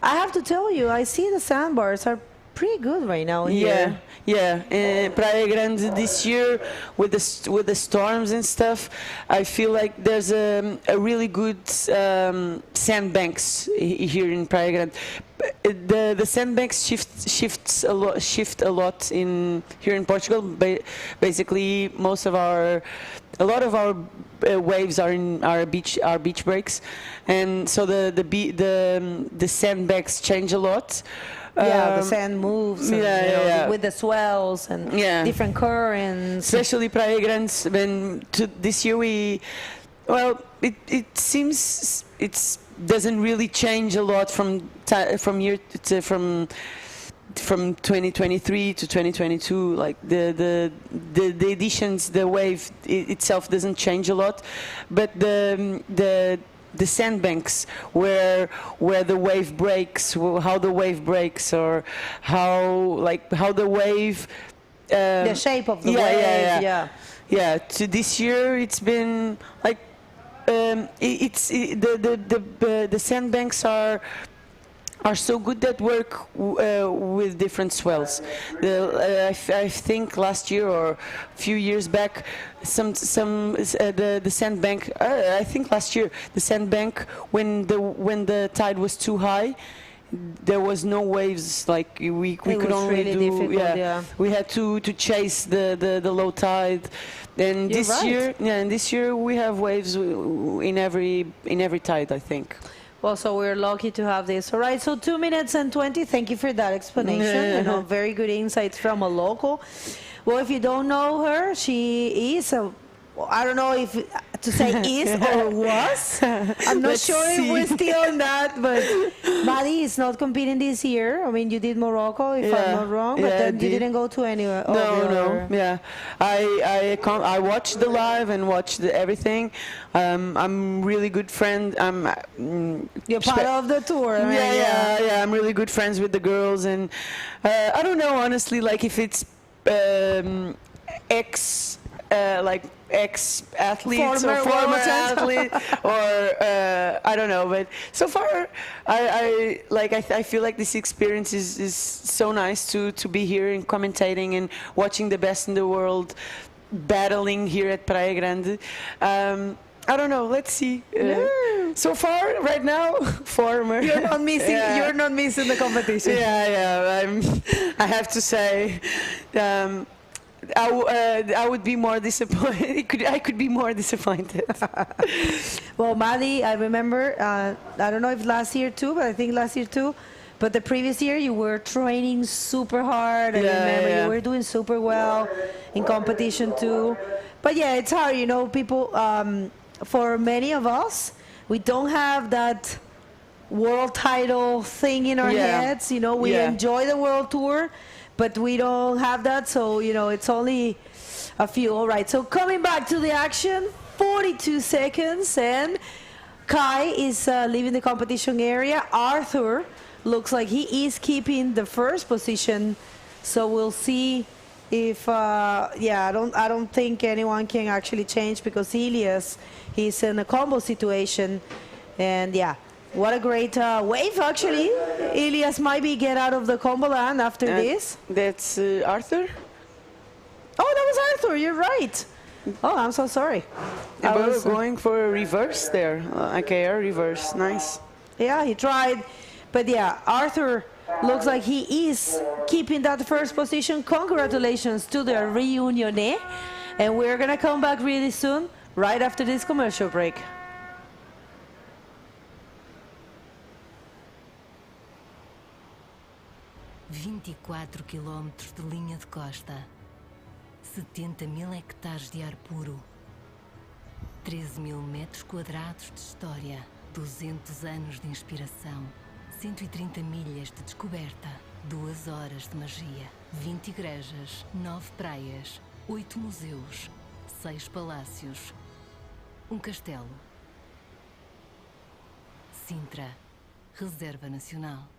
I have to tell you, I see the sandbars are pretty good right now here. Praia Grande this year with the storms and stuff, I feel like there's a really good sandbanks here in Praia Grande. The sandbanks shift a lot in here in Portugal. Basically, a lot of our waves are in our beach breaks, and so the sandbanks change a lot. The sand moves with the swells and different currents. Especially Praia Grande. This year it seems it doesn't really change a lot from 2023 to 2022. Like the editions, the wave itself doesn't change a lot, but the sandbanks where the wave breaks, how the wave breaks, or how the wave the shape of the wave. To this year it's been like the sandbanks are so good that work with different swells. I think last year or a few years back, the sandbank. I think last year the sandbank, when the tide was too high, there was no waves. Like we could only really difficult, we had to chase the low tide. And this year we have waves in every tide, I think. Well, so we're lucky to have this. All right, so 2 minutes and 20. Thank you for that explanation. Very good insights from a local. Well, if you don't know her, she is I don't know if to say is or was. I'm not sure if we're still on that, but Maddie is not competing this year. I mean, you did Morocco, if I'm not wrong, but then you didn't go to anywhere. No. Yeah, I watched the live and watched everything. I'm really good friend. You're part of the tour. Yeah. I'm really good friends with the girls, and I don't know honestly, like if it's ex-athletes or former athlete, or I don't know, but so far I feel like this experience is so nice to be here and commentating and watching the best in the world battling here at Praia Grande. I don't know. Let's see. So far, right now, former. You're not missing. You're not missing the competition. I have to say. I would be more disappointed. I could be more disappointed. Well, Maddie, I remember, I don't know if last year too, but I think last year too, but the previous year you were training super hard. I remember you were doing super well in competition too. But it's hard, people, for many of us, we don't have that world title thing in our heads. We enjoy the world tour, but we don't have that, so it's only a few. All right, so coming back to the action, 42 seconds, and Kai is leaving the competition area. Arthur looks like he is keeping the first position, so we'll see if I don't think anyone can actually change, because Elias, he's in a combo situation, and what a great wave, actually. Elias might get out of the combo land after this. That's Arthur? Oh, that was Arthur. You're right. Oh, I'm so sorry. I was going for a reverse there. AKR reverse. Nice. Yeah, he tried. But Arthur looks like he is keeping that first position. Congratulations to the reunion. And we're going to come back really soon, right after this commercial break. 24 quilómetros de linha de costa, 70.000 hectares de ar puro, 13.000 metros quadrados de história, 200 anos de inspiração, 130 milhas de descoberta, 2 horas de magia, 20 igrejas, 9 praias, 8 museus, 6 palácios, um castelo. Sintra, Reserva Nacional.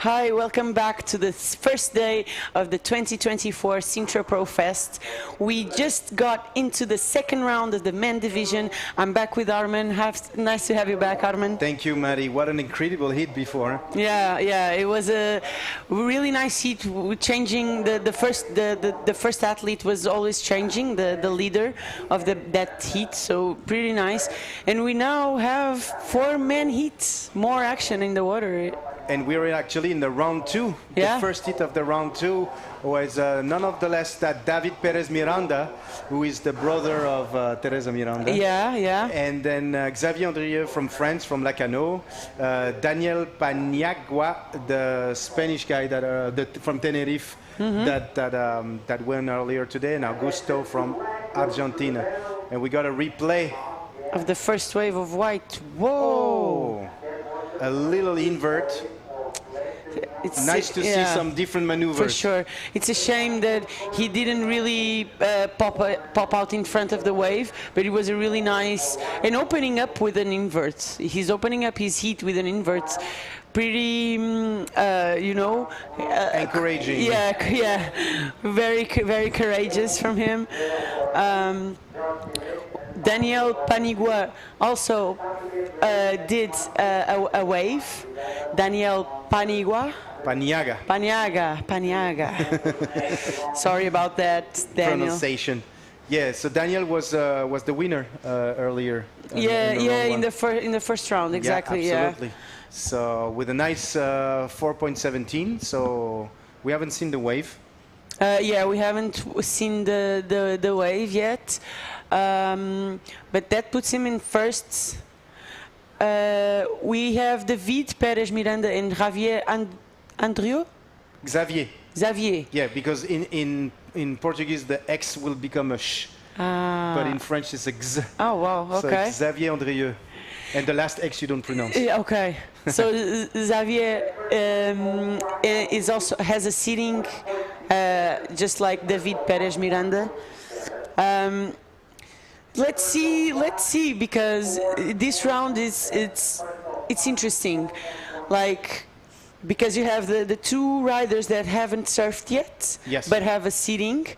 Hi, welcome back to the first day of the 2024 Sintra Pro Fest. We just got into the second round of the men division. I'm back with Armin. Nice to have you back, Armin. Thank you, Maddie. What an incredible hit before. Yeah, it was a really nice heat. Changing the first athlete was always changing the leader of that heat, so pretty nice. And we now have 4 men heats, more action in the water. And we're actually in the round 2. Yeah. The first hit of the round 2 was none of the less that David Perez Miranda, who is the brother of Teresa Miranda. Yeah. And then Xavier Andrieux from France, from Lacano. Daniel Paniagua, the Spanish guy from Tenerife, that won earlier today, and Augusto from Argentina. And we got a replay of the first wave of white. Whoa! A little invert. It's nice to see some different maneuvers. For sure. It's a shame that he didn't really pop out in front of the wave, but it was a really nice, and opening up with an invert. He's opening up his heat with an invert. Pretty, encouraging. Yeah. Very courageous from him. Daniel Panigua also did a wave. Daniel Paniagua. Sorry about that, Daniel. Pronunciation. Yeah, so Daniel was the winner earlier. In the first round, exactly. Yeah, absolutely. So with a nice 4.17. So we haven't seen the wave. We haven't seen the wave yet. But that puts him in first. We have David Perez Miranda and Javier Andrieux? Xavier. Yeah, because in Portuguese the X will become a sh. But in French it's a x. Oh, wow, okay. So Xavier Andrieux. And the last X you don't pronounce. Okay. So Xavier is also has a seating just like David Perez Miranda. Let's see, because this round it's interesting, like, because you have the 2 riders that haven't surfed yet, yes, but have a seating,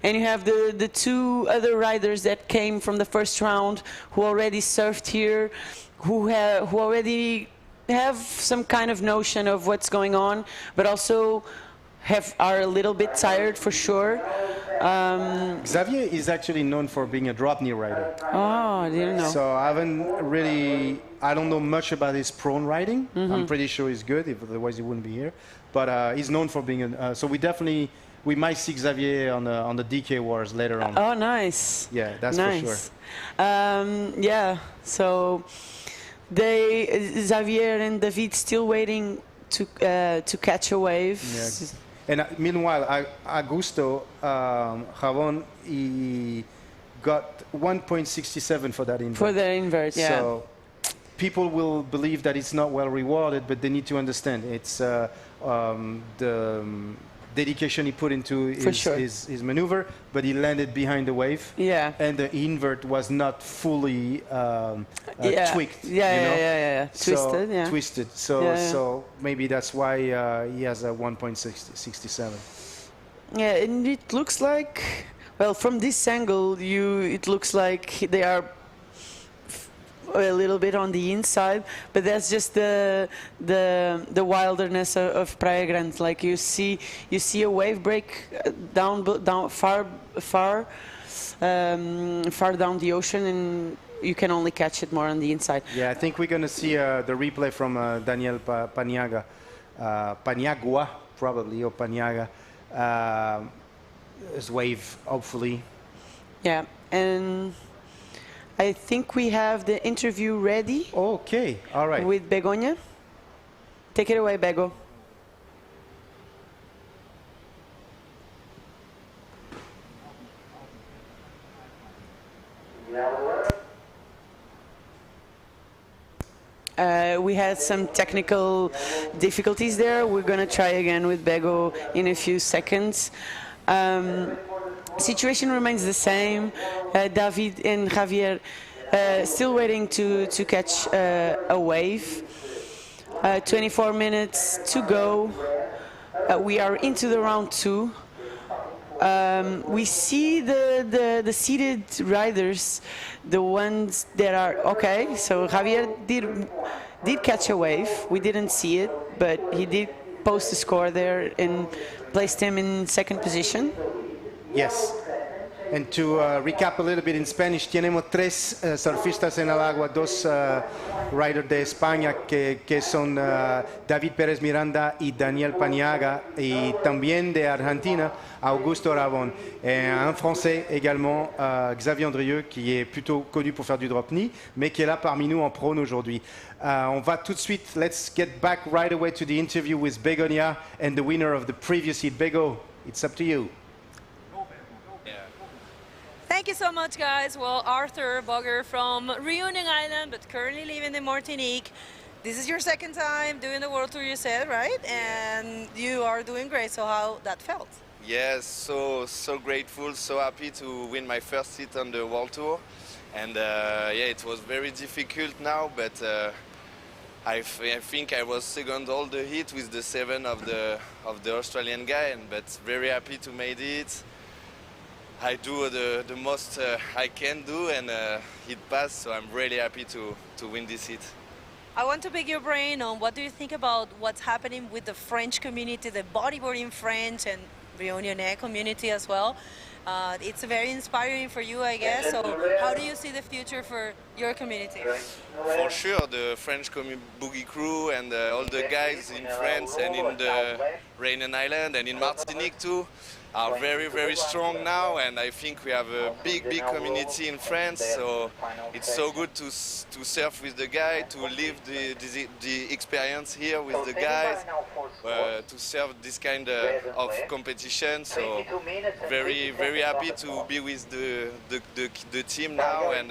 and you have the 2 other riders that came from the first round who already surfed here, who already have some kind of notion of what's going on, but also are a little bit tired for sure. Xavier is actually known for being a drop knee rider. Oh, I didn't know. So I don't know much about his prone riding. I'm pretty sure he's good, otherwise he wouldn't be here. But he's known for being so we might see Xavier on the DK Wars later on. Oh, nice. Yeah, that's nice. for sure. So Xavier and David still waiting to catch a wave. Yeah. And meanwhile, Augusto Javon, he got 1.67 for that invert. For the invert, yeah. So people will believe that it's not well rewarded, but they need to understand it's the dedication he put into his maneuver, but he landed behind the wave. Yeah. And the invert was not fully tweaked. Twisted. So maybe that's why he has a 1.67. Yeah, and it looks like, well, from this angle, it looks like they are a little bit on the inside, but that's just the wilderness of Praia Grande. Like you see a wave break down far down the ocean, and you can only catch it more on the inside. Yeah, I think we're going to see the replay from Daniel Paniagua, probably, or Paniagua, his wave, hopefully. Yeah, and I think we have the interview ready. Okay, all right. With Begoña. Take it away, Bego. We had some technical difficulties there. We're going to try again with Bego in a few seconds. Situation remains the same. David and Javier still waiting to catch a wave. 24 minutes to go. We are into the round 2. We see the seated riders, the ones that are okay. So Javier did catch a wave. We didn't see it, but he did post a score there and placed him in second position. Yes. And to recap a little bit in Spanish, tenemos 3 surfistas en el agua, 2 riders de España que son David Pérez Miranda y Daniel Paniaga, y también de Argentina, Augusto Rabón. Et un Français également, Xavier Andrieux, qui est plutôt connu pour faire du drop knee, mais qui est là parmi nous en prône aujourd'hui. On va tout de suite, let's get back right away to the interview with Begonia and the winner of the previous heat. Bego, it's up to you. Thank you so much, guys. Well, Arthur Bogger from Reunion Island, but currently living in Martinique. This is your second time doing the World Tour, you said, right? And you are doing great, so how that felt? Yes, so grateful, so happy to win my first hit on the World Tour. And yeah, it was very difficult now, but I think I was second all the hit with the 7 of the Australian guy, but very happy to make it. I do the most I can do, and it passed, so I'm really happy to win this hit. I want to pick your brain on what do you think about what's happening with the French community, the bodyboarding French and Réunionnais community as well. It's very inspiring for you, I guess. So how do you see the future for your community? For sure, the French boogie crew and all the guys in France and in the Réunion Island and in Martinique too are very, very strong now, and I think we have a big community in France, so it's so good to surf with the guys, to live the experience here with the guys, to serve this kind of competition, so very happy to be with the team now, and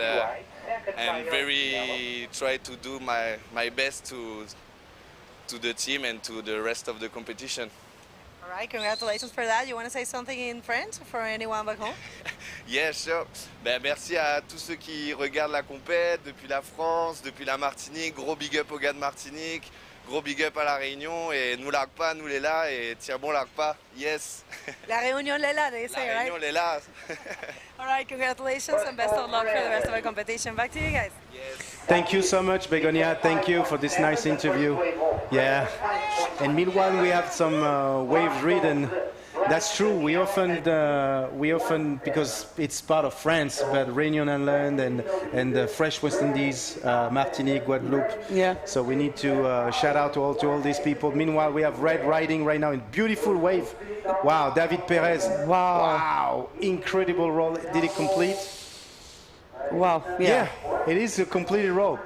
very try to do my best to the team and to the rest of the competition. All right, congratulations for that. You want to say something in French for anyone back home? Yeah, sure. Ben, merci à tous ceux qui regardent la compète depuis la France, depuis la Martinique. Gros big up aux gars de Martinique. Gros big up à la Réunion. Et nous largue pas, nous les là. Et tiens bon, largue pas. Yes. La Réunion les là, they say, right? La Réunion les là. All right, congratulations and best of luck for the rest of the competition. Back to you guys. Yes. Thank you so much, Begonia. Thank you for this nice interview. Yeah. And meanwhile, we have some waves ridden. That's true. We often, because it's part of France, but Réunion Island and the Fresh West Indies, Martinique, Guadeloupe. Yeah. So we need to shout out to all these people. Meanwhile, we have Red riding right now in beautiful wave. Wow, David Perez. Wow. Incredible roll. Did it complete? Wow. Yeah. It is a completed roll.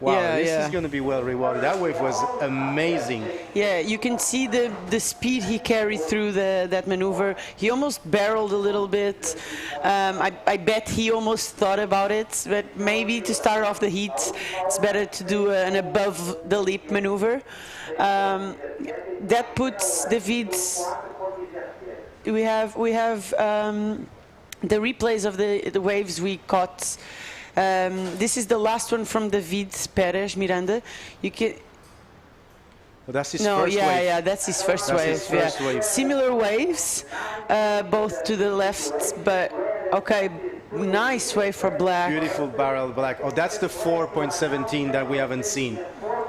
Wow, this is going to be well rewarded. That wave was amazing. Yeah, you can see the speed he carried through that maneuver. He almost barreled a little bit. I bet he almost thought about it, but maybe to start off the heat, it's better to do an above the lip maneuver. That puts David's. We have the replays of the waves we caught. This is the last one from David Pérez Miranda. You can. Well, that's his first wave. Yeah, that's his first wave. His first wave. Similar waves, both to the left, but okay, nice wave for black. Beautiful barrel black. Oh, that's the 4.17 that we haven't seen.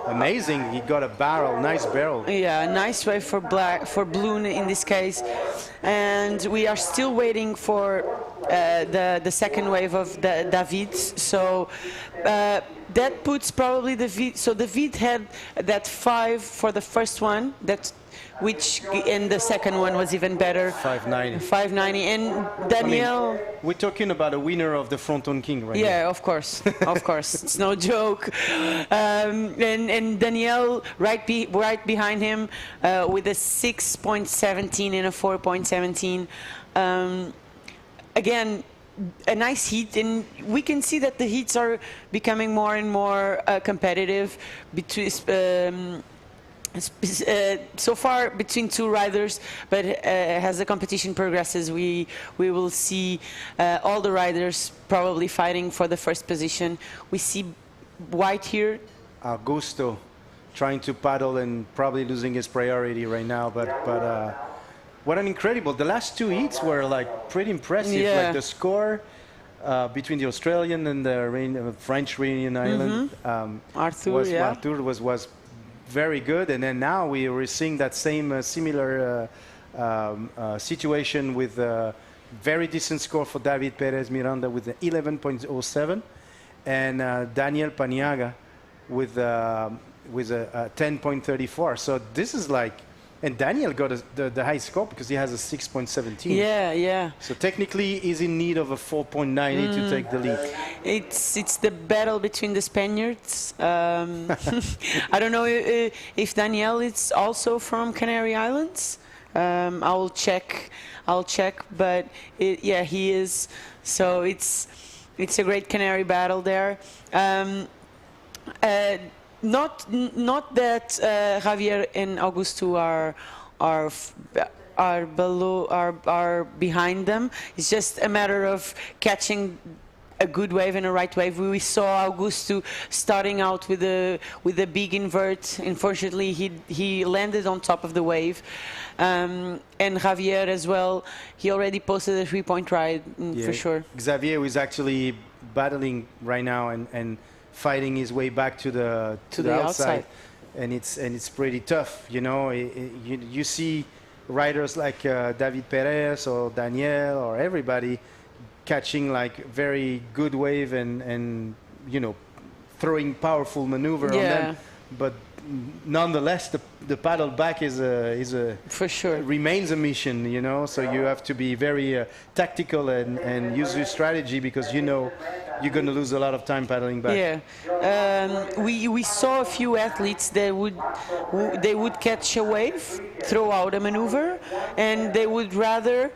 Amazing, he got a barrel, nice barrel. Yeah, nice wave for black, for blue in this case. And we are still waiting for the second wave of David. So that puts probably David. So David had that 5 for the first one, and the second one was even better. 590. 590. And Daniel. I mean, we're talking about a winner of the Fronton King right now. Yeah, of course. Of course. It's no joke. And Daniel right behind him with a 6.17 and a 4.17. Again, a nice heat, and we can see that the heats are becoming more and more competitive between. So far between two riders, but as the competition progresses, we will see all the riders probably fighting for the first position. We see white here. Augusto trying to paddle and probably losing his priority right now. But what an incredible! The last two heats were like pretty impressive. Yeah. Like the score between the Australian and the French Reunion Island, Arthur was very good. And then now we were seeing that same similar situation with a very decent score for David Perez Miranda with the 11.07, and Daniel Paniagua with a 10.34. So this is like, and Daniel got the high score because he has a 6.17. Yeah, yeah. So technically, he's in need of a 4.90 to take the lead. It's the battle between the Spaniards. I don't know if Daniel is also from Canary Islands. I'll check, but yeah, he is. So it's a great Canary battle there. Not that Javier and Augusto are behind them. It's just a matter of catching a good wave and a right wave. We saw Augusto starting out with a big invert. Unfortunately, he landed on top of the wave. And Javier as well, he already posted a 3-point ride for sure. Xavier is actually battling right now and fighting his way back to the outside. And it's pretty tough, you know. You see riders like David Perez or Daniel or everybody catching like very good wave and you know, throwing powerful maneuver on them, but nonetheless the paddle back is a for sure remains a mission, you know. So you have to be very tactical and use your strategy, because you know you're going to lose a lot of time paddling back. Yeah, we saw a few athletes that would catch a wave, throw out a maneuver, and they would rather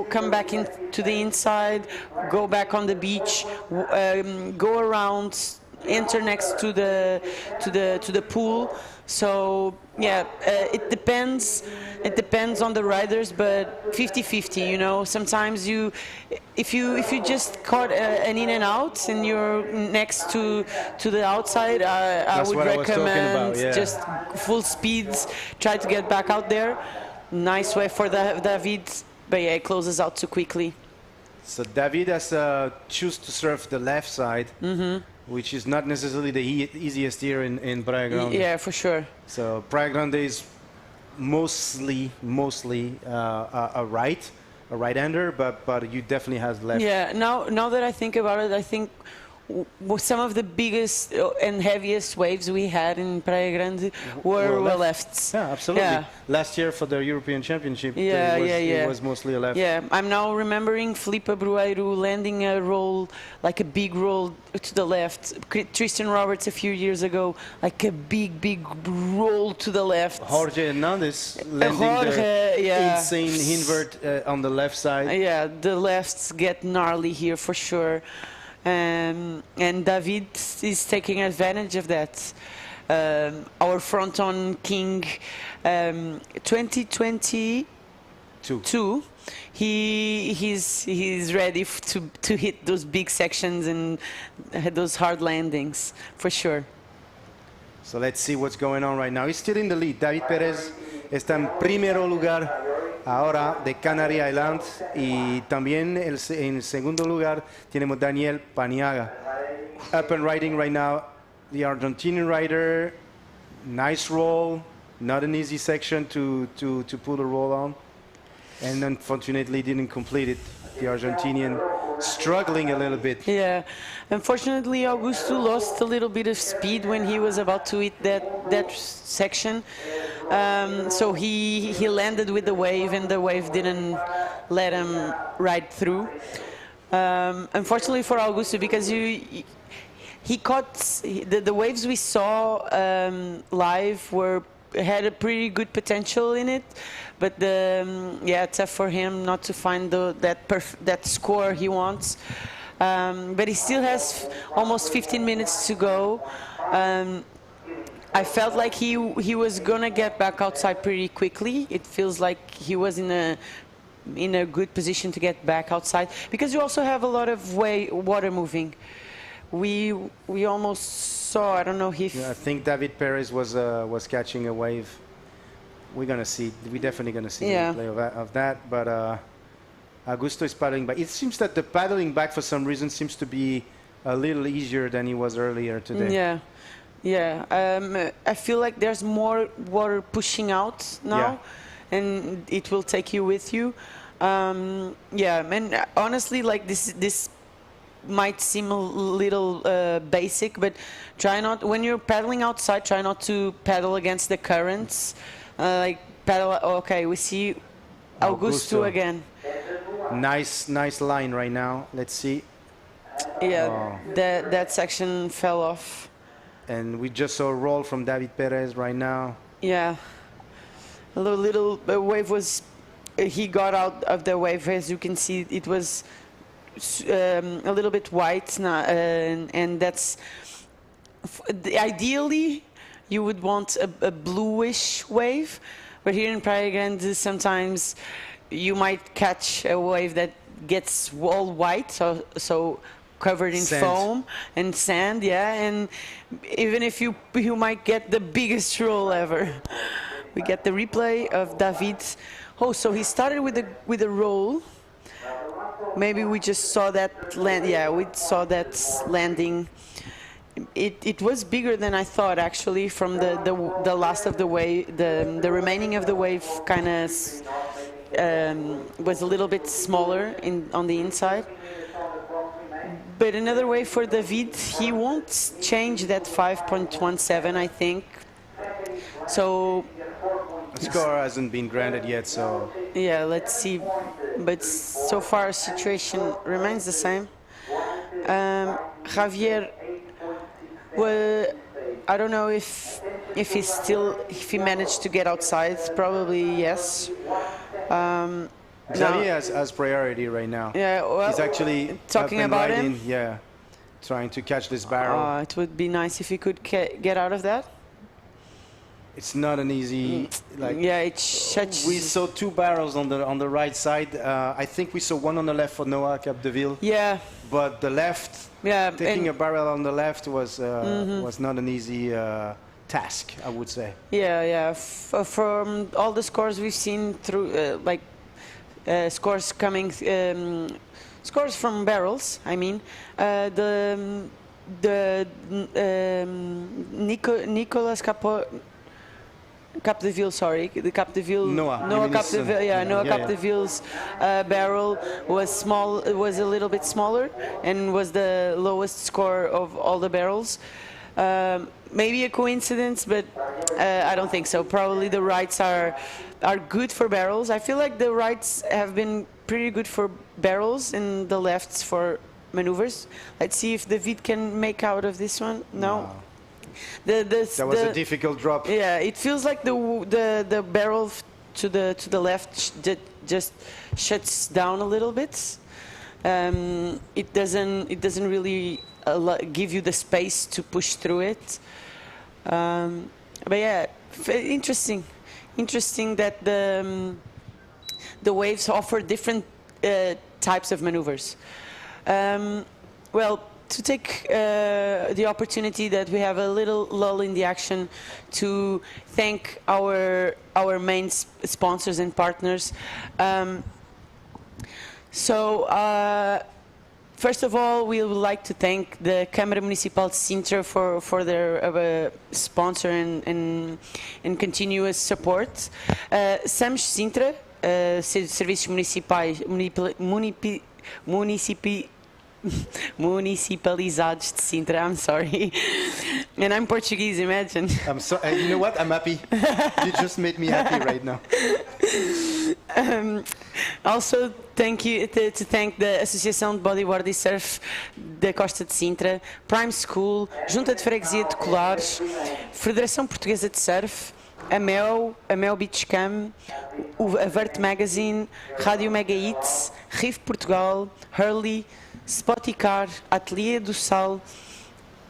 come back into the inside, go back on the beach, go around, enter next to the pool. So yeah, it depends on the riders, but 50-50, you know. Sometimes if you just caught an in and out and you're next to the outside, I would recommend just full speeds, try to get back out there. Nice way for David, but yeah, it closes out too quickly. So David has choose to surf the left side, which is not necessarily the easiest here in Praia Grande. Yeah, for sure. So Praia Grande is mostly a right-hander, but you definitely has left. Yeah. Now that I think about it, I think some of the biggest and heaviest waves we had in Praia Grande were lefts. Yeah, absolutely. Yeah. Last year for the European Championship, it was mostly a left. Yeah, I'm now remembering Filipe Brueiro landing a roll, like a big roll to the left. Tristan Roberts a few years ago, like a big roll to the left. Jorge Hernandez landing the insane invert on the left side. Yeah, the lefts get gnarly here for sure. And David is taking advantage of that. Our front-on king, 2022, he's ready to hit those big sections and those hard landings for sure. So let's see what's going on right now. He's still in the lead. David Perez está en primero lugar ahora de Canary Islands, y también en segundo lugar tenemos Daniel Paniagua. Up and riding right now, the Argentinian rider. Nice roll, not an easy section to put a roll on, and unfortunately didn't complete it. The Argentinian struggling a little bit. Yeah, unfortunately Augusto lost a little bit of speed when he was about to hit that section. So he landed with the wave, and the wave didn't let him ride through. Unfortunately for Augusto, because he caught the waves we saw live had a pretty good potential in it, but tough for him not to find that score he wants. But he still has almost 15 minutes to go. I felt like he was gonna get back outside pretty quickly. It feels like he was in a good position to get back outside, because you also have a lot of water moving. we almost saw. I don't know if. Yeah, I think David Perez was catching a wave. We're gonna see. We're definitely gonna see the replay of that. But Augusto is paddling back. It seems that the paddling back for some reason seems to be a little easier than it was earlier today. Yeah, yeah. I feel like there's more water pushing out now, and it will take you with you. Yeah, and honestly, like this might seem a little basic, but try not, when you're paddling outside, try not to paddle against the currents. Like paddle. Okay, we see Augusto again. Nice line right now. Let's see. Yeah, that section fell off. And we just saw a roll from David Perez right now. Yeah, a little wave was. He got out of the wave, as you can see. It was a little bit white now, and that's ideally you would want a bluish wave, but here in Praia Grande sometimes you might catch a wave that gets all white, so covered in foam and sand, and even if you might get the biggest roll ever. We get the replay of David. Oh, so he started with a roll. Maybe we just saw that land. Yeah, we saw that landing. It was bigger than I thought, actually. From the last of the wave, the remaining of the wave kind of was a little bit smaller on the inside. But another way for David, he won't change that 5.17, I think. So. The score hasn't been granted yet, so. Yeah, let's see. But so far, the situation remains the same. Javier, well, I don't know if he managed to get outside. Probably yes. Xavier has priority right now. Yeah, well, he's actually talking about him. Yeah, trying to catch this barrel. It would be nice if he could get out of that. It's not an easy. It's such. We saw two barrels on the right side. I think we saw one on the left for Noah Capdeville. Yeah. But the left. Yeah. Taking a barrel on the left was not an easy task, I would say. Yeah. From all the scores we've seen through, scores coming, scores from barrels. I mean, Nicolas Capdeville, sorry, the Capdeville. Noah Capdeville, Noah Capdeville's barrel was small. It was a little bit smaller and was the lowest score of all the barrels. Maybe a coincidence, but I don't think so. Probably the rights are good for barrels. I feel like the rights have been pretty good for barrels and the lefts for maneuvers. Let's see if David can make out of this one. No. That was a difficult drop. Yeah, it feels like the barrel to the left just shuts down a little bit. It doesn't really give you the space to push through it. But yeah, interesting that the waves offer different types of maneuvers. Well, to take the opportunity that we have a little lull in the action to thank our main sponsors and partners. First of all, we would like to thank the Câmara Municipal de Sintra for their sponsor and continuous support. SAMS Sintra, Serviços Municipalizados de Sintra, I'm sorry. And I'm Portuguese, imagine. I'm sorry. You know what? I'm happy. You just made me happy right now. Also, thank you to thank the Associação de Bodyboard e Surf da Costa de Sintra, Prime School, Junta de Freguesia de Colares, Federação Portuguesa de Surf, a Mel Beach Cam, a Vert Magazine, Rádio Mega Hits, Riff Portugal, Hurley, Spoticar, Ateliê do Sal,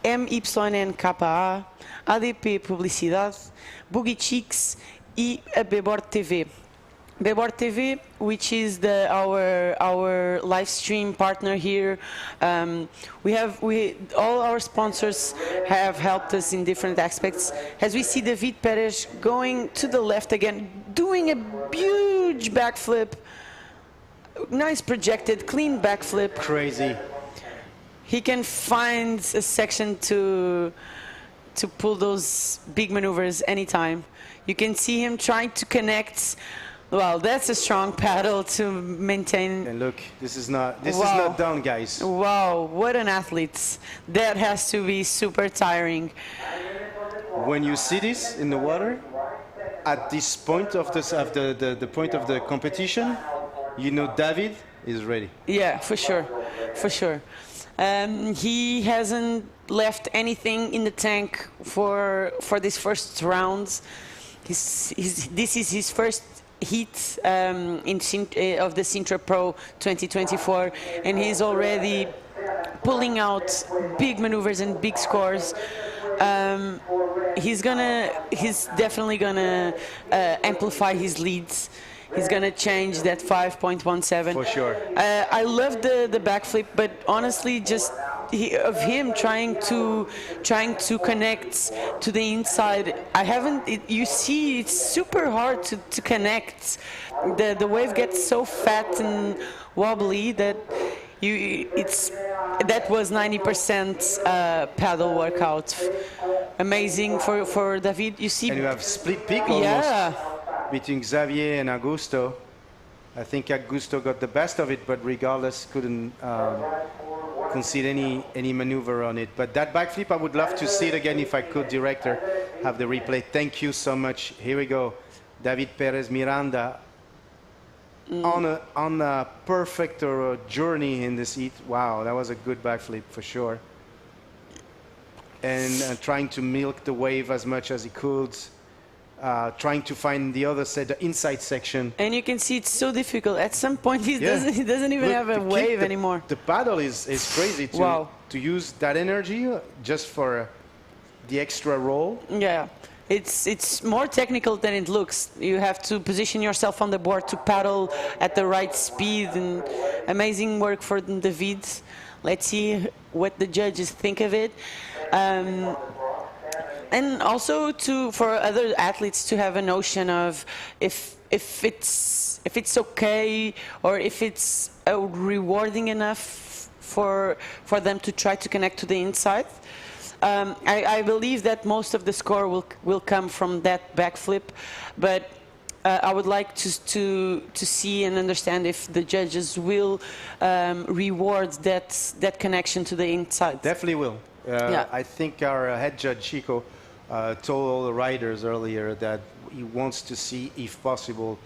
MYNKA, ADP Publicidade, Boogie Chicks e a Bodyboard TV. Bodyboard TV, which is our live stream partner here. All our sponsors have helped us in different aspects. As we see David Perez going to the left again, doing a huge backflip, nice projected, clean backflip. Crazy. He can find a section to pull those big maneuvers anytime. You can see him trying to connect. Well, that's a strong paddle to maintain. And look, this is not done, guys. Wow, what an athlete. That has to be super tiring. When you see this in the water, at this point of the point of the competition, you know David is ready. Yeah, for sure, for sure. He hasn't left anything in the tank for this first round. This is his first heat of the Sintra Pro 2024, and he's already pulling out big maneuvers and big scores. He's definitely gonna amplify his leads. He's gonna change that 5.17 for sure. I love the backflip, but honestly, just of him trying to connect to the inside. You see, it's super hard to connect. The wave gets so fat and wobbly that that was 90% paddle workout. Amazing for David. You see, and you have split peak almost. Yeah. Between Xavier and Augusto. I think Augusto got the best of it, but regardless couldn't concede any maneuver on it. But that backflip, I would love to see it again if I could, director, have the replay. Thank you so much. Here we go. David Perez Miranda on a perfect journey in this heat. Wow, that was a good backflip for sure. And trying to milk the wave as much as he could. Trying to find the other side, the inside section. And you can see it's so difficult. At some point, he doesn't even have a wave anymore. The paddle is crazy to use that energy just for the extra roll. Yeah, it's more technical than it looks. You have to position yourself on the board to paddle at the right speed, and amazing work for David. Let's see what the judges think of it. And also for other athletes to have a notion of if it's okay or if it's rewarding enough for them to try to connect to the inside. I believe that most of the score will come from that backflip, but I would like to see and understand if the judges will reward that connection to the inside. Definitely will. Yeah. I think our head judge Chico told all the riders earlier that he wants to see, if possible,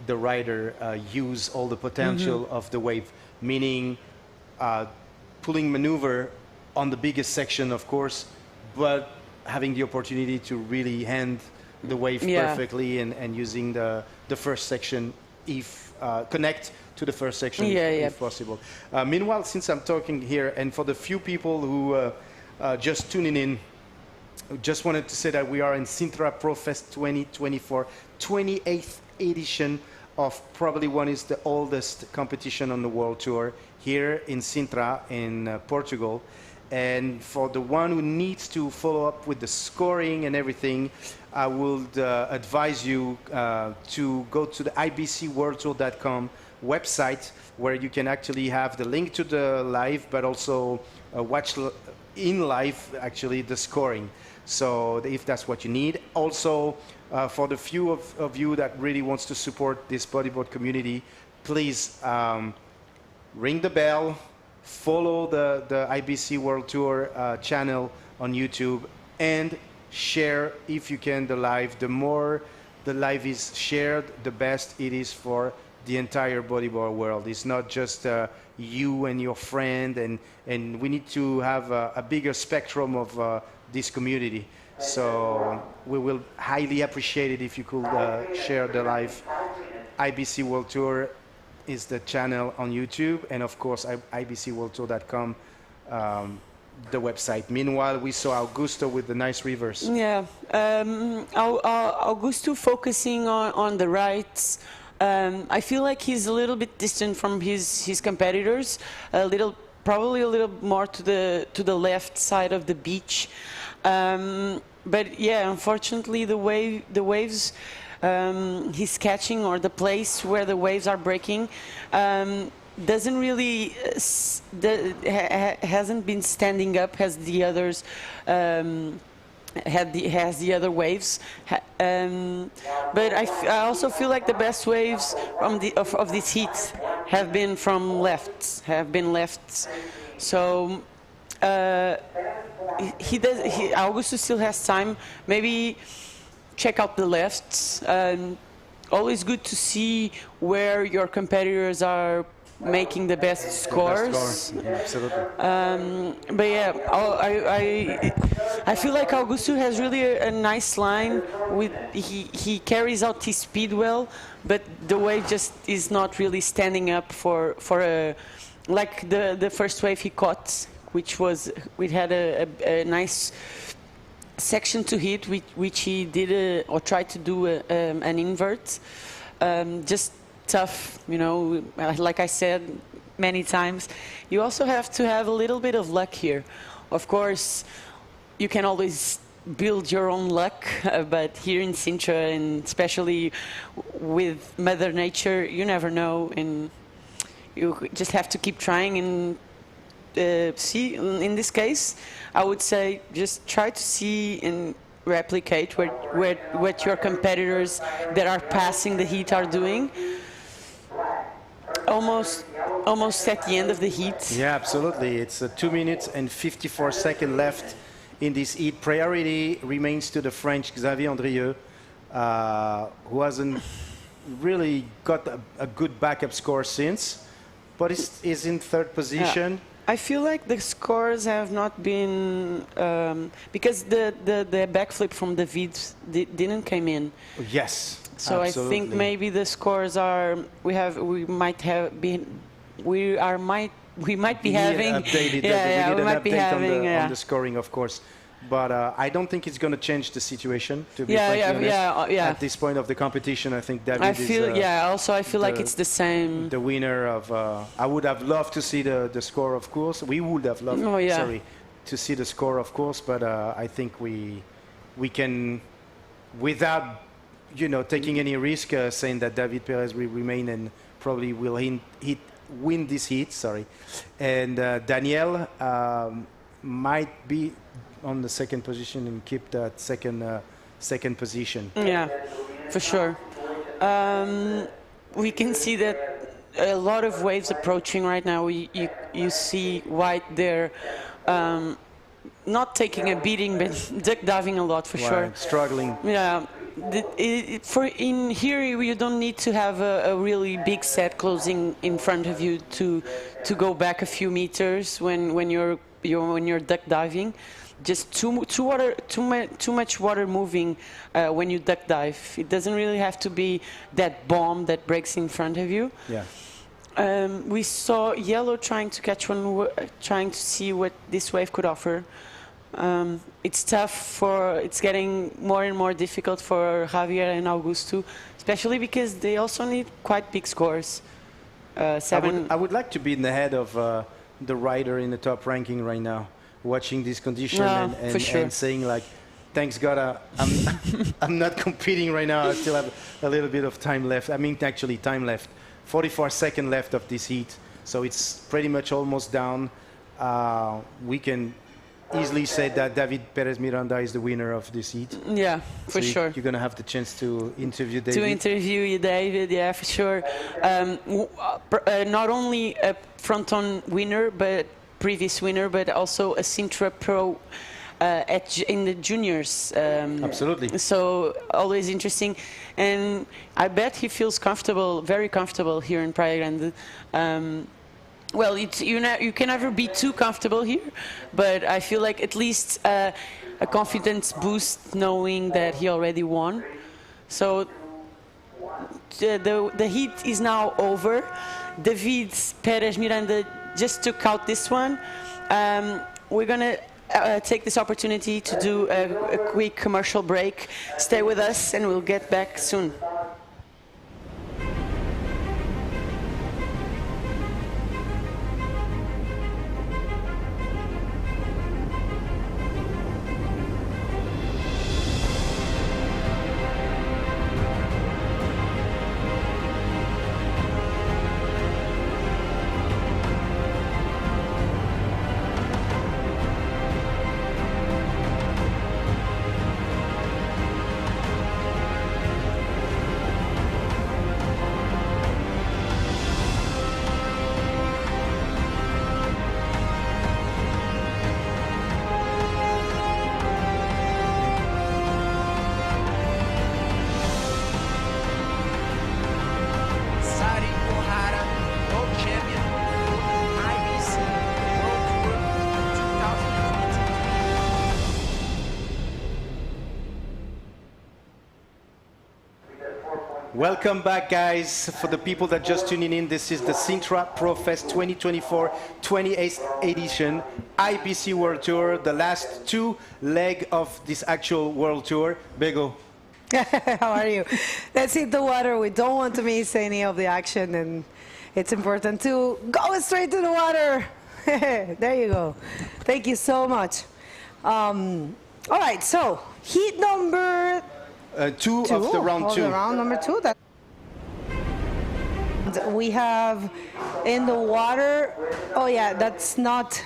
the rider use all the potential of the wave, meaning pulling maneuver on the biggest section, of course, but having the opportunity to really hand the wave perfectly and using the first section, if connect to the first section if possible. Meanwhile, since I'm talking here, and for the few people who just tuning in, just wanted to say that we are in Sintra Pro Fest 2024, 28th edition of probably one is the oldest competition on the world tour here in Sintra in Portugal. And for the one who needs to follow up with the scoring and everything, I would advise you to go to the ibcworldtour.com website, where you can actually have the link to the live, but also watch in live actually the scoring. So if that's what you need. Also, for the few of you that really wants to support this bodyboard community, please ring the bell, follow the IBC World Tour channel on YouTube, and share, if you can, the live. The more the live is shared, the best it is for the entire bodyboard world. It's not just you and your friend, and we need to have a bigger spectrum of this community. So we will highly appreciate it if you could share the live. IBC World Tour is the channel on YouTube, and of course ibcworldtour.com, the website. Meanwhile, we saw Augusto with the nice reverse. Yeah, Augusto focusing on the rights, I feel like he's a little bit distant from his competitors, probably a little more to the left side of the beach. But yeah, unfortunately, the waves he's catching, or the place where the waves are breaking, doesn't really hasn't been standing up as the others. Has the other waves, but I also feel like the best waves of this heat have been lefts. So Augusto still has time. Maybe check out the lefts. Always good to see where your competitors are making the best scores. Yeah, absolutely. But yeah, I feel like Augusto has really a nice line. He carries out his speed well, but the wave just is not really standing up for like the first wave he caught, we had a nice section to hit, which he did or tried to do an invert. Just tough, like I said many times, you also have to have a little bit of luck here. Of course, you can always build your own luck, but here in Sintra, and especially with Mother Nature, you never know, and you just have to keep trying and see. In this case, I would say just try to see and replicate what your competitors that are passing the heat are doing. Almost at the end of the heat. Yeah, absolutely. It's 2 minutes and 54 seconds left in this heat. Priority remains to the French Xavier Andrieux, who hasn't really got a good backup score since, but is in third position. Yeah. I feel like the scores have not been because the backflip from David didn't come in. Yes. So absolutely. I think maybe the scores are we might be having updated. Yeah, we might be having on the scoring, of course. But I don't think it's going to change the situation. To be honest, at this point of the competition, I think David Also, I feel like it's the same. The winner of. I would have loved to see the score, of course. We would have loved. To see the score, of course. But I think we can, without taking any risk, saying that David Perez will remain and probably will win this heat. Sorry, and Daniel might be on the second position and keep that second position. Yeah, for sure. We can see that a lot of waves approaching right now. You see White there, not taking a beating, but duck diving a lot for sure. Struggling. Yeah. In here, you don't need to have a really big set closing in front of you to go back a few meters when you're duck diving. Just too much water moving when you duck dive. It doesn't really have to be that bomb that breaks in front of you. Yeah. We saw Yellow trying to catch one, trying to see what this wave could offer. It's tough it's getting more and more difficult for Javier and Augusto, especially because they also need quite big scores. 7. I would like to be in the head of the rider in the top ranking right now, watching this condition and saying like, thanks God, I'm not competing right now. I still have a little bit of time left. I mean, actually time left. 44 seconds left of this heat, so it's pretty much almost down. We can easily say that David Perez Miranda is the winner of this heat. Yeah, for sure. You're going to have the chance to interview David. To interview you, David, yeah, for sure. Not only a front-on winner, but previous winner, but also a Sintra Pro in the juniors. Absolutely. So always interesting. And I bet he feels comfortable, very comfortable here in Praia Grande. Well, you can never be too comfortable here, but I feel like at least a confidence boost knowing that he already won. So the heat is now over. David Perez Miranda just took out this one. We're going to take this opportunity to do a quick commercial break. Stay with us and we'll get back soon. Welcome back, guys. For the people that just tuning in, this is the Sintra Pro Fest 2024 28th edition IBC World Tour, the last two leg of this actual World Tour. Bego. How are you? Let's hit the water. We don't want to miss any of the action, and it's important to go straight to the water. There you go. Thank you so much. All right, so heat number two of the round two. The round number two. That we have in the water. Oh yeah, that's not.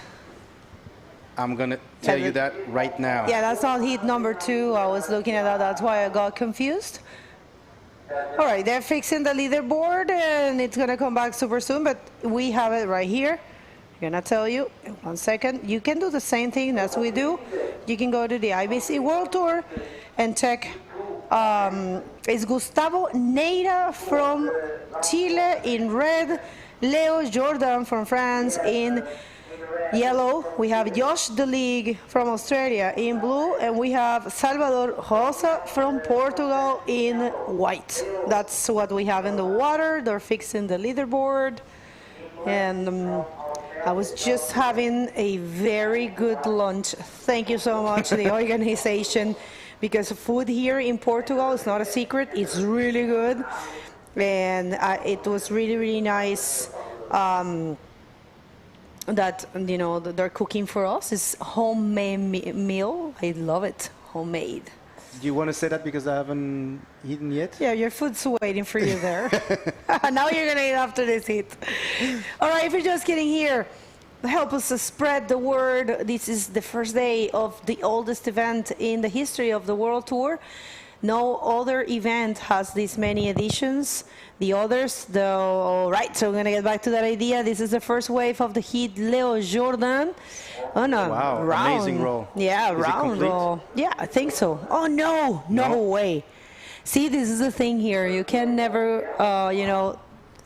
I'm gonna tell you that right now. Yeah, that's not heat number two. I was looking at that. That's why I got confused. All right, they're fixing the leaderboard, and it's gonna come back super soon. But we have it right here. I'm gonna tell you in 1 second. You can do the same thing as we do. You can go to the IBC World Tour and check. It's Gustavo Neira from Chile in red, Leo Jordan from France in yellow. We have Josh De League from Australia in blue, and we have Salvador Rosa from Portugal in white. That's what we have in the water. They're fixing the leaderboard, and I was just having a very good lunch. Thank you so much, the organization, because food here in Portugal is not a secret. It's really good, and it was really, really nice that, you know, they're cooking for us. It's homemade meal. I love it, homemade. Do you want to say that because I haven't eaten yet? Yeah, your food's waiting for you there. Now you're going to eat after this heat. All right, if you're just getting here, help us to spread the word. This is the first day of the oldest event in the history of the World Tour. No other event has this many editions. The others, though, right, so we're going to get back to that idea. This is the first wave of the heat, Leo Jordan. Oh, no. Wow, round. Amazing roll. Yeah, is round roll. Yeah, I think so. Oh, no way. See, this is the thing here. You can never, you know,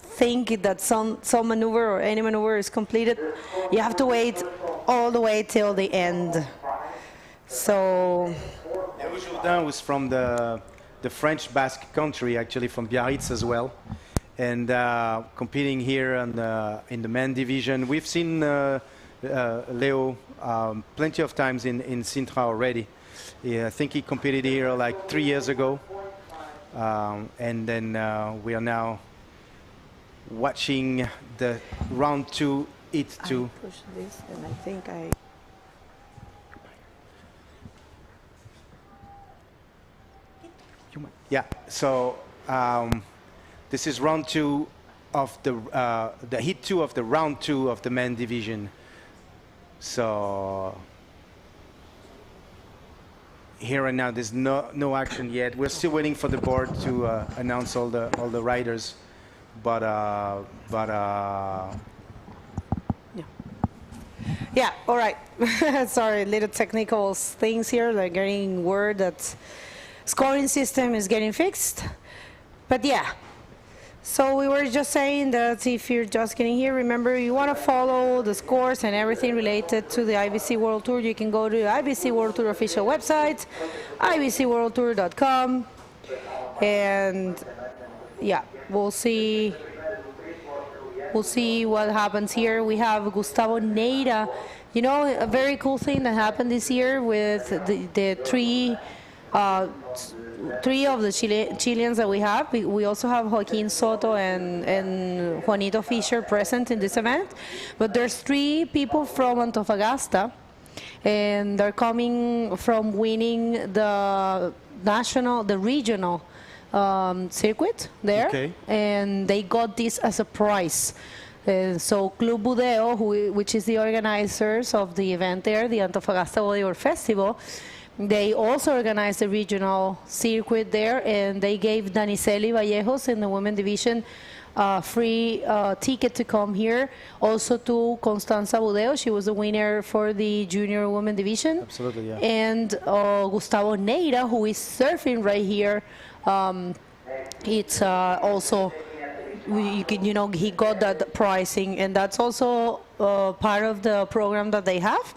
think that some maneuver or any maneuver is completed. You have to wait all the way till the end. So Leo Jordan was from the French Basque country, actually from Biarritz as well, and competing here in the men division. We've seen Leo plenty of times in Sintra already. Yeah, I think he competed here like 3 years ago, and then we are now watching the round two, heat two. I push this, and I think I. Yeah, so this is round two of the heat two of the round two of the men division. So here and now, there's no action yet. We're still waiting for the board to announce all the riders, but yeah. All right. Sorry, little technical things here, like getting word that scoring system is getting fixed. But yeah, so we were just saying that if you're just getting here, remember you want to follow the scores and everything related to the IBC World Tour. You can go to the IBC World Tour official website, ibcworldtour.com, and yeah, we'll see what happens here. We have Gustavo Neira. You know, a very cool thing that happened this year with the three of the Chileans that we have. We also have Joaquin Soto and Juanito Fischer present in this event. But there's 3 people from Antofagasta, and they're coming from winning the regional circuit there. Okay. And they got this as a prize. So Club Budeo, which is the organizers of the event there, the Antofagasta Bodyboard Festival, they also organized the regional circuit there, and they gave Daniceli Vallejos in the women division free ticket to come here. Also to Constanza Budeo, she was the winner for the junior women division. Absolutely, yeah. And Gustavo Neira, who is surfing right here, it's also, you know, he got that pricing, and that's also part of the program that they have.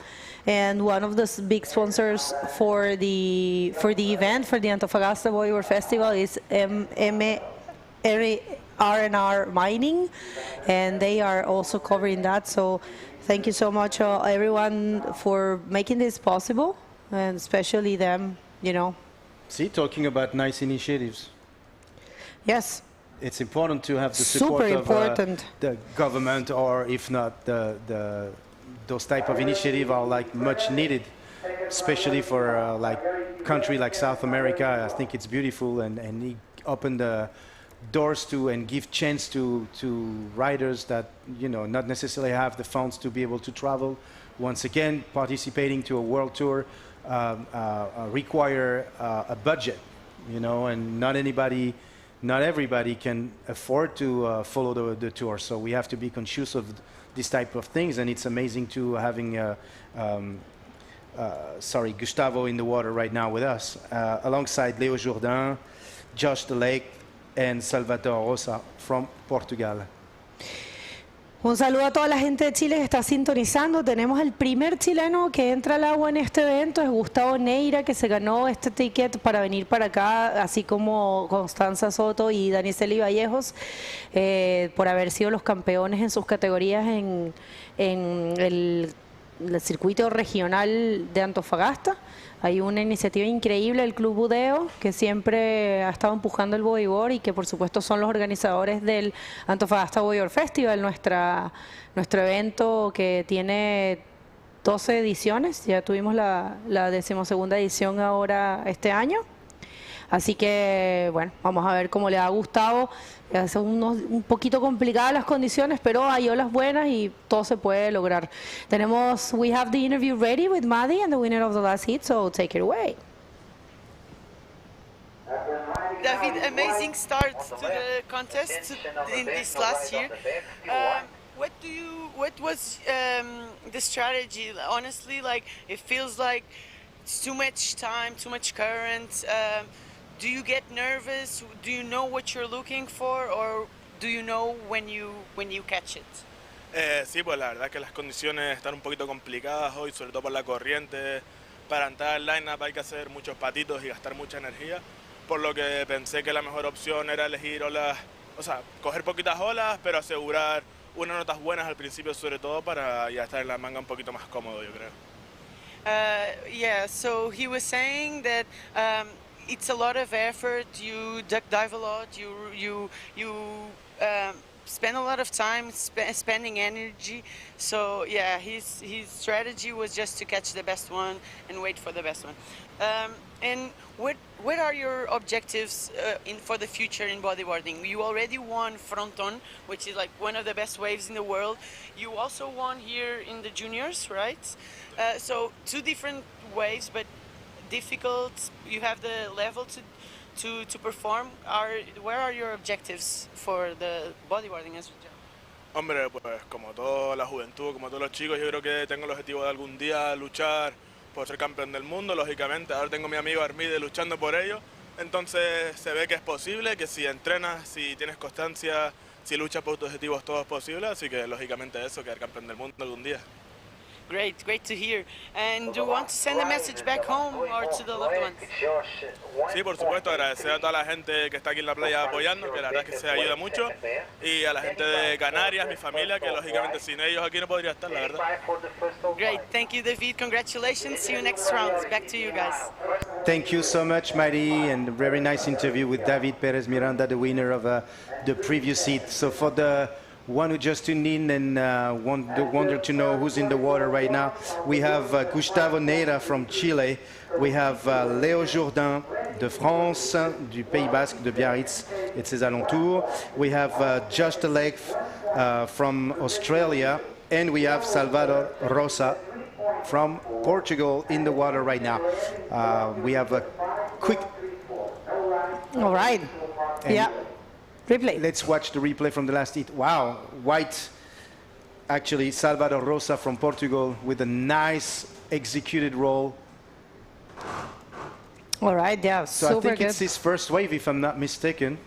And one of the big sponsors for the event, for the Antofagasta Bodyboard Festival, is R&R mining, and they are also covering that. So thank you so much, everyone, for making this possible, and especially them, you know. See, talking about nice initiatives. Yes. It's important to have the support of the government, or if not, those type of initiatives are like much needed, especially for like country like South America. I think it's beautiful, and it open the doors to and give chance to riders that, you know, not necessarily have the funds to be able to travel. Once again, participating to a world tour require a budget, you know, and not everybody can afford to follow the tour. So we have to be conscious of this type of things, and it's amazing to having Gustavo in the water right now with us, alongside Leo Jourdain, Josh the Lake, and Salvatore Rosa from Portugal. Un saludo a toda la gente de Chile que está sintonizando. Tenemos el primer chileno que entra al agua en este evento, es Gustavo Neira, que se ganó este ticket para venir para acá, así como Constanza Soto y Daniceli Vallejos, por haber sido los campeones en sus categorías en el circuito regional de Antofagasta. Hay una iniciativa increíble del Club Budeo, que siempre ha estado empujando el bodyboard y que por supuesto son los organizadores del Antofagasta Bodyboard Festival, nuestro evento que tiene 12 ediciones. Ya tuvimos la 12ª edición ahora este año. Así que, bueno, vamos a ver cómo le ha gustado. Son un poquito complicadas las condiciones, pero hay olas buenas y todo se puede lograr. We have the interview ready with Maddie and the winner of the last heat, so take it away. David, amazing start to the contest in this last year. What was the strategy? Honestly, like, it feels like it's too much time, too much current. Do you get nervous? Do you know what you're looking for, or do you know when you catch it? Sí, pues la verdad que las condiciones están un poquito complicadas hoy, sobre todo por la corriente. Para entrar al line-up hay que hacer muchos patitos y gastar mucha energía, por lo que pensé que la mejor opción era elegir olas, o sea, coger poquitas olas, pero asegurar unas notas buenas al principio, sobre todo para ya estar en la manga un poquito más cómodo, yo creo. Yeah, so he was saying that it's a lot of effort. You duck dive a lot. You spend a lot of time spending energy. So yeah, his strategy was just to catch the best one and wait for the best one. And what are your objectives for the future in bodyboarding? You already won fronton, which is like one of the best waves in the world. You also won here in the juniors, right? So two different waves, but difficult. You have the level to perform. Where are your objectives for the bodyboarding as well? Hombre, pues como toda la juventud, como todos los chicos, yo creo que tengo el objetivo de algún día luchar por ser campeón del mundo, lógicamente. Ahora tengo a mi amigo Armide luchando por ello. Entonces se ve que es posible, que si entrenas, si tienes constancia, si luchas por tus objetivos, todo es posible. Así que lógicamente eso, quedar campeón del mundo algún día. Great to hear. And do you want to send a message back home or to the loved ones? Sí, por supuesto, agradecer a toda la gente que está aquí en la playa apoyando, que la verdad es que se ayuda mucho, y a la gente de Canarias, mi familia, que lógicamente sin ellos aquí no podría estar, la verdad. Great, thank you, David. Congratulations. See you next round. Back to you guys. Thank you so much, Maddie, and a very nice interview with David Perez Miranda, the winner of the previous heat. So for the one who just tuned in and wanted to know who's in the water right now, we have Gustavo Neira from Chile, we have Léo Jourdain de France, du Pays Basque, de Biarritz et de ses alentours, we have Josh the Lake from Australia, and we have Salvador Rosa from Portugal in the water right now. We have a quick... All right, yeah. Replay. Let's watch the replay from the last heat. Wow, white. Actually, Salvador Rosa from Portugal with a nice executed roll. All right, yeah, so super I think good. it's his first wave, if I'm not mistaken.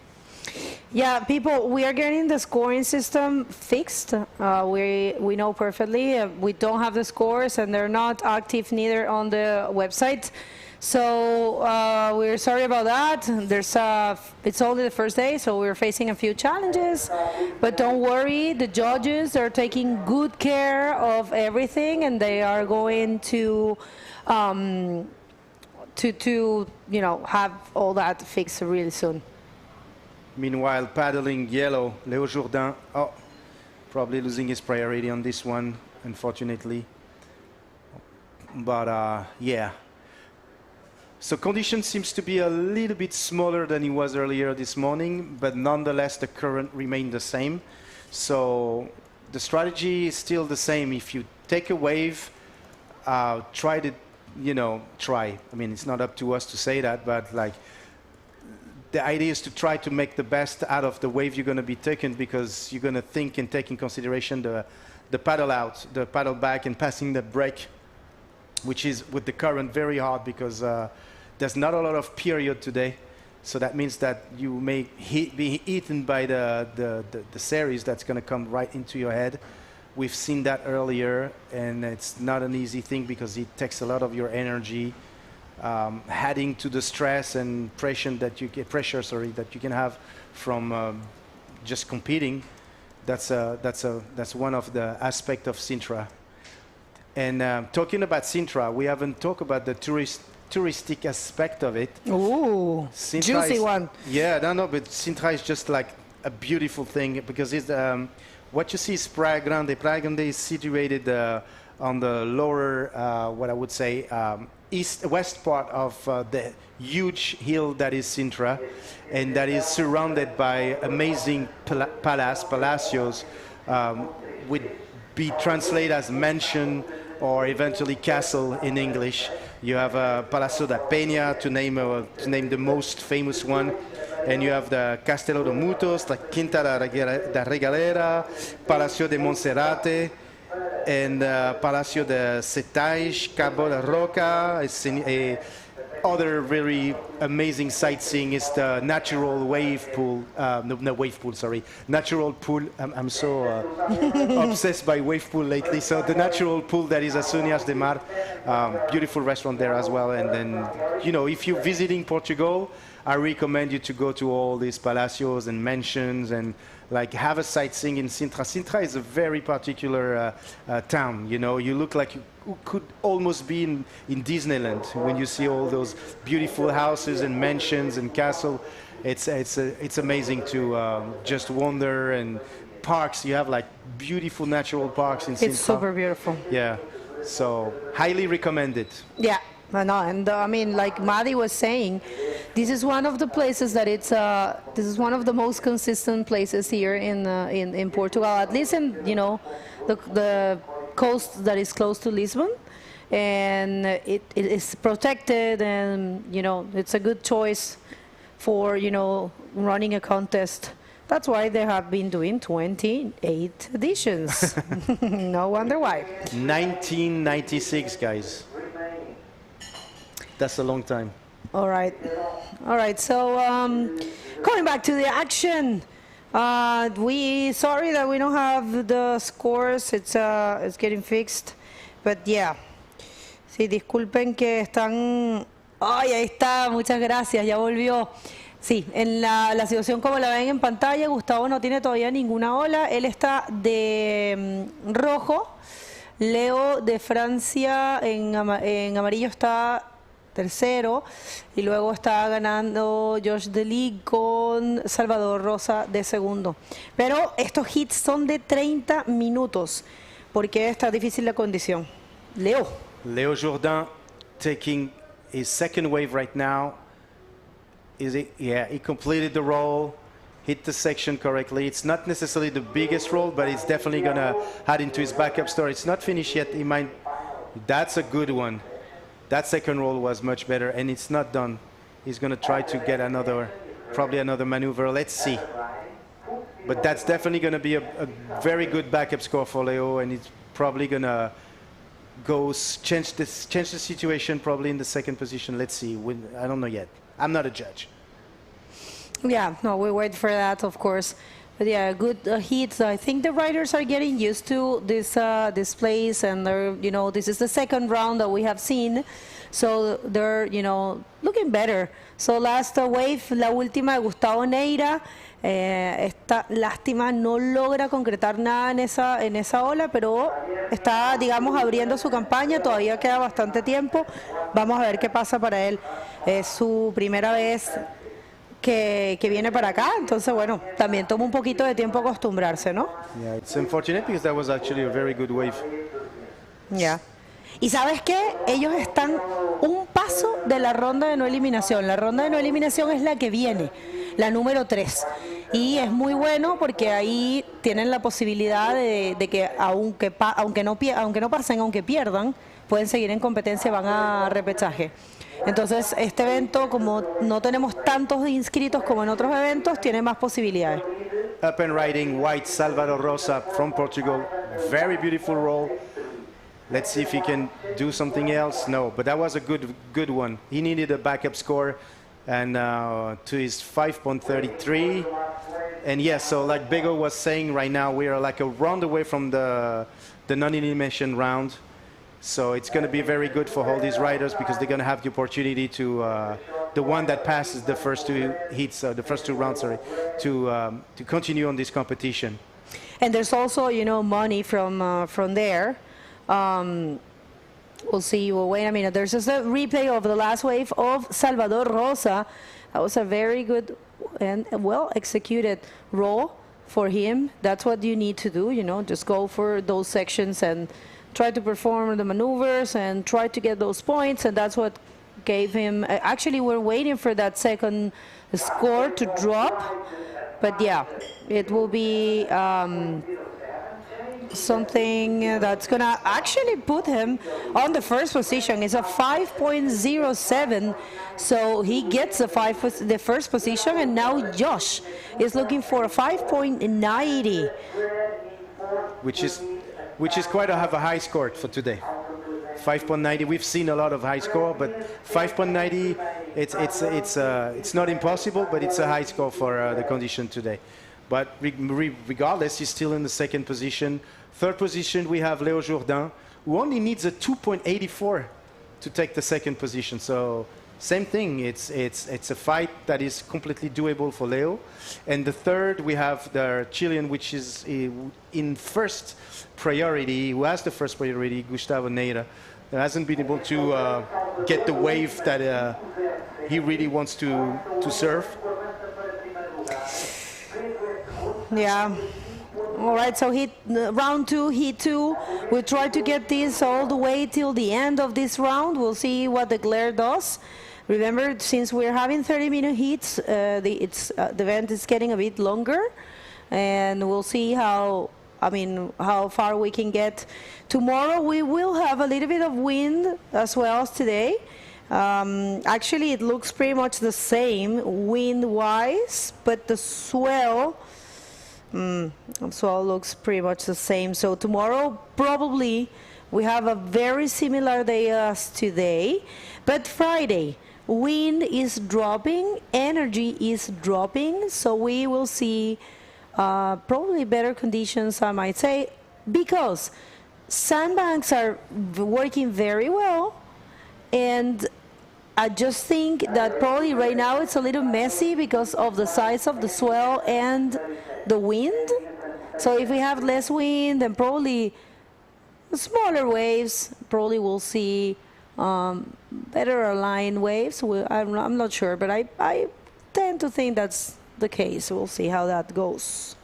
Yeah, people, we are getting the scoring system fixed. We know perfectly. We don't have the scores, and they're not active neither on the website. So we're sorry about that. It's only the first day, so we're facing a few challenges. But don't worry, the judges are taking good care of everything, and they are going to have all that fixed really soon. Meanwhile, paddling yellow, Léo Jourdain, probably losing his priority on this one, unfortunately. But yeah. So condition seems to be a little bit smaller than it was earlier this morning, but nonetheless the current remained the same. So the strategy is still the same. If you take a wave, try to, try. I mean, it's not up to us to say that, but like the idea is to try to make the best out of the wave you're going to be taking, because you're going to think and take in consideration the paddle out, the paddle back, and passing the break, which is with the current very hard because there's not a lot of period today. So that means that you may be eaten by the series that's going to come right into your head. We've seen that earlier, and it's not an easy thing because it takes a lot of your energy, adding to the stress and pressure that you can have from just competing. That's one of the aspects of Sintra. And talking about Sintra, we haven't talked about the touristic aspect of it. Ooh, juicy one. Yeah, no, but Sintra is just like a beautiful thing because it's what you see is Praia Grande. Praia Grande is situated on the lower, what I would say, west part of the huge hill that is Sintra, and that is surrounded by amazing palacios, would be translated as mansion or eventually castle in English. You have Palacio da Peña to name the most famous one, and you have the Castelo de Mutos, the Quinta da Regalera, Palacio de Monserrate, and Palacio de Cetais, Cabo de Roca. Other very amazing sightseeing is the natural wave pool. Natural pool. I'm so obsessed by wave pool lately. So the natural pool that is As Unias de Mar. Beautiful restaurant there as well. And then, if you're visiting Portugal, I recommend you to go to all these palacios and mansions and have a sightseeing in Sintra. Sintra is a very particular town. You look like you could almost be in Disneyland when you see all those beautiful houses and mansions and castle. It's amazing to just wander, and parks. You have beautiful natural parks in Sintra. It's super beautiful. Yeah, so highly recommended. Yeah. No, and I mean, like Madi was saying, this is one of the places that this is one of the most consistent places here in Portugal, at least in the coast that is close to Lisbon, and it is protected, and it's a good choice for running a contest. That's why they have been doing 28 editions. No wonder why. 1996, guys. That's a long time. All right. So coming back to the action, sorry that we don't have the scores. It's getting fixed, but yeah. Sí, disculpen que están. Ay, ahí está. Muchas gracias. Ya volvió. Sí, en la situación como la ven en pantalla, Gustavo no tiene todavía ninguna ola. Él está de rojo. Leo de Francia en amarillo está tercero, y luego está ganando Josh Delig con Salvador Rosa de segundo. Pero estos hits son de 30 minutos, porque está difícil la condición. Léo Jourdain taking his second wave right now. He completed the roll, hit the section correctly. It's not necessarily the biggest roll, but it's definitely going to add into his backup story. It's not finished yet. That's a good one. That second roll was much better, and it's not done. He's going to try to get probably another maneuver. Let's see. But that's definitely going to be a very good backup score for Leo, and he's probably going to change the situation probably in the second position. Let's see. I don't know yet. I'm not a judge. Yeah, no, we wait for that, of course. But yeah, good heats. I think the riders are getting used to this place, and they're, this is the second round that we have seen, so they're, looking better. So last wave, la última de Gustavo Neira. Esta lástima no logra concretar nada en esa ola, pero está, digamos, abriendo su campaña. Todavía queda bastante tiempo. Vamos a ver qué pasa para él. Es su primera vez que viene para acá, entonces bueno, también toma un poquito de tiempo acostumbrarse, ¿no? Yeah, it's unfortunate because that was actually a very good wave. Yeah. Y ¿sabes qué? Ellos están un paso de la ronda de no eliminación. La ronda de no eliminación es la que viene, la número 3. Y es muy bueno porque ahí tienen la posibilidad de que aunque no pasen, aunque pierdan, pueden seguir en competencia, van a repechaje. Entonces, este evento, como no tenemos tantos inscritos como en otros eventos, tiene más posibilidades. Up and riding, white Salvador Rosa from Portugal. Very beautiful roll. Let's see if he can do something else. No, but that was a good one. He needed a backup score, and to his 5.33. And yes, so like Bego was saying, right now we are like a round away from the non-elimination round. So it's going to be very good for all these riders because they're going to have the opportunity to, the one that passes the first two heats, the first two rounds, sorry, to continue on this competition. And there's also, money from there. We'll see. Well, wait a minute. There's just a replay of the last wave of Salvador Rosa. That was a very good and well-executed roll for him. That's what you need to do, just go for those sections and try to perform the maneuvers and try to get those points, and that's what gave him. Actually, we're waiting for that second score to drop, but yeah, it will be something that's gonna actually put him on the first position. It's a 5.07, so he gets the first position, and now Josh is looking for a 5.90, which is quite a high score for today. 5.90. We've seen a lot of high score, but 5.90. It's not impossible, but it's a high score for the condition today. But regardless, he's still in the second position. Third position, we have Léo Jourdain, who only needs a 2.84 to take the second position. So same thing. It's a fight that is completely doable for Leo. And the third, we have the Chilean, which is in first priority, who has the first priority, Gustavo Neira, that hasn't been able to get the wave that he really wants to serve. Yeah. All right, so round 2, heat 2. We'll try to get this all the way till the end of this round. We'll see what the glare does. Remember, since we're having 30-minute heats, the event is getting a bit longer, and we'll see how far we can get. Tomorrow we will have a little bit of wind as well as today. Actually, it looks pretty much the same wind-wise, but the swell looks pretty much the same. So tomorrow probably we have a very similar day as today, but Friday wind is dropping, energy is dropping, so we will see probably better conditions, I might say, because sandbanks are working very well, and I just think that probably right now it's a little messy because of the size of the swell and the wind. So if we have less wind and probably smaller waves, probably we'll see better aligned waves. I'm not sure, but I tend to think that's the case. We'll see how that goes.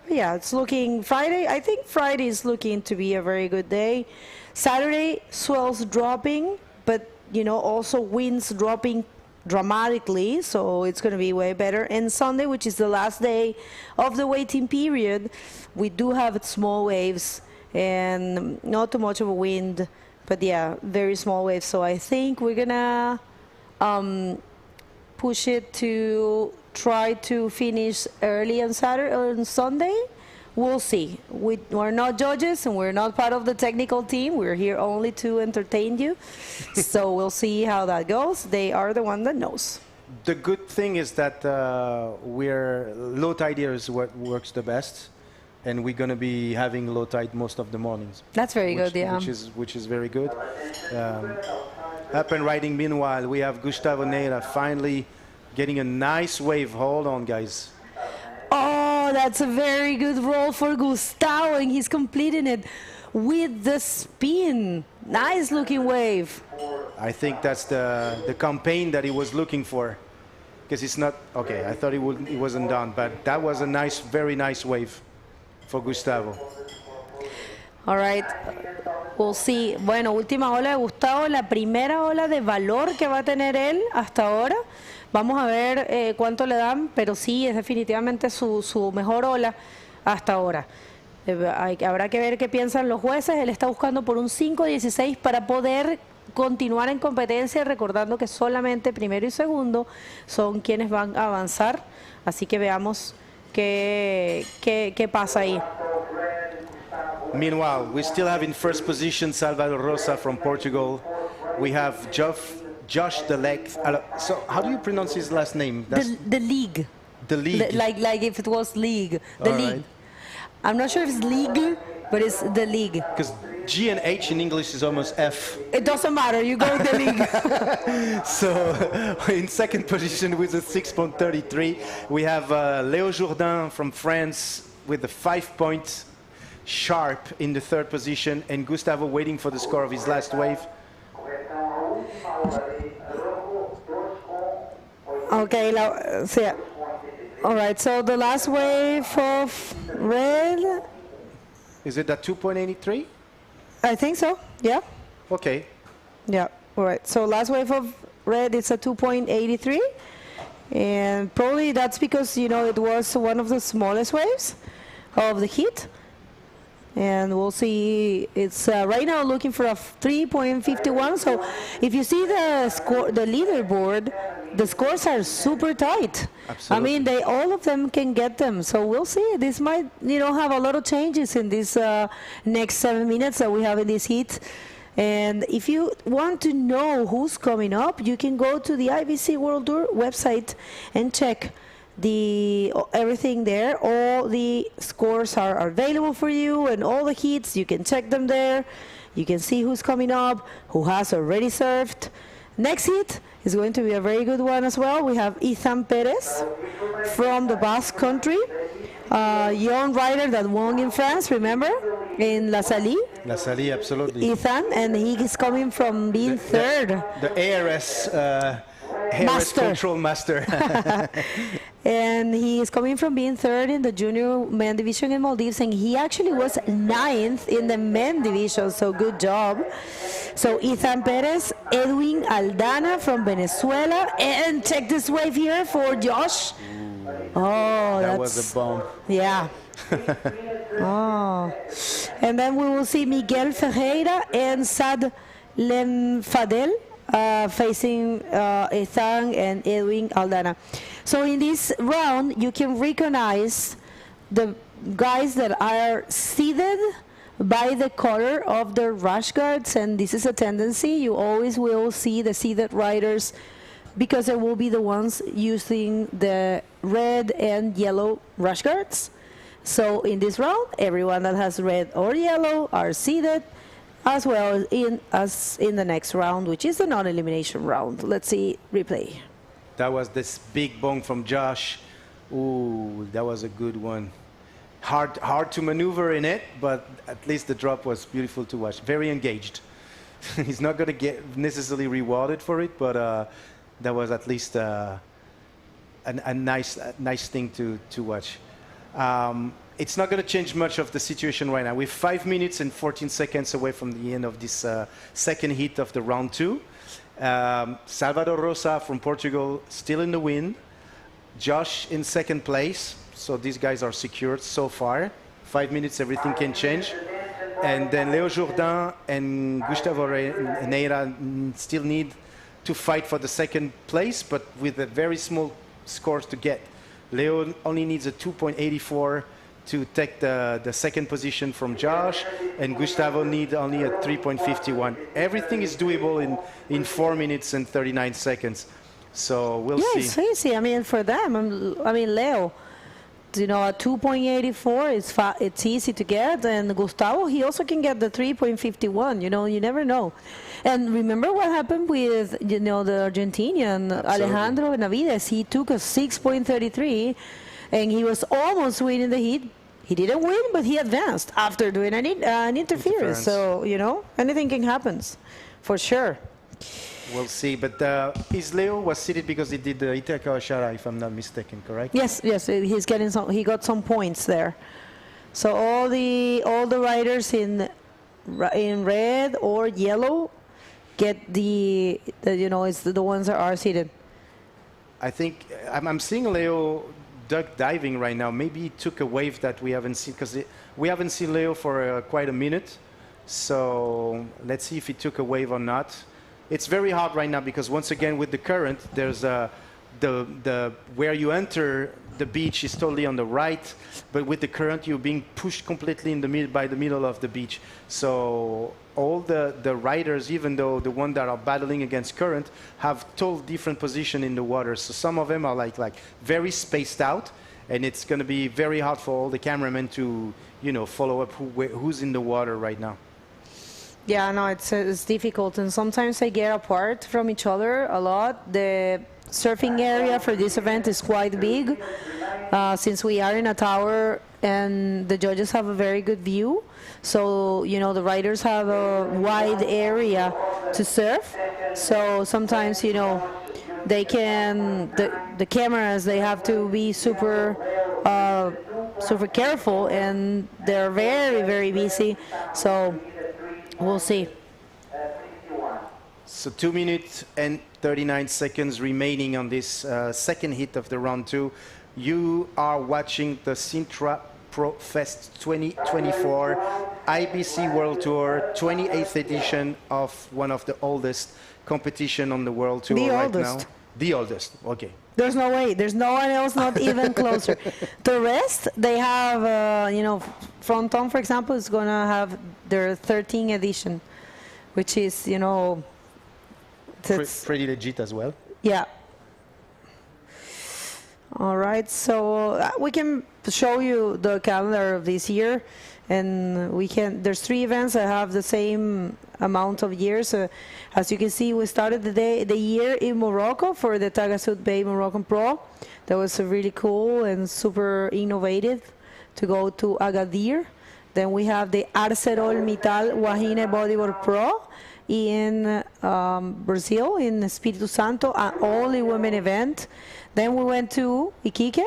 But yeah, it's looking Friday. I think Friday is looking to be a very good day. Saturday, swells dropping, but also winds dropping dramatically, so it's going to be way better. And Sunday, which is the last day of the waiting period, we do have small waves and not too much of a wind, but yeah, very small waves. So I think we're gonna push it to try to finish early on Sunday. We'll see. We're not judges and we're not part of the technical team. We're here only to entertain you. So we'll see how that goes. They are the one that knows. the good thing is that we're low tide here is what works the best, and we're going to be having low tide most of the mornings. That's very good, yeah. Which is very good. Up and riding. Meanwhile, we have Gustavo Neira finally getting a nice wave. Hold on, guys. Oh, that's a very good roll for Gustavo, and he's completing it with the spin. Nice looking wave. I think that's the campaign that he was looking for, because it's not okay. I thought he wasn't done, but that was a nice, very nice wave for Gustavo. All right, we'll see. Bueno, última ola de Gustavo, la primera ola de valor que va a tener él hasta ahora. Vamos a ver cuánto le dan, pero sí, es definitivamente su mejor ola hasta ahora. Habrá que ver qué piensan los jueces. Él está buscando por un 5.16 para poder continuar en competencia, recordando que solamente primero y segundo son quienes van a avanzar. Así que veamos qué pasa ahí. Meanwhile, we still have in first position Salvador Rosa from Portugal. We have Josh the Leg. So how do you pronounce his last name? The League. The League. Like if it was League. The League. Right. I'm not sure if it's League, but it's the League. Because G and H in English is almost F. It doesn't matter. You go with the League. So in second position with a 6.33, we have Léo Jourdain from France with a 5 point sharp in the third position, and Gustavo waiting for the score of his last wave. Okay, all right, so the last wave of red. Is it at 2.83? I think so, yeah. Okay. Yeah, all right, so last wave of red is a 2.83. And probably that's because, you know, it was one of the smallest waves of the heat. And we'll see, it's right now looking for a 3.51. So if you see the score, the leaderboard, the scores are super tight. Absolutely. I mean, all of them can get them. So we'll see. This might, you know, have a lot of changes in this next 7 minutes that we have in this heat. And if you want to know who's coming up, you can go to the IBC World Tour website and check everything there. All the scores are available for you, and all the heats, you can check them there. You can see who's coming up, who has already served. Next heat is going to be a very good one as well. We have Ethan Perez from the Basque Country, young rider that won in France, remember, in La Salie. La Salie, absolutely. Ethan, and he is coming from being third. The ARS control master. And he is coming from being third in the junior men division in Maldives, and he actually was 9th in the men division, so good job. So Ethan Perez, Edwin Aldana from Venezuela, and check this wave here for Josh. Oh, that was a bomb. Yeah. Oh. And then we will see Miguel Ferreira and Sad Lemfadel facing Ethan and Edwin Aldana. So in this round, you can recognize the guys that are seeded by the color of their rash guards, and this is a tendency. You always will see the seeded riders because they will be the ones using the red and yellow rash guards. So in this round, everyone that has red or yellow are seeded, as well as in the next round, which is the non-elimination round. Let's see replay. That was this big bong from Josh. Ooh, that was a good one. Hard to maneuver in it, but at least the drop was beautiful to watch. Very engaged. He's not going to get necessarily rewarded for it, but that was at least a nice thing to watch. It's not going to change much of the situation right now. We're 5 minutes and 14 seconds away from the end of this second heat of the round 2. Salvador Rosa from Portugal still in the win. Josh in second place. So these guys are secured so far. 5 minutes, everything can change. And then Léo Jourdain and Gustavo Neira still need to fight for the second place, but with a very small scores to get. Leo only needs a 2.84 to take the second position from Josh, and Gustavo needs only a 3.51. Everything is doable in 4 minutes and 39 seconds. So we'll Yeah, see. it's easy. I mean, for them, I mean, Leo, you know, at 2.84, it's easy to get. And Gustavo, he also can get the 3.51. You know, you never know. And remember what happened with, you know, the Argentinian Alejandro Benavides? He took a 6.33, and he was almost winning the heat. He didn't win, but he advanced after doing an interference. So, you know, anything can happen, for sure. We'll see. But is Leo was seated because he did the Itaka Oshara, if I'm not mistaken, correct? Yes, yes, he's getting some. He got some points there. So all the riders in red or yellow get the you know, it's the ones that are seated. I think I'm seeing Leo duck diving right now. Maybe he took a wave that we haven't seen, because we haven't seen Leo for quite a minute. So let's see if he took a wave or not. It's very hard right now because once again with the current, there's the where you enter the beach is totally on the right, but with the current you're being pushed completely in the by the middle of the beach. So all the riders, even though the ones that are battling against current, have total different position in the water. So some of them are like very spaced out, and it's going to be very hard for all the cameramen to, you know, follow up who's in the water right now. Yeah, no, it's difficult, and sometimes they get apart from each other a lot. The surfing area for this event is quite big, since we are in a tower and the judges have a very good view. So, you know, the riders have a wide area to surf. So sometimes, you know, they can, the cameras, they have to be super careful, and they're very, very busy. So we'll see. So 2 minutes and 39 seconds remaining on this second hit of the round two. You are watching the Sintra Pro Fest 2024 IBC World Tour, 28th edition of one of the oldest competition on the World Tour right now. The oldest, okay. There's no way. There's no one else, not even closer. The rest, they have, you know, Fronton, for example, is going to have their 13th edition, which is, you know, pretty legit as well. Yeah. All right, so we can show you the calendar of this year, and we can. There's 3 events that have the same amount of years. As you can see, we started the year in Morocco for the Tagazout Bay Moroccan Pro. That was really cool and super innovative to go to Agadir. Then we have the ArcelorMittal Wahine Bodyboard Pro in Brazil, in Espírito Santo, an only women event. Then we went to Iquique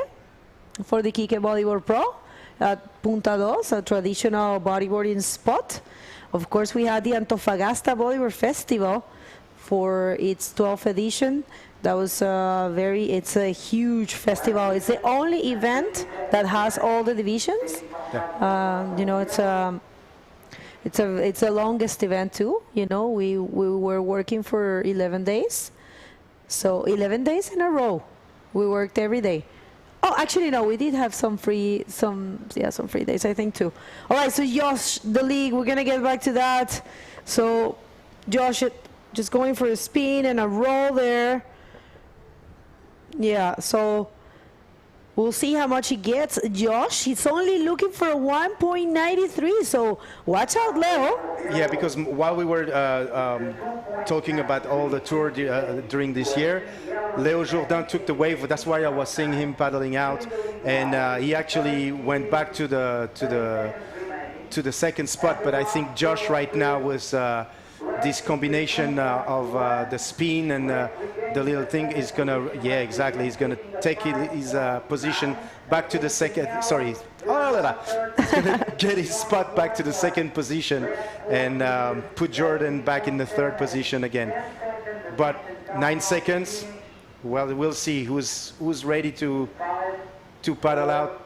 for the Iquique Bodyboard Pro at Punta Dos, a traditional bodyboarding spot. Of course, we had the Antofagasta Bodyboard Festival for its 12th edition. That was it's a huge festival. It's the only event that has all the divisions. Yeah. You know, it's the longest event too. You know, we were working for 11 days. So 11 days in a row. We worked every day. Oh, actually, no, we did have some free days, I think, too. All right, so Josh, the league, we're going to get back to that. So Josh, just going for a spin and a roll there. Yeah, so we'll see how much he gets. Josh, he's only looking for a 1.93, so watch out, Leo. Yeah, because while we were talking about all the tour during this year, Leo Jourdain took the wave. That's why I was seeing him paddling out, and he actually went back to the second spot. But I think Josh right now was this combination of the spin and the little thing is gonna, yeah, exactly. He's gonna take his position back to the second. Sorry, he's gonna get his spot back to the second position and put Jordan back in the third position again. But 9 seconds. Well, we'll see who's ready to paddle out.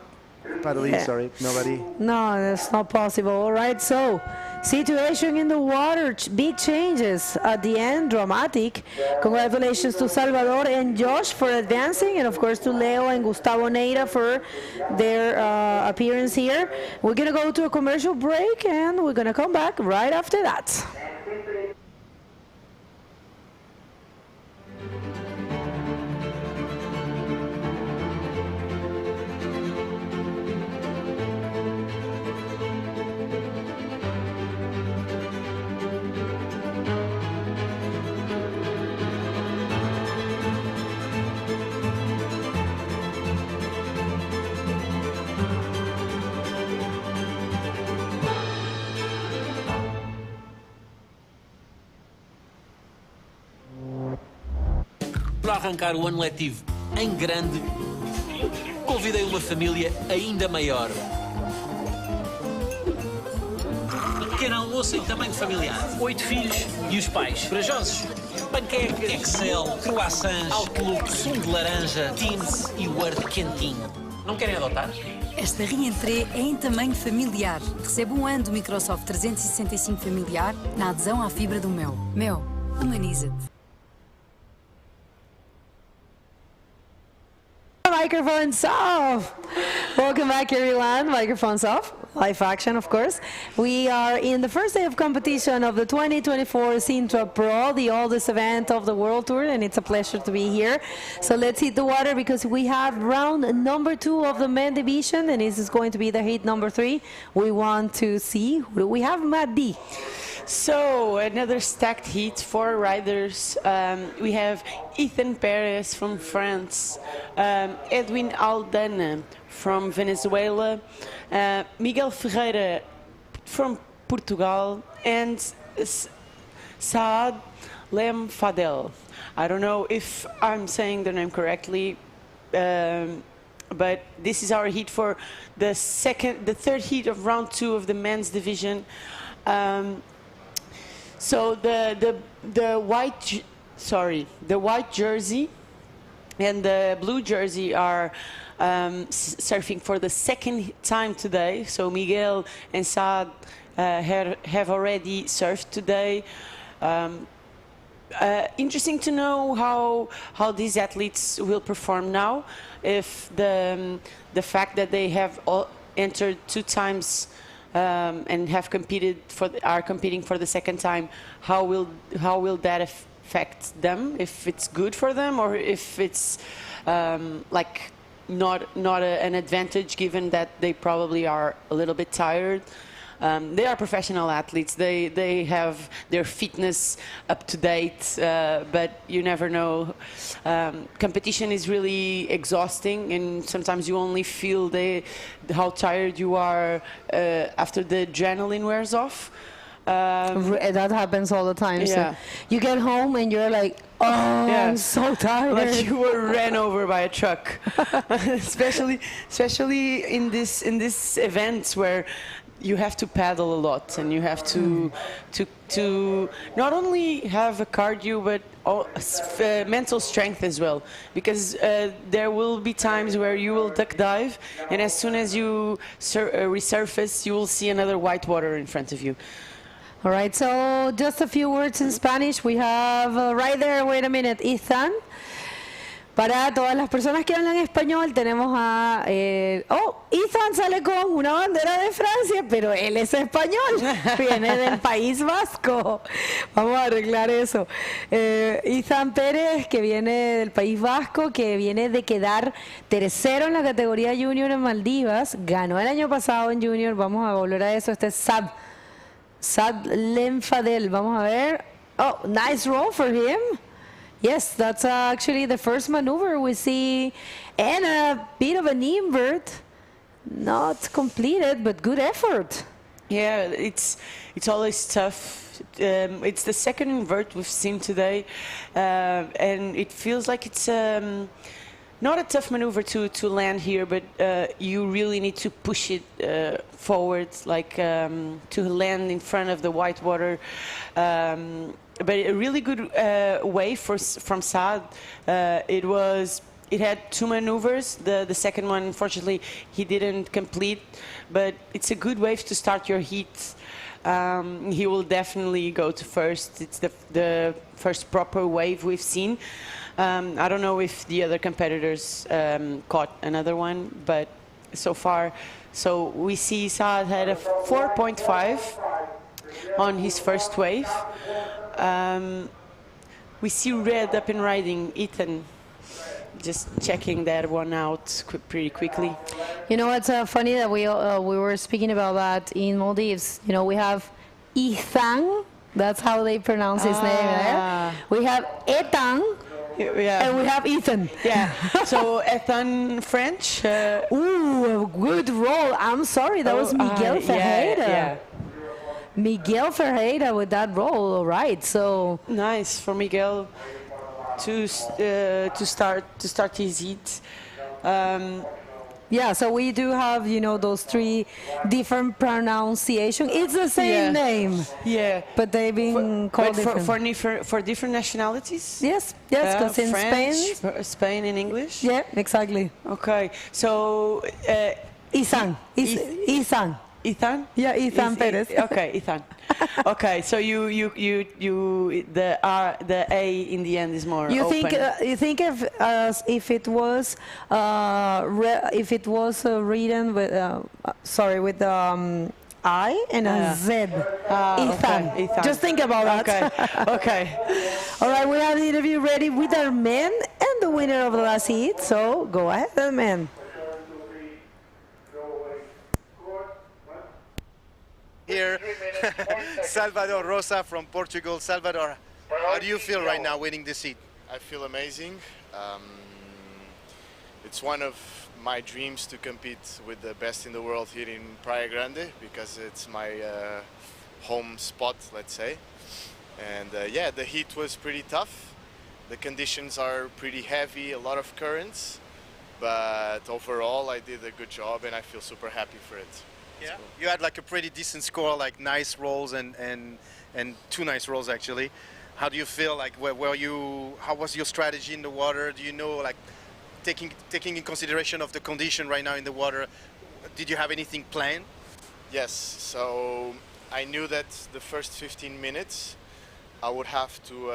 Paddle in, sorry, nobody. No, that's not possible. All right, so situation in the water, big changes at the end, dramatic. Congratulations to Salvador and Josh for advancing, and of course to Leo and Gustavo Neira for their appearance here. We're gonna go to a commercial break, and we're gonna come back right after that. Para arrancar o ano letivo em Grande, convidei uma família ainda maior. Pequeno almoço em tamanho familiar. 8 filhos e os pais. Corajosos. Panquecas, Excel, croissants, Outlook, sumo de laranja, Teams e Word quentinho. Não querem adotar? Esta reentrée é em tamanho familiar. Recebe um ano do Microsoft 365 familiar na adesão à fibra do Mel. Mel, humaniza-te. Microphones off! Welcome back, everyone. Microphones off. Live action, of course. We are in the first day of competition of the 2024 Sintra Pro, the oldest event of the World Tour, and it's a pleasure to be here. So let's hit the water because we have round number 2 of the men division, and this is going to be the heat number 3. We want to see who do we have, Matt D. So, another stacked heat, 4 riders. We have Ethan Perez from France, Edwin Aldana from Venezuela, Miguel Ferreira from Portugal, and Saad Lem Fadel. I don't know if I'm saying the name correctly, but this is our heat for the third heat of round 2 of the men's division. So the white jersey and the blue jersey are surfing for the second time today. So Miguel and Saad have already surfed today. Interesting to know how these athletes will perform now. If the fact that they have all entered 2 times and are competing for the second time, how will that affect them? If it's good for them, or if it's like not an advantage, given that they probably are a little bit tired. They are professional athletes. They have their fitness up to date, but you never know. Competition is really exhausting, and sometimes you only feel how tired you are after the adrenaline wears off. That happens all the time. Yeah. So you get home and you're like, oh, yeah. I'm so tired. Like you were ran over by a truck, especially in this events where you have to paddle a lot, and you have to not only have a cardio but mental strength as well, because there will be times where you will duck dive, and as soon as you resurface, you will see another white water in front of you. All right, so just a few words in Spanish. We have right there, wait a minute, Ethan. Para todas las personas que hablan español, tenemos a... Ethan sale con una bandera de Francia, pero él es español. Viene del País Vasco. Vamos a arreglar eso. Ethan Pérez, que viene del País Vasco, que viene de quedar tercero en la categoría Junior en Maldivas. Ganó el año pasado en Junior. Vamos a volver a eso. Este es Saad Lemfadel. Vamos a ver. Oh, nice roll for him. Yes, that's actually the first maneuver we see, and a bit of an invert, not completed, but good effort. Yeah, it's always tough. It's the second invert we've seen today, and it feels like it's not a tough maneuver to land here, but you really need to push it forward, like to land in front of the white water. But a really good wave from Saad. It had 2 maneuvers. The second one, unfortunately, he didn't complete. But it's a good wave to start your heat. He will definitely go to first. It's the first proper wave we've seen. I don't know if the other competitors caught another one, but so far, so we see Saad had a 4.5 on his first wave. We see red up and riding. Ethan, just checking that one out pretty quickly. You know, it's funny that we were speaking about that in Maldives. You know, we have Ethan. That's how they pronounce his name there. We have Ethan. Yeah. And we have Ethan. Yeah. So Ethan French. Ooh, a good roll. I'm sorry, that was Miguel Ferreira. Yeah. Miguel Ferreira with that roll, all right. So nice for Miguel. start his heat. Yeah, so we do have, you know, those three different pronunciations. It's the same name. Yeah. But they've been called different. For different nationalities? Yes, because in French, Spain. Spain in English? Yeah, exactly. Okay, so... Ethan. Ethan? Yeah, Ethan Perez. Okay, Ethan. Okay, so the A in the end is more You open. think if it was written with with I and a Z. Ethan. Okay, Ethan. Just think about that. Okay. All right, we have the interview ready with our men and the winner of the last heat. So go ahead, man. Here, Salvador Rosa from Portugal. Salvador, how do you feel right now winning this heat? I feel amazing. It's one of my dreams to compete with the best in the world here in Praia Grande because it's my home spot, let's say. And yeah, the heat was pretty tough. The conditions are pretty heavy, a lot of currents, but overall I did a good job and I feel super happy for it. Yeah, you had like a pretty decent score, like nice rolls and two nice rolls actually. How do you feel? Like, how was your strategy in the water? Do you know, like, taking in consideration of the condition right now in the water, did you have anything planned? Yes, so I knew that the first 15 minutes I would have to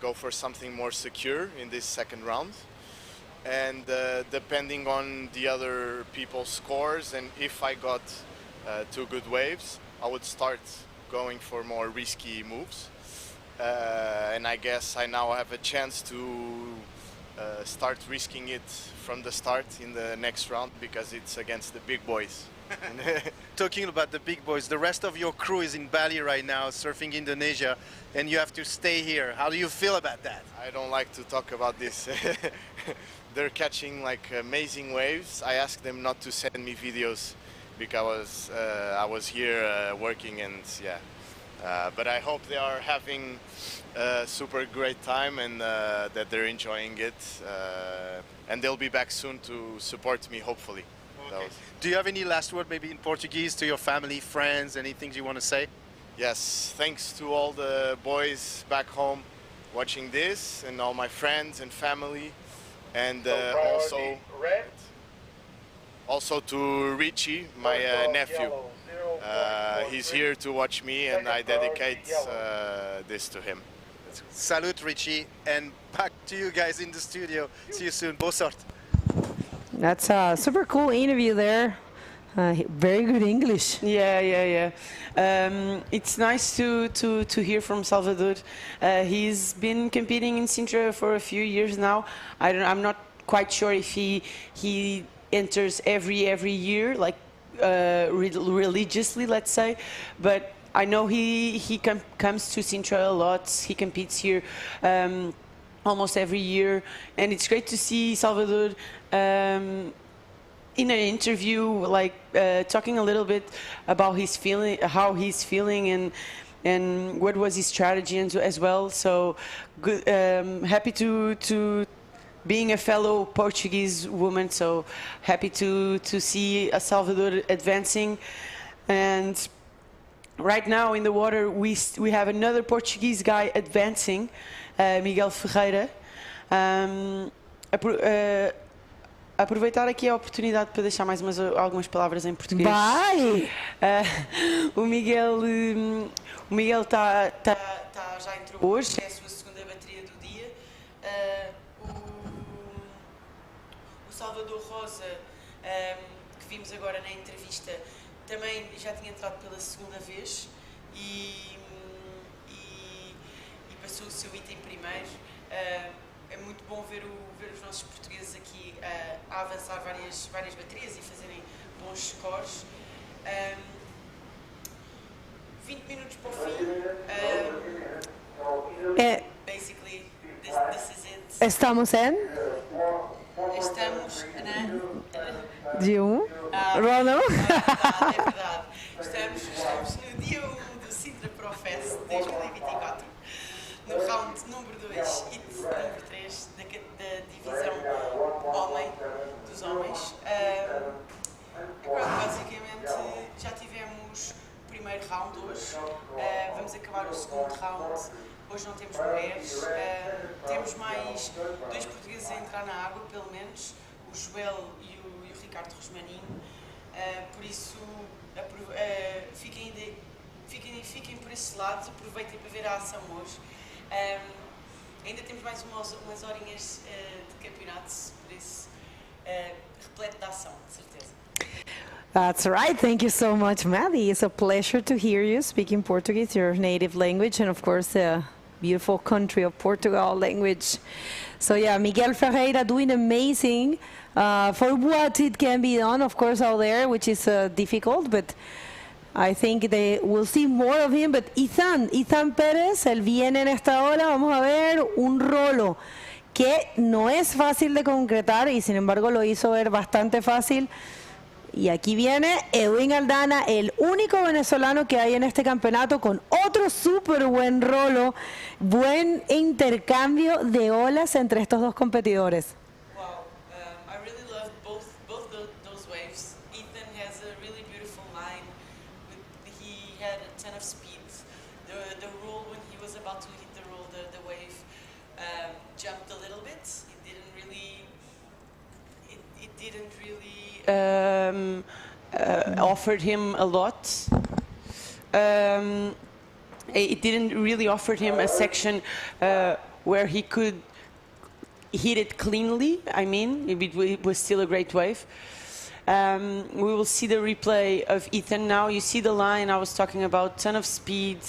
go for something more secure in this second round. And depending on the other people's scores and if I got two good waves, I would start going for more risky moves. And I guess I now have a chance to start risking it from the start in the next round because it's against the big boys. Talking about the big boys, the rest of your crew is in Bali right now, surfing Indonesia, and you have to stay here. How do you feel about that? I don't like to talk about this. They're catching like amazing waves. I asked them not to send me videos because I was here working and yeah. But I hope they are having a super great time and that they're enjoying it. And they'll be back soon to support me, hopefully. Okay. Do you have any last word maybe in Portuguese to your family, friends, anything you want to say? Yes, thanks to all the boys back home watching this and all my friends and family. And also to Richie, my nephew. He's here to watch me and I dedicate this to him. Salute Richie, and back to you guys in the studio. See you soon. Boa sorte. That's a super cool interview there. Very good English. Yeah. It's nice to hear from Salvador. He's been competing in Sintra for a few years now. I'm not quite sure if he enters every year, like religiously, let's say, but I know he comes to Sintra a lot. He competes here almost every year, and it's great to see Salvador in an interview, like talking a little bit about his feeling, how he's feeling, and what was his strategy as well. So good, happy to being a fellow Portuguese woman, so happy to see Salvador advancing. And right now in the water we have another Portuguese guy advancing, Miguel Ferreira. Aproveitar aqui a oportunidade para deixar mais algumas palavras em português. Vai! O Miguel está já entrou hoje, é a sua segunda bateria do dia. O Salvador Rosa, que vimos agora na entrevista, também já tinha entrado pela segunda vez e passou o seu item primeiro. É muito bom ver os nossos portugueses aqui a avançar várias baterias e fazerem bons scores. 20 minutos para o fim. Basically, this is it. Estamos em? Estamos na... Dia 1? Ronald? É verdade. Estamos no dia 1 do Sintra Pro Fest 2024. No round número 2 e número 3. homens. Pronto, basicamente já tivemos o primeiro round hoje, vamos acabar o segundo round. Hoje não temos mulheres, temos mais 2 portugueses a entrar na água, pelo menos, o Joel e o Ricardo Rosmaninho. Por isso, fiquem por esse lado, aproveitem para ver a ação hoje. Ainda temos mais umas horinhas de campeonato, por isso, repleto de ação, de certeza. That's right. Thank you so much, Maddie. It's a pleasure to hear you speaking Portuguese, your native language, and of course the beautiful country of Portugal language. So yeah, Miguel Ferreira doing amazing for what it can be done, of course, out there, which is difficult, but I think they will see more of him. But Ethan Pérez, él viene en esta hora, vamos a ver un rolo que no es fácil de concretar y sin embargo lo hizo ver bastante fácil. Y aquí viene Edwin Aldana, el único venezolano que hay en este campeonato con otro súper buen rolo, buen intercambio de olas entre estos dos competidores. Wow, I really love both those waves. Ethan has a really beautiful line. He had a ton of speed. The roll, when he was about to hit the roll, the wave jumped a little bit. It didn't really offered him a lot. It didn't really offer him a section where he could hit it cleanly. I mean, it was still a great wave. We will see the replay of Ethan now. You see the line I was talking about, ton of speed,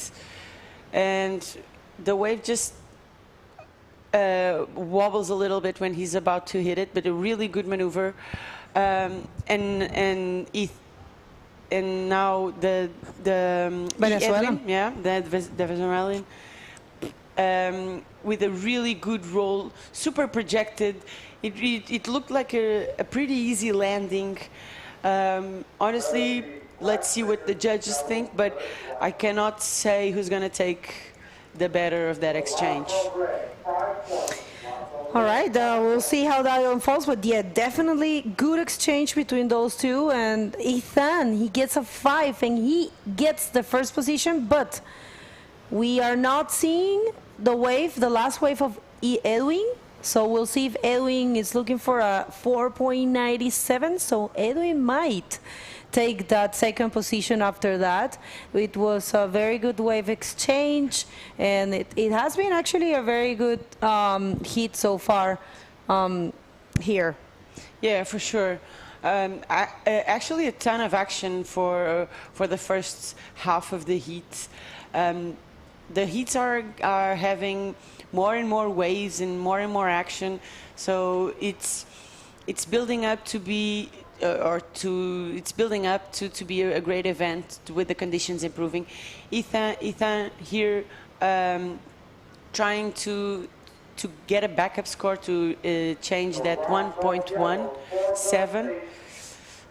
and the wave just wobbles a little bit when he's about to hit it, but a really good maneuver. And now the Venezuelan, the Venezuelan, with a really good roll, super projected. It looked like a pretty easy landing. Honestly, let's see what the judges think, but I cannot say who's going to take the better of that exchange. All right, we'll see how that unfolds, but yeah, definitely good exchange between those two. And Ethan, he gets a 5 and he gets the first position, but we are not seeing the wave, the last wave of Edwin. So we'll see if Edwin is looking for a 4.97. So Edwin might take that second position after that. It was a very good wave exchange, and it has been actually a very good hit so far here. Yeah, for sure. Actually, a ton of action for the first half of the heat. The heats are having more and more waves and more action, so it's building up to be. It's building up to be a great event with the conditions improving. Ethan here trying to get a backup score to change that 1.17.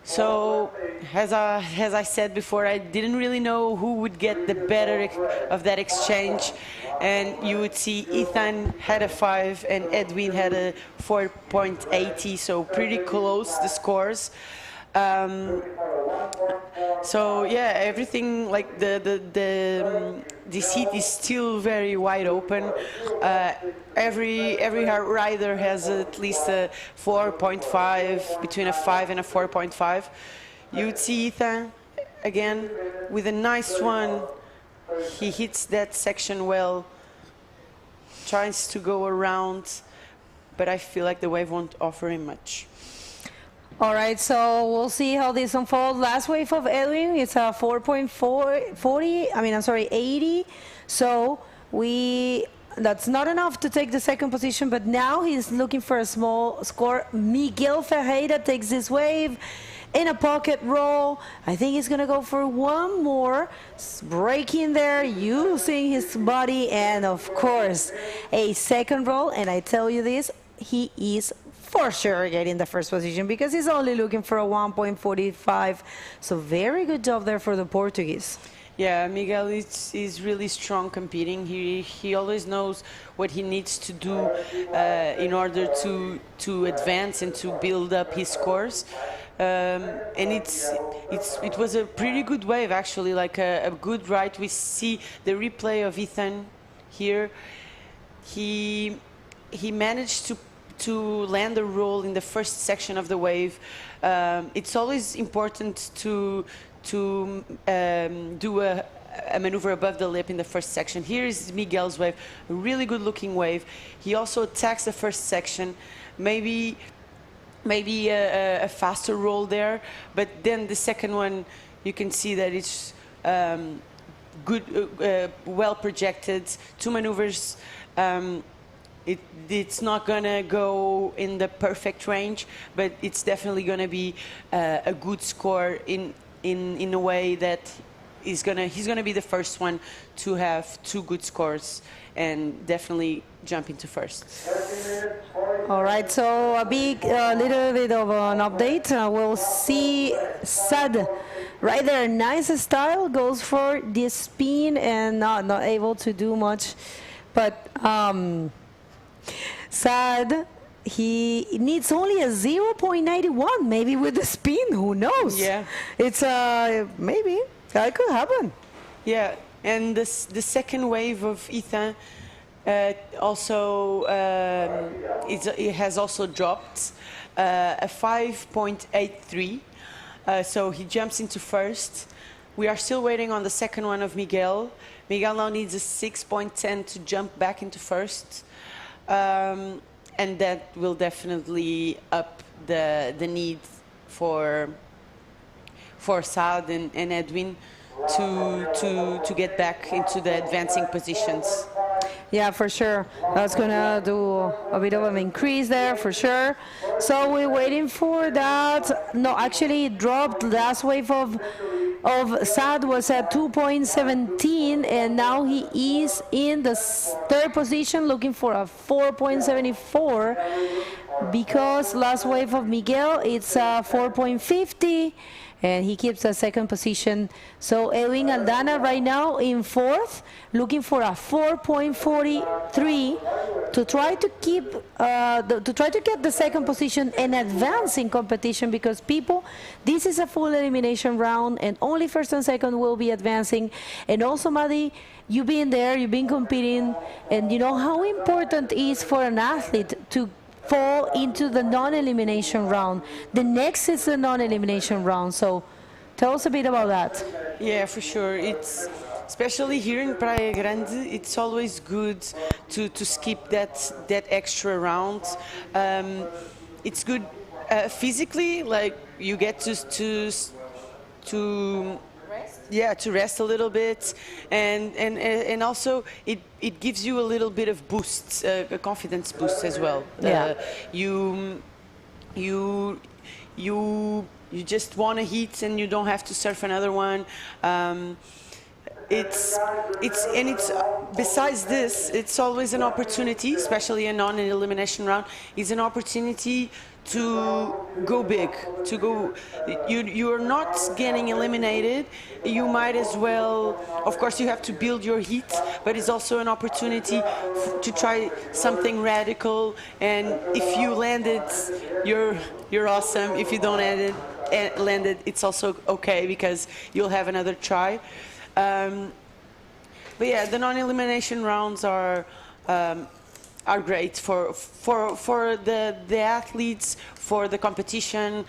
So as I said before, I didn't really know who would get the better of that exchange, and you would see Ethan had a 5 and Edwin had a 4.80, so pretty close, the scores. So yeah, everything, like this heat is still very wide open. Every rider has at least a 4.5, between a 5 and a 4.5. You would see Ethan again with a nice one. He hits that section well, tries to go around, but I feel like the wave won't offer him much. All right, so we'll see how this unfolds. Last wave of Edwin, it's a 80. So that's not enough to take the second position, but now he's looking for a small score. Miguel Ferreira takes this wave in a pocket roll. I think he's gonna go for one more, breaking there, using his body, and of course, a second roll. And I tell you this, he is for sure getting the first position because he's only looking for a 1.45. So very good job there for the Portuguese. Yeah, Miguel is really strong competing. He always knows what he needs to do in order to advance and to build up his scores. And it was a pretty good wave actually, like a good ride. We see the replay of Ethan here. He managed to land a roll in the first section of the wave. It's always important to do a maneuver above the lip in the first section. Here is Miguel's wave, a really good looking wave. He also attacks the first section, maybe a faster roll there, but then the second one, you can see that it's good, well projected, 2 maneuvers. It's not gonna go in the perfect range, but it's definitely gonna be a good score in a way that he's gonna be the first one to have 2 good scores and definitely jump into first. All right, so a little bit of an update. We'll see Sad right there, nice style, goes for the spin and not able to do much, but Sad, he needs only a 0.91, maybe with the spin, who knows? Yeah. It's maybe, that could happen. Yeah, and the second wave of Ethan also, it has also dropped a 5.83, so he jumps into first. We are still waiting on the second one of Miguel. Miguel now needs a 6.10 to jump back into first. And that will definitely up the need for Saad and Edwin to get back into the advancing positions. Yeah, for sure. That's gonna do a bit of an increase there, for sure. So we're waiting for that. No, actually it dropped. Last wave of Saad was at 2.17, and now he is in the third position looking for a 4.74, because last wave of Miguel it's 4.50, and he keeps the second position. So Edwin Aldana right now in fourth, looking for a 4.43 to try to keep to try to get the second position and advance in competition, because people, this is a full elimination round and only first and second will be advancing. And also, Madi, you've been there, you've been competing, and you know how important it is for an athlete to fall into the non-elimination round. The next is the non-elimination round. So tell us a bit about that. Yeah, for sure. It's especially here in Praia Grande, it's always good to skip that extra round. It's good physically, like you get to rest a little bit, and also it gives you a little bit of boost, a confidence boost as well. Yeah. You just want to hit and you don't have to surf another one. It's besides this, it's always an opportunity, especially a non-elimination round, is an opportunity to go big, to go. You're not getting eliminated. You might as well. Of course, you have to build your heat, but it's also an opportunity to try something radical. And if you land it, you're awesome. If you don't land it, it's also okay, because you'll have another try. But yeah, the non-elimination rounds are great for the athletes, for the competition.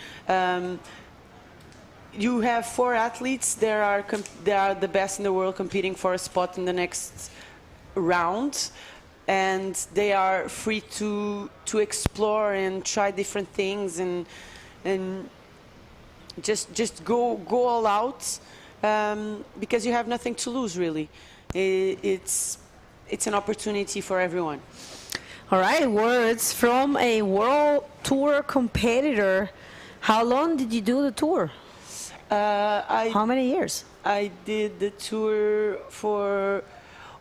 You have 4 athletes. They are the best in the world competing for a spot in the next round, and they are free to explore and try different things and just go all out, because you have nothing to lose really. It's an opportunity for everyone. All right, words from a world tour competitor. How long did you do the tour? How many years? I did the tour for,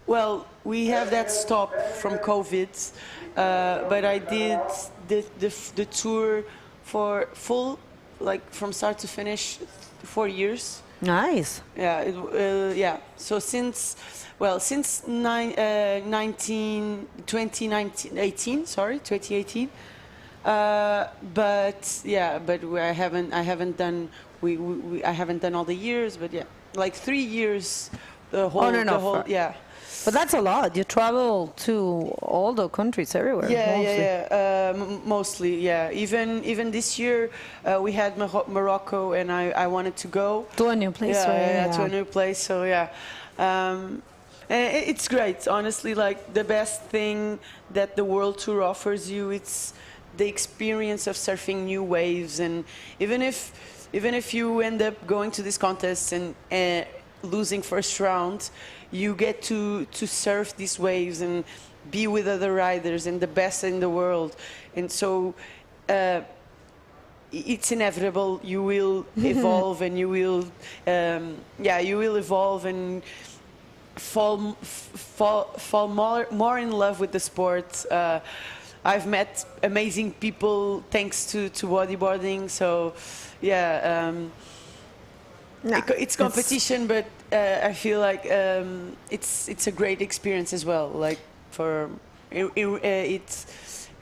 well, we have that stop from COVID, but I did the tour for full, like from start to finish, 4 years. Nice. Yeah, yeah. So since 2018, sorry, 2018. But yeah, but I haven't done all the years, but yeah, like 3 years, the whole, On and off. yeah. But that's a lot. You travel to all the countries everywhere. Yeah, mostly, yeah. Even this year, we had Morocco, and I wanted to go to a new place. To a new place. So yeah, it's great. Honestly, like the best thing that the World Tour offers you, it's the experience of surfing new waves. And even if you end up going to this contest and losing first round, you get to surf these waves and be with other riders and the best in the world. And so it's inevitable. You will evolve, and you will evolve and fall more in love with the sport. I've met amazing people thanks to bodyboarding. So yeah, it's competition, but I feel like it's a great experience as well. Like it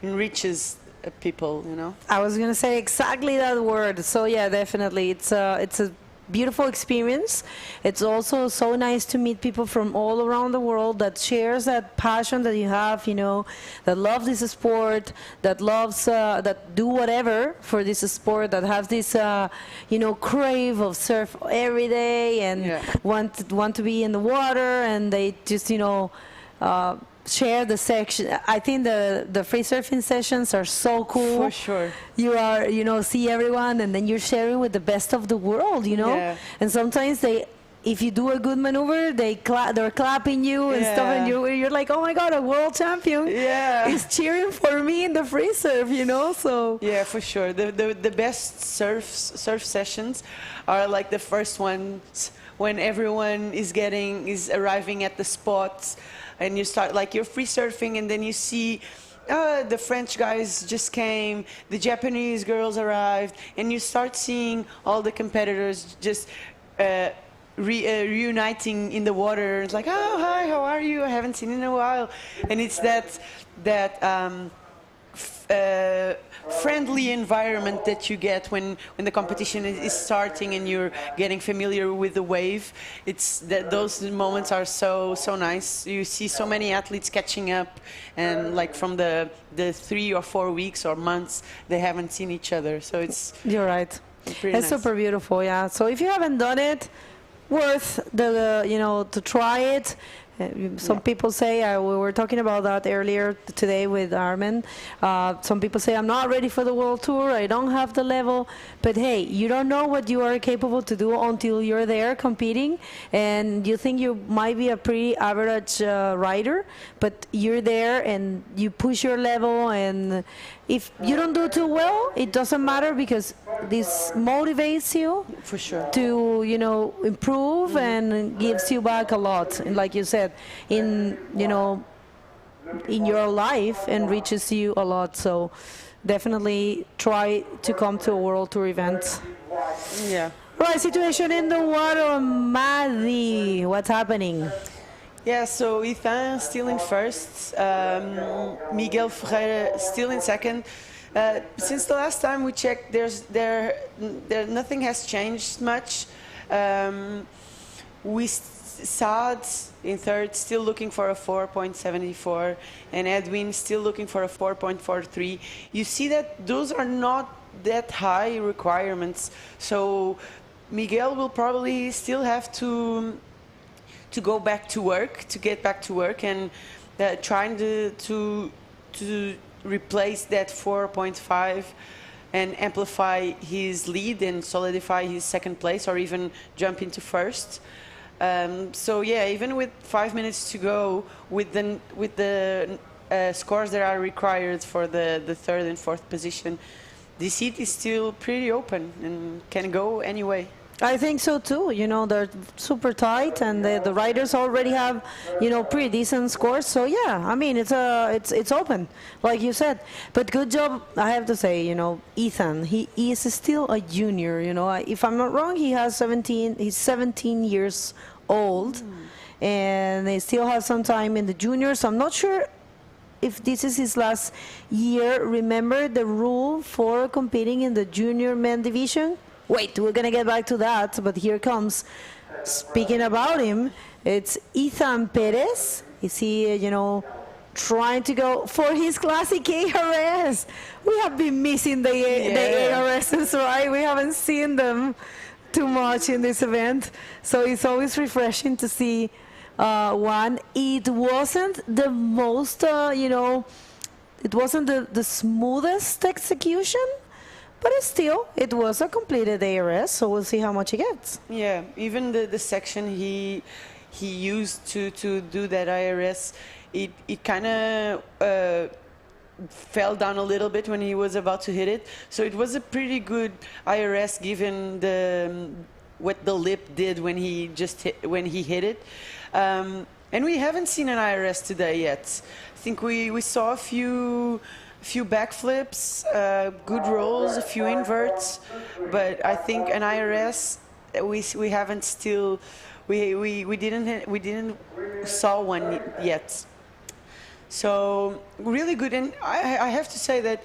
enriches people, you know. I was gonna say exactly that word. So yeah, definitely, it's a beautiful experience. It's also so nice to meet people from all around the world that shares that passion that you have, you know, that love this sport, that loves, that do whatever for this sport, that have this, you know, crave of surf every day and want to be in the water, and they just, you know, share the section. I think the free surfing sessions are so cool. For sure. You are, you know, see everyone, and then you're sharing with the best of the world, you know. Yeah. And sometimes if you do a good maneuver, they're clapping you and stuff, and you're like, oh my God, a world champion is cheering for me in the free surf, you know. So yeah, for sure. The best surf sessions are like the first ones when everyone is arriving at the spots. And you start, like, you're free surfing, and then you see the French guys just came, the Japanese girls arrived, and you start seeing all the competitors just reuniting in the water. It's like, oh, hi, how are you? I haven't seen you in a while. And it's that friendly environment that you get when the competition is starting and you're getting familiar with the wave. It's that those moments are so nice. You see so many athletes catching up, and like from the 3 or 4 weeks or months they haven't seen each other. So you're right. It's nice. Super beautiful. Yeah. So if you haven't done it, worth you know, to try it. Some people say, we were talking about that earlier today with Armin, some people say, I'm not ready for the World Tour, I don't have the level, but hey, you don't know what you are capable to do until you're there competing, and you think you might be a pretty average rider, but you're there and you push your level, and if you don't do too well, it doesn't matter, because this motivates you for sure to, you know, improve, and gives you back a lot. And like you said, in your life, enriches you a lot. So definitely try to come to a World Tour event. Yeah. Right, situation in the water, Maddie. What's happening? Yeah, so Ethan still in first, Miguel Ferreira still in second. Since the last time we checked, nothing has changed much. We Saad in third, still looking for a 4.74, and Edwin still looking for a 4.43. You see that those are not that high requirements, so Miguel will probably still have to go back to work, to get back to work, and trying to replace that 4.5 and amplify his lead and solidify his second place, or even jump into first. So yeah, even with 5 minutes to go, with the scores that are required for the third and fourth position, this heat is still pretty open and can go anyway. I think so too. You know, they're super tight, and the riders already have, you know, pretty decent scores. So yeah, I mean, it's open, like you said. But good job, I have to say. You know, Ethan, he is still a junior. You know, if I'm not wrong, he's 17 years old, and he still has some time in the juniors. I'm not sure if this is his last year. Remember the rule for competing in the junior men division? Wait, we're going to get back to that, but here comes, speaking about him, it's Ethan Perez. Is he, you know, trying to go for his classic ARS? We have been missing the ARSs, right? We haven't seen them too much in this event, so it's always refreshing to see one. It wasn't the most, you know, it wasn't the smoothest execution, but still, it was a completed ARS, so we'll see how much he gets. Yeah, even the section he used to do that IRS, it kind of fell down a little bit when he was about to hit it. So it was a pretty good IRS given what the lip did when he hit it. And we haven't seen an IRS today yet. I think we saw a few backflips, good rolls, a few inverts, but I think an IRS we haven't still we didn't saw one yet. So really good, and I have to say that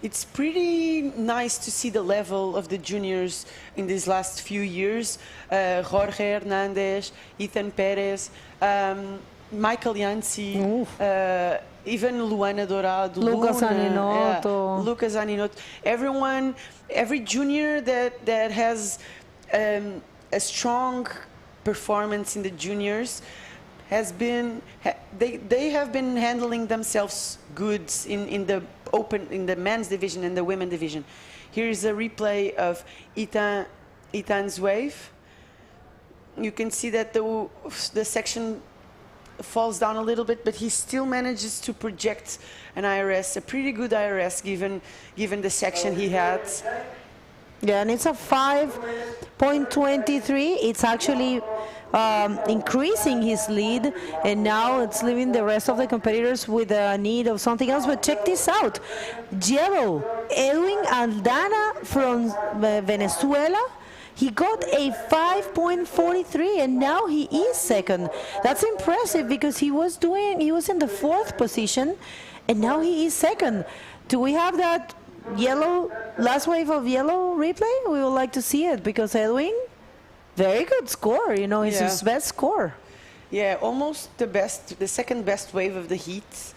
it's pretty nice to see the level of the juniors in these last few years. Jorge Hernandez, Ethan Perez, Michael Yancy, even Luana Dourado, Lucas Aninotto. Lucas Aninotto. Every junior that has a strong performance in the juniors they have been handling themselves good in the men's division and the women division. Here is a replay of Ethan's wave. You can see that the section falls down a little bit, but he still manages to project an IRS, a pretty good IRS given the section he had. Yeah, and it's a 5.23. It's actually increasing his lead, and now it's leaving the rest of the competitors with a need of something else. But check this out. Yellow, Edwin Aldana from Venezuela. He got a 5.43, and now he is second. That's impressive because he was in the fourth position, and now he is second. Do we have that last wave of yellow replay? We would like to see it because Edwin, very good score. You know, it's his best score. Yeah, almost the second best wave of the heat.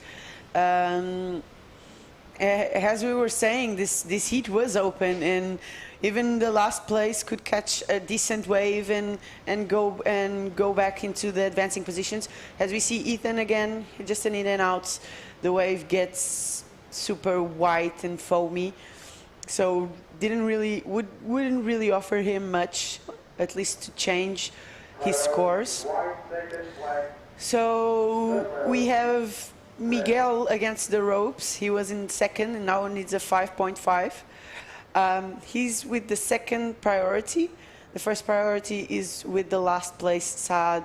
As we were saying, this heat was open, and even the last place could catch a decent wave and go back into the advancing positions. As we see Ethan again, just an in and out, the wave gets super white and foamy, so wouldn't really offer him much, at least to change his scores. So we have Miguel against the ropes. He was in second and now needs a 5.5. He's with the second priority. The first priority is with the last place, Saad.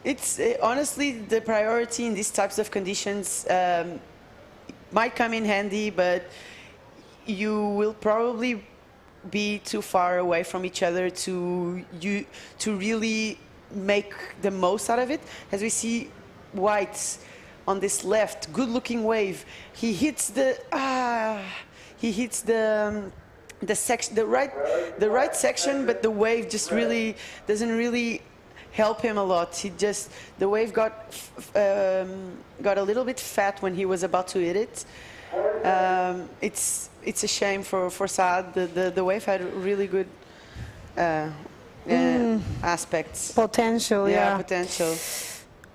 It's honestly the priority in these types of conditions might come in handy, but you will probably be too far away from each other to really make the most out of it. As we see White on this left, good-looking wave, he hits the right section, but the wave just really doesn't really help him a lot. The wave got a little bit fat when he was about to hit it. It's a shame for Saad. The wave had really good aspects. Potential, yeah. Potential.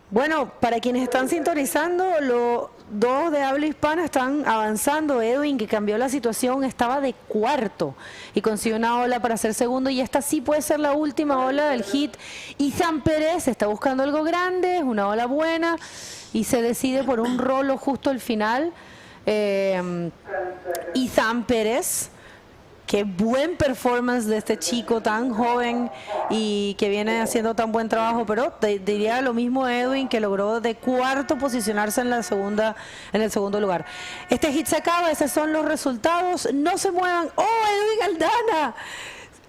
Bueno, para quienes están sintonizando, los dos de habla hispana están avanzando. Edwin, que cambió la situación, estaba de cuarto y consiguió una ola para ser segundo, y esta sí puede ser la última ola del hit. Ethan Pérez está buscando algo grande, una ola buena, y se decide por un rolo justo al final. Ethan Pérez Qué buen performance de este chico tan joven y que viene haciendo tan buen trabajo, pero te diría lo mismo de Edwin, que logró de cuarto posicionarse en el segundo lugar. Este hit se acaba, esos son los resultados, no se muevan. ¡Oh, Edwin Aldana!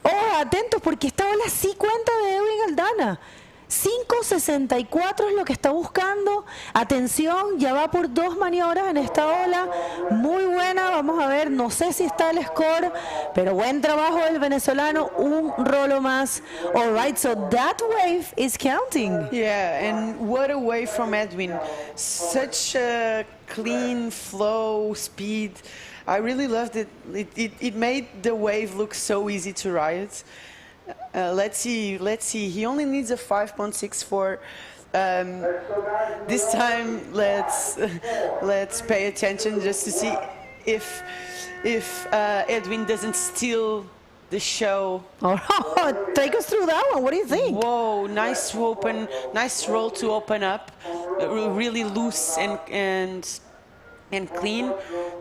¡Oh, atentos, porque esta ola sí cuenta de Edwin Aldana! 5.64 es lo que está buscando. Atención, ya va por 2 maniobras en esta ola. Muy buena, vamos a ver, no sé si está el score, pero buen trabajo del venezolano, un rolo más. All right, so that wave is counting. Yeah, and what a wave from Edwin. Such a clean flow, speed. I really loved it. It made the wave look so easy to ride. Let's see. He only needs a 5.64. This time, let's pay attention just to see if Edwin doesn't steal the show. Oh, take us through that one. What do you think? Whoa, nice roll to open up, really loose and clean.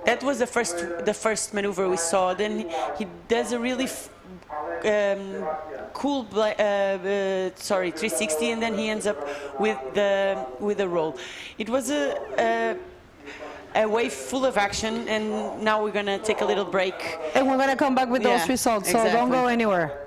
That was the first maneuver we saw. Then he does a really cool 360, and then he ends up with the roll. It was a wave full of action, and now we're gonna take a little break. And we're gonna come back with those results, so don't go anywhere.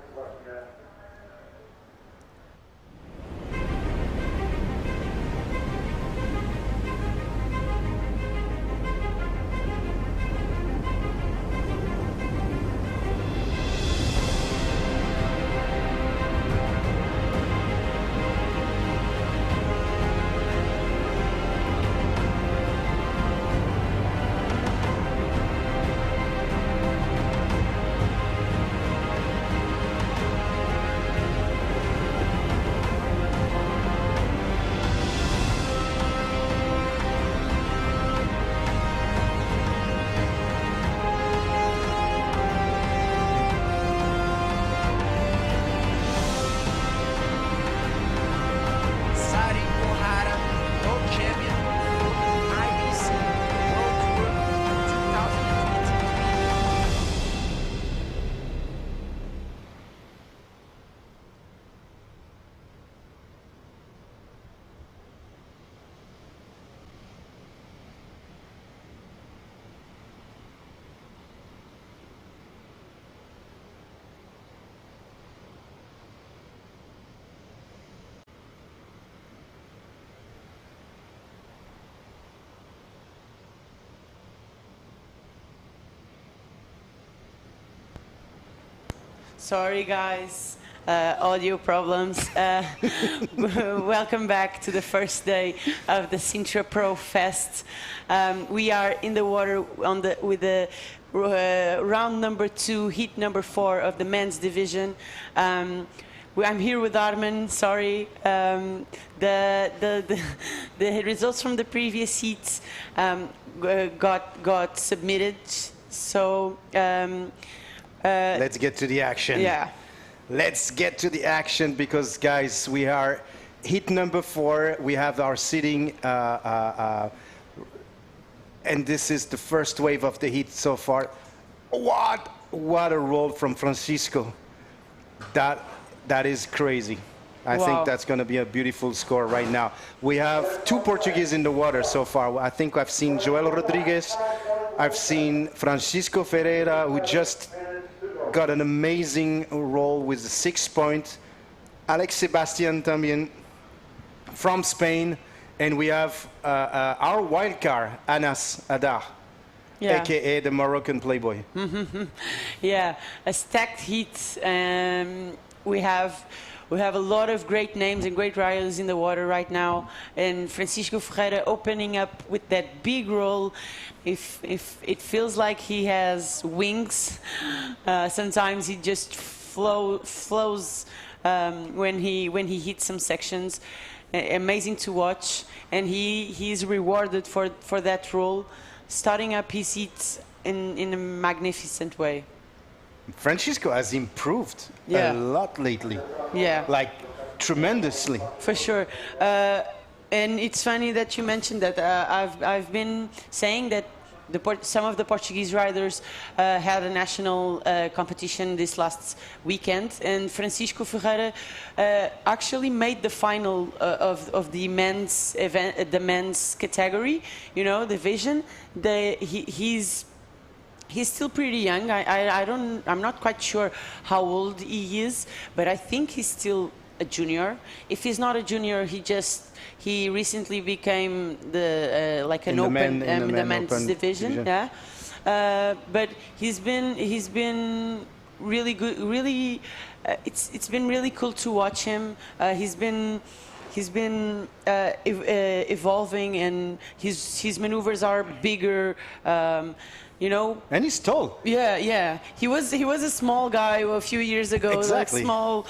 Sorry, guys, audio problems. Welcome back to the first day of the Sintra Pro Fest. We are in the water with the round number 2, heat number 4 of the men's division. I'm here with Armin. Sorry, the results from the previous heats got submitted. So. Let's get to the action. Yeah. Let's get to the action because, guys, we are heat number 4. We have our seating, and this is the first wave of the heat so far. What a roll from Francisco. That is crazy. I think that's going to be a beautiful score right now. We have 2 Portuguese in the water so far. I think I've seen Joel Rodriguez. I've seen Francisco Ferreira, who just got an amazing roll with a 6-point. Alex Sebastian también from Spain. And we have our wild card, Anas Adar, a.k.a. the Moroccan Playboy. Yeah, a stacked heat. We have a lot of great names and great riders in the water right now. And Francisco Ferreira opening up with that big roll. If it feels like he has wings, sometimes he just flows when he hits some sections. Amazing to watch, and he's rewarded for that roll, starting up his heats in a magnificent way. Francisco has improved a lot lately. Yeah. Like tremendously. For sure. And it's funny that you mentioned that. I've been saying that some of the Portuguese riders had a national competition this last weekend, and Francisco Ferreira actually made the final of the men's event, the men's category, you know, division. He's still pretty young. I'm not quite sure how old he is, but I think he's still a junior. If he's not a junior, he recently became the the men's division. Yeah, but he's been really good. Really, it's been really cool to watch him. He's been evolving, and his maneuvers are bigger. You know, and he's tall. Yeah. He was a small guy a few years ago, exactly. Like small,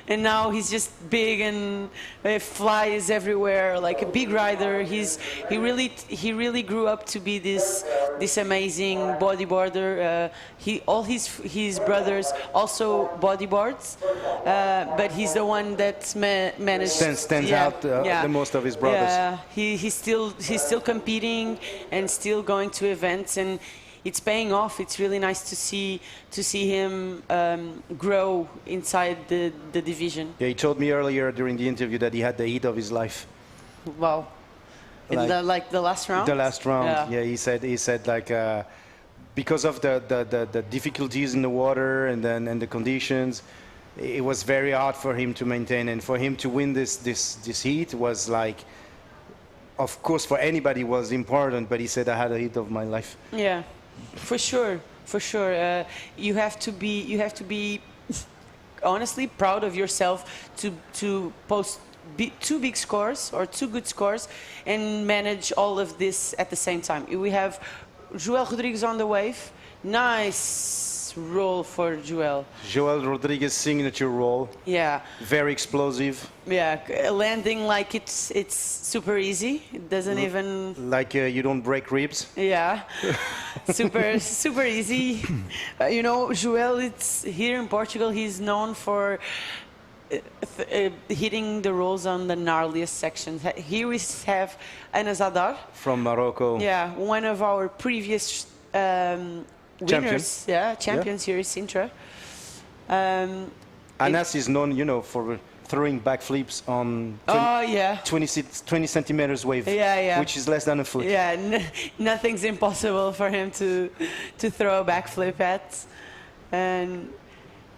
and now he's just big and flies everywhere, like a big rider. He really grew up to be this amazing bodyboarder. All his brothers also bodyboards, but he's the one that managed stands out the most of his brothers. Yeah, he's still competing and still going to events, and it's paying off. It's really nice to see him grow inside the division. Yeah, he told me earlier during the interview that he had the heat of his life. Wow. Like the last round? The last round, yeah. He said like because of the difficulties in the water and the conditions, it was very hard for him to maintain, and for him to win this heat was like, of course, for anybody was important, but he said, I had a heat of my life. Yeah. For sure. You have to be honestly proud of yourself to post two big scores or two good scores and manage all of this at the same time. We have Joel Rodrigues on the wave. Nice roll for Joel. Joel Rodrigues' signature roll. Yeah. Very explosive. Yeah, landing like it's super easy. It doesn't even... Like you don't break ribs. Yeah, super easy. You know, Joel, it's here in Portugal, he's known for hitting the rolls on the gnarliest sections. Here we have Anas Adar. From Morocco. Yeah, one of our previous winners. Champions here in Sintra. Anas is known, you know, for throwing backflips on 20 centimeters wave, which is less than a foot. Yeah, nothing's impossible for him to throw a backflip at. And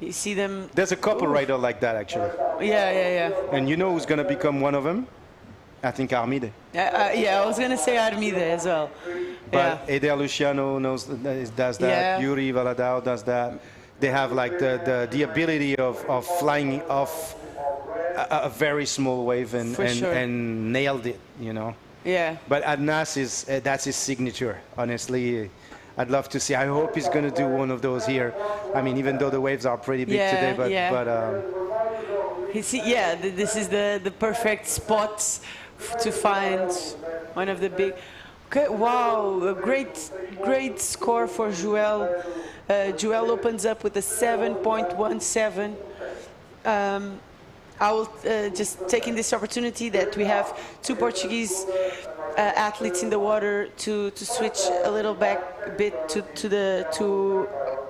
you see them... There's a couple rider like that, actually. Yeah. And you know who's going to become one of them? I think Armide. I was going to say Armide as well. But Eder Luciano does that. Yeah. Yuri Valadao does that. They have like the ability of flying off a very small wave and nailed it, you know. Yeah. But Anas that's his signature. Honestly, I'd love to see. I hope he's going to do one of those here. I mean, even though the waves are pretty big today, but this is the perfect spot to find one of the big. Okay, wow, a great score for Joel. Joel opens up with a 7.17. I will just taking this opportunity that we have two Portuguese athletes in the water to switch a little back a bit to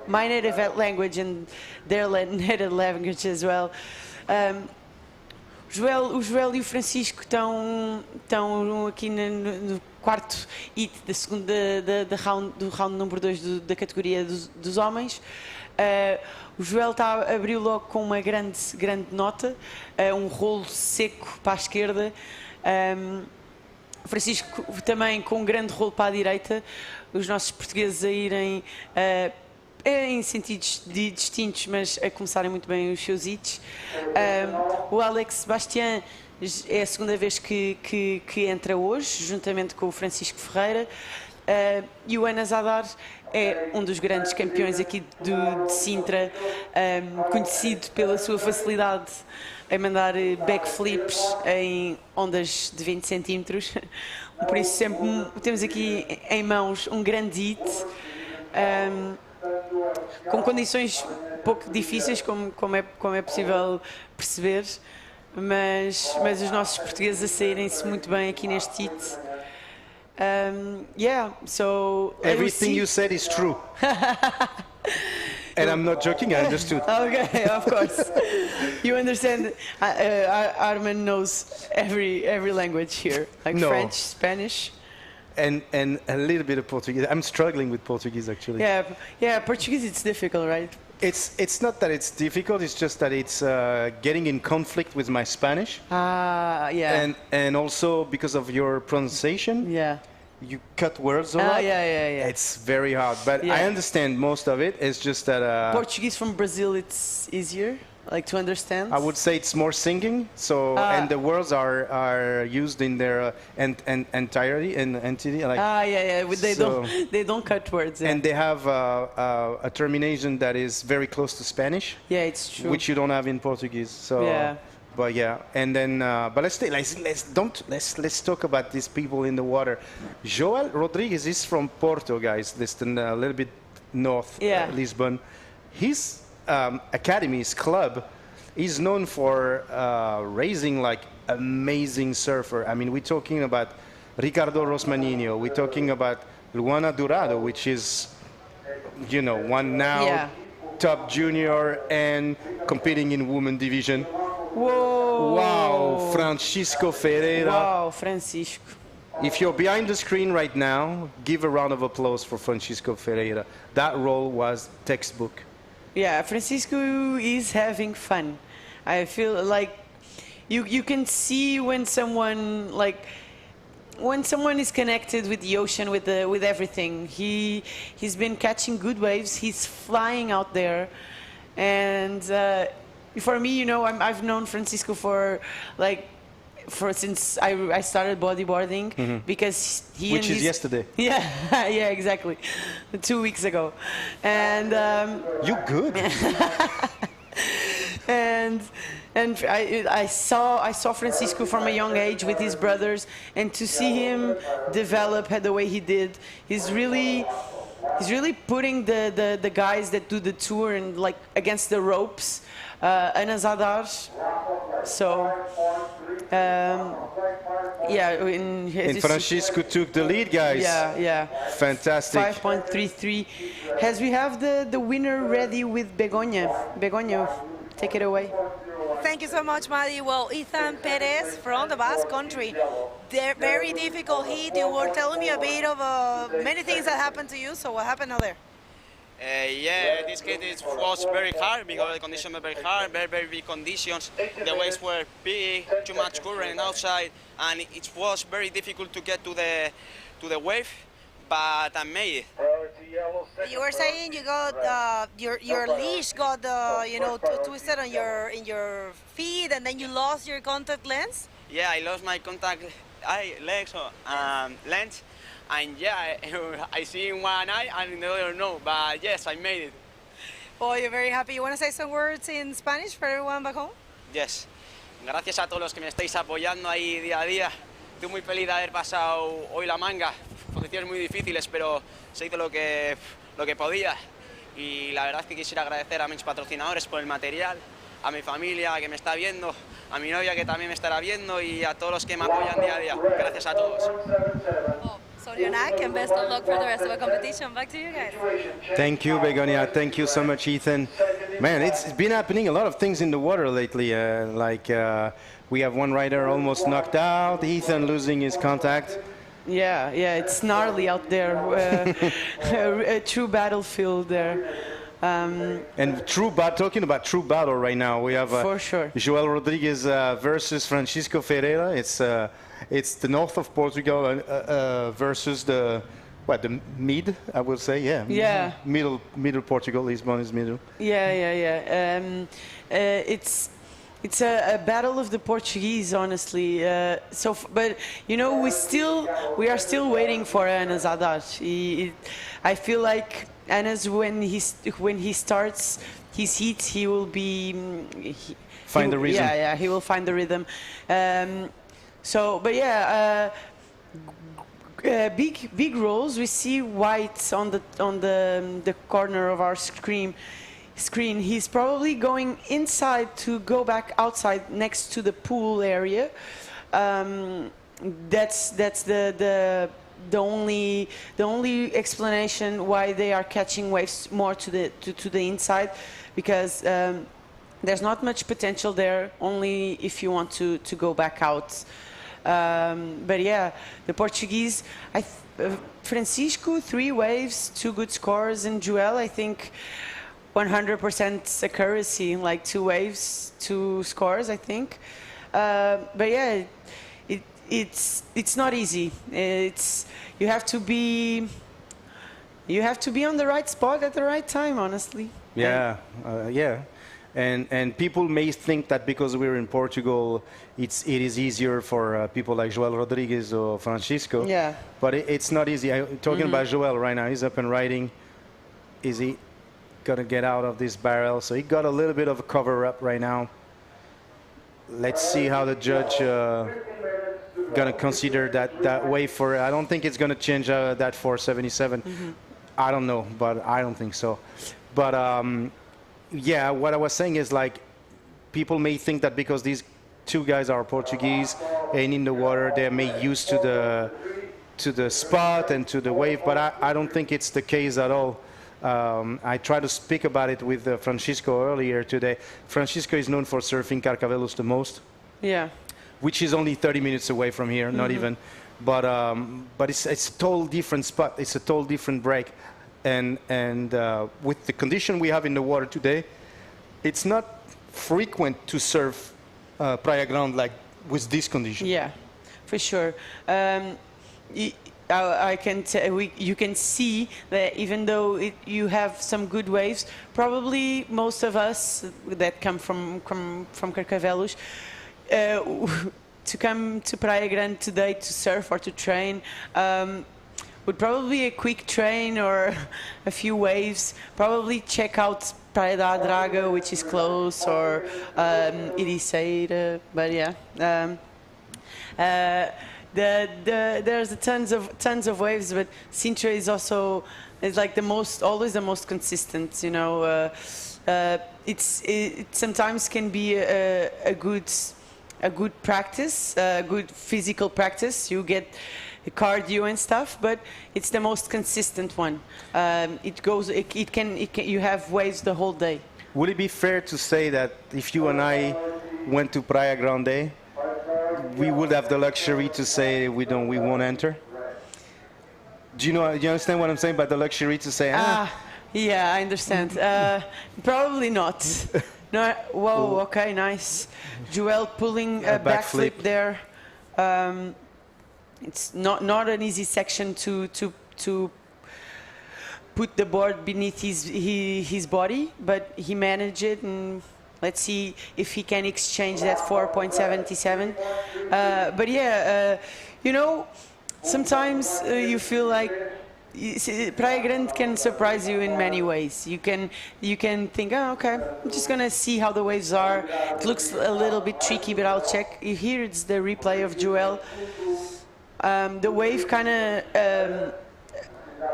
my native language and their native language as well. O Joel e o Francisco estão aqui no quarto hit do round número 2 da categoria dos homens. O Joel abriu logo com uma grande nota, um rolo seco para a esquerda. O Francisco também com um grande rolo para a direita. Os nossos portugueses a irem em sentidos distintos, mas a começarem muito bem os seus hits. O Alex Sebastián é a segunda vez que entra hoje, juntamente com o Francisco Ferreira. E o Anas Adar é um dos grandes campeões aqui de Sintra, conhecido pela sua facilidade em mandar backflips em ondas de 20 centímetros. Por isso sempre temos aqui em mãos um grande hit, com condições um pouco difíceis, como é possível perceber, mas os nossos portugueses a saírem-se muito bem aqui neste hit. Yeah, so Everything you said is true. And I'm not joking, I understood. Okay, of course. You understand, Armin knows every language here, like No. French, Spanish. And a little bit of Portuguese. I'm struggling with Portuguese, actually. Yeah, Portuguese, it's difficult, right? It's not that it's difficult, it's just that it's getting in conflict with my Spanish. Yeah. And also because of your pronunciation. Yeah. You cut words a lot. Yeah. It's very hard, but Yeah. I understand most of it. It's just that Portuguese from Brazil, it's easier, like to understand. I would say it's more singing. So and the words are used in their entirety and entity. Like They don't cut words. Yeah. And they have a termination that is very close to Spanish. Yeah, it's true. Which you don't have in Portuguese. So. Yeah. But yeah, and then but let's talk about these people in the water. Joel Rodriguez is from Porto, guys. Listen, a little bit north, Lisbon. His academy, his club, is known for raising like amazing surfer. I mean, we're talking about Ricardo Rosmanino. We're talking about Luana Durado, which is, you know, one now top junior and competing in women division. Whoa! Wow, Francisco Ferreira. Wow, Francisco. If you're behind the screen right now, give a round of applause for Francisco Ferreira. That role was textbook. Yeah, Francisco is having fun. I feel like you can see when someone is connected with the ocean, with everything. He's been catching good waves. He's flying out there, and. For me, you know, I've known Francisco since I started bodyboarding because which is yesterday. Yeah, exactly, 2 weeks ago, and you good. and I saw Francisco from a young age with his brothers, and to see him develop the way he did, he's really putting the guys that do the tour and like against the ropes. Anazadar. So, and Francisco took the lead, guys. Yeah. Fantastic. 5.33. As we have the winner ready with Begoña. Begoña, take it away. Thank you so much, Madi. Well, Ethan Perez from the Basque Country. They're very difficult heat. You were telling me a bit of many things that happened to you. So what happened out there? This heat was very hard because the conditions were very hard, very big conditions. The waves were big, too much current outside, and it was very difficult to get to the wave. But I made it. You were saying you got your leash got twisted on your feet, and then you lost your contact lens. Yeah, I lost my contact lens. And yeah, I see in one eye and in the other no, but yes, I made it. Well, you're very happy. You want to say some words in Spanish for everyone back home? Yes. Gracias a todos los que me estáis apoyando ahí día a día. Estoy muy feliz de haber pasado hoy la manga. Posiciones muy difíciles, pero se hizo lo que podía. Y la verdad es que quisiera agradecer a mis patrocinadores por el material, a mi familia que me está viendo, a mi novia que también me estará viendo y a todos los que me apoyan día a día. Gracias a todos. Solionak, and best of luck for the rest of the competition. Back to you guys. Thank you, Begonia. Thank you so much, Ethan. Man, it's been happening a lot of things in the water lately. We have one rider almost knocked out, Ethan losing his contact. Yeah, it's gnarly out there. A true battlefield there. And talking about true battle right now, we have for sure. Joel Rodriguez versus Francisco Ferreira. It's the north of Portugal versus the mid, I would say, yeah. Middle Portugal. Lisbon is middle. Yeah. It's a battle of the Portuguese, honestly. But you know, we are still waiting for Anas Haddad. I feel like Anas, when he starts his heat, he will be find the rhythm. Yeah, he will find the rhythm. Big rolls. We see white on the corner of our screen. He's probably going inside to go back outside next to the pool area. That's the the only explanation why they are catching waves more to the inside, because there's not much potential there, only if you want to go back out. But yeah, the Portuguese, Francisco, 3 waves, 2 good scores, and Joel, I think 100% accuracy, like 2 waves, 2 scores, I think. But yeah, it's not easy. You have to be on the right spot at the right time, honestly. Yeah, yeah. And people may think that because we're in Portugal, it is easier for people like Joel Rodriguez or Francisco. Yeah. But it's not easy. Talking about Joel right now, he's up and riding. Is he going to get out of this barrel? So he got a little bit of a cover up right now. Let's see how the judge going to consider that wave for. I don't think it's going to change that 477. I don't know, but I don't think so. But yeah, what I was saying is, like, people may think that because these 2 guys are Portuguese and in the water, they're made used to the spot and to the wave, but I don't think it's the case at all. I tried to speak about it with Francisco earlier today. Francisco is known for surfing Carcavelos the most. Yeah. Which is only 30 minutes away from here, not even. But it's a total different spot. It's a total different break. And with the condition we have in the water today, it's not frequent to surf Praia Grande like with this condition. Yeah, for sure. I can you can see that even though you have some good waves, probably most of us that come from Carcavelos to come to Praia Grande today to surf or to train would probably a quick train or a few waves. Probably check out Praia da Draga, which is close, or Ericeira, but yeah. There's tons of waves, but Sintra is also like always the most consistent. You know, it sometimes can be a good practice, a good physical practice. You get cardio and stuff, but it's the most consistent one. You have waves the whole day. Would it be fair to say that if you and I went to Praia Grande, we would have the luxury to say we won't enter? Do you understand what I'm saying about the luxury to say? Yeah, I understand. Probably not. No. Whoa. Okay, nice. Joel pulling a backflip there. It's not an easy section to put the board beneath his body, but he managed it, and let's see if he can exchange that 4.77. But yeah, you know, sometimes you feel like Praia Grande can surprise you in many ways. You can think, oh, okay, I'm just gonna see how the waves are. It looks a little bit tricky, but I'll check. Here it's the replay of Joel. The wave kind of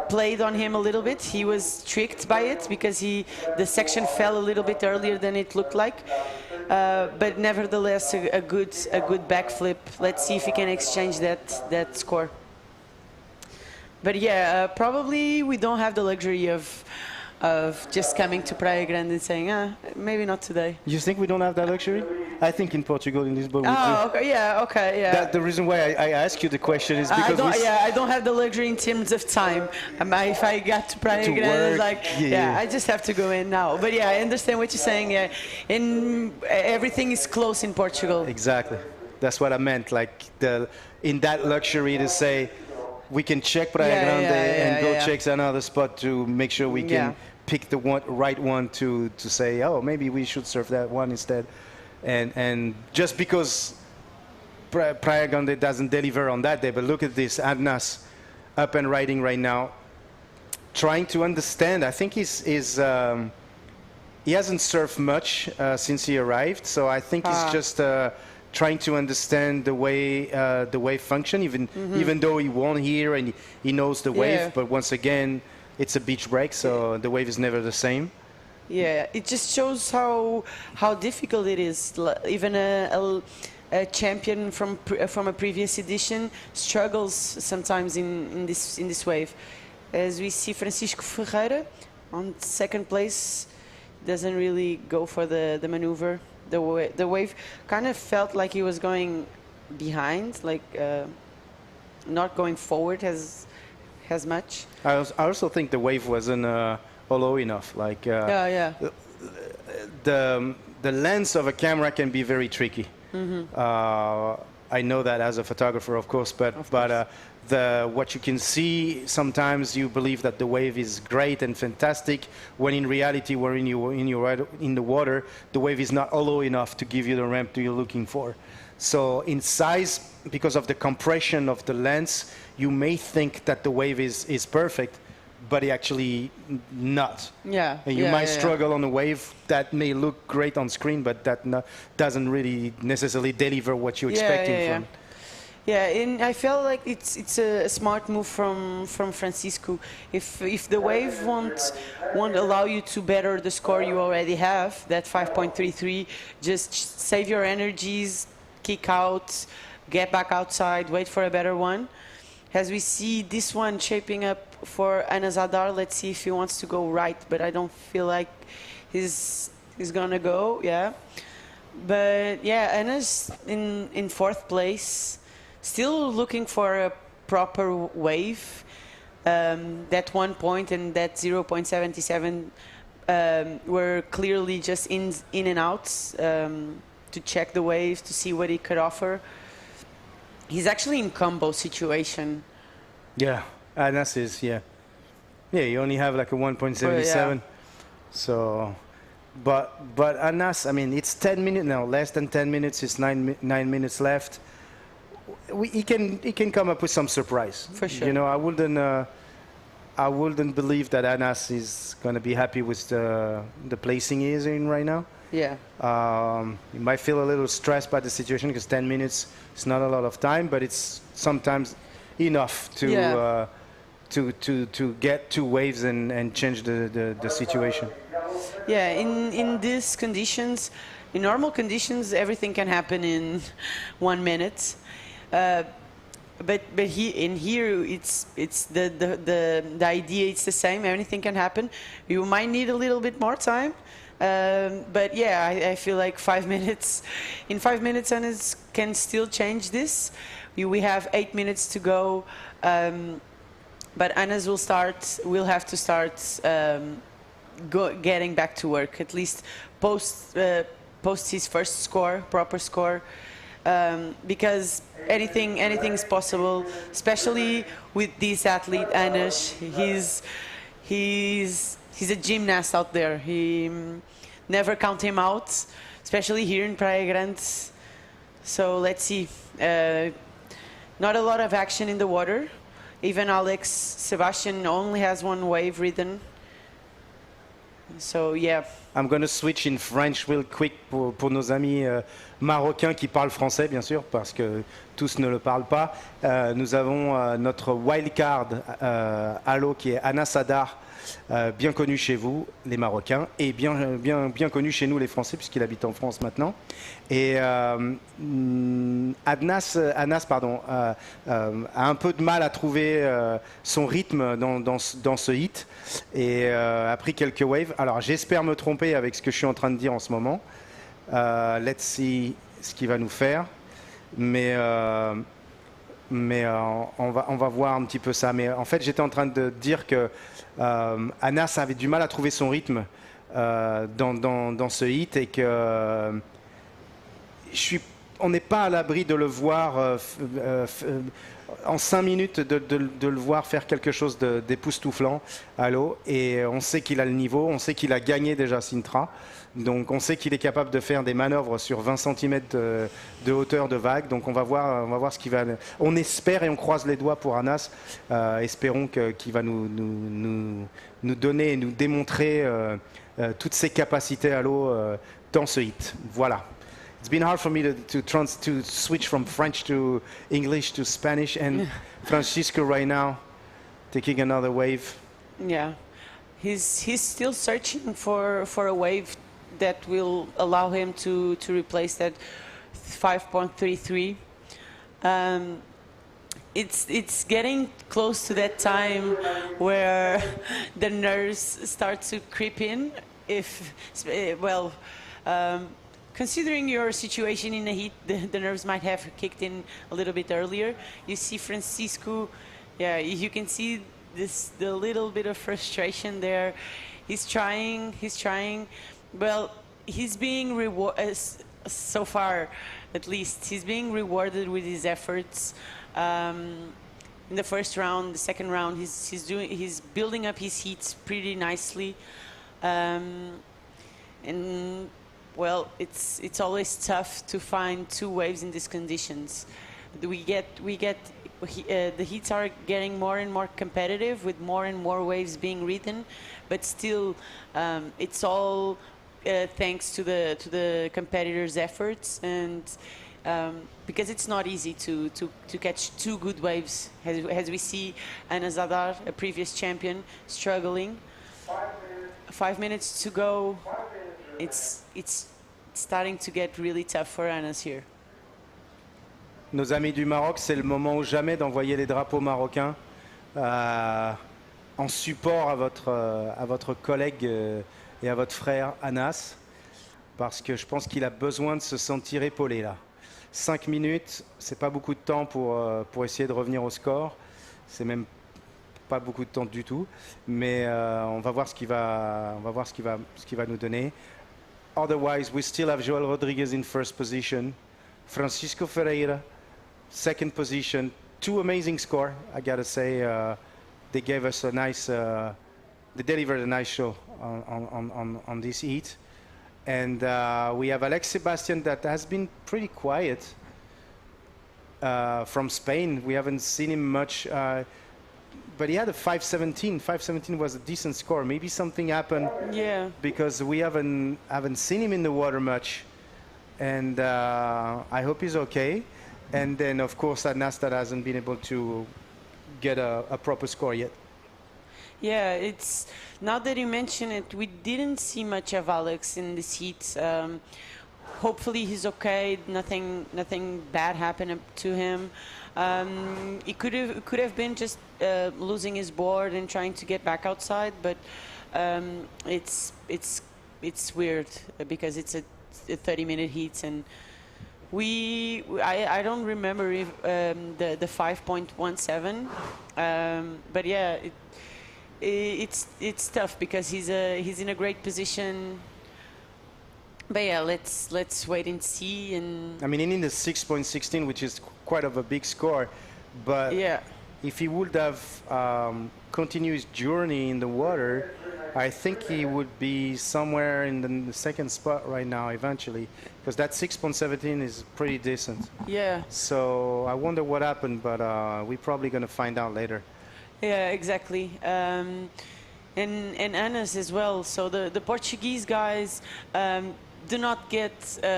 played on him a little bit. He was tricked by it because the section fell a little bit earlier than it looked like. But nevertheless, a good backflip. Let's see if he can exchange that score. But yeah, probably we don't have the luxury of just coming to Praia Grande and saying, maybe not today. You think we don't have that luxury? I think in Portugal, in Lisbon, we do. Okay, yeah. The reason why I ask you the question is because I don't have the luxury in terms of time. If I got to Praia Grande, I just have to go in now. But yeah, I understand what you're saying. Yeah, everything is close in Portugal. Exactly. That's what I meant. Like in that luxury to say, we can check Praia Grande and go check another spot to make sure we can pick the right one to say, oh, maybe we should surf that one instead. And just because Praia Grande doesn't deliver on that day, but look at this, Adnas up and riding right now, trying to understand. I think he hasn't surfed much since he arrived, so I think he's just trying to understand the wave function, even though he won here and he knows the wave. But once again, it's a beach break, so the wave is never the same. Yeah, it just shows how difficult it is. Even a champion from a previous edition struggles sometimes in this wave. As we see Francisco Ferreira on second place, doesn't really go for the maneuver. The wave kind of felt like he was going behind, like not going forward as much. I also think the wave wasn't low enough. Like the lens of a camera can be very tricky. I know that as a photographer, of course, but what you can see, sometimes you believe that the wave is great and fantastic, when in reality, when in the water, the wave is not low enough to give you the ramp you're looking for. So in size, because of the compression of the lens, you may think that the wave is perfect, but it actually not. Yeah. And you might struggle on a wave that may look great on screen, but that doesn't really necessarily deliver what you're expecting from. Yeah, and I felt like it's a smart move from Francisco. If the wave won't allow you to better the score you already have, that 5.33, just save your energies, kick out, get back outside, wait for a better one. As we see this one shaping up for Anas Adar, let's see if he wants to go right, but I don't feel like he's gonna go. Yeah, but yeah, Anas in fourth place. Still looking for a proper wave. That 1 point and that 0.77 were clearly just in and outs to check the wave, to see what he could offer. He's actually in combo situation. Yeah, Anas is, yeah, you only have like a 1.77. So, but Anas, I mean, it's 10 minutes now, less than 10 minutes, it's 9 minutes left. He can come up with some surprise. For sure. You know, I wouldn't believe that Anas is going to be happy with the placing he is in right now. Yeah. You might feel a little stressed by the situation because 10 minutes is not a lot of time, but it's sometimes enough to get two waves and change the situation. Yeah, in these conditions, in normal conditions, everything can happen in 1 minute. But here it's the idea, it's the same. Anything can happen. You might need a little bit more time, but yeah, I feel like 5 minutes. In 5 minutes, Anas can still change this. We have 8 minutes to go, but Anas will have to start getting back to work, at least post his first score, proper score. Because anything's possible, especially with this athlete Anas. He's a gymnast out there. He never count him out, especially here in Praia Grande. So let's see. Not a lot of action in the water. Even Alex Sebastian only has one wave ridden. So yeah. I'm going to switch in French real quick pour nos amis marocains qui parlent français, bien sûr, parce que tous ne le parlent pas. Nous avons notre wildcard à l'eau qui est Anas Adar, bien connu chez vous, les Marocains, et bien connu chez nous, les Français, puisqu'il habite en France maintenant. Et Anas a un peu de mal à trouver son rythme dans ce hit et a pris quelques waves. Alors j'espère me tromper avec ce que je suis en train de dire en ce moment. Let's see ce qu'il va nous faire. Mais on va voir un petit peu ça. Mais en fait, j'étais en train de dire que Anas avait du mal à trouver son rythme dans ce hit et que on n'est pas à l'abri de le voir en 5 minutes, de le voir faire quelque chose d'époustouflant à l'eau. Et on sait qu'il a le niveau, on sait qu'il a gagné déjà Sintra. Donc on sait qu'il est capable de faire des manœuvres sur 20 cm de hauteur de vague. Donc on va voir ce qu'il va... On espère et on croise les doigts pour Anas. Espérons qu'il va nous donner et nous démontrer toutes ses capacités à l'eau dans ce hit. Voilà. It's been hard for me to switch from French to English to Spanish, and Francisco right now taking another wave. Yeah, he's still searching for a wave that will allow him to replace that 5.33. It's getting close to that time where the nerves start to creep in. Considering your situation in the heat, the nerves might have kicked in a little bit earlier. You see Francisco, yeah, you can see the little bit of frustration there. He's trying. Well, he's being rewarded, so far at least, he's being rewarded with his efforts. In the first round, the second round, he's building up his heats pretty nicely. And well, it's always tough to find two waves in these conditions. The heats are getting more and more competitive with more and more waves being ridden, but still, it's all thanks to the competitors' efforts, and because it's not easy to catch two good waves, as we see Ana Zadar, a previous champion, struggling. 5 minutes to go. It's starting to get really tough for Anas here. Nos amis du Maroc, c'est le moment ou jamais d'envoyer les drapeaux marocains en support à votre collègue et à votre frère Anas, parce que je pense qu'il a besoin de se sentir épaulé là. 5 minutes, c'est pas beaucoup de temps pour essayer de revenir au score. C'est même pas beaucoup de temps du tout, mais on va voir ce qu'il va nous donner. Otherwise, we still have Joel Rodriguez in first position, Francisco Ferreira second position. Two amazing score, I gotta say. They gave us a nice, they delivered a nice show on this heat. And we have Alex Sebastian that has been pretty quiet from Spain. We haven't seen him much, but he had a 5:17. 5:17 was a decent score. Maybe something happened, yeah, because we haven't seen him in the water much. And I hope he's okay. And then, of course, Anas that hasn't been able to get a proper score yet. Yeah, it's now that you mention it, we didn't see much of Alex in this heat. Hopefully he's okay. Nothing bad happened to him. It could have been just losing his board and trying to get back outside, but it's weird because it's a 30-minute heat, and I don't remember if, the 5.17, but yeah, it's tough because he's in a great position. But yeah, let's wait and see. And I mean, he needed 6.16, which is quite of a big score, but yeah, if he would have continued his journey in the water, I think he would be somewhere in the second spot right now eventually, because that 6.17 is pretty decent. Yeah. So I wonder what happened, but we're probably going to find out later. Yeah, exactly. And Anas as well. So the Portuguese guys do not get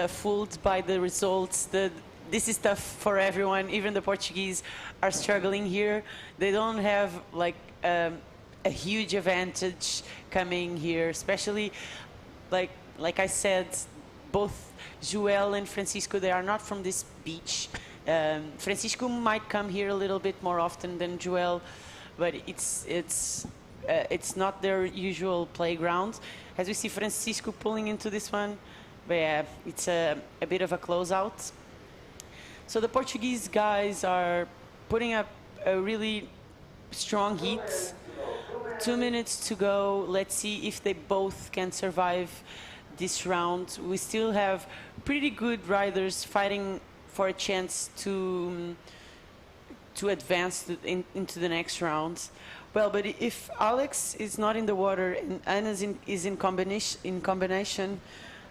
fooled by the results. This is tough for everyone. Even the Portuguese are struggling here. They don't have like a huge advantage coming here, especially like I said, both Joel and Francisco, they are not from this beach. Francisco might come here a little bit more often than Joel, but it's not their usual playground. As we see Francisco pulling into this one, but yeah, it's a bit of a closeout. So the Portuguese guys are putting up a really strong heat. 2 minutes to go. Let's see if they both can survive this round. We still have pretty good riders fighting for a chance to advance into the next round. Well, but if Alex is not in the water and Ana is in combination,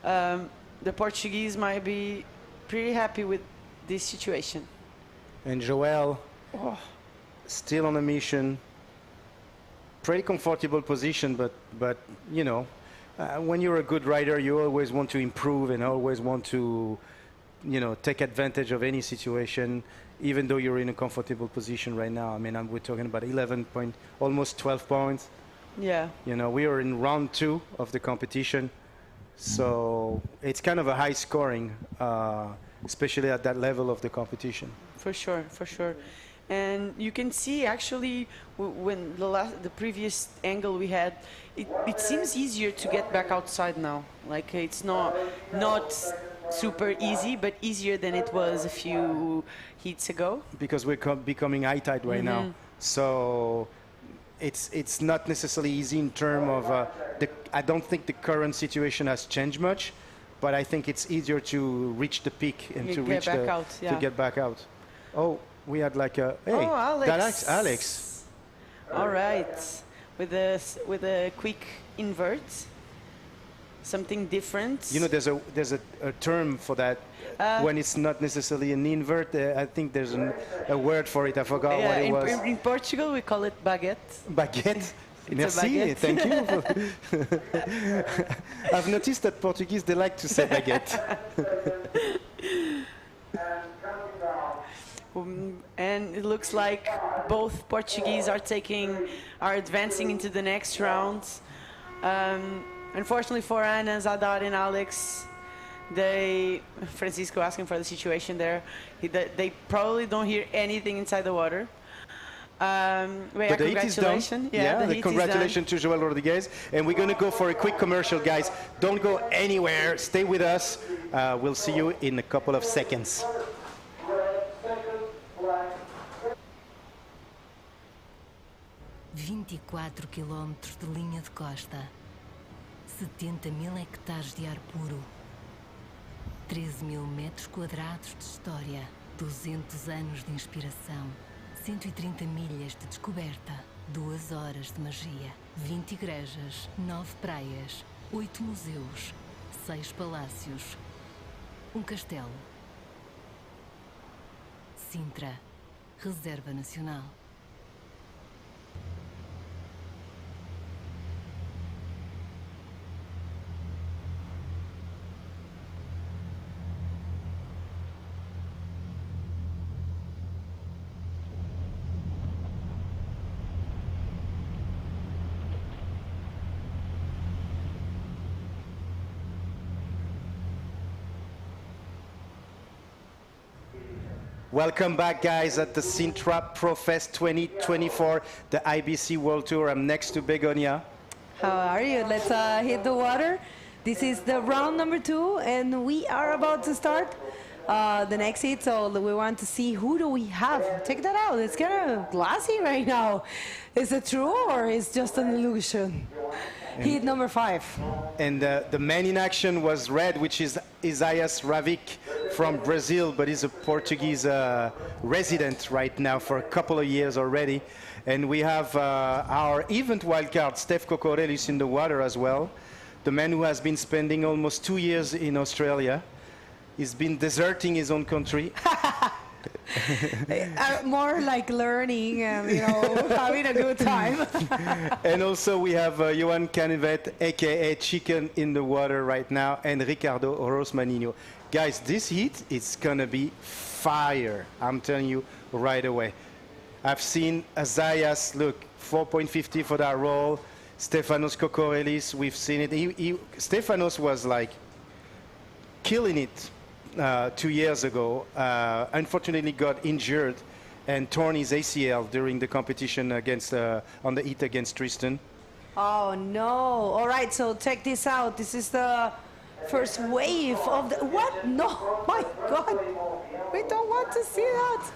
the Portuguese might be pretty happy with this situation. And Joel, still on a mission. Pretty comfortable position, but you know, when you're a good rider, you always want to improve and always want to, you know, take advantage of any situation, even though you're in a comfortable position right now. I mean, we're talking about 11 points, almost 12 points. Yeah. You know, we are in round 2 of the competition, so it's kind of a high scoring, especially at that level of the competition. For sure, for sure. And you can see actually when the previous angle we had, it seems easier to get back outside now. Like it's not super easy, but easier than it was a few heats ago. Because we're becoming high tide right now, so it's not necessarily easy in terms of I don't think the current situation has changed much, but I think it's easier to reach the peak and to reach to get back out. Oh, we had like a hey, Alex. Alex. All right, with a quick invert, something different. You know, there's a term for that when it's not necessarily an invert. I think there's a word for it. I forgot what it was. In Portugal, we call it baguette. Baguette. Merci, thank you. I've noticed that Portuguese, they like to say baguette. And it looks like both Portuguese are advancing into the next round. Unfortunately for Ana, Zadar and Alex, Francisco asking for the situation there, they probably don't hear anything inside the water. But the heat is done. Congratulations to Joel Rodriguez. And we're going to go for a quick commercial, guys. Don't go anywhere. Stay with us. We'll see you in a couple of seconds. ...24 quilómetros de linha de costa, 70.000 hectares de ar puro, 13.000 metros quadrados de história, 200 anos de inspiração, 130 milhas de descoberta, 2 horas de magia, 20 igrejas, 9 praias, 8 museus, 6 palácios, um castelo. Sintra, Reserva Nacional. Welcome back, guys, at the Sintra Pro Fest 2024, the IBC World Tour. I'm next to Begonia. How are you? Let's hit the water. This is the round number 2, and we are about to start the next heat. So we want to see who do we have. Check that out. It's kind of glassy right now. Is it true or is just an illusion? Heat number 5. And the man in action was red, which is Isaias Ravik from Brazil, but he's a Portuguese resident right now for a couple of years already. And we have our event wildcard, Steph Cocorelis, in the water as well. The man who has been spending almost 2 years in Australia. He's been deserting his own country. More like learning and, you know, having a good time. And also we have Johan Canivet, a.k.a. Chicken, in the water right now, and Ricardo Rosmanino. Guys, this heat is going to be fire. I'm telling you right away. I've seen Isaias, look, 4.50 for that roll. Stefanos Kokorelis, we've seen it. Stefanos was like killing it 2 years ago. Unfortunately got injured and torn his ACL during the competition against on the heat against Tristan. Oh no. All right, so check this out. This is the first wave of the what? No, my God. We don't want to see that.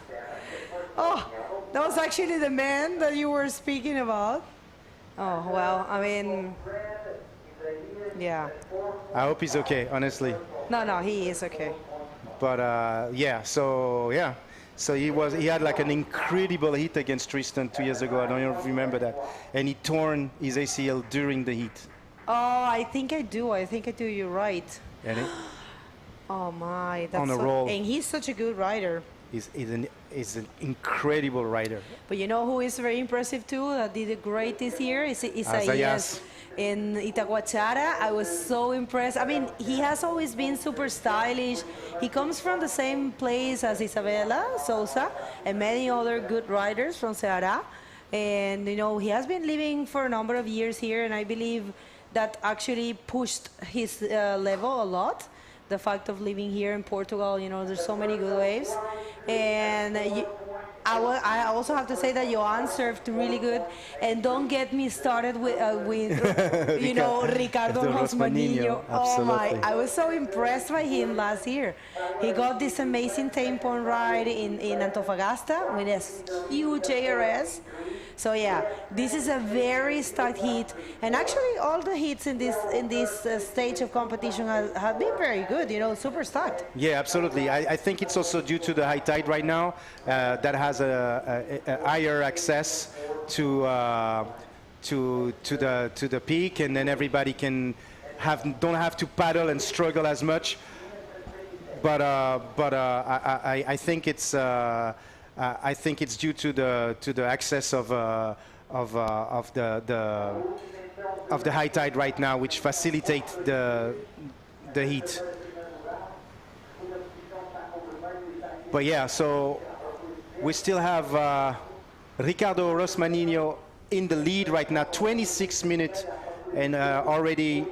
Oh, that was actually the man that you were speaking about. Oh, well, I mean, yeah. I hope he's okay, honestly. No, he is okay. But yeah, so he had like an incredible hit against Tristan 2 years ago. I don't even remember that. And he torn his ACL during the heat. Oh, I think I do. You're right. Oh my, that's on a roll. And he's such a good rider. He's an incredible rider. But you know who is very impressive too, that did great this year? Is Isaias in Itaguachara. I was so impressed. I mean, he has always been super stylish. He comes from the same place as Isabela Sousa and many other good riders from Ceará. And, he has been living for a number of years here, and I believe that actually pushed his level a lot. The fact of living here in Portugal, there's so many good waves. And I also have to say that Johan surfed really good. And don't get me started with Ricardo Rosmanino. Oh my, I was so impressed by him last year. He got this amazing tampon ride in Antofagasta with a huge ARS. So yeah, this is a very stacked heat, and actually all the heats in this stage of competition have been very good. Super stacked. Yeah, absolutely. I think it's also due to the high tide right now that has a higher access to the peak, and then everybody don't have to paddle and struggle as much. But I think it's. I think it's due to the access of the high tide right now, which facilitates the heat. But yeah, so we still have Ricardo Rosmanino in the lead right now, 26 minutes, and already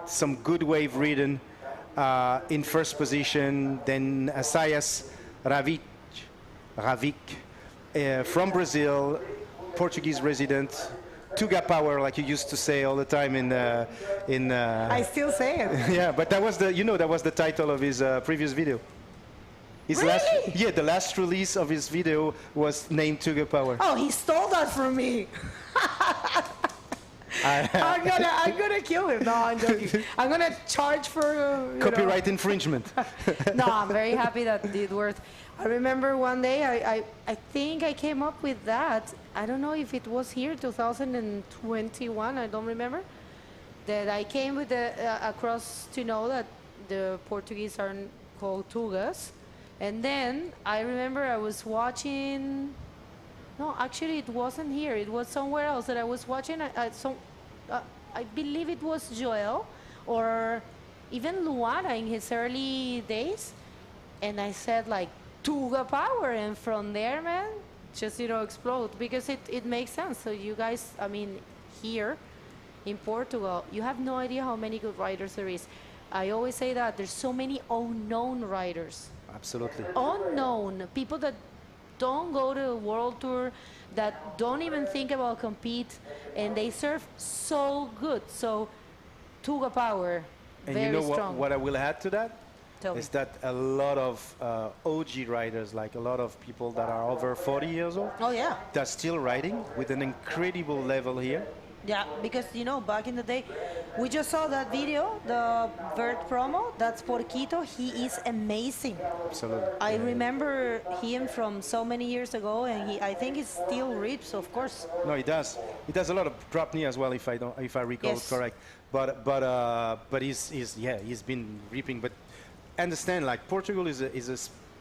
some good wave ridden in first position. Then Assayas Ravik from Brazil, Portuguese resident, Tuga Power, like you used to say all the time in. I still say it. Yeah, but that was the title of his previous video. His Really? the last release of his video was named Tuga Power. Oh, he stole that from me. I'm gonna kill him. No, I'm joking. I'm gonna charge for copyright infringement. No, I'm very happy that it did work. I remember one day I think I came up with that. I don't know if it was here 2021. I don't remember. That I came with across to know that the Portuguese are called tugas, and then I remember I was watching. No, actually, it wasn't here. It was somewhere else that I was watching. I believe it was Joel or even Luana in his early days. And I said, like, Tuga Power. And from there, man, just, explode. Because it makes sense. So you guys, I mean, here in Portugal, you have no idea how many good riders there is. I always say that there's so many unknown riders. Absolutely. Unknown. People that don't go to a world tour, that don't even think about compete, and they surf so good. So Tuga Power, and very you know strong. what I will add to that? Tell is me. that a lot of OG riders, like a lot of people that are over 40 years old, Oh yeah. they're still riding with an incredible level here. Yeah, because back in the day, we just saw that video, the Vert promo. That's Porquito. He is amazing. Absolutely. I remember him from so many years ago, and I think he still rips, of course. No, he does. He does a lot of drop knee as well, if I recall Yes. correct. But he's been ripping. But understand, like, Portugal is a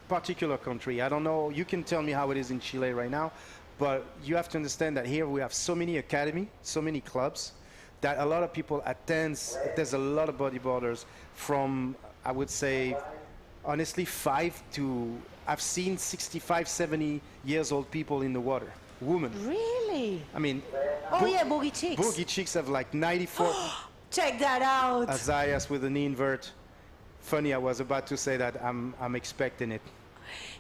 particular country. I don't know. You can tell me how it is in Chile right now. But you have to understand that here we have so many academies, so many clubs, that a lot of people attend. There's a lot of bodyboarders from, I would say, honestly, 5 to, I've seen 65, 70 years old people in the water, women. Really? I mean. Oh yeah, Boogie Chicks. Boogie Chicks have like 94. Check that out. Azayas with an invert. Funny, I was about to say that I'm expecting it.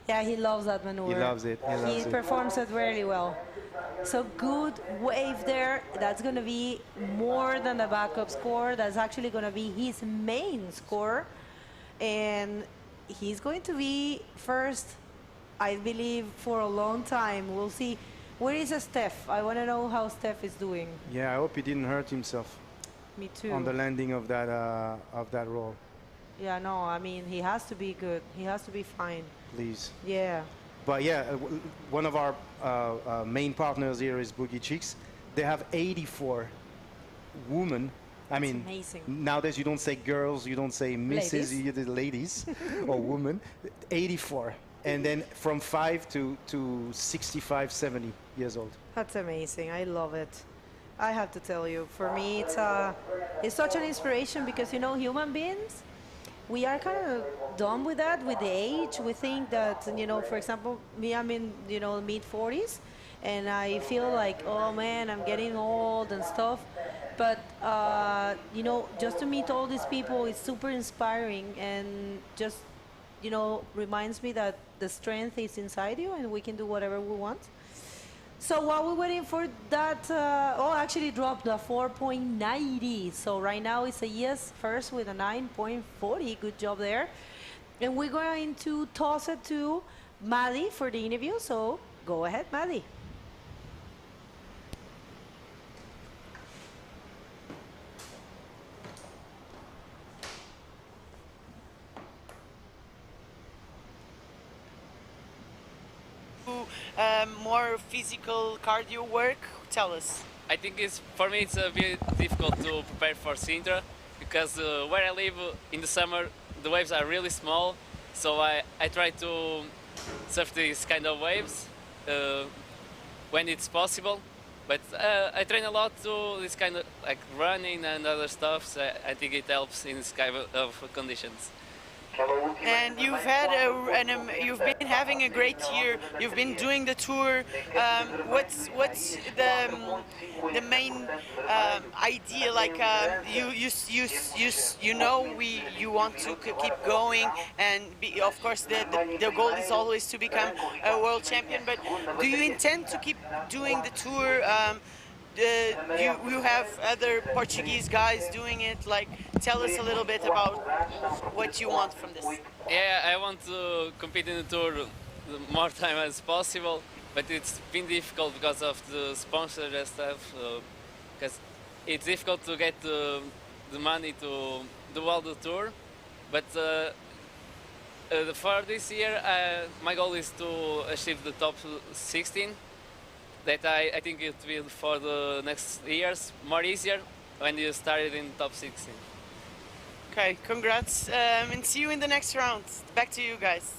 Yeah, he loves that maneuver. He loves it. He performs it really well. So good wave there. That's going to be more than the backup score. That's actually going to be his main score. And he's going to be first, I believe, for a long time. We'll see. Where is Steph? I want to know how Steph is doing. Yeah, I hope he didn't hurt himself. Me too. On the landing of that roll. Yeah, no, I mean, he has to be good. He has to be fine. Please. Yeah. But yeah, one of our main partners here is Boogie Chicks. They have 84 women. I mean, amazing. Nowadays you don't say girls, you don't say misses, you do ladies or women. 84. And then from 5 to 65, 70 years old. That's amazing. I love it. I have to tell you, for me, it's such an inspiration because, human beings, we are kind of done with that with the age. We think that, for example, me, I'm in, mid-40s, and I feel like, oh man, I'm getting old and stuff. But you know, just to meet all these people is super inspiring, and just, you know, reminds me that the strength is inside you and we can do whatever we want. So while we're waiting for that, actually dropped a 4.90. So right now it's a yes first with a 9.40. Good job there. And we're going to toss it to Maddie for the interview. So go ahead, Maddie. More physical cardio work? Tell us. I think for me it's a bit difficult to prepare for Sintra because where I live in the summer the waves are really small, so I try to surf these kind of waves when it's possible. But I train a lot to this kind of like running and other stuff, so I think it helps in this kind of conditions. And you've had you've been having a great year. You've been doing the tour. What's the main idea? Like you know you want to keep going, and of course the goal is always to become a world champion. But do you intend to keep doing the tour? You have other Portuguese guys doing it. Like, tell us a little bit about what you want from this. Yeah, I want to compete in the tour the more time as possible, but it's been difficult because of the sponsors and stuff. Because it's difficult to get the money to do all the tour. But for this year, my goal is to achieve the top 16. That I think it will for the next years more easier when you started in top 16. Okay, congrats, and see you in the next round. Back to you guys.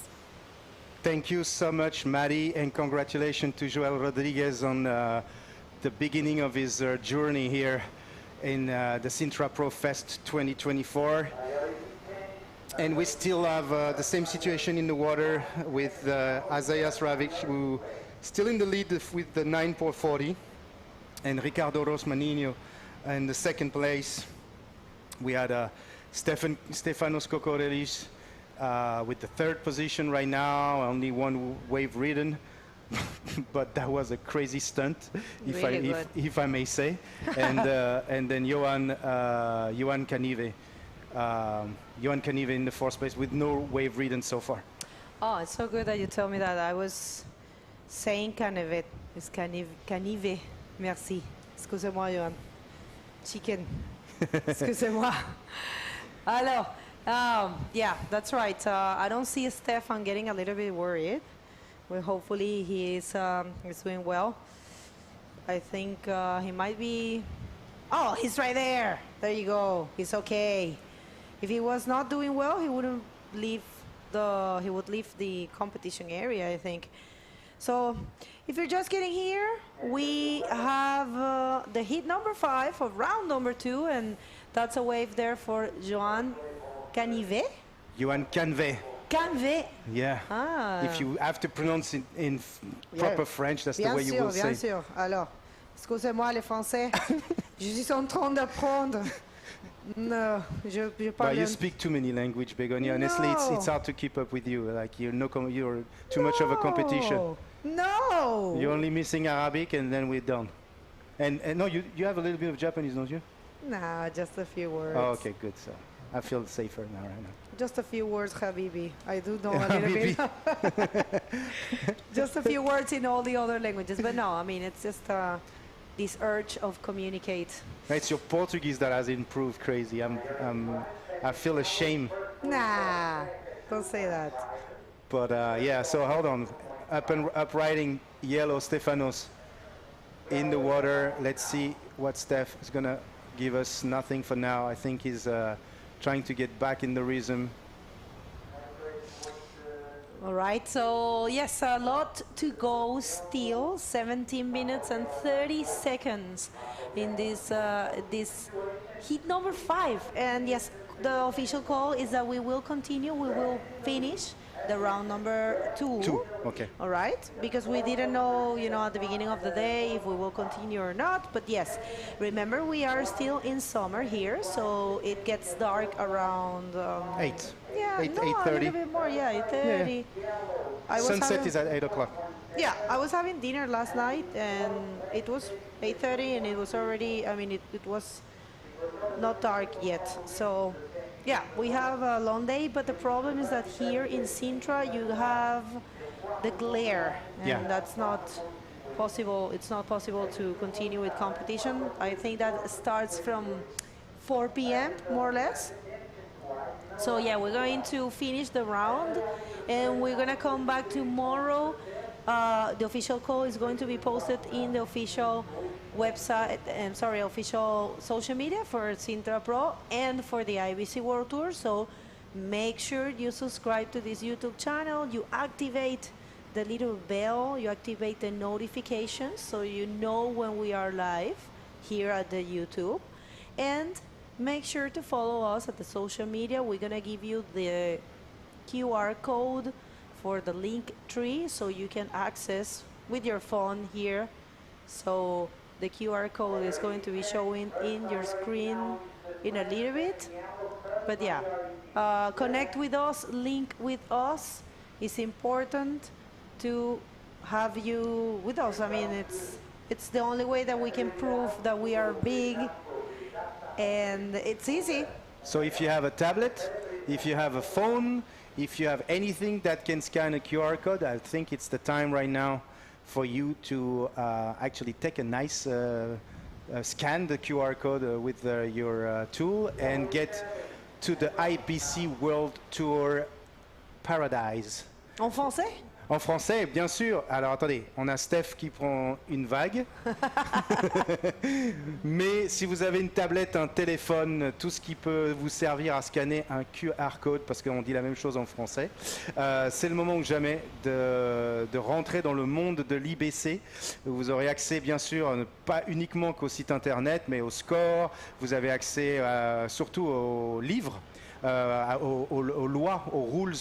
Thank you so much, Maddie, and congratulations to Joel Rodriguez on the beginning of his journey here in the Sintra Pro Fest 2024. And we still have the same situation in the water with Azayas Ravic, who still in the lead with the 9.40, and Ricardo Rosmanino in the second place. We had Stefanos Kokorelis with the third position right now, only one wave ridden, but that was a crazy stunt, if I may say. And then Johan Canive in the fourth place with no wave ridden so far. Oh, it's so good that you tell me that. I was saying Canive. It's Canive. Merci. Excusez-moi, Johan. Chicken. Excusez-moi. Alors, yeah, that's right. I don't see Stefan getting a little bit worried. Well, hopefully he is doing well. I think he might be. Oh, he's right there. There you go. He's okay. If he was not doing well, he wouldn't leave the. He would leave the competition area, I think. So, if you're just getting here, we have the heat number 5 of round number 2, and that's a wave there for Johan Canive. Johan Canve. Canve. Yeah. Ah. If you have to pronounce it in proper French, that's the way you will say. Bien sûr. Alors, excusez-moi les Français. Je suis en train d'apprendre. No, je parle. But you speak too many languages, Begonia. Honestly, it's hard to keep up with you. Like you're too much of a competition. No. You're only missing Arabic, and then we're done. And no, you have a little bit of Japanese, don't you? No, just a few words. Oh, okay, good. So I feel safer now, right now. Just a few words, Habibi. I do know a little bit. Just a few words in all the other languages. But no, I mean, it's just this urge of communicate. It's your Portuguese that has improved crazy. I feel ashamed. Nah, don't say that. But yeah, so hold on. Up riding yellow Stefanos in the water. Let's see what Steph is going to give us. Nothing for now. I think he's trying to get back in the rhythm. All right, so yes, a lot to go still. 17 minutes and 30 seconds in this heat number 5. And yes, the official call is that we will continue. We will finish the round number 2. 2, okay. All right, because we didn't know, at the beginning of the day if we will continue or not. But yes, remember we are still in summer here, so it gets dark around 8. Yeah, 8, no, 8:30. a little bit more. Yeah, 8:30. Sunset is at 8 o'clock. Yeah, I was having dinner last night, and it was 8:30, and it was already. I mean, it was not dark yet. So, yeah, we have a long day, but the problem is that here in Sintra you have the glare, and that's not possible. It's not possible to continue with competition. I think that starts from 4 p.m. more or less. So yeah, we're going to finish the round, and we're gonna come back tomorrow. The official call is going to be posted in the official website, official social media for Sintra Pro and for the IBC World Tour. So make sure you subscribe to this YouTube channel, you activate the little bell, you activate the notifications so you know when we are live here at the YouTube. And make sure to follow us at the social media. We're gonna give you the QR code for the link tree so you can access with your phone here. So the QR code is going to be showing in your screen in a little bit. But yeah, connect with us, link with us. It's important to have you with us. I mean, it's the only way that we can prove that we are big, and it's easy. So if you have a tablet, if you have a phone, if you have anything that can scan a QR code, I think it's the time right now for you to actually take a nice scan the QR code with your tool and get to the IBC World Tour Paradise. En français? En français, bien sûr. Alors attendez, on a Steph qui prend une vague. Mais si vous avez une tablette, un téléphone, tout ce qui peut vous servir à scanner un QR code, parce qu'on dit la même chose en français, c'est le moment ou jamais de rentrer dans le monde de l'IBC. Vous aurez accès, bien sûr, pas uniquement qu'au site internet, mais au score. Vous avez accès surtout aux livres, aux lois, aux rules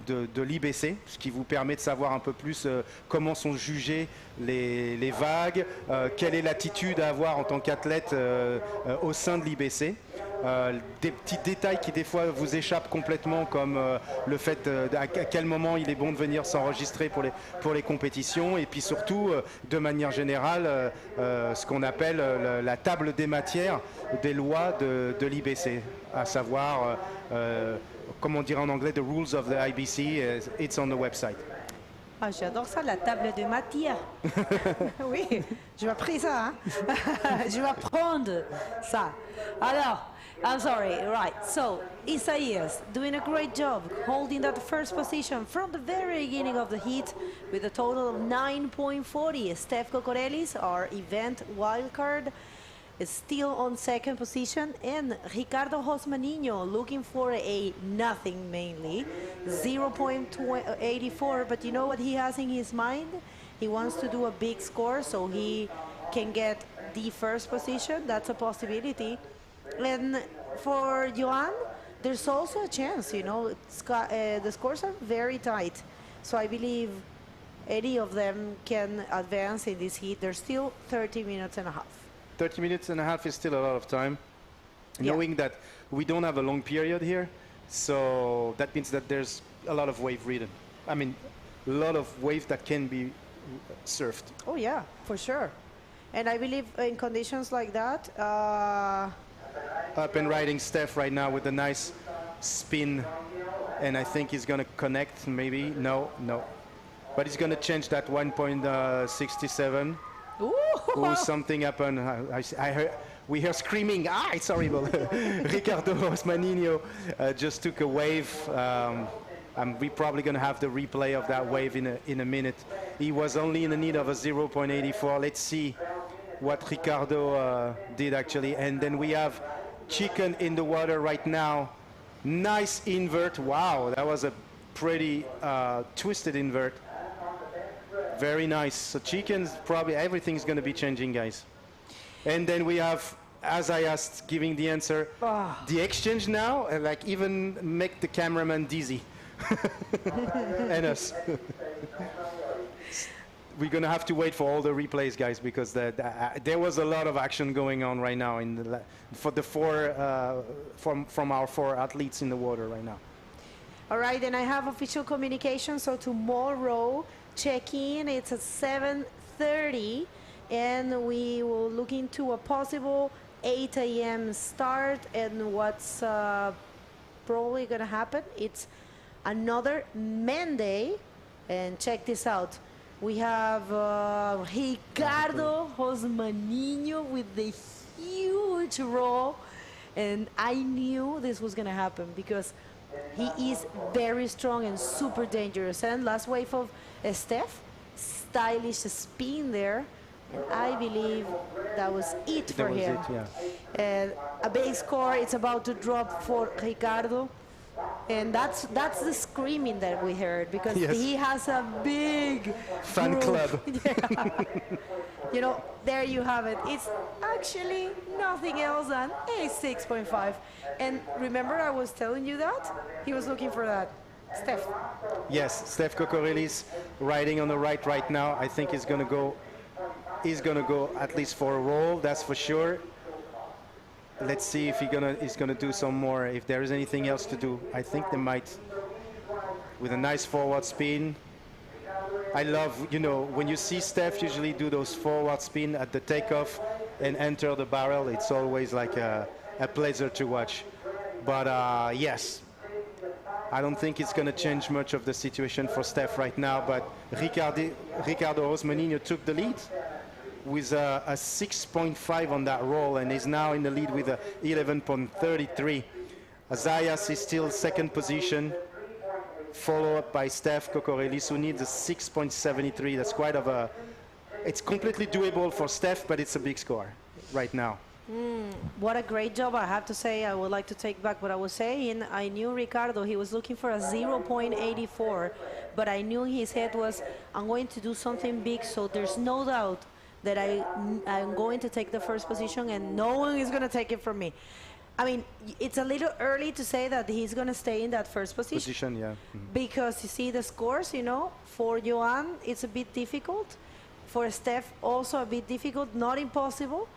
de l'IBC, ce qui vous permet de savoir un peu plus comment sont jugées les vagues, quelle est l'attitude à avoir en tant qu'athlète au sein de l'IBC. Des petits détails qui des fois vous échappent complètement, comme le fait à quel moment il est bon de venir s'enregistrer pour les compétitions, et puis surtout de manière générale ce qu'on appelle la table des matières des lois de l'IBC, à savoir comme on dirait en anglais, the rules of the IBC, it's on the website. Ah, j'adore ça, la table de matière. Oui, je vais apprendre ça. Hein? Je vais apprendre ça. Alors, I'm sorry, right. So, Isaias doing a great job holding that first position from the very beginning of the heat with a total of 9.40. Steph Cocorellis, our event wildcard, is still on second position, and Ricardo Hosmanino looking for a nothing mainly, 0.84, but you know what he has in his mind? He wants to do a big score so he can get the first position. That's a possibility. And for Johan, there's also a chance, you know, the scores are very tight. So I believe any of them can advance in this heat. There's still 30 minutes and a half. 30 minutes and a half is still a lot of time, knowing that we don't have a long period here, so that means that there's a lot of wave ridden. I mean, a lot of waves that can be surfed. Oh yeah, for sure. And I believe in conditions like that, up and riding Steph right now with a nice spin, and I think he's going to connect, maybe. No. But he's going to change that 1.67. Ooh, something happened. I heard, we hear screaming. Ah, it's horrible. Ricardo Osmanino just took a wave. We're probably going to have the replay of that wave in a minute. He was only in the need of a 0.84. Let's see what Ricardo did actually. And then we have Chicken in the water right now. Nice invert. Wow, that was a pretty twisted invert. Very nice. So Chicken's probably everything's going to be changing, guys. And then we have as I asked, giving the answer, the exchange now, like even make the cameraman dizzy. And us. We're gonna have to wait for all the replays, guys, because there was a lot of action going on right now for the from our 4 athletes in the water right now. All right, and I have official communication. So tomorrow, check-in, it's at 7:30, and we will look into a possible 8 a.m. start. And what's probably going to happen, it's another Monday. And check this out. We have Ricardo Rosmaninho with the huge roll. And I knew this was going to happen because he is very strong and super dangerous. And last wave of Steph, stylish spin there. And I believe that was it for him. And a big score, it's about to drop for Ricardo. And that's the screaming that we heard because he has a big fan club. You know, there you have it. It's actually nothing else than a 6.5. And remember, I was telling you that he was looking for that. Steph. Yes, Steph Kokorelis riding on the right now. I think he's gonna go at least for a roll. That's for sure. Let's see if he's gonna do some more. If there is anything else to do, I think they might. With a nice forward spin. I love, you know, when you see Steph usually do those forward spin at the takeoff and enter the barrel. It's always like a pleasure to watch. But yes, I don't think it's gonna change much of the situation for Steph right now. But Ricardo Rosmaninho took the lead with a 6.5 on that roll and is now in the lead with a 11.33. Azayas is still second position, followed up by Steph Kokorelis, who needs a 6.73. That's quite of a, it's completely doable for Steph, but it's a big score right now. What a great job, I have to say. I would like to take back what I was saying. I knew Ricardo, he was looking for a 0.84, but I knew his head was, I'm going to do something big, so there's no doubt that I'm going to take the first position and no one is going to take it from me. I mean, it's a little early to say that he's going to stay in that first position. Yeah. Because you see the scores, you know, for Johan, it's a bit difficult. For Steph, also a bit difficult, not impossible.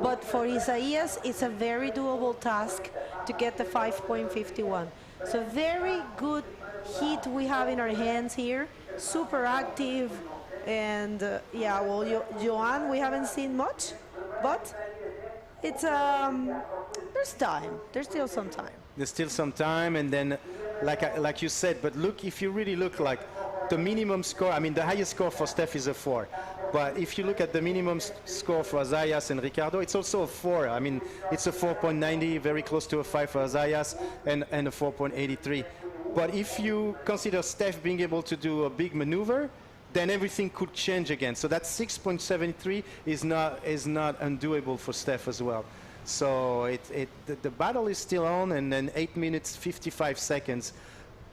But for Isaias, it's a very doable task to get the 5.51. So very good heat we have in our hands here, super active. And yeah, well, Johan, we haven't seen much, but it's there's time. There's still some time. There's still some time, and then, like you said, but look, if you really look like the minimum score, I mean, the highest score for Steph is a 4. But if you look at the minimum score for Azayas and Ricardo, it's also a 4. I mean, it's a 4.90, very close to a 5 for Azayas, and a 4.83. But if you consider Steph being able to do a big maneuver, then everything could change again. So that 6.73 is not undoable for Steph as well. So the battle is still on, and then 8 minutes 55 seconds.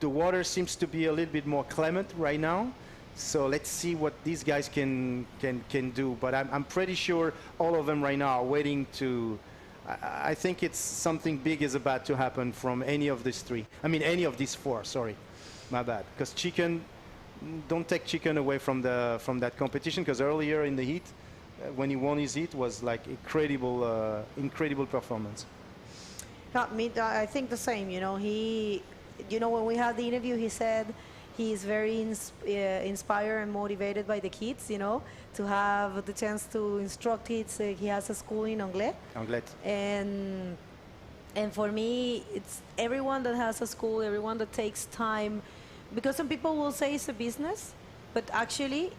The water seems to be a little bit more clement right now. So let's see what these guys can do. But I'm pretty sure all of them right now are waiting to. I think it's something big is about to happen from any of these 3. I mean, any of these 4. Sorry, my bad. Because Chicken. Don't take Chicken away from that competition, because earlier in the heat, when he won his heat, was like incredible performance. I think the same. You know, when we had the interview, he said he is very inspired and motivated by the kids. You know, to have the chance to instruct kids. He has a school in Anglet. And for me, it's everyone that has a school, everyone that takes time. Because some people will say it's a business, but actually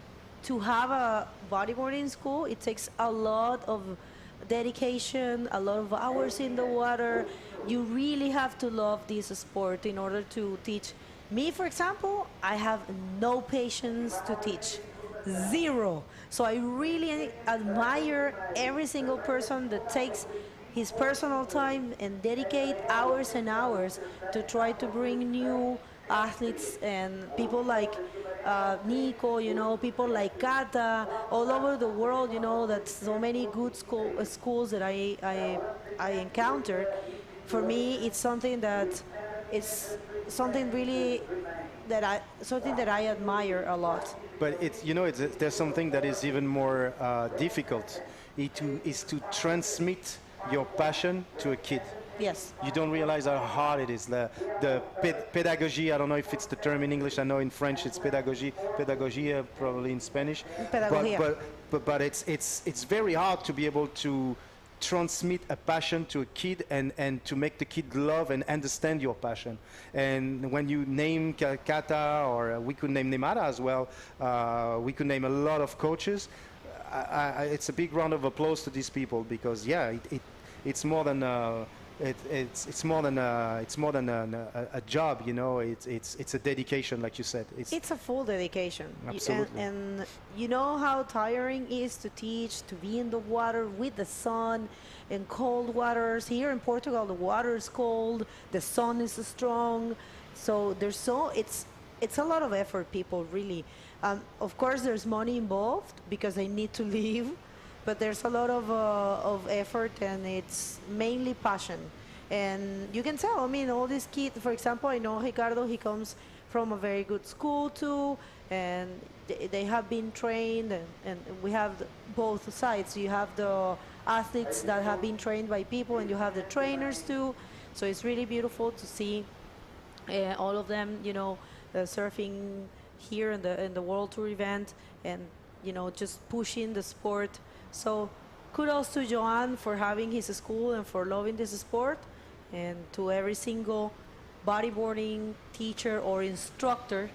to have a bodyboarding school, it takes a lot of dedication, a lot of hours in the water. You really have to love this sport in order to teach. Me, for example, I have no patience to teach. 0. So I really admire every single person that takes his personal time and dedicate hours and hours to try to bring new athletes and people like Nico, you know, people like Kata, all over the world, you know, that so many good schools that I encountered. For me, it's something that it's something really something that I admire a lot. But it's, you know, there's something that is even more difficult. Is to transmit your passion to a kid. Yes. You don't realize how hard it is. The pedagogy, I don't know if it's the term in English. I know in French it's pedagogy, pedagogia probably in Spanish. Pedagogia. But it's very hard to be able to transmit a passion to a kid and to make the kid love and understand your passion. And when you name Kata, or we could name Nemara as well, we could name a lot of coaches. It's a big round of applause to these people, because yeah, it's more than it's more than a job, you know. It's a dedication, like you said. It's a full dedication. Absolutely. And you know how tiring it is to teach, to be in the water with the sun and cold waters. Here in Portugal, the water is cold, the sun is strong, so it's a lot of effort, people, really. Of course, there's money involved because I need to live, but there's a lot of effort, and it's mainly passion. And you can tell, I mean, all these kids, for example, I know Ricardo, he comes from a very good school too, and they have been trained, and we have both sides. You have the athletes that have been trained by people, and you have the trainers too. So it's really beautiful to see all of them, you know, surfing here in the World Tour event, and you know, just pushing the sport. So kudos to Joan for having his school and for loving this sport, and to every single bodyboarding teacher or instructor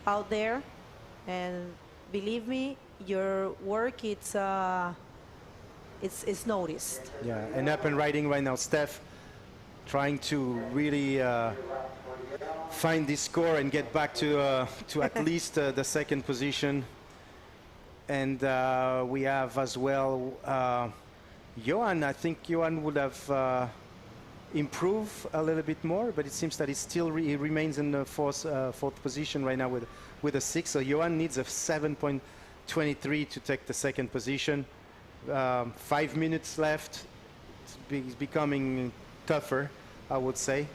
out there. And believe me, your work, it's noticed. Yeah, and up and riding right now, Steph, trying to really find this score and get back to at least the second position. And we have as well Johan. I think Johan would have improved a little bit more, but it seems that he remains in the fourth position right now with a 6. So Johan needs a 7.23 to take the second position. 5 minutes left. It's becoming tougher, I would say.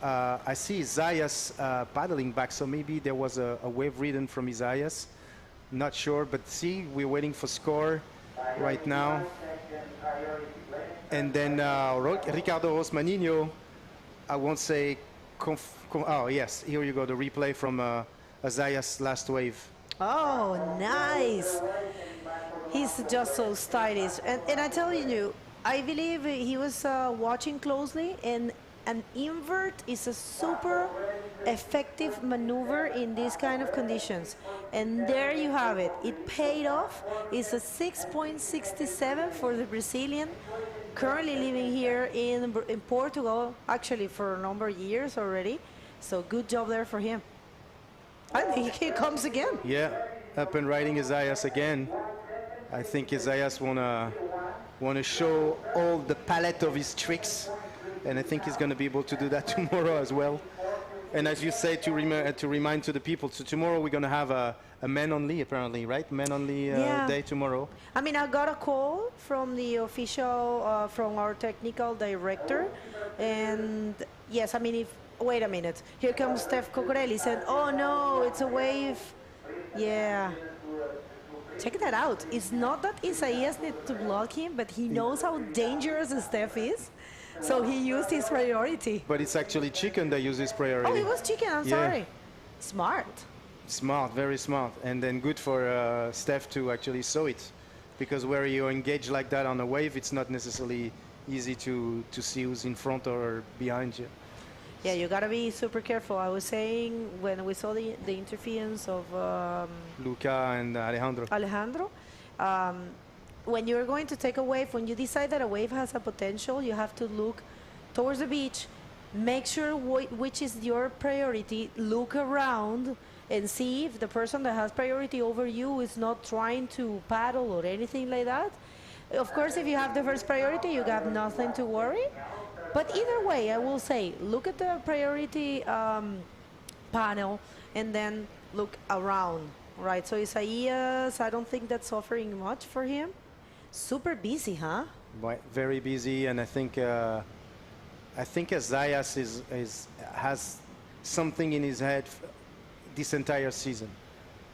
I see Isaias paddling back, so maybe there was a wave ridden from Isaias. Not sure, but see, we're waiting for score right now. And then Ricardo Rosmaninho, I won't say, oh yes, here you go, the replay from Isaias' last wave. Oh, nice. He's just so stylish. And I tell you, I believe he was watching closely, and an invert is a super effective maneuver in these kind of conditions. And there you have it. It paid off. It's a 6.67 for the Brazilian, currently living here in Portugal, actually for a number of years already. So good job there for him. I think he comes again. Yeah, up and riding Isaias again. I think Isaias wanna show all the palette of his tricks, and I think he's going to be able to do that tomorrow as well. And as you say, to remind to the people, so tomorrow we're going to have a men only, apparently, right? Men only day tomorrow. I mean, I got a call from the official, from our technical director, and yes, I mean, wait a minute, here comes Steph Cocorelli, said, oh no, it's a wave. Yeah. Check that out. It's not that Isaias needs to block him, but he knows how dangerous Steph is. So he used his priority. But it's actually Chicken that uses priority. Oh, it was Chicken, I'm sorry. Smart. Smart, very smart. And then good for Steph to actually saw it. Because where you engage like that on a wave, it's not necessarily easy to see who's in front or behind you. Yeah, you gotta be super careful. I was saying when we saw the interference of Luca and Alejandro, when you're going to take a wave, when you decide that a wave has a potential, you have to look towards the beach, make sure which is your priority, look around and see if the person that has priority over you is not trying to paddle or anything like that. Of course, if you have the first priority, you have nothing to worry. But either way, I will say, look at the priority panel and then look around, right? So Isaias, I don't think that's offering much for him. Super busy, huh? Very busy, and I think Isaias has something in his head this entire season.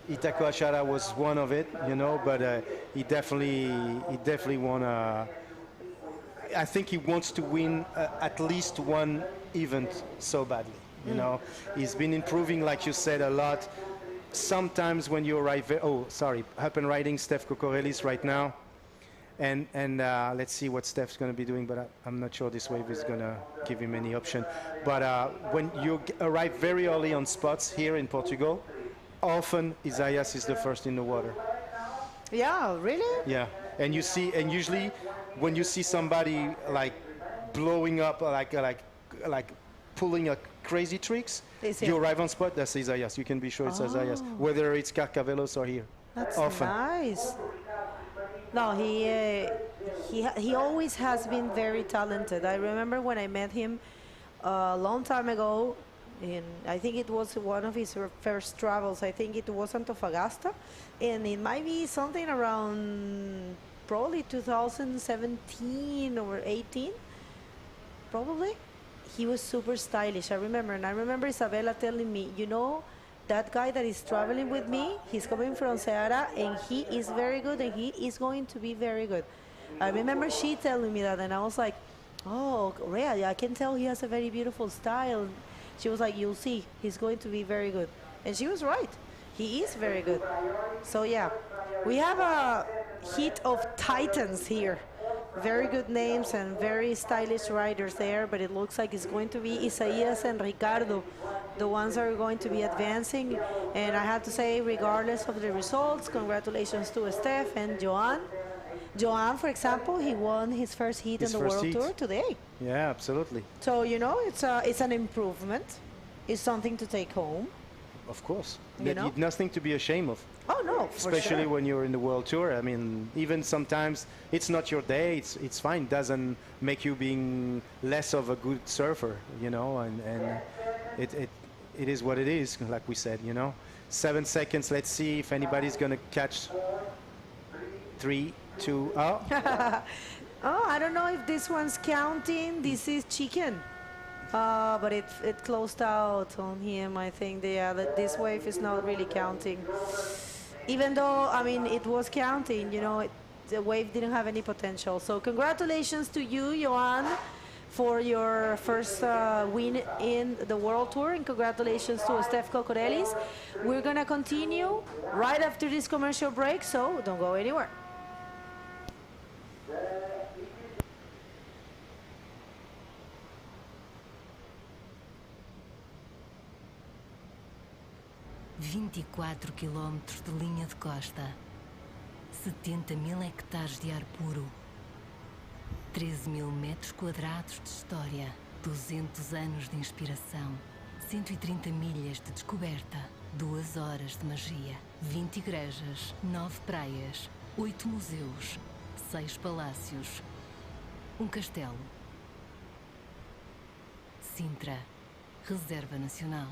Itacoachara was one of it, you know, but he definitely wanna. I think he wants to win at least one event so badly, you know. He's been improving, like you said, a lot. Sometimes when you arrive, up and riding Steph Kokorelis right now, and let's see what Steph's going to be doing, but I'm not sure this wave is going to give him any option. But when you arrive very early on spots here in Portugal, often Isaias is the first in the water. Yeah, really? Yeah, and usually when you see somebody like blowing up, like pulling a crazy tricks, you arrive on spot, that's Isaias. You can be sure it's Isaias, whether it's Carcavelos or here. That's often. Nice. No, he always has been very talented. I remember when I met him a long time ago, I think it was one of his first travels. I think it was Antofagasta, and it might be something around probably 2017 or 18, probably. He was super stylish, I remember. And I remember Isabella telling me, you know, that guy that is traveling with me, he's coming from Ceará, and he is very good, and he is going to be very good. I remember she telling me that, and I was like, oh, really? I can tell he has a very beautiful style. She was like, you'll see, he's going to be very good. And she was right. He is very good. So, yeah, we have a heat of titans here. Very good names and very stylish riders there, but it looks like it's going to be Isaias and Ricardo, the ones that are going to be advancing. And I have to say, regardless of the results, congratulations to Steph and Joan. Joan, for example, he won his first heat in the World Tour today. Yeah, absolutely. So, you know, it's an improvement. It's something to take home. Of course. You know? Nothing to be ashamed of. Oh, no, for Especially sure. when you're in the World Tour. I mean, even sometimes it's not your day. It's fine. It doesn't make you being less of a good surfer, you know, and it is what it is, like we said, you know. 7 seconds. Let's see if anybody's going to catch 3, 2, oh. Oh, I don't know if this one's counting. This is chicken. But it closed out on him. I think this wave is not really counting. Even though, I mean, it was counting, you know, the wave didn't have any potential. So congratulations to you, Johan, for your first win in the World Tour, and congratulations to Steph Kokorelis. We're going to continue right after this commercial break, so don't go anywhere. ...24 quilómetros de linha de costa, 70.000 hectares de ar puro, 13.000 metros quadrados de história, 200 anos de inspiração, 130 milhas de descoberta, 2 horas de magia, 20 igrejas, 9 praias, 8 museus, 6 palácios, um castelo. Sintra, Reserva Nacional.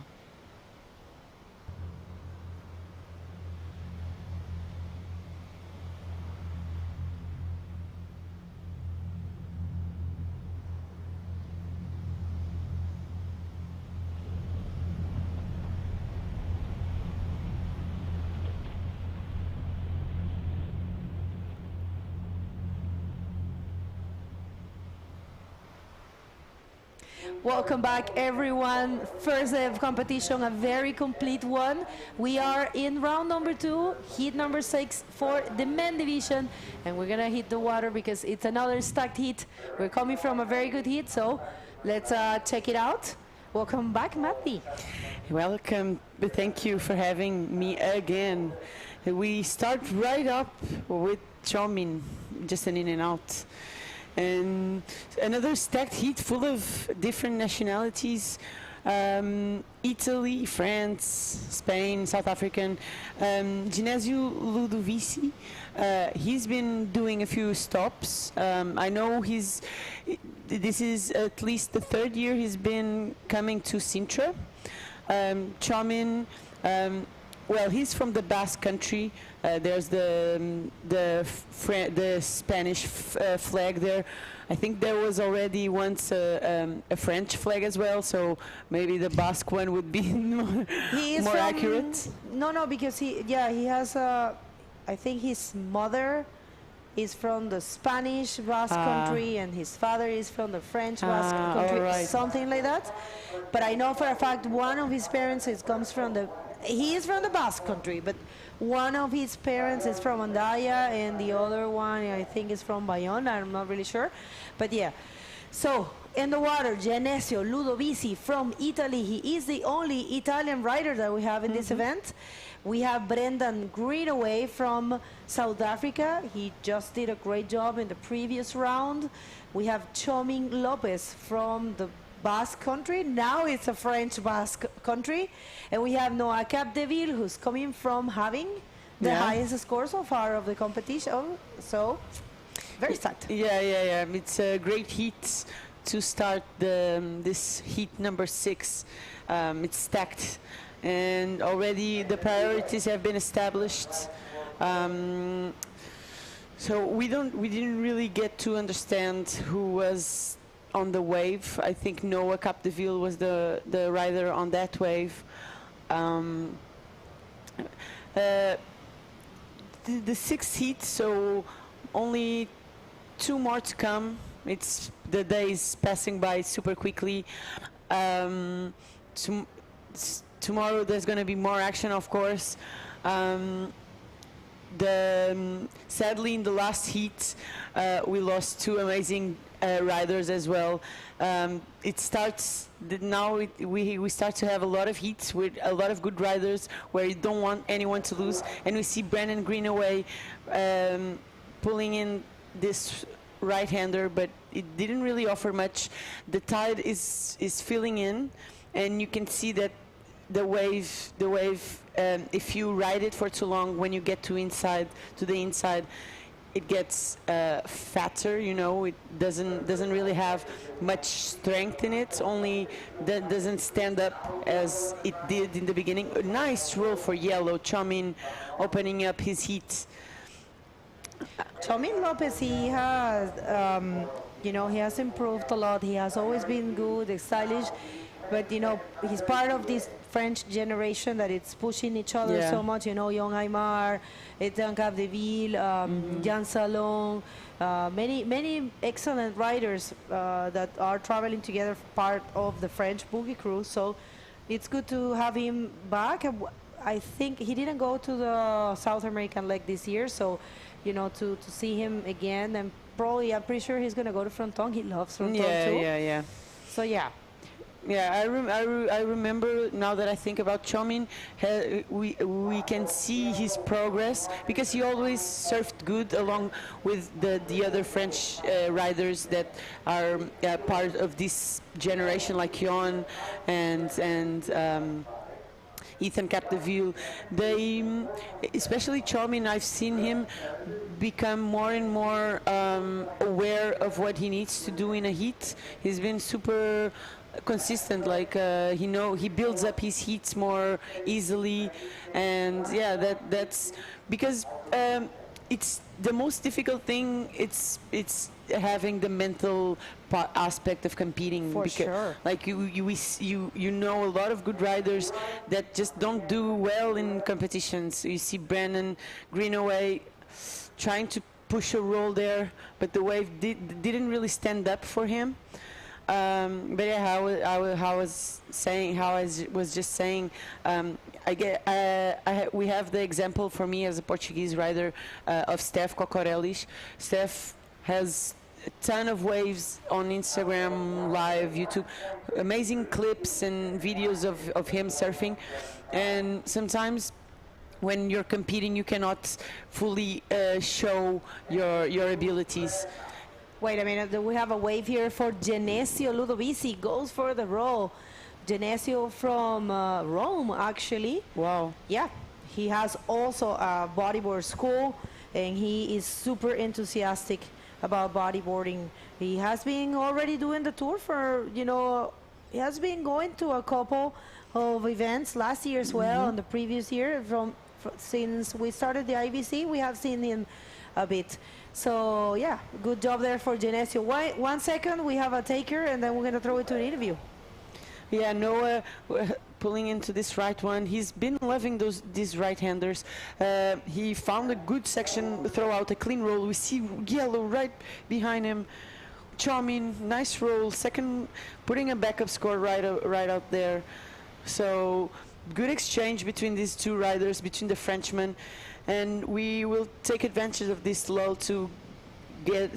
Welcome back, everyone. First day of competition, a very complete one. We are in round number 2, heat number 6 for the men division, and we're gonna hit the water because it's another stacked heat. We're coming from a very good heat, so let's check it out. Welcome back, Matti. Welcome. Thank you for having me again. We start right up with Chomin, just an in and out. And another stacked heat full of different nationalities. Italy, France, Spain, South African. Ginesio Ludovici, he's been doing a few stops. I know this is at least the 3rd year he's been coming to Sintra. Chomin, well, he's from the Basque country. There's the Spanish flag there. I think there was already once a French flag as well, so maybe the Basque one would be more accurate. No, because he has I think his mother is from the Spanish Basque country and his father is from the French Basque country, something like that. But I know for a fact one of his parents comes from he is from the Basque country, but one of his parents is from Andaya and the other one I think is from Bayonne. I'm not really sure, but yeah. So in the water, Genesio Ludovisi from Italy. He is the only Italian rider that we have in this event. We have Brendan Greenaway from South Africa. He just did a great job in the previous round. We have Chomin Lopez from the Basque country. Now it's a French Basque country. And we have Noah Capdeville, who's coming from having the highest score so far of the competition. So, very stacked. Yeah. It's a great heat to start this heat number 6. It's stacked. And already the priorities have been established. So we didn't really get to understand who was on the wave. I think Noah Capdeville was the rider on that wave. The 6th heat, so only 2 more to come. The day is passing by super quickly. Tomorrow there's going to be more action, of course. Sadly, in the last heat, we lost 2 amazing riders as well. It starts now. We start to have a lot of heats with a lot of good riders where you don't want anyone to lose, and we see Brendan Greenaway pulling in this right-hander, but it didn't really offer much. The tide is filling in, and you can see that the wave, if you ride it for too long, when you get to the inside, it gets fatter. It doesn't really have much strength in it. Only that doesn't stand up as it did in the beginning. A nice roll for yellow. Chomin opening up his heat. Chomin Lopez, he has, he has improved a lot. He has always been good, stylish, but he's part of this French generation that it's pushing each other so much. Young Aymar, Etienne Capdeville, Jan Salon, many excellent riders that are traveling together, part of the French boogie crew. So it's good to have him back. I think he didn't go to the South American leg this year, so to see him again, and probably I'm pretty sure he's gonna go to Fronton. He loves Fronton too. Yeah. So yeah. Yeah, I remember now that I think about Chomin, we can see his progress because he always surfed good along with the other French riders that are part of this generation, like Yon and Ethan Capdeville. Especially Chomin, I've seen him become more and more aware of what he needs to do in a heat. He's been super consistent, like he builds up his heats more easily, and that's because it's the most difficult thing. It's having the mental aspect of competing. For sure. Like you know a lot of good riders that just don't do well in competitions. You see Brendan Greenaway trying to push a roll there, but the wave didn't really stand up for him. But yeah, how I was just saying, we have the example for me as a Portuguese rider of Steph Cocorellis. Steph has a ton of waves on Instagram, live, YouTube, amazing clips and videos of him surfing, and sometimes when you're competing you cannot fully show your abilities. Wait a minute, we have a wave here for Genesio Ludovisi, goes for the roll. Genesio from Rome, actually. Wow. Yeah, he has also a bodyboard school, and he is super enthusiastic about bodyboarding. He has been already doing the tour for, he has been going to a couple of events last year as well, and the previous year. Since we started the IBC, we have seen him a bit. So yeah, good job there for Genesio. 1 second, we have a taker, and then we're going to throw it to an interview. Yeah, Noah pulling into this right one. He's been loving these right-handers. He found a good section, throw out a clean roll. We see yellow right behind him. Charming, nice roll. Second, putting a backup score right out there. So good exchange between these two riders, between the Frenchmen, and we will take advantage of this lull to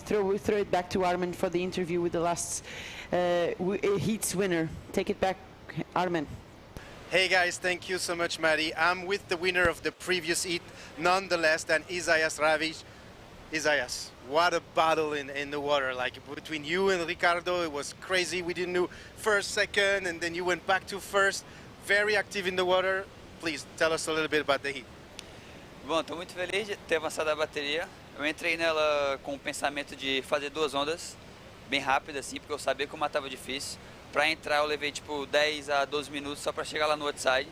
throw it back to Armin for the interview with the last heat's winner. Take it back, Armin. Hey guys, thank you so much, Maddie. I'm with the winner of the previous heat, nonetheless, than Isaias Ravic. Isaias, what a battle in the water. Like between you and Ricardo, it was crazy. We didn't know first, second, and then you went back to first. Very active in the water. Please tell us a little bit about the heat. Bom, estou muito feliz de ter avançado a bateria. Eu entrei nela com o pensamento de fazer 2 ondas, bem rápidas assim, porque eu sabia que uma estava difícil. Para entrar eu levei tipo 10 a 12 minutos só para chegar lá no outside.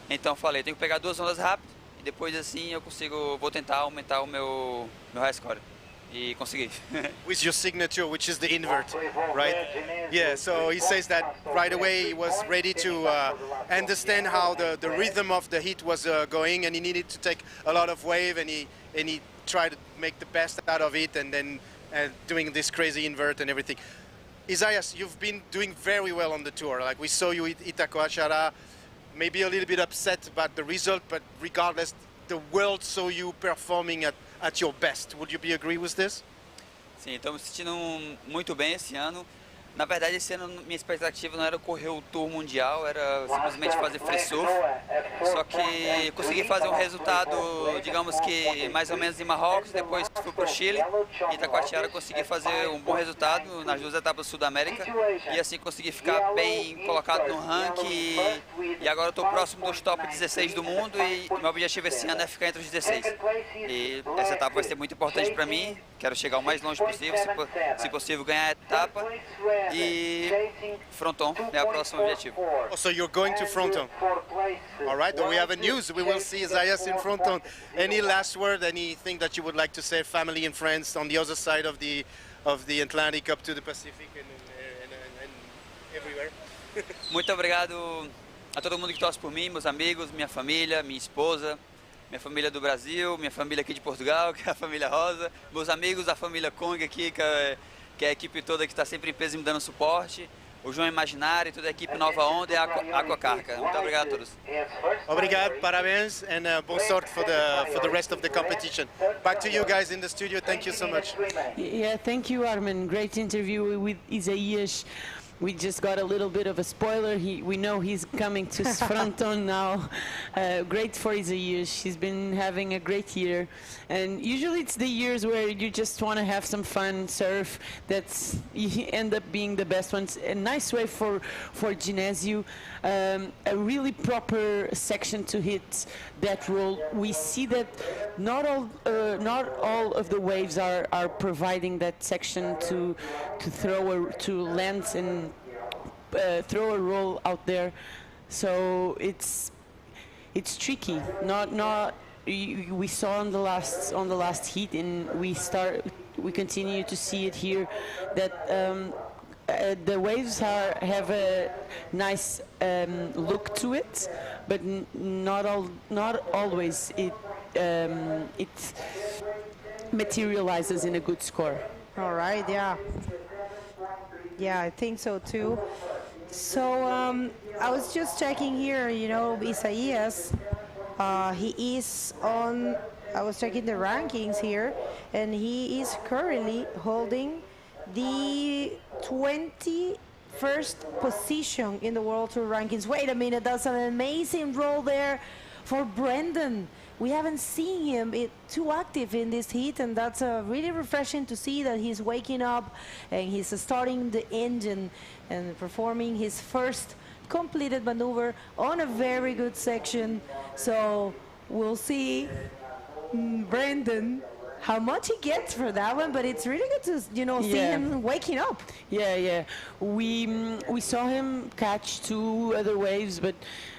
Então eu falei, tenho que pegar 2 ondas rápido e depois assim eu vou tentar aumentar o meu high score. E consegui. With your signature, which is the invert, right? Yeah, so he says that right away he was ready to understand how the rhythm of the heat was going, and he needed to take a lot of wave, and he tried to make the best out of it, and then doing this crazy invert and everything. Isaias, you've been doing very well on the tour. Like we saw you at Itacoachara, maybe a little bit upset about the result, but regardless, the world saw you performing at your best. Would you agree with this? Sim, estou me sentindo muito bem esse ano. Na verdade, esse ano minha expectativa não era correr o Tour Mundial, era simplesmente fazer free surf. Só que consegui fazer um resultado, digamos que mais ou menos em Marrocos, depois fui para o Chile, e Itacoatiara consegui fazer um bom resultado nas 2 etapas do Sul da América, e assim consegui ficar bem colocado no ranking, e agora estou próximo dos top 16 do mundo, e meu objetivo esse ano é ficar entre os 16. E essa etapa vai ser muito importante para mim, quero chegar o mais longe possível, se possível ganhar a etapa. E Fronton é o próximo objetivo. Oh, so you're going to Fronton. All right, we have a news. We will see Isaias in Fronton. Any last word, anything that you would like to say, family and friends on the other side of the Atlantic up to the Pacific and everywhere? Muito obrigado a todo mundo que torce por mim, meus amigos, minha família, minha esposa, minha família do Brasil, minha família aqui de Portugal, que é a família Rosa, meus amigos da família Kong aqui, que é a equipe toda que está sempre em peso e me dando suporte, o João Imaginário, toda a equipe Nova Onda e a Aquacarca. Muito obrigado a todos. Obrigado, parabéns, and boa sorte for the rest of the competition. Back to you guys in the studio. Thank you so much. Yeah, thank you, Armin. Great interview with Isaias. We just got a little bit of a spoiler. We know he's coming to Fronton now. Great for Isaias. She's been having a great year. And usually it's the years where you just want to have some fun, surf, you end up being the best ones. A nice way for Genesio. A really proper section to hit that roll. We see that not all of the waves are providing that section to land and throw a roll out there, so it's tricky. We saw on the last heat, and we continue to see it here that the waves have a nice look to it, but not always it materializes in a good score. All right, yeah, I think so too. So I was just checking here, Isaias, he is on, I was checking the rankings here, and he is currently holding the 21st position in the World Tour rankings. Wait a minute, that's an amazing roll there for Brendan. We haven't seen him too active in this heat, and that's really refreshing to see that he's waking up and he's starting the engine and performing his first completed maneuver on a very good section. So we'll see Brendan how much he gets for that one, but it's really good to see him waking up. Yeah. We saw him catch 2 other waves, but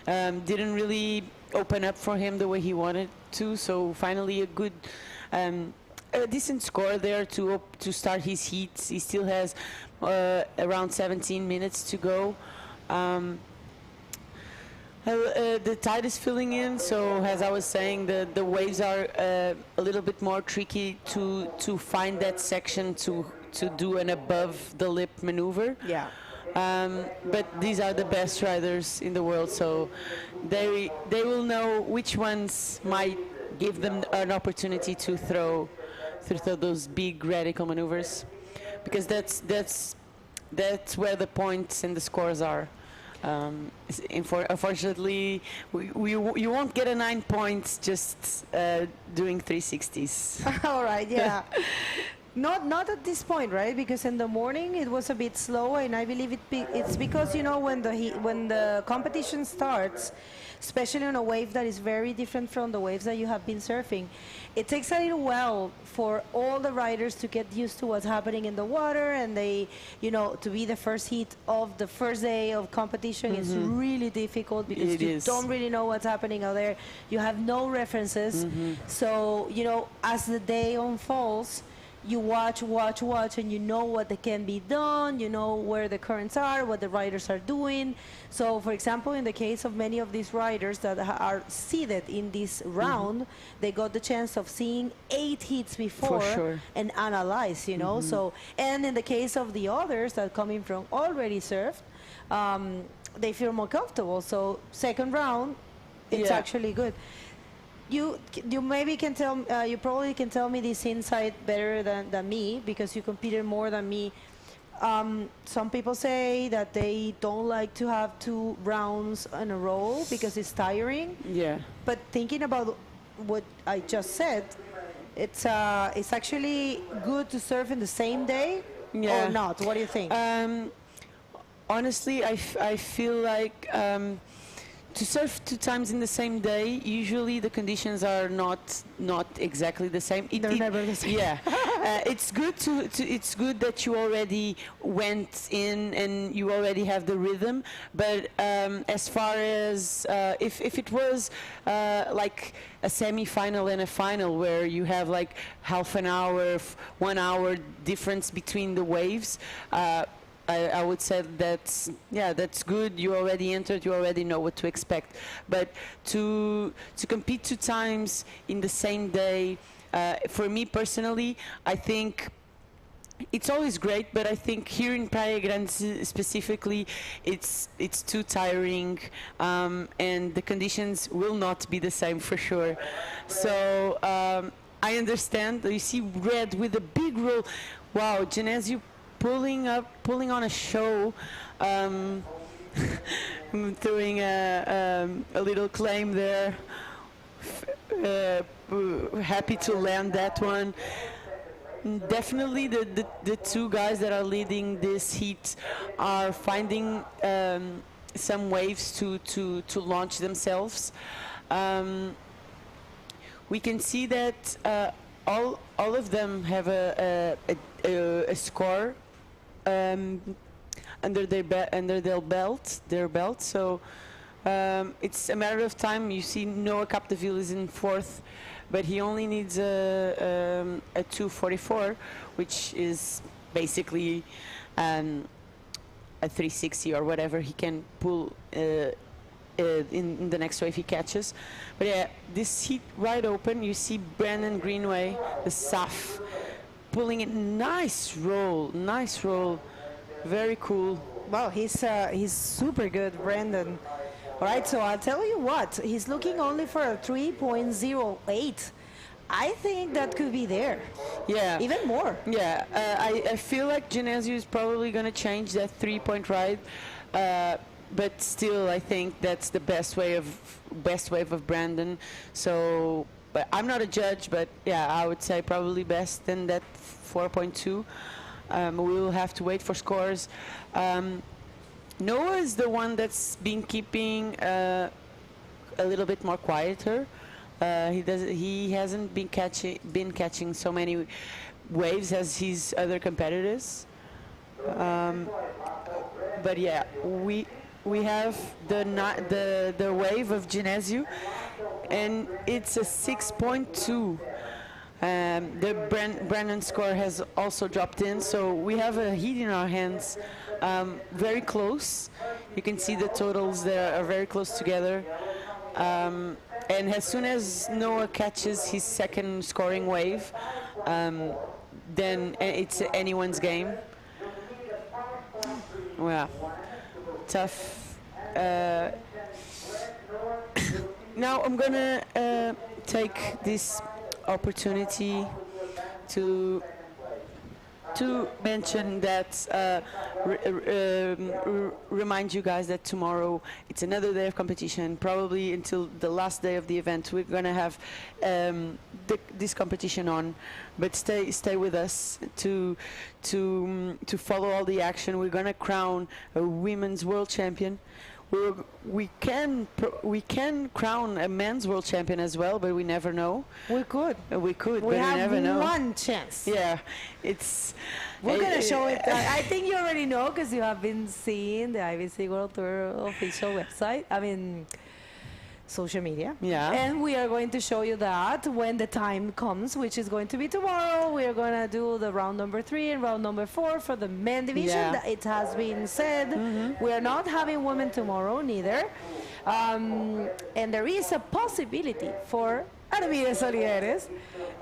didn't really open up for him the way he wanted to. So finally, a decent score there to start his heats. He still has around 17 minutes to go. The tide is filling in, so as I was saying, the waves are a little bit more tricky to find that section to do an above the lip maneuver. Yeah. But these are the best riders in the world, so they will know which ones might give them an opportunity to throw those big radical maneuvers, because that's where the points and the scores are. Unfortunately, you won't get a 9 points just doing 360s. All right, yeah. Not at this point, right? Because in the morning it was a bit slow, and I believe it's because when the competition starts, especially on a wave that is very different from the waves that you have been surfing, it takes a little while for all the riders to get used to what's happening in the water, and they, to be the first heat of the first day of competition is really difficult because you don't really know what's happening out there. You have no references. So, as the day unfolds, you watch, and you know what can be done, you know where the currents are, what the riders are doing. So, for example, in the case of many of these riders that are seeded in this round, they got the chance of seeing 8 heats before and analyze, So, and in the case of the others that coming from already surfed, they feel more comfortable. So, second round, it's actually good. You maybe can tell, you probably can tell me this insight better than me, because you competed more than me. Some people say that they don't like to have 2 rounds in a row because it's tiring. Yeah. But thinking about what I just said, it's actually good to surf in the same day or not? What do you think? Honestly, I feel like to surf 2 times in the same day, usually the conditions are not exactly the same. They're never the same. Yeah, it's good it's good that you already went in and you already have the rhythm. But as far as if it was like a semi-final and a final where you have like half an hour, 1 hour difference between the waves. I would say that's good. You already entered. You already know what to expect. But to compete 2 times in the same day, for me personally, I think it's always great. But I think here in Praia Grande specifically, it's too tiring, and the conditions will not be the same for sure. So I understand. You see red with a big roll. Wow, Genésio pulling on a show, throwing a little claim there. Happy to land that one. Definitely the 2 guys that are leading this heat are finding some waves to launch themselves. We can see that all of them have a score under their belt. So it's a matter of time. You see Noah Capdeville is in 4th, but he only needs a 2:44, which is basically a 360 or whatever he can pull in the next wave he catches. But yeah, this heat wide open. You see Brandon Greenway, the SAF, pulling it. Nice roll, very cool. Wow, he's super good, Brandon. All right, so I'll tell you what, he's looking only for a 3.08. I think that could be there. Yeah, even more. Yeah, I feel like Genésio is probably going to change that 3-point ride, but still, I think that's the best wave of Brandon. So, but I'm not a judge, but yeah, I would say probably best than that 4.2. We will have to wait for scores. Noah is the one that's been keeping a little bit more quieter. He hasn't been catching so many waves as his other competitors. But yeah, we have the wave of Genésio, and it's a 6.2. The Brandon score has also dropped in, so we have a heat in our hands, very close. You can see the totals there are very close together. And as soon as Noah catches his second scoring wave, then it's anyone's game. Well, tough. Now I'm gonna take this opportunity to mention that, remind you guys that tomorrow it's another day of competition. Probably until the last day of the event, we're gonna have this competition on. But stay with us to follow all the action. We're gonna crown a women's world champion. We can crown a men's world champion as well, but we never know. We could, but we never know. One chance. Yeah, we're gonna show it. I think you already know because you have been seeing the IBC World Tour official website. I mean, social media. Yeah. And we are going to show you that when the time comes, which is going to be tomorrow. We are going to do the round number 3 and round number 4 for the men division. Yeah. It has been said we are not having women tomorrow, neither. And there is a possibility for Armides Oliveres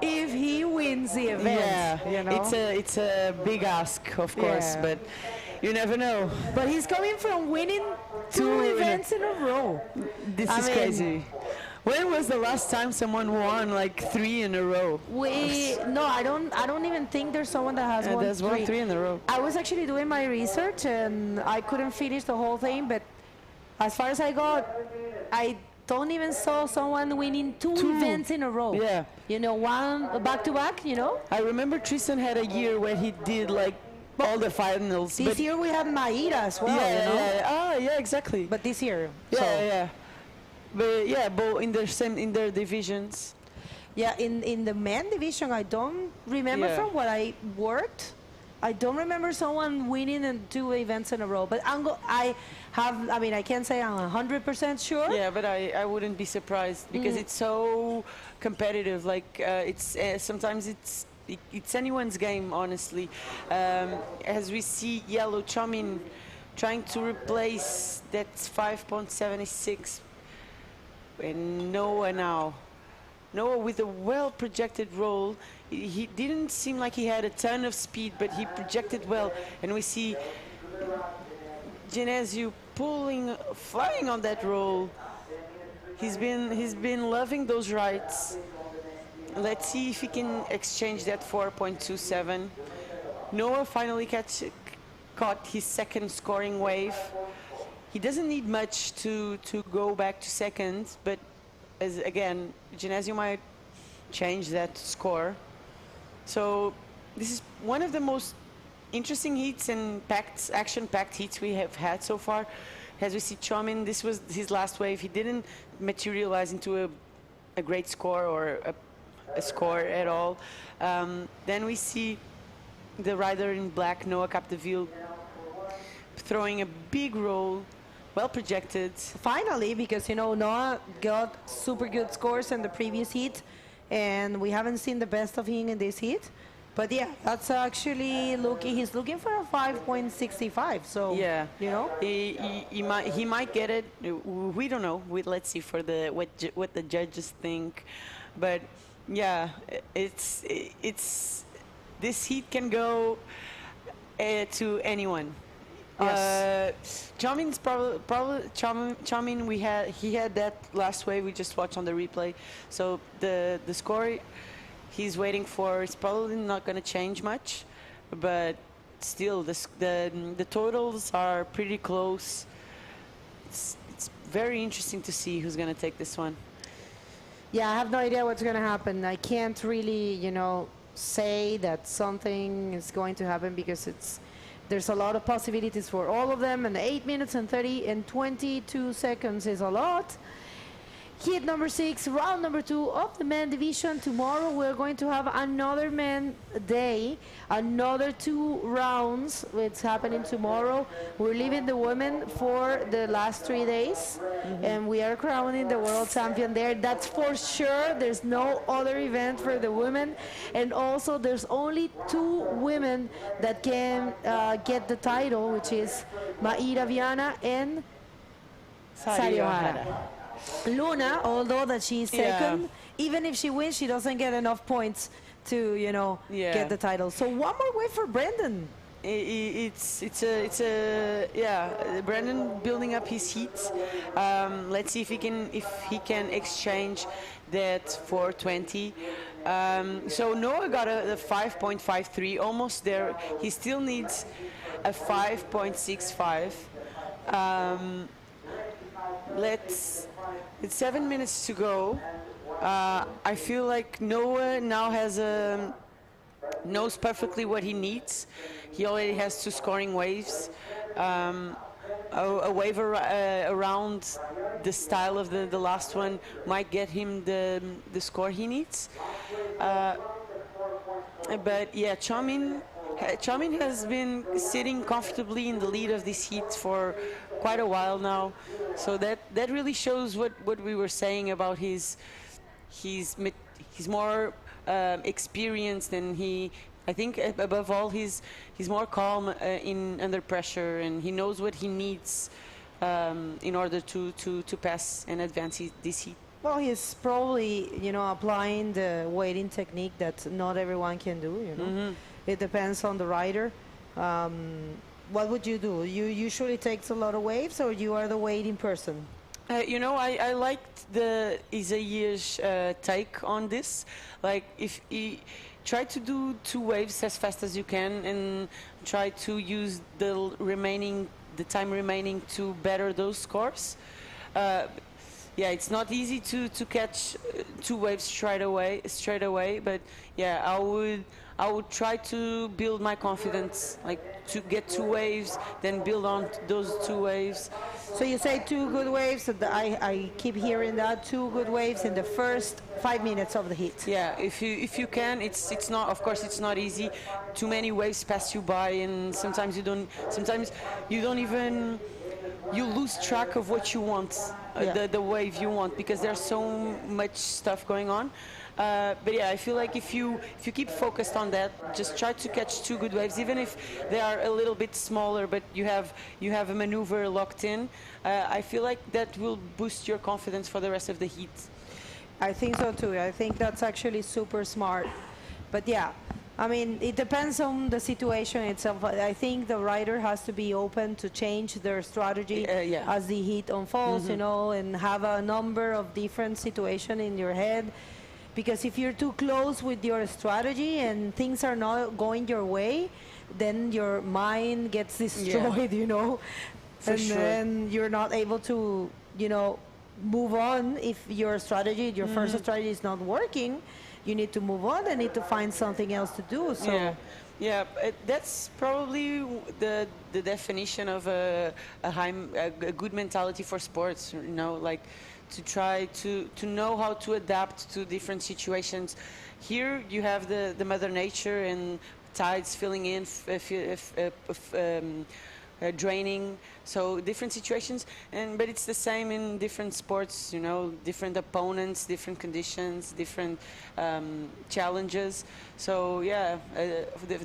if he wins the event. Yeah, you know? it's a big ask, of course, but you never know. But he's coming from winning 2 events in a row. This is crazy. When was the last time someone won like 3 in a row? No, I don't even think there's someone that has won 3 in a row. I was actually doing my research and I couldn't finish the whole thing, but as far as I got, I don't even saw someone winning 2 events in a row. Yeah. You know, one back to back, you know? I remember Tristan had a year where he did like all the finals. This year we have Maíra as well, yeah, you know? Yeah, exactly. But this year. Yeah. But yeah, both in their divisions. Yeah, in the men division, I don't remember from what I worked. I don't remember someone winning in 2 events in a row. But I can't say I'm 100% sure. Yeah, but I wouldn't be surprised because it's so competitive. Like sometimes it's anyone's game, honestly. As we see Yellow Chomin trying to replace that 5.76. And Noah with a well-projected roll. He didn't seem like he had a ton of speed, but he projected well. And we see Genésio flying on that roll. He's been loving those rights. Let's see if he can exchange that 4.27. Noah finally caught his second scoring wave. He doesn't need much to go back to second, but again, Genésio might change that score. So this is one of the most interesting heats and action-packed heats we have had so far. As we see Chomin, this was his last wave. He didn't materialize into a great score or a score at all. Then we see the rider in black, Noah Capdeville, throwing a big roll, well projected. Finally, because Noah got super good scores in the previous heat, and we haven't seen the best of him in this heat. But yeah, that's actually he's looking for a 5.65. So yeah, he might get it. We don't know. Let's see for what the judges think. But yeah, it's this heat can go to anyone. Yes. Chomin's probably Chomin. He had that last wave we just watched on the replay. So the score he's waiting for is probably not going to change much, but still the totals are pretty close. It's very interesting to see who's going to take this one. Yeah, I have no idea what's going to happen. I can't really, say that something is going to happen because there's a lot of possibilities for all of them, and 8 minutes and 22 seconds is a lot. heat number 6, round number 2 of the men division. Tomorrow we're going to have another men day, another 2 rounds. It's happening tomorrow. We're leaving the women for the last 3 days, and we are crowning the world champion there. That's for sure. There's no other event for the women, and also there's only 2 women that can get the title, which is Maíra Viana and Sari Ohara. Luna, although that she's second, even if she wins, she doesn't get enough points to, you know, get the title. So one more way for Brendan. It's Brendan building up his heat. Let's see if he can exchange that 420. So Noah got a 5.53, almost there. He still needs a 5.65. It's 7 minutes to go. I feel like Noah now knows perfectly what he needs. He already has 2 scoring waves. A wave around the style of the last one might get him the score he needs. But yeah, Chamin has been sitting comfortably in the lead of this heat for quite a while now, so that really shows what we were saying about he's more experienced, and I think above all he's more calm under pressure, and he knows what he needs in order to pass and advance this heat. Well, he's probably, you know, applying the weighting technique that not everyone can do, you know. It depends on the rider. What would you do? You usually take a lot of waves, or you are the weighting person? You know, I liked the Isaiah's take on this. Like, if you try to do 2 waves as fast as you can, and try to use the time remaining to better those scores. Yeah, it's not easy to catch 2 waves straight away. But yeah, I would try to build my confidence, like to get 2 waves, then build on those 2 waves. So you say 2 good waves. I keep hearing that 2 good waves in the first 5 minutes of the heat. Yeah, if you can, it's not. Of course, it's not easy. Too many waves pass you by, and sometimes you don't even. You lose track of what you want, the wave you want, because there's so much stuff going on. But yeah, I feel like if you keep focused on that, just try to catch 2 good waves, even if they are a little bit smaller, but you have a maneuver locked in. I feel like that will boost your confidence for the rest of the heat. I think so too. I think that's actually super smart. But yeah, I mean, it depends on the situation itself. I think the rider has to be open to change their strategy as the heat unfolds, you know, and have a number of different situations in your head. Because if you're too close with your strategy and things are not going your way, then your mind gets destroyed, you know. Then you're not able to, you know, move on. If your strategy, your first strategy is not working, you need to move on and need to find something else to do. So that's probably the definition of a good mentality for sports, you know, like to try to know how to adapt to different situations. Here you have the Mother Nature and tides filling in, draining, so different situations, but it's the same in different sports, you know, different opponents, different conditions, different challenges. So yeah,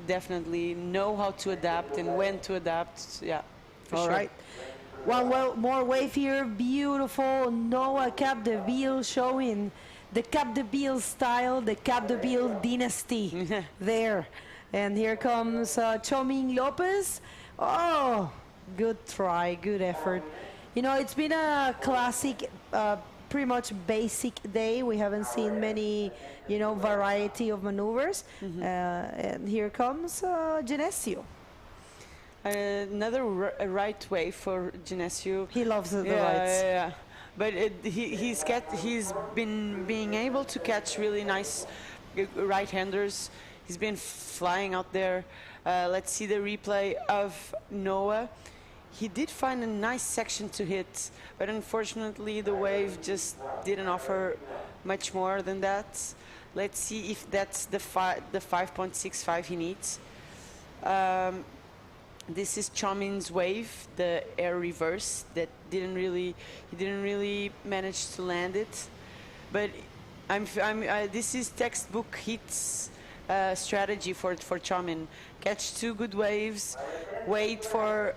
definitely know how to adapt and when to adapt. Yeah, for sure. All right. One more wave here. Beautiful Noah Capdeville showing the Capdeville style, the Capdeville dynasty there. And here comes Choming Lopez. Oh, good try, good effort. You know, it's been a classic, pretty much basic day. We haven't seen many, you know, variety of maneuvers. And here comes Genesio. Another right way for Genesio. He loves the rights. Yeah. But he's been being able to catch really nice right-handers. He's been flying out there. Let's see the replay of Noah. he did find a nice section to hit, but unfortunately the wave just didn't offer much more than that. Let's see if that's the 5.65 he needs. This is Chomin's wave, the air reverse that he didn't really manage to land it. But this is textbook hits strategy for Chomin. Catch 2 good waves, wait for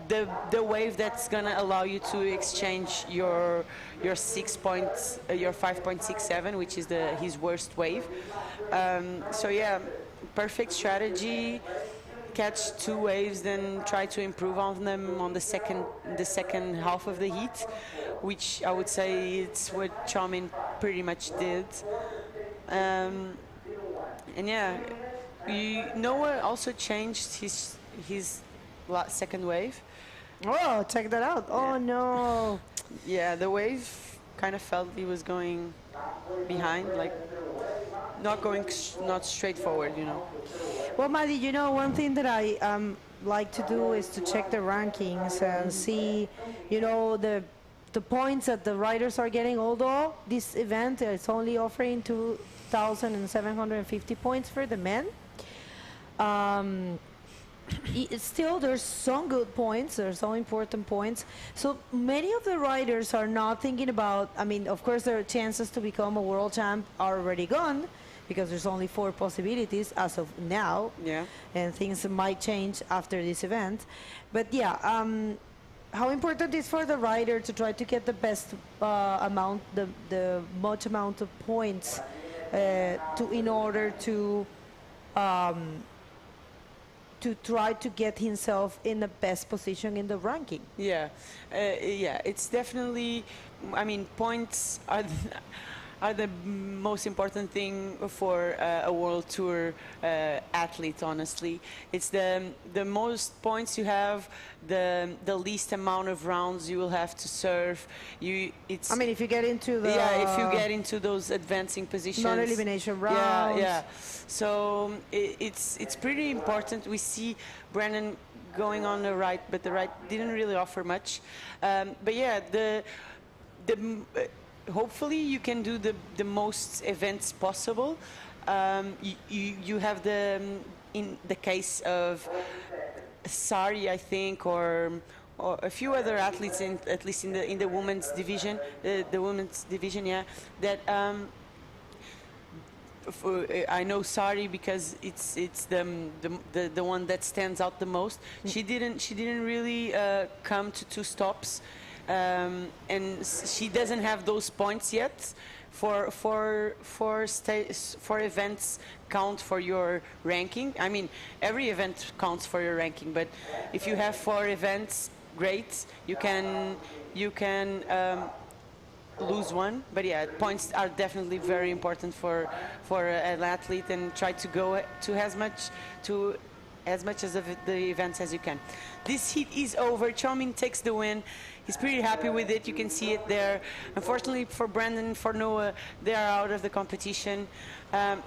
the wave that's gonna allow you to exchange your 5.67, which is his worst wave. So yeah, perfect strategy. Catch 2 waves, then try to improve on them on the second half of the heat, which I would say it's what Chomin pretty much did. And yeah, Noah also changed his second wave. Oh, check that out. Oh no. Yeah, the wave kind of felt he was going behind, like not straight forward, you know. Well, Maddie, one thing that I like to do is to check the rankings and see, the points that the riders are getting. Although this event is only offering 2,750 points for the men, still there's some good points, there's some important points. So many of the riders are not thinking about, of course their chances to become a world champ are already gone, because there's only 4 possibilities as of now. Yeah. And things might change after this event. But yeah, how important is for the rider to try to get the best amount, the much amount of points in order to try to get himself in the best position in the ranking? Yeah, it's definitely, points are the most important thing for a world tour athlete, honestly. It's the most points you have, the least amount of rounds you will have to serve. If you get into if you get into those advancing positions, non-elimination rounds. Yeah. So it's pretty important. We see Brandon going on the right, but the right didn't really offer much. But yeah, hopefully you can do the most events possible. You have in the case of Sari, I think, or a few other athletes, at least in the women's division, that I know Sari because it's the one that stands out the most. She didn't really come to 2 stops. And she doesn't have those points yet for events count for your ranking. Every event counts for your ranking, but if you have 4 events, great. You can lose 1, but yeah, points are definitely very important for an athlete, and try to go to as much as of the events as you can. This heat is over. Chomin takes the win. He's pretty happy with it. You can see it there. Unfortunately for Brandon and for Noah, they are out of the competition.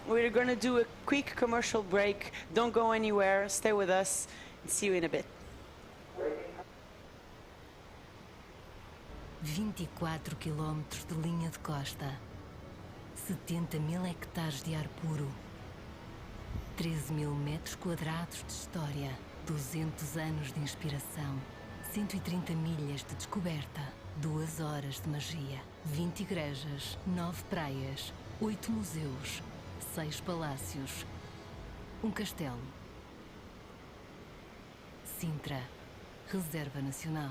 We're going to do a quick commercial break. Don't go anywhere. Stay with us, and see you in a bit. 24 quilómetros de linha de costa, 70.000 hectares de ar puro, 13.000 metros quadrados de história, 200 anos de inspiração, 130 milhas de descoberta, 2 horas de magia, 20 igrejas, 9 praias, 8 museus, 6 palácios, um castelo. Sintra, Reserva Nacional.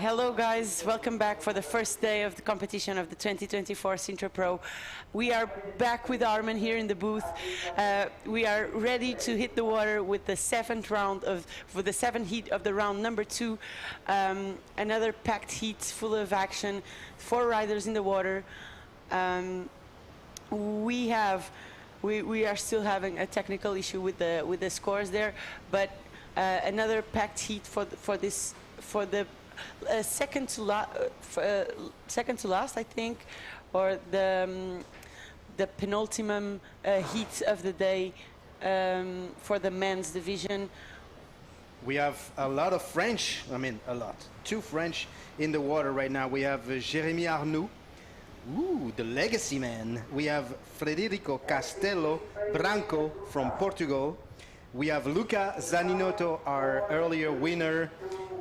Hello guys, welcome back for the first day of the competition of the 2024 Sintra Pro. We are back with Armin here in the booth. We are ready to hit the water with the for the seventh heat of the round number 2. Another packed heat full of action, 4 riders in the water. We are still having a technical issue with the scores there, but another packed heat for the second to last, I think, or the penultimate heat of the day for the men's division. We have a lot of French, a lot. 2 French in the water right now. We have Jérémy Arnoux, the legacy man. We have Frederico Castelo Branco from Portugal. We have Luca Zaninotto, our earlier winner,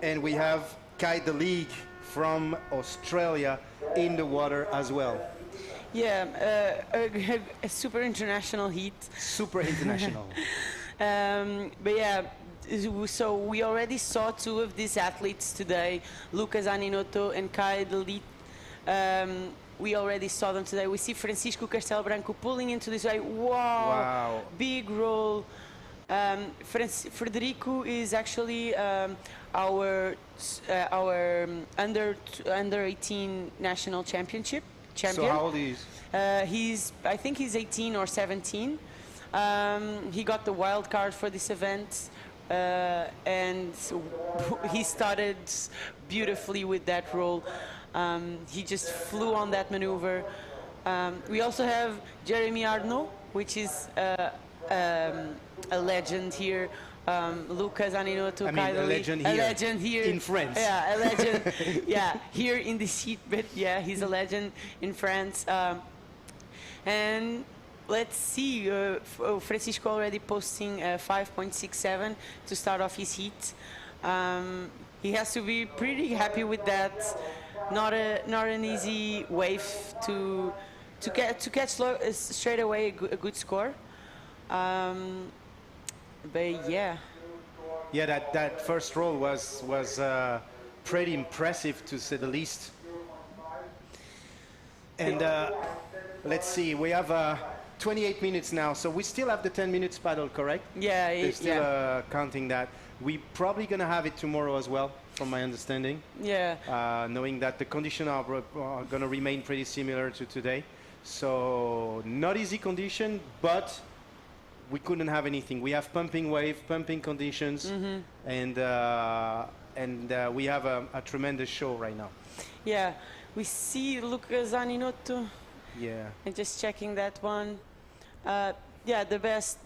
and we have Kai de League from Australia in the water as well. Yeah, a super international heat. Super international. But yeah, so we already saw 2 of these athletes today, Luca Zaninotto and Kai de League. We already saw them today. We see Francisco Castelo Branco pulling into this way. Wow. Big roll. Frederico is actually our under 18 national champion. So how old is he? I think he's 18 or 17. He got the wild card for this event, and he started beautifully with that roll. He just flew on that maneuver. We also have Jérémy Arnoux, which is a legend here. Luca Zaninotto, a legend here in France. Yeah, a legend. Yeah, here in the seat, but yeah, he's a legend in France. And let's see, Francisco already posting 5.67 to start off his heat. He has to be pretty happy with that. Not an easy wave to catch straight away a good score. But yeah. Yeah, that first roll was pretty impressive, to say the least. And let's see, we have 28 minutes now, so we still have the 10 minutes paddle, correct? Yeah, they're still counting that. We're probably gonna have it tomorrow as well, from my understanding. Yeah. Knowing that the conditions are gonna remain pretty similar to today. So not easy condition, but we couldn't have anything. We have pumping wave, pumping conditions, and we have a tremendous show right now. Yeah, we see Luca Zaninotto. Yeah. And just checking that one. Yeah, the best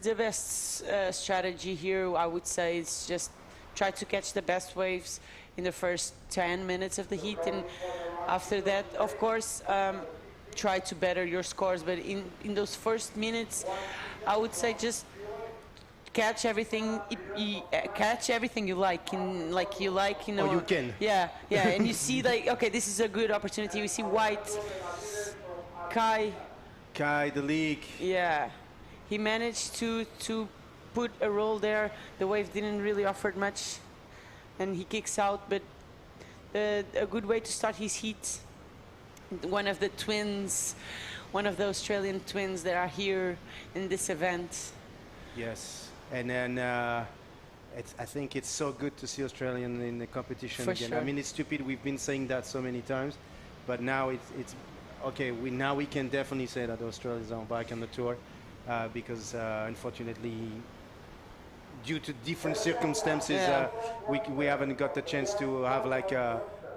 strategy here, I would say, is just try to catch the best waves in the first 10 minutes of the heat, and after that, of course, try to better your scores. But in those first minutes, I would say just catch everything you like, you know. Oh, you can. Yeah, and you see, like, okay, this is a good opportunity. We see White, Kai de League. Yeah, he managed to put a roll there. The wave didn't really offer much, and he kicks out, but a good way to start his heat. One of the twins, one of the Australian twins that are here in this event. Yes, and then I think it's so good to see Australian in the competition again. Sure. I mean, it's stupid, we've been saying that so many times, but now it's okay. We can definitely say that Australians are back on the tour, because unfortunately, due to different circumstances, we haven't got the chance to have like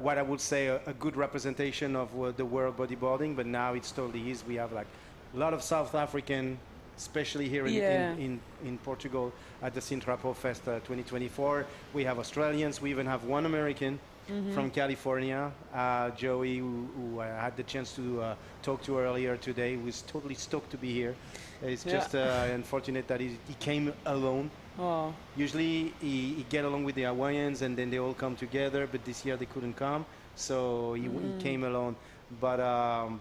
what I would say a good representation of the world bodyboarding, but now it's totally is. We have like a lot of South African, especially here in Portugal at the Sintra Pro Fest 2024. We have Australians. We even have one American from California, Joey, who I had the chance to talk to earlier today. He was totally stoked to be here. It's just unfortunate that he came alone. Oh. Usually he get along with the Hawaiians and then they all come together, but this year they couldn't come, so he came alone. But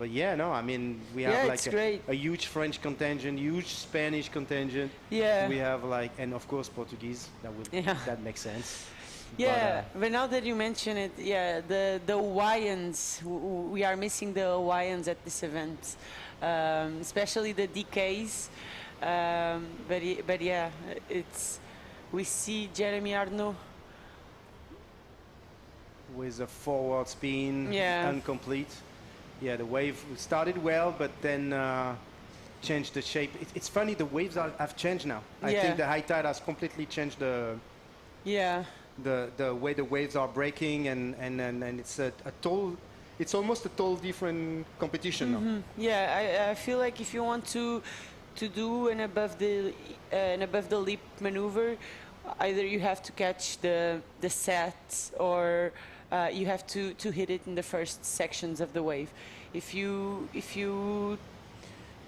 yeah, no, I mean, we have like a huge French contingent, huge Spanish contingent. Yeah. We have like, and of course Portuguese. That makes sense. Yeah, but now that you mention it, yeah, the Hawaiians, we are missing the Hawaiians at this event, especially the DKs. But yeah, we see Jeremy Arnaud with a forward spin, yeah, incomplete. Yeah, the wave started well, but then changed the shape. It's funny, the waves have changed now. I think the high tide has completely changed the way the waves are breaking, and it's it's almost a total different competition now. Yeah, I feel like if you want to do an above the lip maneuver, either you have to catch the set, or you have to hit it in the first sections of the wave. If you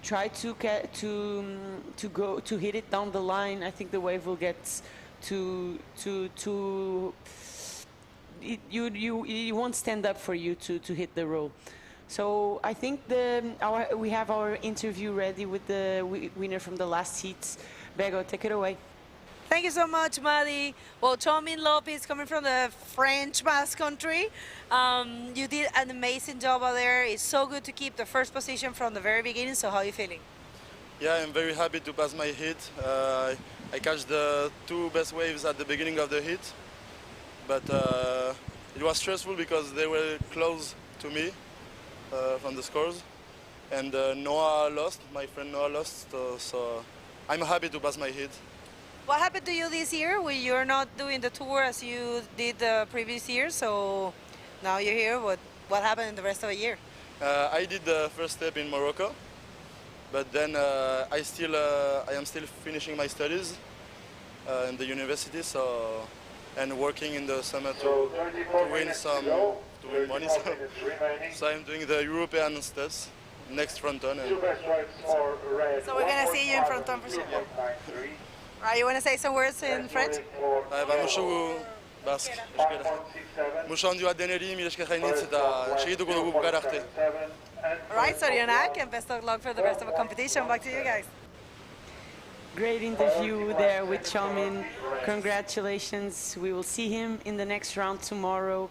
try to hit it down the line, I think the wave will get you won't stand up for you to hit the roll. So I think we have our interview ready with the winner from the last heats. Bego, take it away. Thank you so much, Maddie. Well, Chomin Lopez coming from the French Basque Country. You did an amazing job out there. It's so good to keep the first position from the very beginning. So how are you feeling? Yeah, I'm very happy to pass my heat. I catch the two best waves at the beginning of the heat, but it was stressful because they were close to me from the scores, and Noah lost, my friend Noah lost, so I'm happy to pass my heat. What happened to you this year? You're not doing the tour as you did the previous year, so now you're here. What happened in the rest of the year? I did the first step in Morocco, but then I am still finishing my studies in the university, and working in the summer to win money. So I'm doing the European steps next fronton. So we're gonna see you in fronton for sure. Right, you want to say some words in French? Basque. Mushondu adeneri mileshke khainitsita shidu gulu garachte. Right, Sorionak, and best of luck for the rest of the competition. Back to you guys. Great interview there with Chomin. Congratulations. We will see him in the next round tomorrow.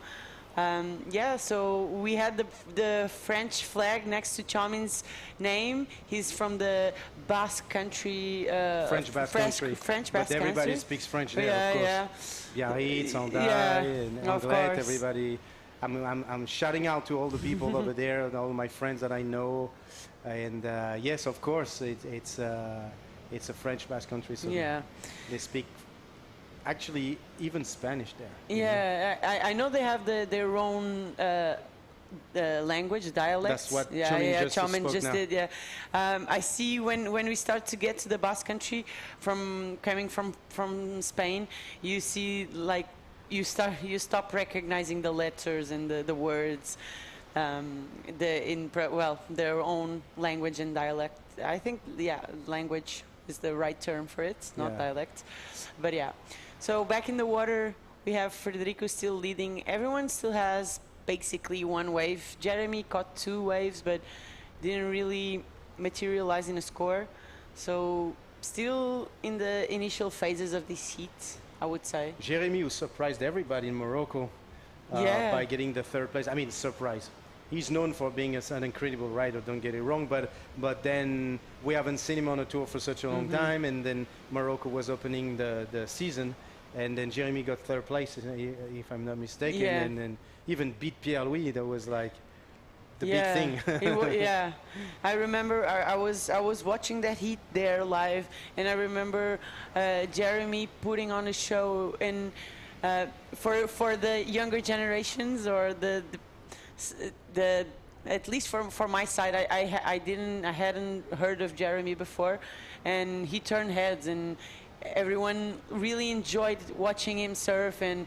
Yeah, so we had the French flag next to Chomin's name. He's from the Basque country. French Basque country. French Basque but everybody country. speaks French there, of course. Biarritz, Hendaye, and Anglette, everybody. I'm shouting out to all the people over there, and all my friends that I know. And yes, of course, it's a French Basque country, so they speak actually even Spanish there. Yeah, I know they have their own language, dialects. That's what Chomin just now. did. Yeah, I see when we start to get to the Basque country, coming from Spain, you see like you stop recognizing the letters and the words, their own language and dialect. I think language is the right term for it, not dialect, but yeah. So back in the water, we have Federico still leading. Everyone still has basically one wave. Jeremy caught two waves, but didn't really materialize in a score. So still in the initial phases of this heat, I would say. Jeremy, who surprised everybody in Morocco by getting the third place. I mean, surprise. He's known for being an incredible rider, don't get it wrong, but then we haven't seen him on a tour for such a long time, and then Morocco was opening the season, and then Jeremy got third place, if I'm not mistaken, and then even beat Pierre-Louis. That was like the big thing. I remember I was watching that heat there live, and I remember Jeremy putting on a show, and for the younger generations, or the at least for my side, I hadn't heard of Jeremy before, and he turned heads, and everyone really enjoyed watching him surf and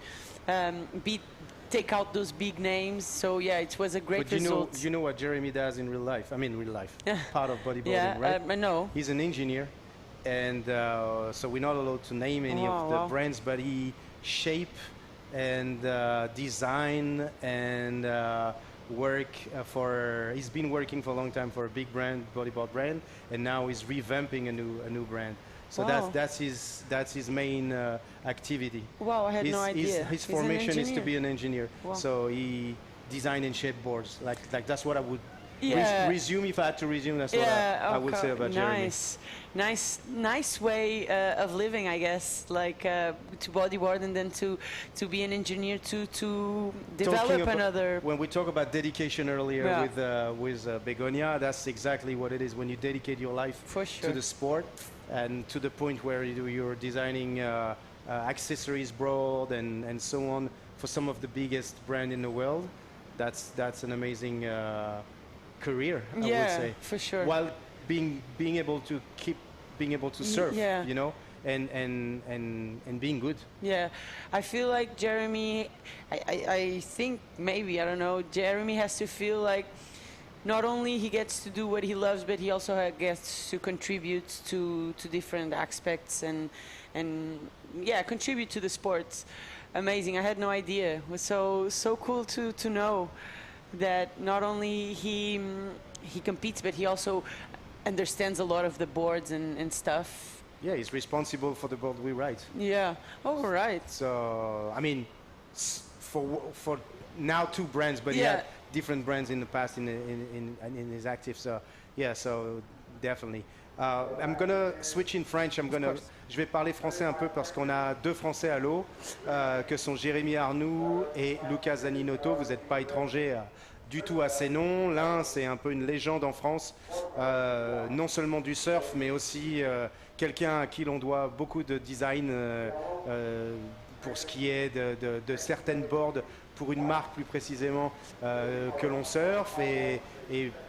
take out those big names. So yeah, it was a great result. You know what Jeremy does in real life? I mean, real life, part of bodyboarding, right? I know. He's an engineer, and so we're not allowed to name any of the brands, but he shape and design and he's been working for a long time for a big brand, bodyboard brand, and now he's revamping a new brand. So Wow. that's his main activity. Wow, I had no idea. His He's an formation is to engineer. be an engineer. Wow. So he designed and shaped boards. Like that's what I would Yeah. resume if I had to resume. That's what I would say about Jeremy. Nice way of living, I guess. Like to bodyboard and then to be an engineer to develop another. When we talk about dedication earlier Yeah. with Begonia, that's exactly what it is. When you dedicate your life For sure. to the sport, and to the point where you're designing accessories broad and so on for some of the biggest brand in the world, that's an amazing career, I would say. For sure. While being able to keep being able to surf, Yeah. you know, and being good. Yeah, I feel like Jeremy, I think maybe, I don't know, Jeremy has to feel like not only he gets to do what he loves, but he also gets to contribute to different aspects and yeah, contribute to the sports. Amazing, I had no idea. It was so cool to know that not only he competes, but he also understands a lot of the boards and stuff. Yeah, he's responsible for the board we ride. Yeah. Oh, right. So I mean, for now 2 brands, but he Yeah. had different brands in the past in his active. So yeah, so definitely. I'm gonna switch in French. Je vais parler français un peu parce qu'on a 2 Français à l'eau, que sont Jérémy Arnoux et Lucas Zaninotto. Vous n'êtes pas étrangers du tout à ces noms. L'un, c'est un peu une légende en France, non seulement du surf, mais aussi quelqu'un à qui l'on doit beaucoup de design pour ce qui est de certaines boards, pour une marque plus précisément que l'on surfe, et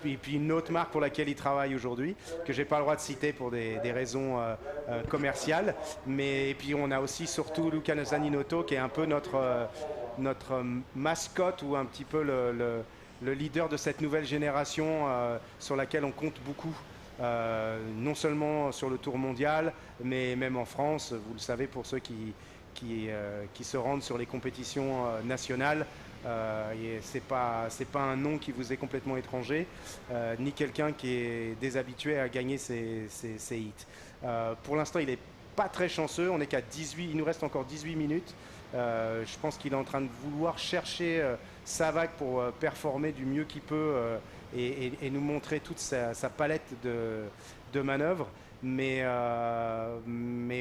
puis une autre marque pour laquelle il travaille aujourd'hui, que j'ai pas le droit de citer pour des raisons commerciales. Et puis on a aussi surtout Luca Zaninotto, qui est un peu notre mascotte, ou un petit peu le leader de cette nouvelle génération sur laquelle on compte beaucoup. Non seulement sur le Tour mondial, mais même en France, vous le savez, pour ceux qui se rendent sur les compétitions nationales. C'est pas un nom qui vous est complètement étranger, ni quelqu'un qui est déshabitué à gagner ses hits. Pour l'instant, il n'est pas très chanceux. On n'est qu'à 18, il nous reste encore 18 minutes. Je pense qu'il est en train de vouloir chercher sa vague pour performer du mieux qu'il peut et nous montrer toute sa palette de manœuvres. Mais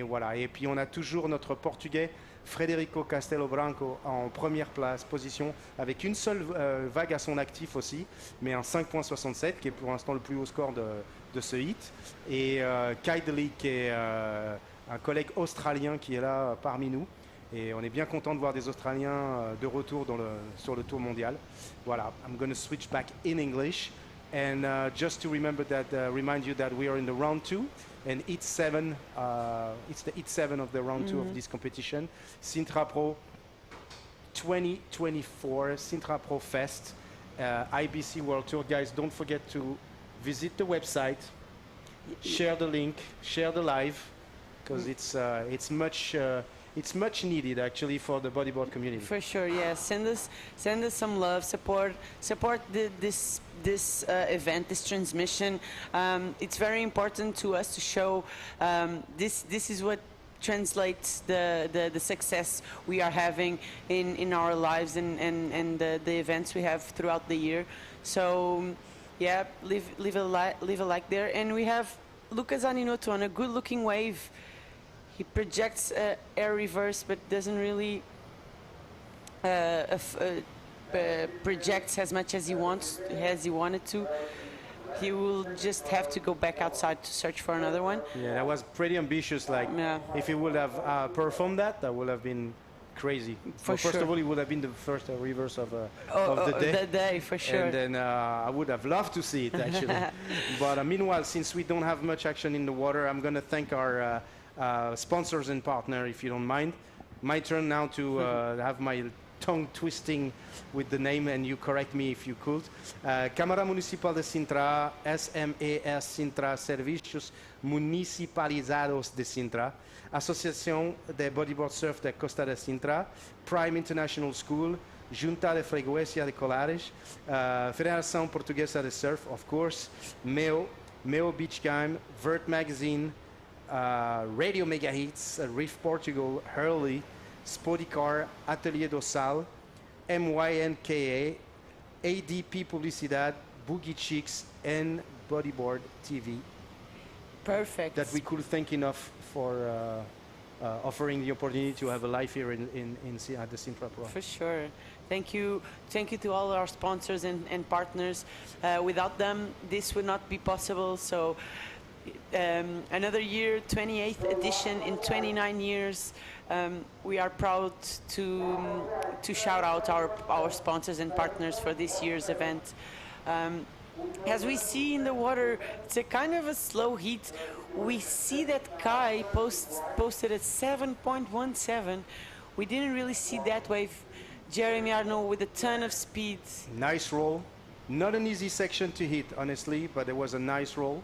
voilà. Et puis on a toujours notre Portugais Frederico Castelo Branco en première position, avec une seule vague à son actif aussi, mais un 5.67 qui est pour l'instant le plus haut score de ce hit. Et Kaidley, qui est un collègue australien qui est là parmi nous. Et on est bien content de voir des Australiens de retour sur le Tour mondial. Voilà, I'm going to switch back in English. And just to remind you that we are in the round 2, and it's 7. It's the 7 of the round 2 of this competition. Sintra Pro 2024, Sintra Pro Fest, IBC World Tour. Guys, don't forget to visit the website, share the link, share the live, because it's much needed actually for the bodyboard community. For sure, yeah. Send us some love, support this event, this transmission. It's very important to us to show this is what translates the success we are having in our lives and the events we have throughout the year. So yeah, leave a like there. And we have Lucas Zaninotto on a good-looking wave. He projects air reverse, but doesn't really projects as much as he wanted to. He will just have to go back outside to search for another one. Yeah, that was pretty ambitious. Like, if he would have performed that would have been crazy. First of all, it would have been the first reverse of the day. The day, for sure. And then I would have loved to see it, actually. But meanwhile, since we don't have much action in the water, I'm going to thank our sponsors and partner, if you don't mind. My turn now to have my tongue twisting with the name, and you correct me if you could. Câmara Municipal de Sintra, SMES Sintra, Servicios Municipalizados de Sintra, Associação de Bodyboard Surf da Costa da Sintra, Prime International School, Junta de Freguesia de Colares, Federação Portuguesa de Surf, of course, Meo Beach Game, Vert Magazine, Radio Mega Hits, Reef Portugal, Hurley, Spoticar, Atelier Dorsal, MYNKA, ADP Publicidad, Boogie Chicks, and Bodyboard TV. Perfect. That we could thank enough for offering the opportunity to have a live here at the Sintra Pro. For sure. Thank you to all our sponsors and partners. Without them, this would not be possible. So another year, 28th edition in 29 years. We are proud to shout out our sponsors and partners for this year's event. As we see in the water, it's a kind of a slow heat. We see that Kai posted at 7.17. We didn't really see that wave. Jeremy Arnault with a ton of speed. Nice roll. Not an easy section to hit, honestly, but it was a nice roll.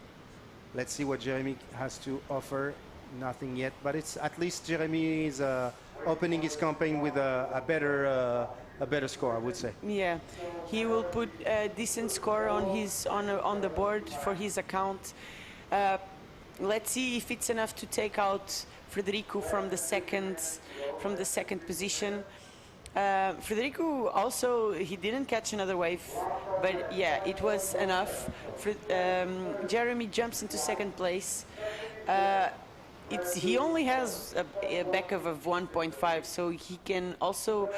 Let's see what Jeremy has to offer. Nothing yet, but it's at least Jeremy is opening his campaign with a better score, I would say. Yeah, he will put a decent score on the board for his account. Let's see if it's enough to take out Frederico from the second position. Frederico also, he didn't catch another wave, but yeah, it was enough. Jeremy jumps into second place. He only has a back of 1.5, so he can also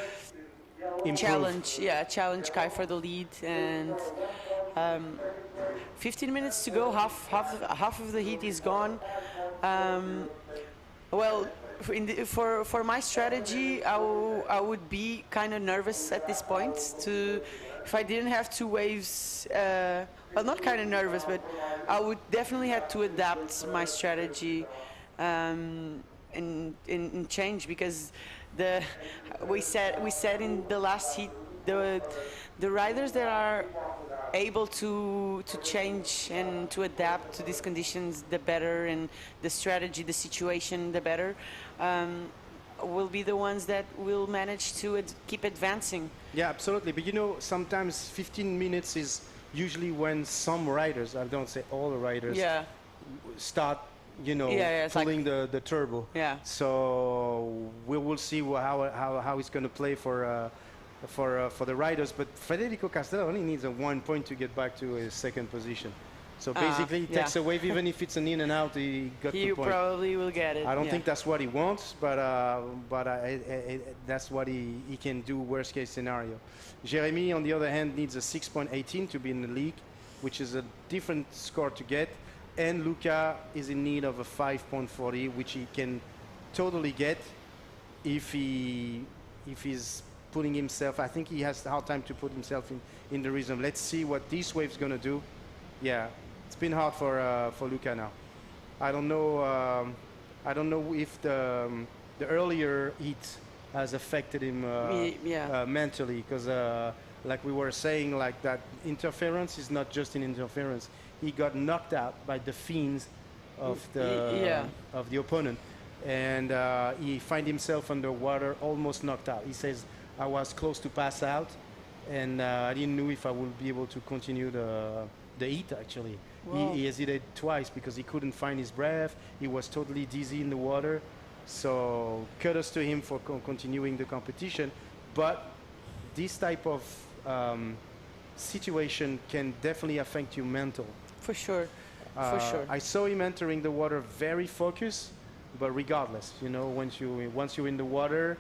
challenge Kai for the lead. And 15 minutes to go, half of the heat is gone. Well, for my strategy, I would be kind of nervous at this point. If I didn't have two waves, well, not kind of nervous, but I would definitely have to adapt my strategy and change, because we said in the last heat, the riders that are able to change and to adapt to these conditions, the better, and the strategy, the situation, the better, will be the ones that will manage to keep advancing. Yeah, absolutely. But you know, sometimes 15 minutes is usually when some riders, I don't say all the riders, start, you know, pulling like the turbo. Yeah. So we will see how it's going to play for the riders. But Federico Castello only needs a 1 point to get back to his second position. So basically, he takes a wave, even if it's an in and out, he got the point. He probably will get it. I don't think that's what he wants, but that's what he can do, worst case scenario. Jeremy, on the other hand, needs a 6.18 to be in the league, which is a different score to get. And Luca is in need of a 5.40, which he can totally get if he's putting himself. I think he has a hard time to put himself in the rhythm. Let's see what this wave's going to do. Yeah, it's been hard for Luca now. I don't know if the earlier heat has affected him mentally, because like we were saying, like that interference is not just an interference. He got knocked out by the fins of the opponent, and he find himself underwater, almost knocked out. He says, I was close to pass out, and I didn't know if I would be able to continue the heat, actually. He hesitated twice because he couldn't find his breath. He was totally dizzy in the water. So kudos to him for continuing the competition. But this type of situation can definitely affect you mental. For sure. For sure. I saw him entering the water very focused, but regardless, you know, once you're in the water,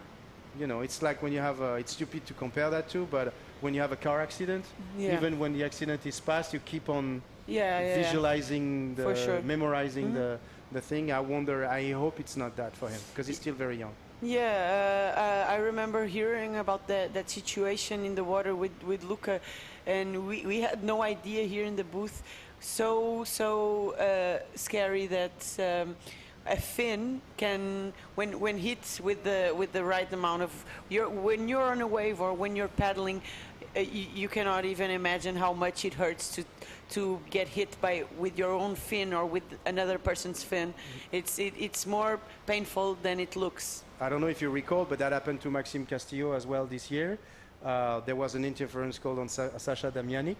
you know, it's like when you have it's stupid to compare that to, but when you have a car accident, even when the accident is past, you keep on visualizing, memorizing the thing. I hope it's not that for him, because he's still very young. Yeah, I remember hearing about that situation in the water with Luca, and we had no idea here in the booth. So scary that a fin can, when hit with the right amount of, when you're on a wave or when you're paddling, you cannot even imagine how much it hurts to get hit with your own fin or with another person's fin. It's more painful than it looks. I don't know if you recall, but that happened to Maxime Castillo as well this year. There was an interference called on Sasha Damianic,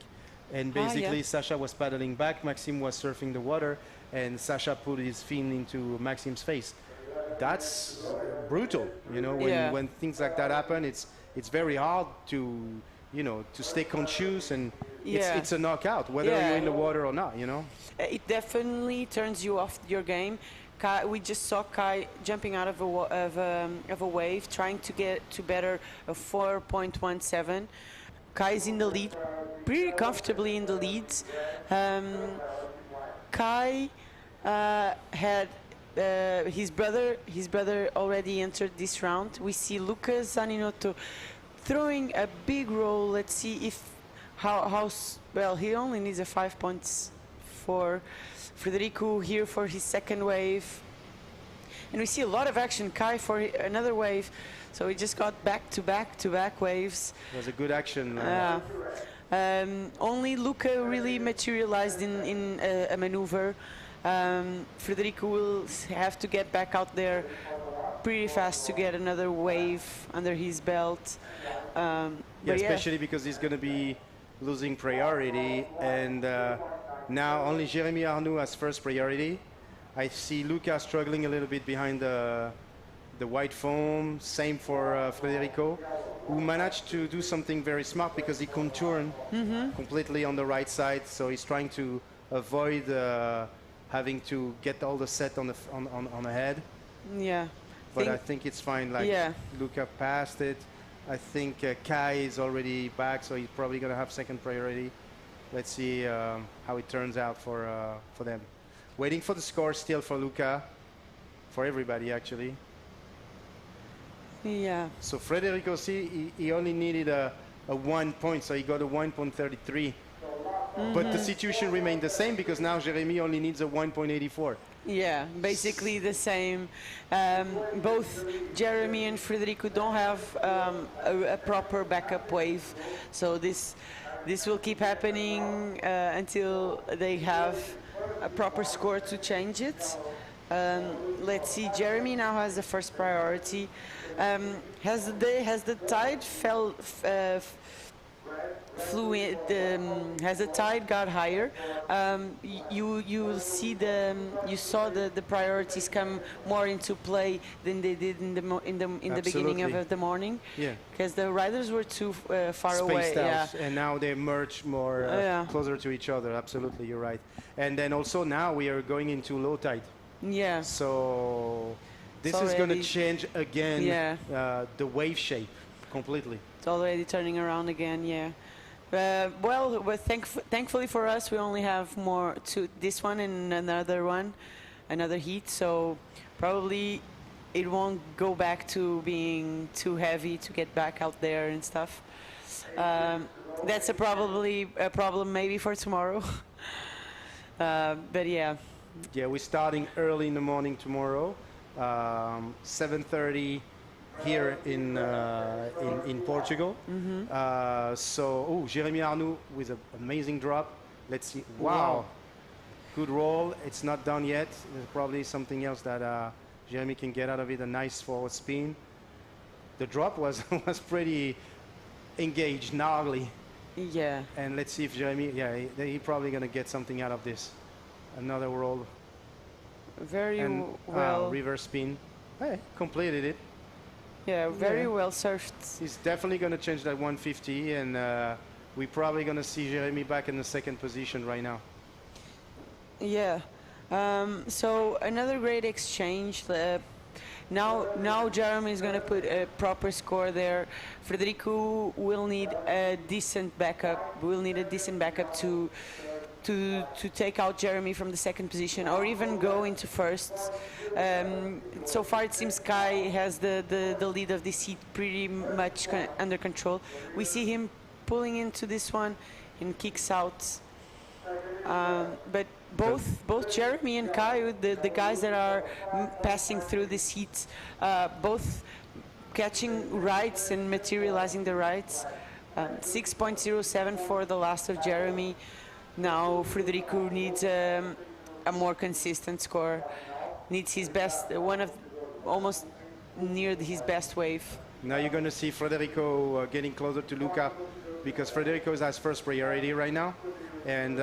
And Ah, basically, yeah. Sasha was paddling back, Maxime was surfing the water, and Sasha put his fin into Maxime's face. That's brutal, you know. Yeah. When things like that happen, it's very hard to, you know, to stay conscious, and Yeah. it's a knockout, whether Yeah. you're in the water or not, you know. It definitely turns you off your game. Kai, we just saw Kai jumping out of a wave, trying to get to better a 4.17. Kai's in the lead, pretty comfortably in the leads. Kai had his brother already entered this round. We see Lucas Zaninoto throwing a big roll. Let's see if well, he only needs a 5.4. Frederico here for his second wave. And we see a lot of action. Kai for another wave. So we just got back-to-back waves. It was a good action. Only Luca really materialized in a maneuver. Frederico will have to get back out there pretty fast to get another wave under his belt. Especially because he's going to be losing priority, and now only Jérémy Arnoux has first priority. I see Luca struggling a little bit behind the white foam. Same for Federico, who managed to do something very smart because he contoured completely on the right side. So he's trying to avoid having to get all the set on the head. Yeah. But I think it's fine. Like Luca passed it. I think Kai is already back, so he's probably going to have second priority. Let's see how it turns out for them. Waiting for the score still for Luca, for everybody actually. Yeah. So Federico, see, he only needed a 1 point, so he got a 1.33. But the situation remained the same because now Jérémy only needs a 1.84. Yeah, basically the same. Both Jeremy and Federico don't have a proper backup wave, so this will keep happening until they have a proper score to change it. Let's see. Jeremy now has the first priority. Has the tide has the tide got higher? You saw the priorities come more into play than they did in the beginning of the morning. Yeah. Because the riders were too far away. Spaced out, and now they merge more closer to each other. Absolutely, you're right. And then also now we are going into low tide. Yeah. So this is going to change again the wave shape completely. It's already turning around again, yeah. Well, thankfully for us, we only have more to this one and another heat. So probably it won't go back to being too heavy to get back out there and stuff. That's probably a problem maybe for tomorrow. But yeah. Yeah, we're starting early in the morning tomorrow, 7:30 here in Portugal. So, Jérémy Arnoux with an amazing drop. Let's see. Wow. Good roll. It's not done yet. There's probably something else that Jérémy can get out of it. A nice forward spin. The drop was pretty engaged, gnarly. Yeah. And let's see if Jérémy, he's probably going to get something out of this. Another roll. Very well. Reverse spin. Hey, completed it. Yeah, very well surfed. He's definitely going to change that 150, and we're probably going to see Jérémy back in the second position right now. Yeah. So another great exchange. Now Jeremy is going to put a proper score there. Federico will need a decent backup. Will need a decent backup to take out Jeremy from the second position, or even go into first. So far it seems Kai has the lead of this heat pretty much under control. We see him pulling into this one and kicks out. But both Jeremy and Kai, the guys that are passing through this heat, both catching rights and materializing the rights. 6.07 for the last of Jeremy. Now Federico needs a more consistent score. Needs his best, almost near his best wave. Now you're going to see Federico getting closer to Luca, because Federico has first priority right now. And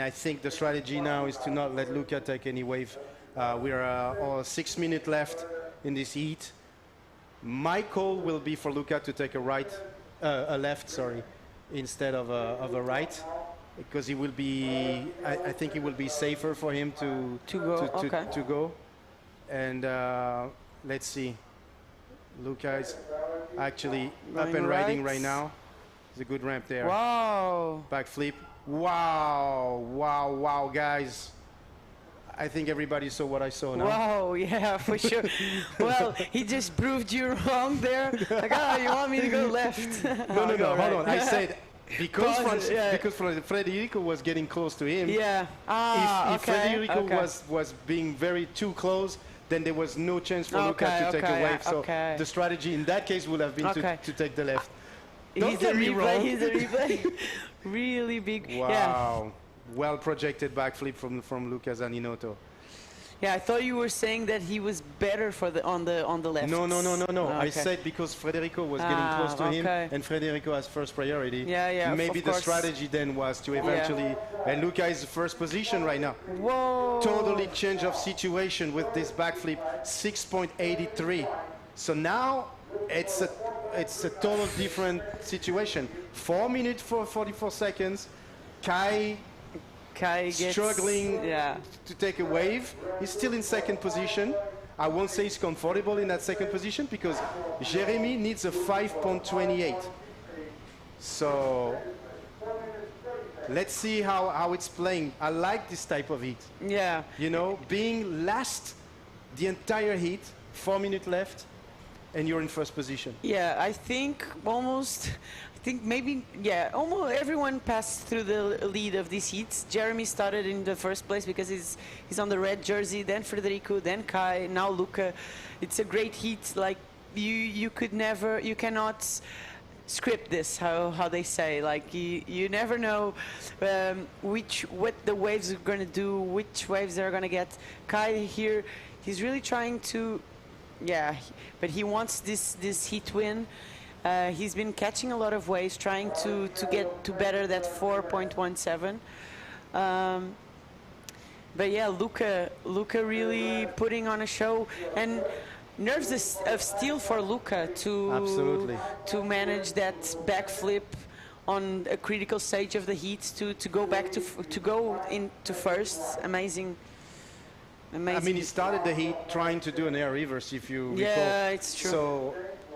I think the strategy now is to not let Luca take any wave. We're 6 minutes left in this heat. My call will be for Luca to take a left, sorry, instead of a right, because he will be. I think it will be safer for him to go. And let's see. Luca is actually up and riding right now. It's a good ramp there. Wow. Backflip. Wow, wow, wow, guys. I think everybody saw what I saw now. Wow, yeah, for sure. Well, he just proved you wrong there. Like, you want me to go left? No, hold on. I said because Pause, Federico was getting close to him. Yeah. If Federico was being very too close, then there was no chance for Luca to take a wave. So the strategy in that case would have been to take the left. Don't get me wrong. He's a replay. Really big. Wow. Yeah. Well projected backflip from Luca Zaninotto. Yeah, I thought you were saying that he was better on the left. No. Okay. I said because Federico was getting close to him, and Federico has first priority. Yeah. Maybe the strategy then was to eventually. And Luca is first position right now. Whoa! Totally change of situation with this backflip, 6.83. So now it's a total different situation. 4 minutes for 44 seconds. Kai gets struggling to take a wave. He's still in second position. I won't say he's comfortable in that second position because Jeremy needs a 5.28. So let's see how it's playing. I like this type of heat. Yeah. You know, being last the entire heat, 4 minutes left, and you're in first position. Yeah, I think almost everyone passed through the lead of these heats. Jeremy started in the first place because he's on the red jersey, then Federico, then Kai, now Luca. It's a great heat. Like you cannot script this, how they say. Like you never know what the waves are going to do, which waves they're going to get. Kai here, he's really trying to, but he wants this heat win. He's been catching a lot of waves, trying to get to better that 4.17. But yeah, Luca really putting on a show, and nerves of steel for Luca to manage that backflip on a critical stage of the heat to go into first. Amazing. I mean, he started the heat trying to do an air reverse, if you recall. Yeah, it's true. So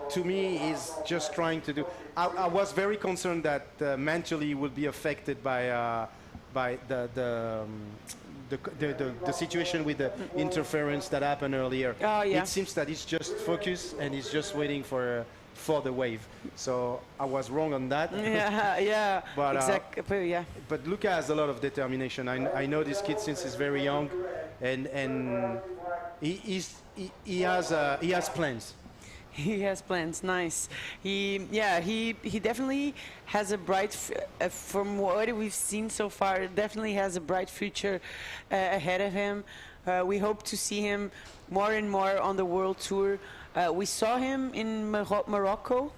to me, he's just trying to do. I was very concerned that mentally he would be affected by the situation with the interference that happened earlier. Oh, yeah. It seems that he's just focused and he's just waiting for the wave. So I was wrong on that. Yeah. But, exactly. Yeah. But Luca has a lot of determination. I know this kid since he's very young, and he has plans. He has plans. Nice. He definitely has a bright. From what we've seen so far, definitely has a bright future ahead of him. We hope to see him more and more on the world tour. We saw him in Morocco.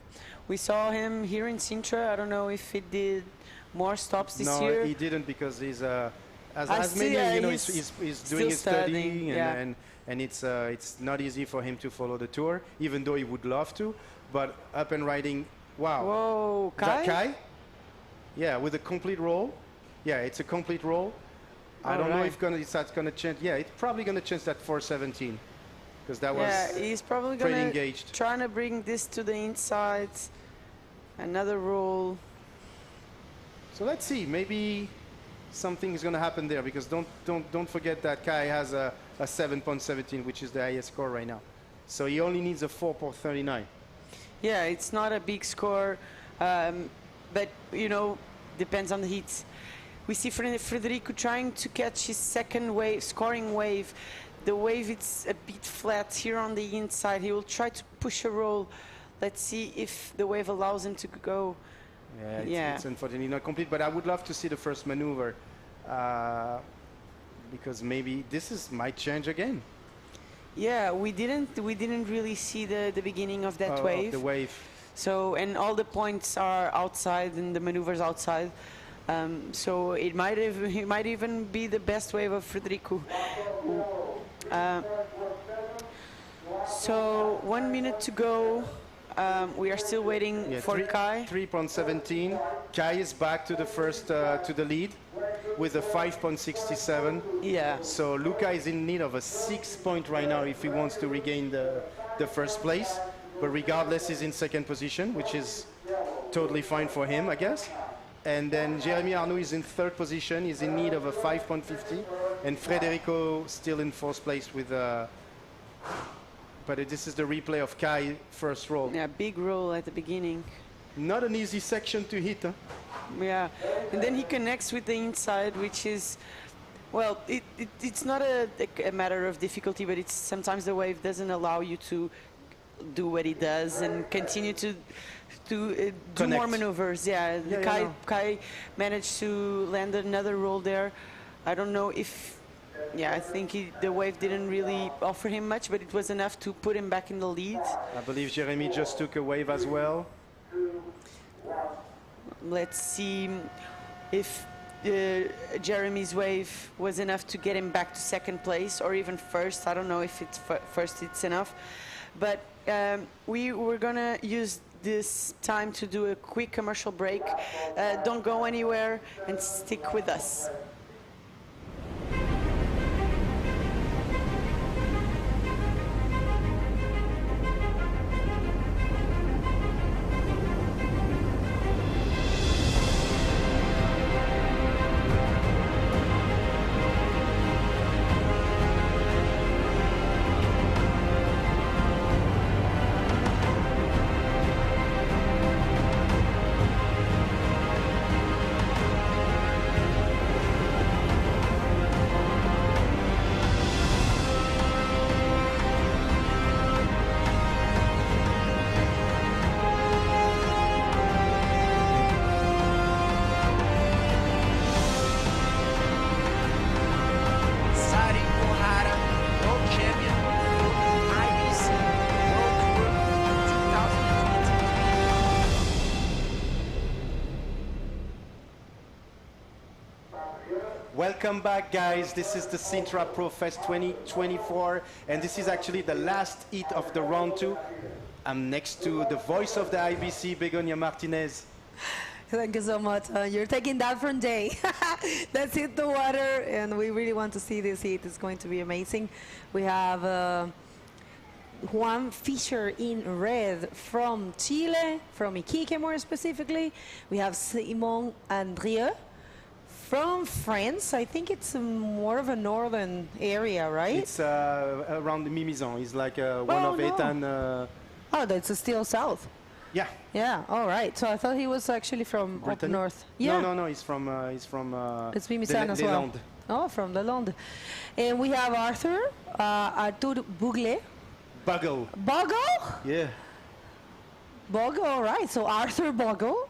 We saw him here in Sintra. I don't know if he did more stops this year. No, he didn't because he's as many he's doing his studying and it's not easy for him to follow the tour, even though he would love to. But up and riding, wow. Whoa, Kai? Is that Kai? Yeah, with a complete roll. Yeah, it's a complete roll. I don't know if that's gonna change. Yeah, it's probably gonna change that 417 because that was he's probably pretty gonna engaged. Trying to bring this to the inside. Another roll. So let's see. Maybe something is gonna happen there because don't forget that Kai has a 7.17, which is the highest score right now. So he only needs a 4.39. Yeah, it's not a big score, but depends on the heats. We see Federico trying to catch his second wave, scoring wave. The wave, it's a bit flat here on the inside. He will try to push a roll. Let's see if the wave allows him to go. Yeah, it's unfortunately not complete, but I would love to see the first maneuver because maybe this might change again. Yeah, we didn't really see the beginning of that wave. Of the wave. So, and all the points are outside and the maneuvers outside. So it might even be the best wave of Frederico. So 1 minute to go. We are still waiting for Kai. 3.17. Kai is back to the first to the lead with a 5.67. Yeah. So Luca is in need of a 6 point right now if he wants to regain the first place. But regardless, he's in second position, which is totally fine for him, I guess. And then Jeremy Arnoux is in third position. He's in need of a 5.50. And Federico still in fourth place with but this is the replay of Kai first roll. Yeah, big roll at the beginning. Not an easy section to hit, huh? Yeah, and then he connects with the inside, which is, well, it's not a matter of difficulty, but it's sometimes the wave doesn't allow you to do what he does and continue to do more maneuvers. Yeah, Kai managed to land another roll there. I don't know if. Yeah, I think the wave didn't really offer him much, but it was enough to put him back in the lead. I believe Jeremy just took a wave as well. Let's see if Jeremy's wave was enough to get him back to second place or even first. I don't know if it's first it's enough. But we were going to use this time to do a quick commercial break. Don't go anywhere and stick with us. Welcome back, guys. This is the Sintra Pro Fest 2024, and this is actually the last heat of the round 2. I'm next to the voice of the IBC, Begonia Martinez. Thank you so much. You're taking that from Jay. Let's hit the water, and we really want to see this heat. It's going to be amazing. We have Juan Fischer in red from Chile, from Iquique more specifically. We have Simon Andrieux from France. I think it's more of a northern area, right? It's around the Mimizan. It's like one of Ethan. Oh, that's still south. Yeah. Yeah. All right. So I thought he was actually from Britain? up north. Yeah. No. He's from. It's Mimizan as well. Landes. Oh, from the Landes. And we have Arthur Bugle. Bugle. Bogle? Yeah. Bogle. All right. So Arthur Bogle.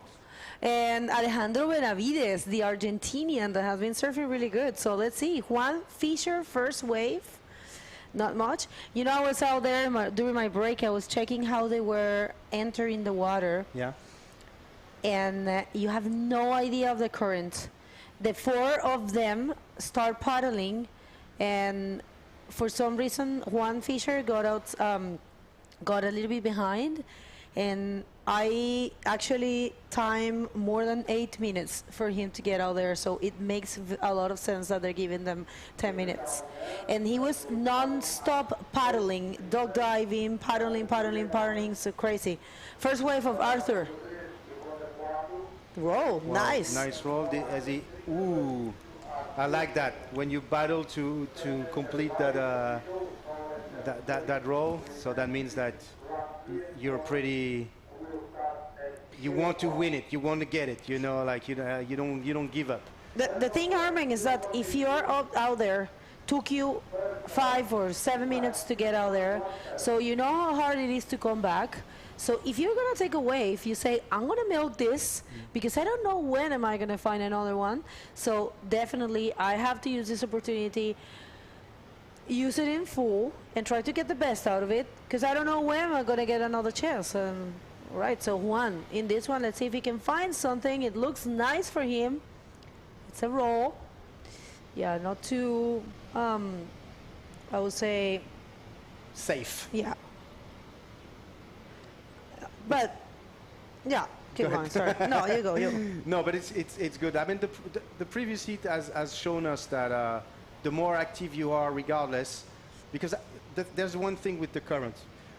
And Alejandro Benavides, the Argentinian that has been surfing really good. So let's see. Juan Fischer, first wave. Not much. You know, I was out there during my break. I was checking how they were entering the water. Yeah. And you have no idea of the current. The 4 of them start paddling, and for some reason, Juan Fischer got a little bit behind, and I actually time more than 8 minutes for him to get out there, so it makes a lot of sense that they're giving them 10 minutes. And he was non-stop paddling, dog diving, paddling, so crazy. First wave of Arthur. Roll, wow, nice. Nice roll. Ooh, I like that. When you battle to complete that that roll, so that means that you're pretty. You want to win it. You want to get it. You know, like you don't give up. The thing, Armin, is that if you're out there, took you 5 or 7 minutes to get out there, so you know how hard it is to come back. So if you're gonna take a wave, you say, I'm gonna milk this because I don't know when am I gonna find another one. So definitely I have to use this opportunity, use it in full, and try to get the best out of it, because I don't know when I'm gonna get another chance. Right, so Juan, in this one, let's see if he can find something. It looks nice for him. it's a roll. Yeah, not too, I would say, safe. yeah. But, yeah, keep going, sorry. No, you go, you go. No, but it's good. I mean, the previous heat has shown us that the more active you are, regardless, because there's one thing with the current.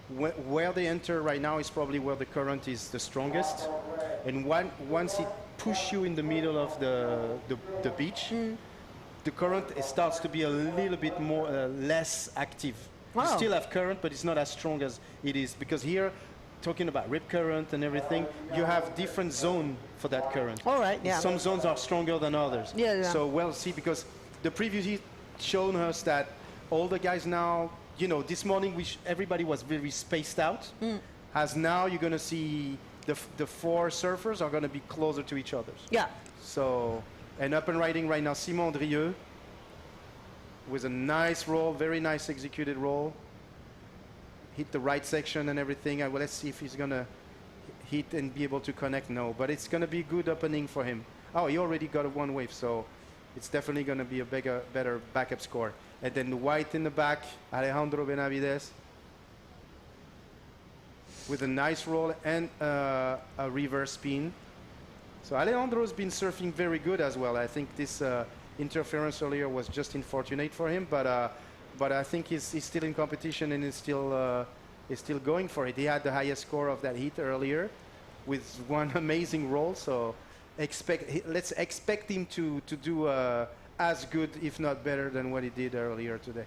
Where they enter right now is probably where the current is the strongest. And once it pushes you in the middle of the beach, the current starts to be a little bit more less active. Wow. You still have current, but it's not as strong as it is. Because here, talking about rip current and everything, you have different zone for that current. All right, yeah. Some zones are stronger than others. Yeah. So we'll see, because the previous heat shown us that all the guys now, you know, this morning everybody was very spaced out. As now you're going to see the four surfers are going to be closer to each other. Yeah. So, and up and riding right now, Simon Drieux with a nice roll, very nice executed roll. Hit the right section and everything. Well, let's see if he's going to hit and be able to connect. No, but it's going to be a good opening for him. Oh, he already got a one wave, so it's definitely going to be a better backup score. And then the white in the back, Alejandro Benavides, with a nice roll and a reverse spin. So Alejandro's been surfing very good as well. I think this interference earlier was just unfortunate for him, but I think he's still in competition and is still going for it. He had the highest score of that heat earlier with one amazing roll. So let's expect him to do as good, if not better, than what he did earlier today.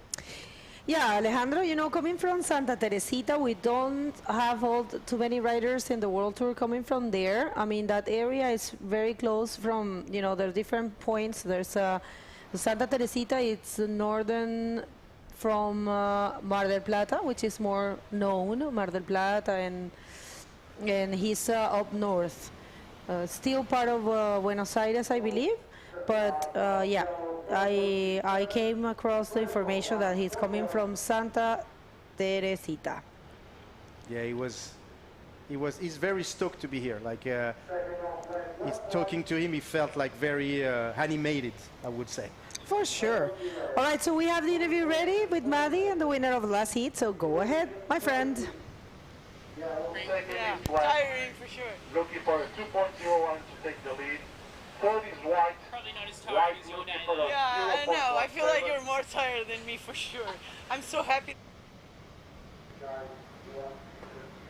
Yeah, Alejandro, you know, coming from Santa Teresita, we don't have too many riders in the World Tour coming from there. I mean, that area is very close from, you know, there are different points. There's Santa Teresita, it's northern from Mar del Plata, which is more known, Mar del Plata, and he's up north. Still part of Buenos Aires, I believe. But yeah, I came across the information that he's coming from Santa Teresita. Yeah, he's very stoked to be here. Like, he's talking to him, he felt like very animated, I would say. For sure. All right, so we have the interview ready with Maddie and the winner of the last heat. So go ahead, my friend. Yeah, tiring for sure. Looking for a 2.01 to take the lead. Third is white. Probably not as tired as your name. Yeah, I know. I feel like you're more tired than me for sure. I'm so happy.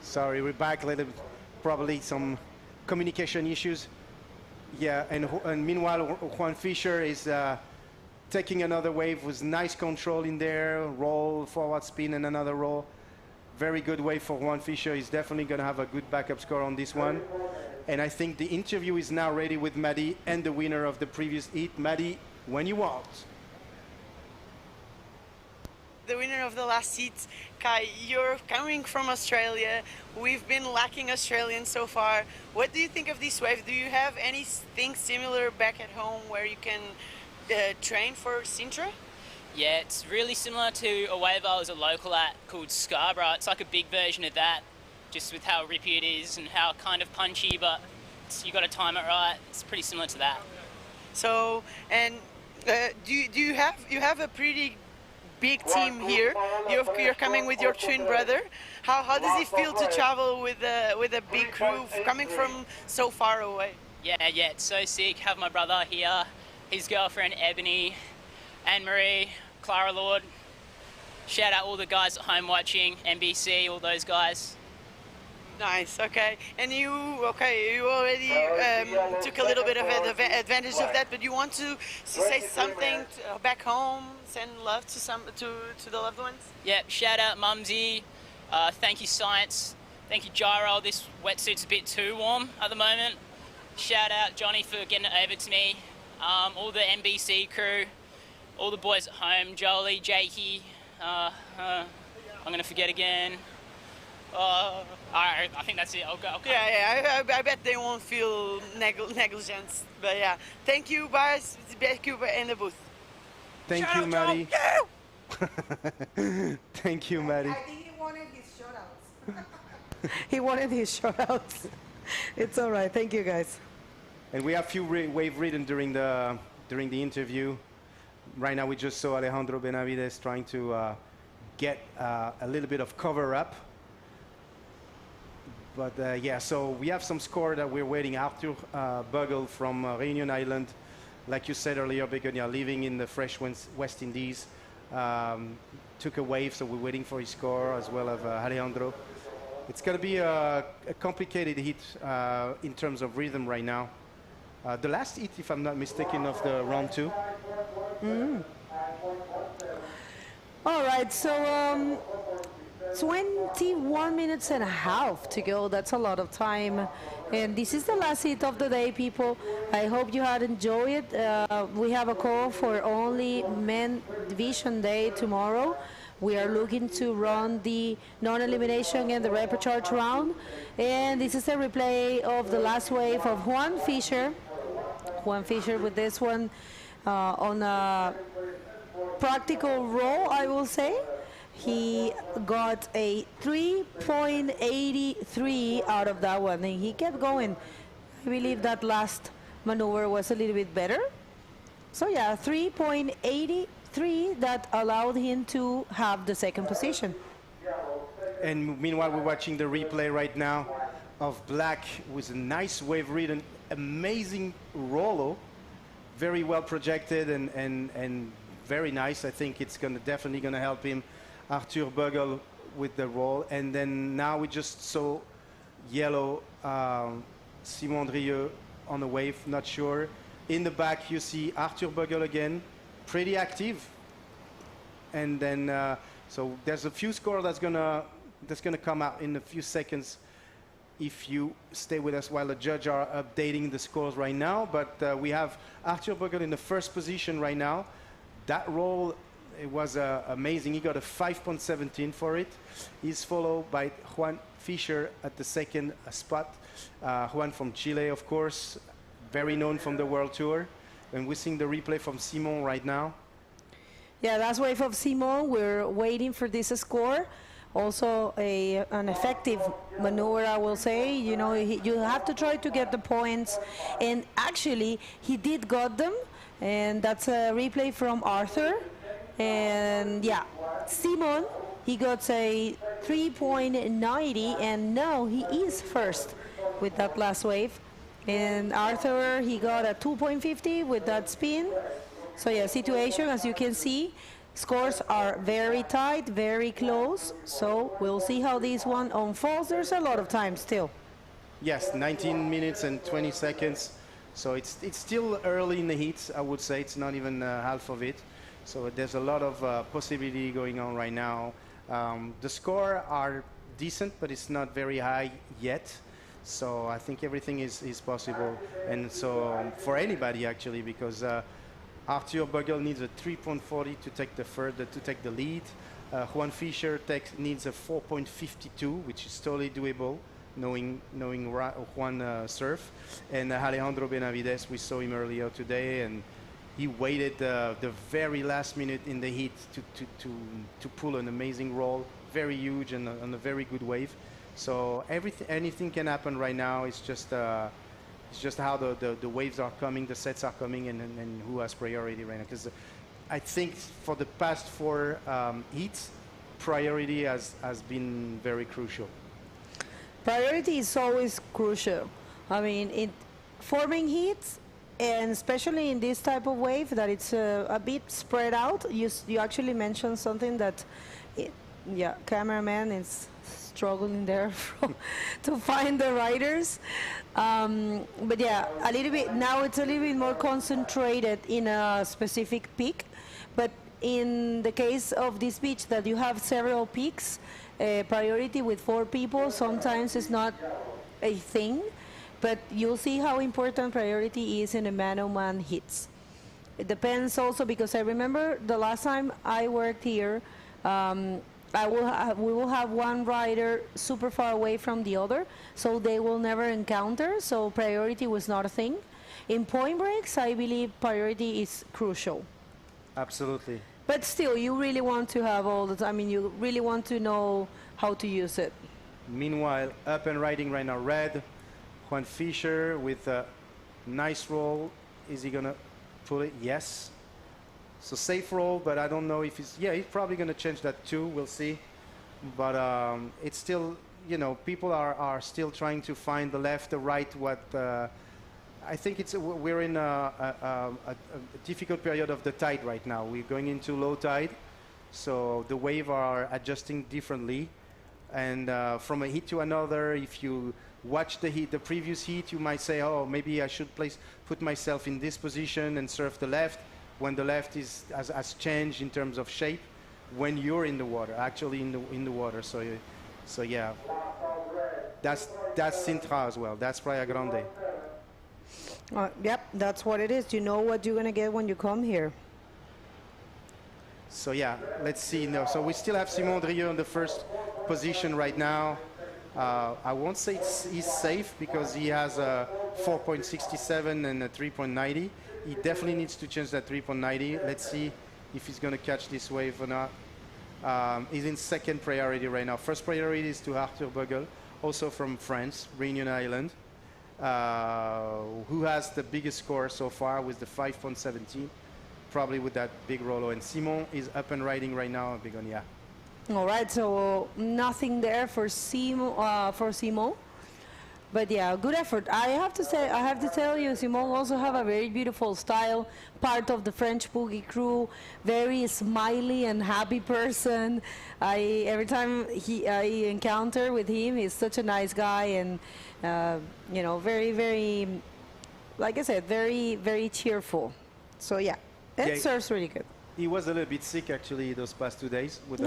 Sorry, we're back. Probably some communication issues. Yeah, and meanwhile, Juan Fischer is taking another wave with nice control in there, roll, forward spin, and another roll. Very good wave for Juan Fischer. He's definitely going to have a good backup score on this one. And I think the interview is now ready with Maddie and the winner of the previous heat. Maddie, when you want. The winner of the last heat, Kai, you're coming from Australia. We've been lacking Australians so far. What do you think of this wave? Do you have anything similar back at home where you can train for Sintra? Yeah, it's really similar to a wave I was a local at called Scarborough. It's like a big version of that, just with how rippy it is and how kind of punchy, but you got to time it right. It's pretty similar to that. So, and do you have a pretty big team here? You're coming with your twin brother. How does it feel to travel with a big crew coming from so far away? Yeah, it's so sick. Have my brother here, his girlfriend Ebony, Anne-Marie, Clara Lord. Shout out all the guys at home watching, NBC, all those guys. Nice, okay. And you already took a little bit of advantage of that, but you want to say something back home, send love to the loved ones? Yep, shout out Mumsy, thank you Science, thank you Gyro, this wetsuit's a bit too warm at the moment. Shout out Johnny for getting it over to me, all the NBC crew, all the boys at home, Jolie, Jakey, I'm going to forget again. I think that's it. I'll go. Yeah, I bet they won't feel negligence. But yeah, thank you, guys. Thank you in the booth. Thank you, Maddie. Thank you, Maddie. I think he wanted his shoutouts. He wanted his shoutouts. It's all right. Thank you, guys. And we have few wave ridden during the during the interview. Right now we just saw Alejandro Benavides trying to get a little bit of cover up. But yeah, so we have some score that we're waiting. Arthur Bugle from Reunion Island, like you said earlier, Begonia, living in the fresh West Indies, took a wave, so we're waiting for his score, as well as Alejandro. It's going to be a complicated hit in terms of rhythm right now. The last hit, if I'm not mistaken, of the round 2. All right, so 21 minutes and a half to go. That's a lot of time. And this is the last hit of the day, people. I hope you had enjoyed it. We have a call for only men division day tomorrow. We are looking to run the non-elimination and the repecharge round. And this is a replay of the last wave of Juan Fisher. Juan Fisher with this one on a practical roll, I will say. He got a 3.83 out of that one, and he kept going. I believe that last maneuver was a little bit better. So yeah, 3.83 that allowed him to have the second position. And meanwhile, we're watching the replay right now of Black with a nice wave read, amazing rollo, very well projected and very nice. I think it's definitely gonna help him. Arthur Bugle with the roll, and then now we just saw yellow Simon Drieux on the wave, not sure. In the back you see Arthur Bugle again, pretty active. And then so there's a few score that's gonna come out in a few seconds if you stay with us while the judge are updating the scores right now. But we have Arthur Bugle in the first position right now. That roll, it was amazing. He got a 5.17 for it. He's followed by Juan Fisher at the second spot. Juan from Chile, of course, very known from the World Tour. And we're seeing the replay from Simon right now. Yeah, that's wave of Simon. We're waiting for this score. Also an effective maneuver, I will say. You know, you have to try to get the points. And actually, he did got them. And that's a replay from Arthur. And yeah, Simon, he got a 3.90, and now he is first with that last wave. And Arthur, he got a 2.50 with that spin. So yeah, situation, as you can see, scores are very tight, very close. So we'll see how this one unfolds. There's a lot of time still. Yes, 19 minutes and 20 seconds. So it's still early in the heats, I would say. It's not even half of it. So there's a lot of possibility going on right now. The score are decent, but it's not very high yet. So I think everything is possible. And so for anybody, actually, because Arthur Bugle needs a 3.40 to take the lead. Juan Fisher needs a 4.52, which is totally doable, knowing Juan surf. And Alejandro Benavides, we saw him earlier today, and he waited the very last minute in the heat to pull an amazing roll, very huge and on a very good wave. So anything can happen right now. It's just how the waves are coming, the sets are coming, and who has priority right now. Because I think for the past 4 heats, priority has been very crucial. Priority is always crucial. I mean, in forming heats, and especially in this type of wave that it's a bit spread out. You actually mentioned something that, yeah, cameraman is struggling there to find the riders. But yeah, a little bit, now it's a little bit more concentrated in a specific peak. But in the case of this beach that you have several peaks, priority with 4 people sometimes is not a thing. But you'll see how important priority is in a man-on-man hits. It depends also, because I remember the last time I worked here, we will have one rider super far away from the other, so they will never encounter, so priority was not a thing. In point breaks, I believe priority is crucial. Absolutely. But still, you really want to have all the time, I mean, you really want to know how to use it. Meanwhile, up and riding right now, red. Juan Fisher with a nice roll. Is he gonna pull it, yes. So safe roll, but I don't know if he's probably going to change that too, we'll see. But it's still, you know, people are still trying to find the left, the right, what, I think we're in a difficult period of the tide right now. We're going into low tide, so the waves are adjusting differently. And from a heat to another, if you watch the previous heat, you might say, oh, maybe I should put myself in this position and surf the left, when the left has changed in terms of shape when you're in the water, actually in the water. So yeah, that's Sintra as well. That's Praia Grande. Yep, that's what it is. You know what you're gonna get when you come here. So yeah, let's see. No, so we still have Simon Drieux in the first position right now. I won't say he's safe because he has a 4.67 and a 3.90. He definitely needs to change that 3.90. Let's see if he's going to catch this wave or not. He's in second priority right now. First priority is to Arthur Bogle, also from France, Réunion Island, who has the biggest score so far with the 5.17, probably with that big rollo. And Simon is up and riding right now, big on, yeah. All right, so nothing there for Simon. But yeah, good effort. I have to tell you, Simon also have a very beautiful style, part of the French boogie crew, very smiley and happy person. Every time I encounter with him, he's such a nice guy, and you know, very, very, like I said, very, very cheerful. So yeah, it serves really good. He was a little bit sick actually those past 2 days with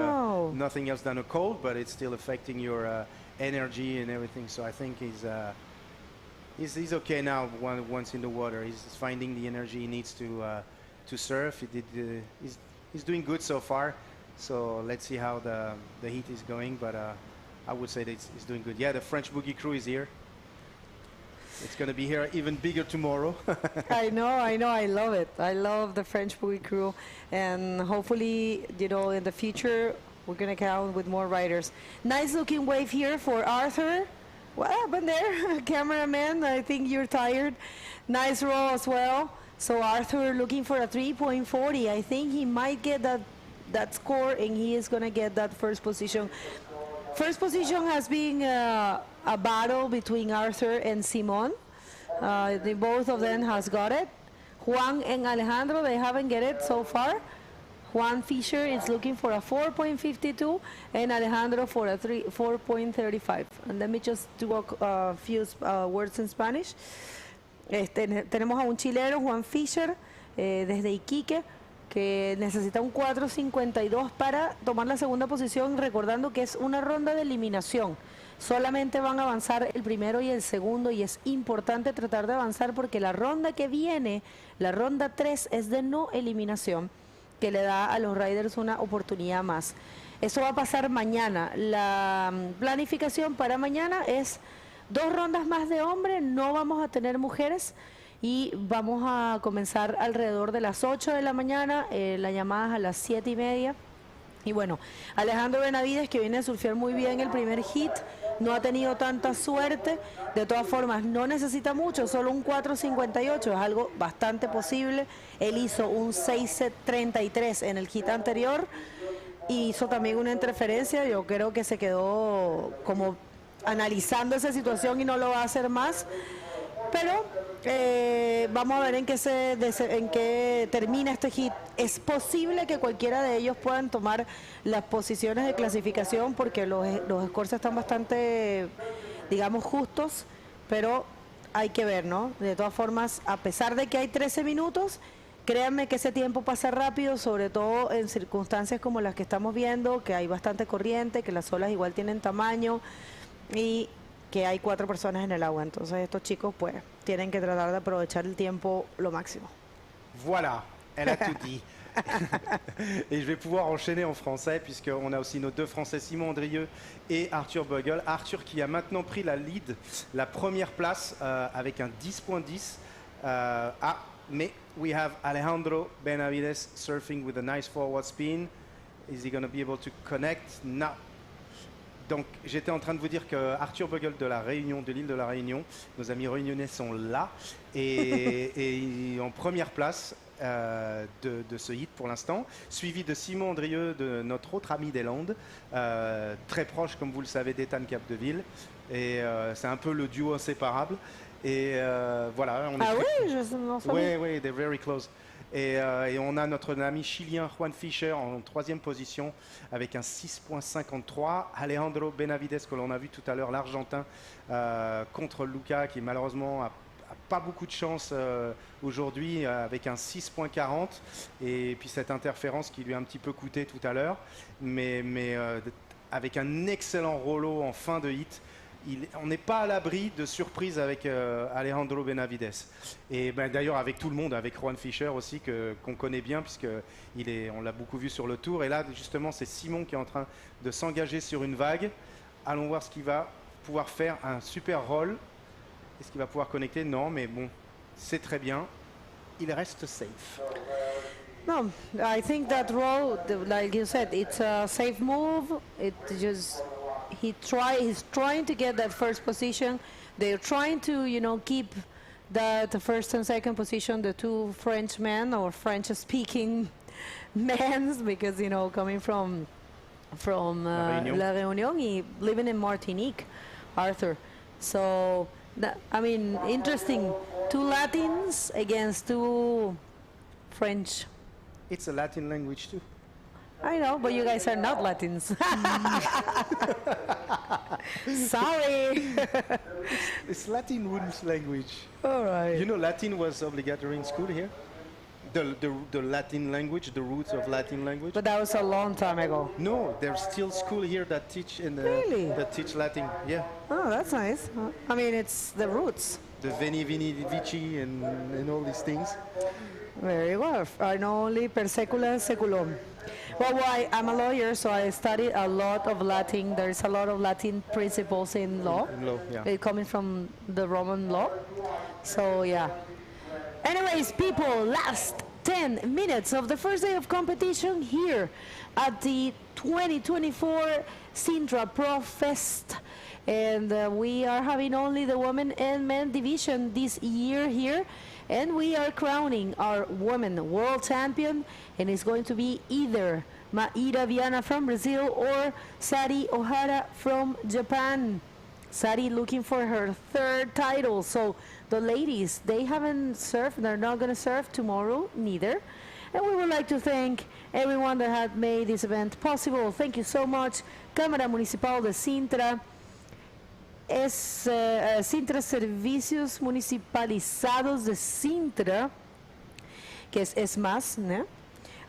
nothing else than a cold, but it's still affecting your energy and everything. So I think he's okay now once in the water. He's finding the energy he needs to surf. He's doing good so far. So let's see how the heat is going. But I would say that he's doing good. Yeah, the French boogie crew is here. It's going to be here even bigger tomorrow. I know. I love it. I love the French boogie crew. And hopefully, you know, in the future, we're going to count with more riders. Nice looking wave here for Arthur. What happened there? Cameraman, I think you're tired. Nice roll as well. So Arthur looking for a 3.40. I think he might get that score, and he is going to get that first position. First position has been a battle between Arthur and Simon. Both of them has got it. Juan and Alejandro, they haven't get it so far. Juan Fisher is looking for a 4.52 and Alejandro for a 4.35. And let me just do a few words in Spanish. Tenemos a un chileno, Juan Fisher, desde Iquique, que necesita un 4.52 para tomar la segunda posición, recordando que es una ronda de eliminación. Solamente van a avanzar el primero y el segundo, y es importante tratar de avanzar porque la ronda que viene, la ronda 3, es de no eliminación, que le da a los riders una oportunidad más. Eso va a pasar mañana. La planificación para mañana es 2 rondas más de hombres, no vamos a tener mujeres, y vamos a comenzar alrededor de las 8 de la mañana, las llamadas a las 7:30. Y bueno, Alejandro Benavides, que viene a surfear muy bien el primer hit, no ha tenido tanta suerte. De todas formas, no necesita mucho, solo un 4.58, es algo bastante posible. Él hizo un 6.33 en el hit anterior y hizo también una interferencia. Yo creo que se quedó como analizando esa situación y no lo va a hacer más. Pero vamos a ver en qué termina este hit. Es posible que cualquiera de ellos puedan tomar las posiciones de clasificación porque los scores están bastante, digamos, justos, pero hay que ver, ¿no? De todas formas, a pesar de que hay 13 minutos, créanme que ese tiempo pasa rápido, sobre todo en circunstancias como las que estamos viendo, que hay bastante corriente, que las olas igual tienen tamaño y que hay 4 personas en el agua. Entonces estos chicos pues tienen que tratar de aprovechar el tiempo lo máximo. Voilà, elle a tout dit. Et je vais pouvoir enchaîner en français puisqu'on a aussi nos 2 Français, Simon Drieux et Arthur Bogle. Arthur qui a maintenant pris la lead, la première place avec un 10.10. Mais we have Alejandro Benavides surfing with a nice forward spin. Is he going to be able to connect? No. Donc j'étais en train de vous dire que Arthur Bogle de la Réunion, de l'île de la Réunion, nos amis réunionnais sont là et en première place. de ce hit pour l'instant, suivi de Simon Andrieux, de notre autre ami des Landes, très proche, comme vous le savez, d'Ethan Capdeville. Et c'est un peu le duo inséparable. Et voilà. Ah oui, je m'en souviens. Oui, they're very close. Et on a notre ami chilien Juan Fischer en 3e position avec un 6.53. Alejandro Benavides, que l'on a vu tout à l'heure, l'Argentin, contre Luca, qui malheureusement a pas beaucoup de chance aujourd'hui, avec un 6.40. Et puis cette interférence qui lui a un petit peu coûté tout à l'heure. Mais avec un excellent rollo en fin de hit. On n'est pas à l'abri de surprises avec Alejandro Benavides. Et d'ailleurs avec tout le monde, avec Juan Fischer aussi, qu'on connaît bien, puisqu'on l'a beaucoup vu sur le tour. Et là, justement, c'est Simon qui est en train de s'engager sur une vague. Allons voir ce qu'il va pouvoir faire. Un super roll. Est-ce qu'il va pouvoir connecter? Non, mais bon, c'est très bien. Il reste safe. No, I think that roll, like you said, it's a safe move. He's trying to get that first position. They're trying to, keep the first and second position, the two Frenchmen or French-speaking men, because coming from La Réunion, living in Martinique, Arthur. So interesting. 2 Latins against 2 French. It's a Latin language too. I know, but you guys are not Latins. Sorry. It's Latin women's language. All right. You know, Latin was obligatory in school here. The Latin language, the roots of Latin language. But that was a long time ago. No, there's still school here that teach that teach Latin. Yeah. Oh, that's nice. It's the roots. The Veni Vini Vici and all these things. Very well. I know only per secula seculum. Well, I'm a lawyer, so I studied a lot of Latin. There's a lot of Latin principles in law. Yeah. Coming from the Roman law. So, yeah. Anyways, people, last 10 minutes of the first day of competition here at the 2024 Sintra Pro Fest. And we are having only the women and men division this year here. And we are crowning our women world champion. And it's going to be either Maíra Viana from Brazil or Sari Ohara from Japan. Sari looking for her 3rd title. So the ladies, they haven't surfed. They're not going to surf tomorrow, neither. And we would like to thank everyone that had made this event possible. Thank you so much. Cámara Municipal de Sintra. Sintra Servicios Municipalizados de Sintra, que es más, né?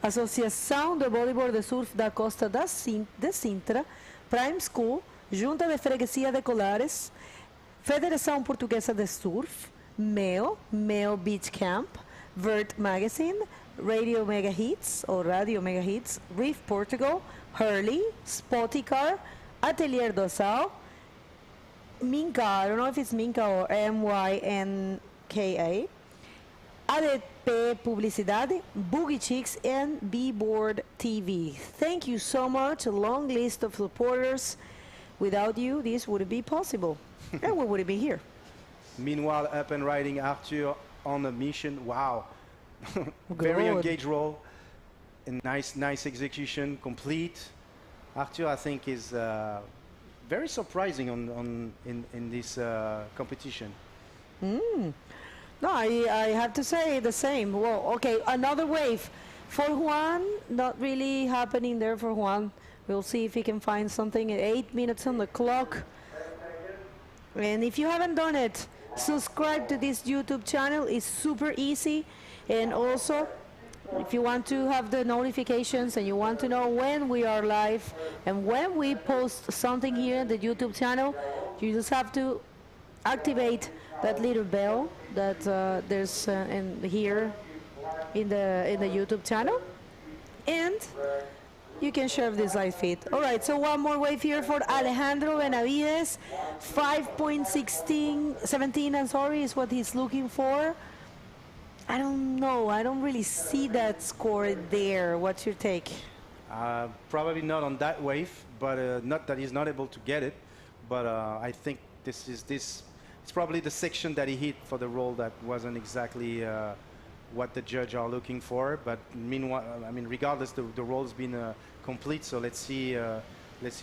Associação de Bodyboard de Surf da Costa de Sintra, Prime School, Junta de Freguesia de Colares, Federação Portuguesa de Surf, MEO Beach Camp, Vert Magazine, Radio Mega Hits or Radio Mega Hits, Reef Portugal, Hurley, Spoticar, Atelier do Sal, Minka, I don't know if it's Minka or MYNKA, ADP Publicidade, Boogie Chicks, and B-Board TV. Thank you so much. A long list of supporters. Without you, this wouldn't be possible. And we wouldn't be here. Meanwhile, up and riding Arthur on a mission. Wow. Very engaged role. And nice execution, complete. Arthur, I think, is very surprising in this competition. No, I have to say the same. Well, okay, another wave. For Juan, not really happening there for Juan. We'll see if he can find something at 8 minutes on the clock. And if you haven't done it, subscribe to this YouTube channel. It's super easy. And also, if you want to have the notifications and you want to know when we are live and when we post something here in the YouTube channel, you just have to activate that little bell that there's here in the YouTube channel, and you can share this live feed. All right, so one more wave here for Alejandro Benavides. 5.17, I'm sorry, is what he's looking for. I don't know. I don't really see that score there. What's your take? Probably not on that wave, but not that he's not able to get it. But I think it's probably the section that he hit for the roll that wasn't exactly what the judge are looking for. But meanwhile, I mean, regardless, the role's been complete. So let's see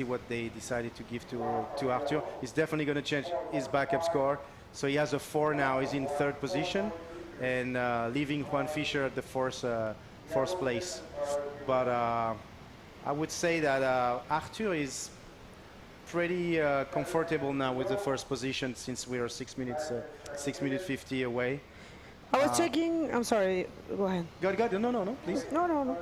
what they decided to give to Arthur. He's definitely going to change his backup score. So he has a 4 now. He's in 3rd position, and leaving Juan Fischer at the fourth place. But I would say that Arthur is pretty comfortable now with the 1st position, since we are 6 minutes 50 away. I was checking. I'm sorry. Go ahead. Go. No, please. No.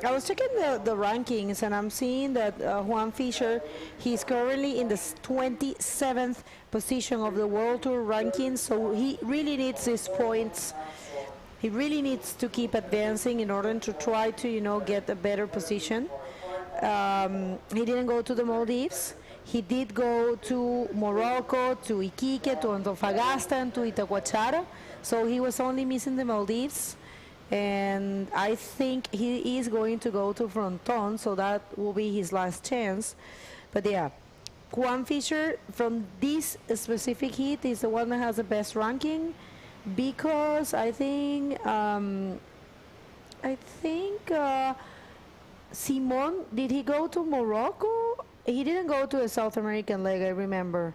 I was checking the rankings, and I'm seeing that Juan Fischer, he's currently in the 27th position of the World Tour rankings. So he really needs these points. He really needs to keep advancing in order to try to, get a better position. He didn't go to the Maldives. He did go to Morocco, to Iquique, to Antofagasta, and to Itacoachara. So he was only missing the Maldives. And I think he is going to go to Fronton, so that will be his last chance. But yeah, Juan Fischer from this specific heat is the one that has the best ranking, because I think Simon, did he go to Morocco? He didn't go to a South American leg, I remember.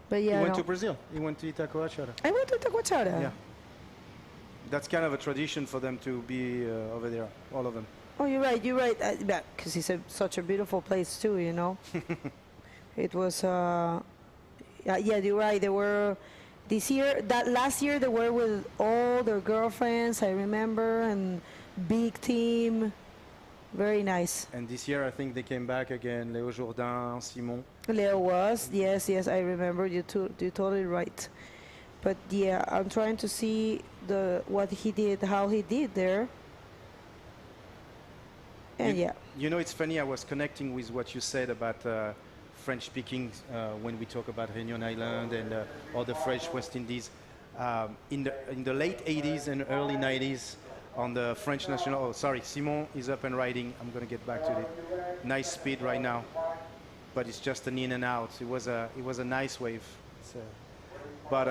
But yeah, he went to Brazil. He went to Itacoachara. I went to Itacoachara. Yeah. That's kind of a tradition for them to be over there, all of them. Oh, you're right. Because it's such a beautiful place too, It was, yeah, you're right. They were, last year they were with all their girlfriends, I remember, and big team. Very nice. And this year, I think they came back again. Léo Jourdain, Simon. Leo was, yes, I remember. You're totally right. But yeah, I'm trying to see what he did, how he did there. And yeah. It's funny. I was connecting with what you said about French speaking when we talk about Réunion Island and other French West Indies. In the late 80s and early 90s, on the French national. Oh, sorry, Simon is up and riding. I'm going to get back to it. Nice speed right now, but it's just an in and out. It was a nice wave. But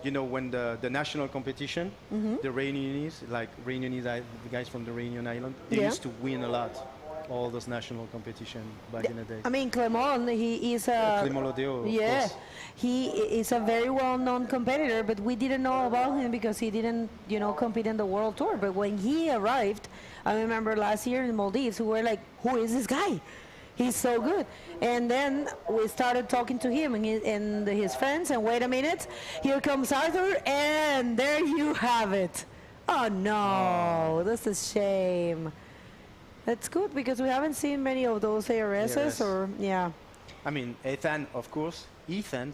when the national competition, the Réunionnais, the guys from the Réunion Island, they used to win a lot. All those national competition back in the day. I mean, Clément, he is a... Clément Lodéo, yeah, he is a very well-known competitor, but we didn't know about him because he didn't, compete in the World Tour. But when he arrived, I remember last year in Maldives, we were like, who is this guy? He's so good. And then we started talking to him and his friends, and wait a minute, here comes Arthur, and there you have it. Oh, no, that's a shame. That's good, because we haven't seen many of those ARSs, or, yeah. I mean, Ethan, of course. Ethan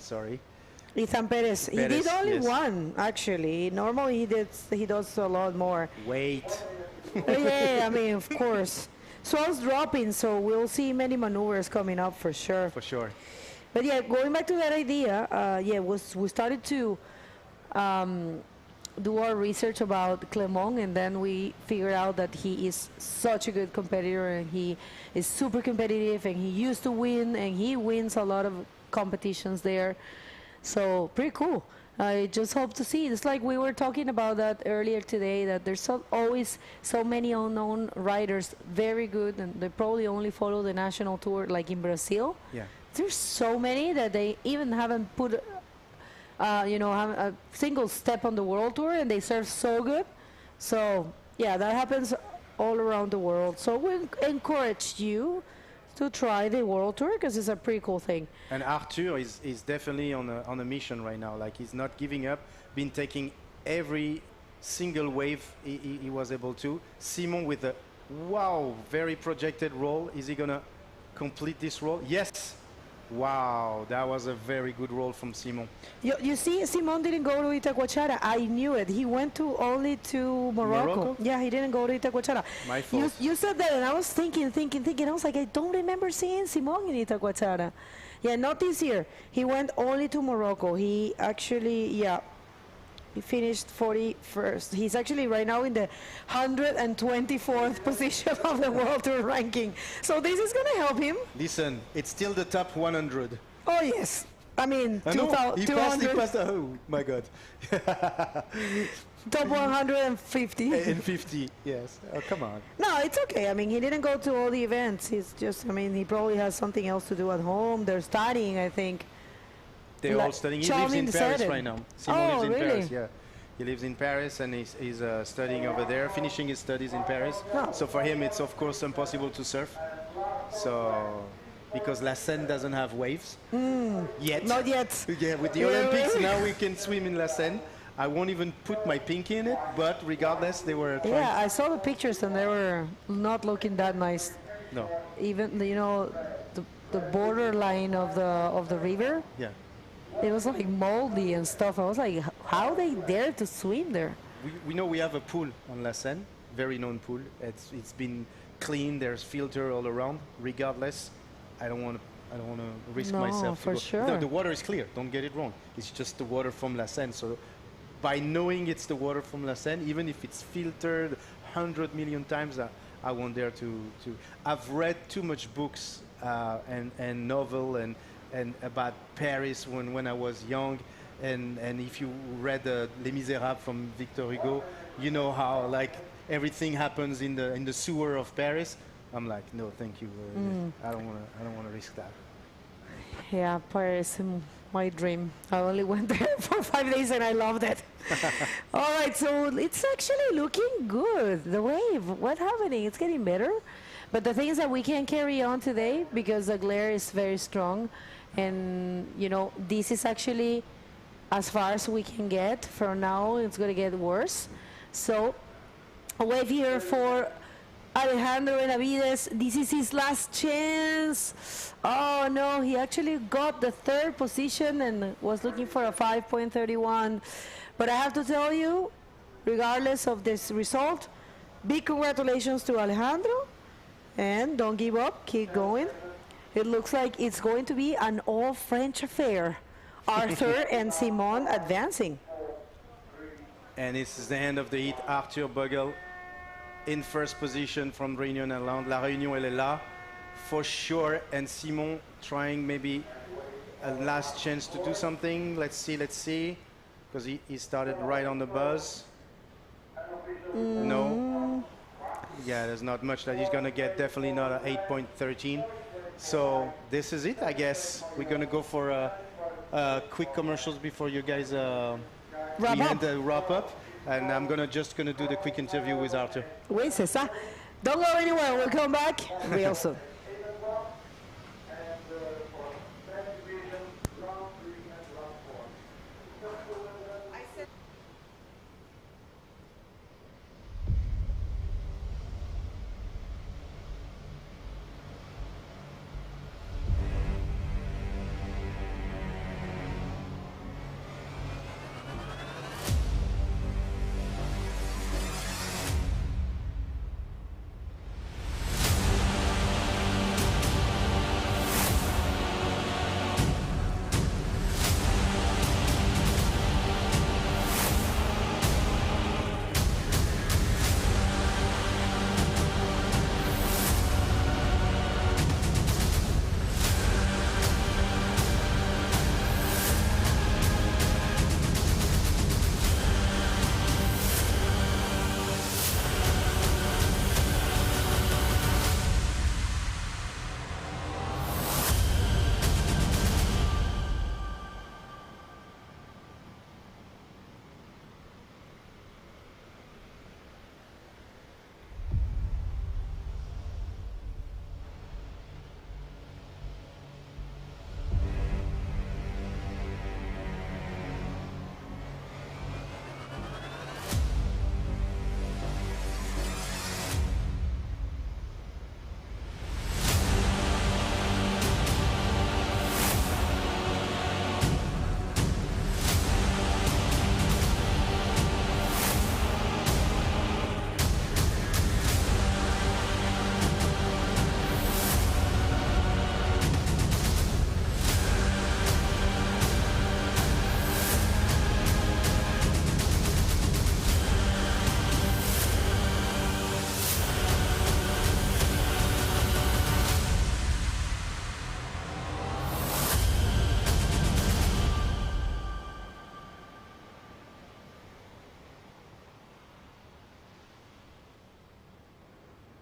Perez. He did only one, actually. Normally he does a lot more. Wait. Yeah, I mean, of course. Swell's dropping, so we'll see many maneuvers coming up for sure. For sure. But yeah, going back to that idea, we started to do our research about Clément, and then we figured out that he is such a good competitor, and he is super competitive, and he used to win, and he wins a lot of competitions there. So pretty cool. I just hope to see. It's like we were talking about that earlier today, that there's always so many unknown riders, very good, and they probably only follow the national tour, like in Brazil. Yeah. There's so many that they even haven't put have a single step on the World Tour, and they serve so good. So yeah, that happens all around the world. So we encourage you to try the World Tour, because it's a pretty cool thing. And Arthur is definitely on a mission right now. Like, he's not giving up. Been taking every single wave he was able to. Simon with a very projected roll. Is he gonna complete this roll? Yes. Wow, that was a very good roll from Simon. You see, Simon didn't go to Itacoachara. I knew it. He went only to Morocco. Yeah, he didn't go to Itacoachara. My fault. You said that, and I was thinking. I was like, I don't remember seeing Simon in Itacoachara. Yeah, not this year. He went only to Morocco. He actually, he finished 41st. He's actually right now in the 124th position of the World Tour ranking. So this is going to help him. Listen, it's still the top 100. Oh, yes. I mean, I know, he 200. passed, oh my God. Top 150. And 50, yes. Oh, come on. No, it's okay. I mean, he didn't go to all the events. He's just, I mean, he probably has something else to do at home. They're studying, I think. They're all studying. He lives in Paris right now. Simon lives in really? Paris, yeah. He lives in Paris and he's studying over there, finishing his studies in Paris. So for him, it's of course impossible to surf. So, because La Seine doesn't have waves. Yet. Not yet. Yeah, with the Olympics, now we can swim in La Seine. I won't even put my pinky in it, but regardless, they were trying. Yeah, I saw the pictures and they were not looking that nice. No. Even, you know, the borderline of the river. Yeah. It was like moldy and stuff. I was like, how they dare to swim there? We know we have a pool on La Seine, very known pool. It's been cleaned. There's filter all around. Regardless, I don't want to risk myself. For sure. No, the water is clear. Don't get it wrong. It's just the water from La Seine. So, by knowing it's the water from La Seine, even if it's filtered 100 million times, I won't dare to. I've read too much books and novel and about Paris when I was young, and if you read Les Misérables from Victor Hugo, you know how like everything happens in the sewer of Paris. I'm like, no, thank you. I don't want to risk that. Yeah, Paris, my dream. I only went there for 5 days and I loved it. All right, so it's actually looking good. The wave, what's happening? It's getting better. But the thing is that we can't carry on today because the glare is very strong. And, you know, this is actually as far as we can get. From now, it's going to get worse. So, a wave here for Alejandro Benavides. This is his last chance. Oh, no, he actually got the third position and was looking for a 5.31. But I have to tell you, regardless of this result, big congratulations to Alejandro. And don't give up, keep going. It looks like it's going to be an all-French affair. Arthur and Simon advancing. And this is the end of the heat. Arthur Bogle in first position from Réunion Island. La Réunion, elle est là for sure. And Simon trying maybe a last chance to do something. Let's see. Because he started right on the buzz. No. Yeah, there's not much that he's going to get. Definitely not an 8.13. So this is it, I guess. We're going to go for quick commercials before you guys wrap up. And I'm just going to do the quick interview with Arthur. Oui, c'est ça. Don't go anywhere. We'll come back real soon.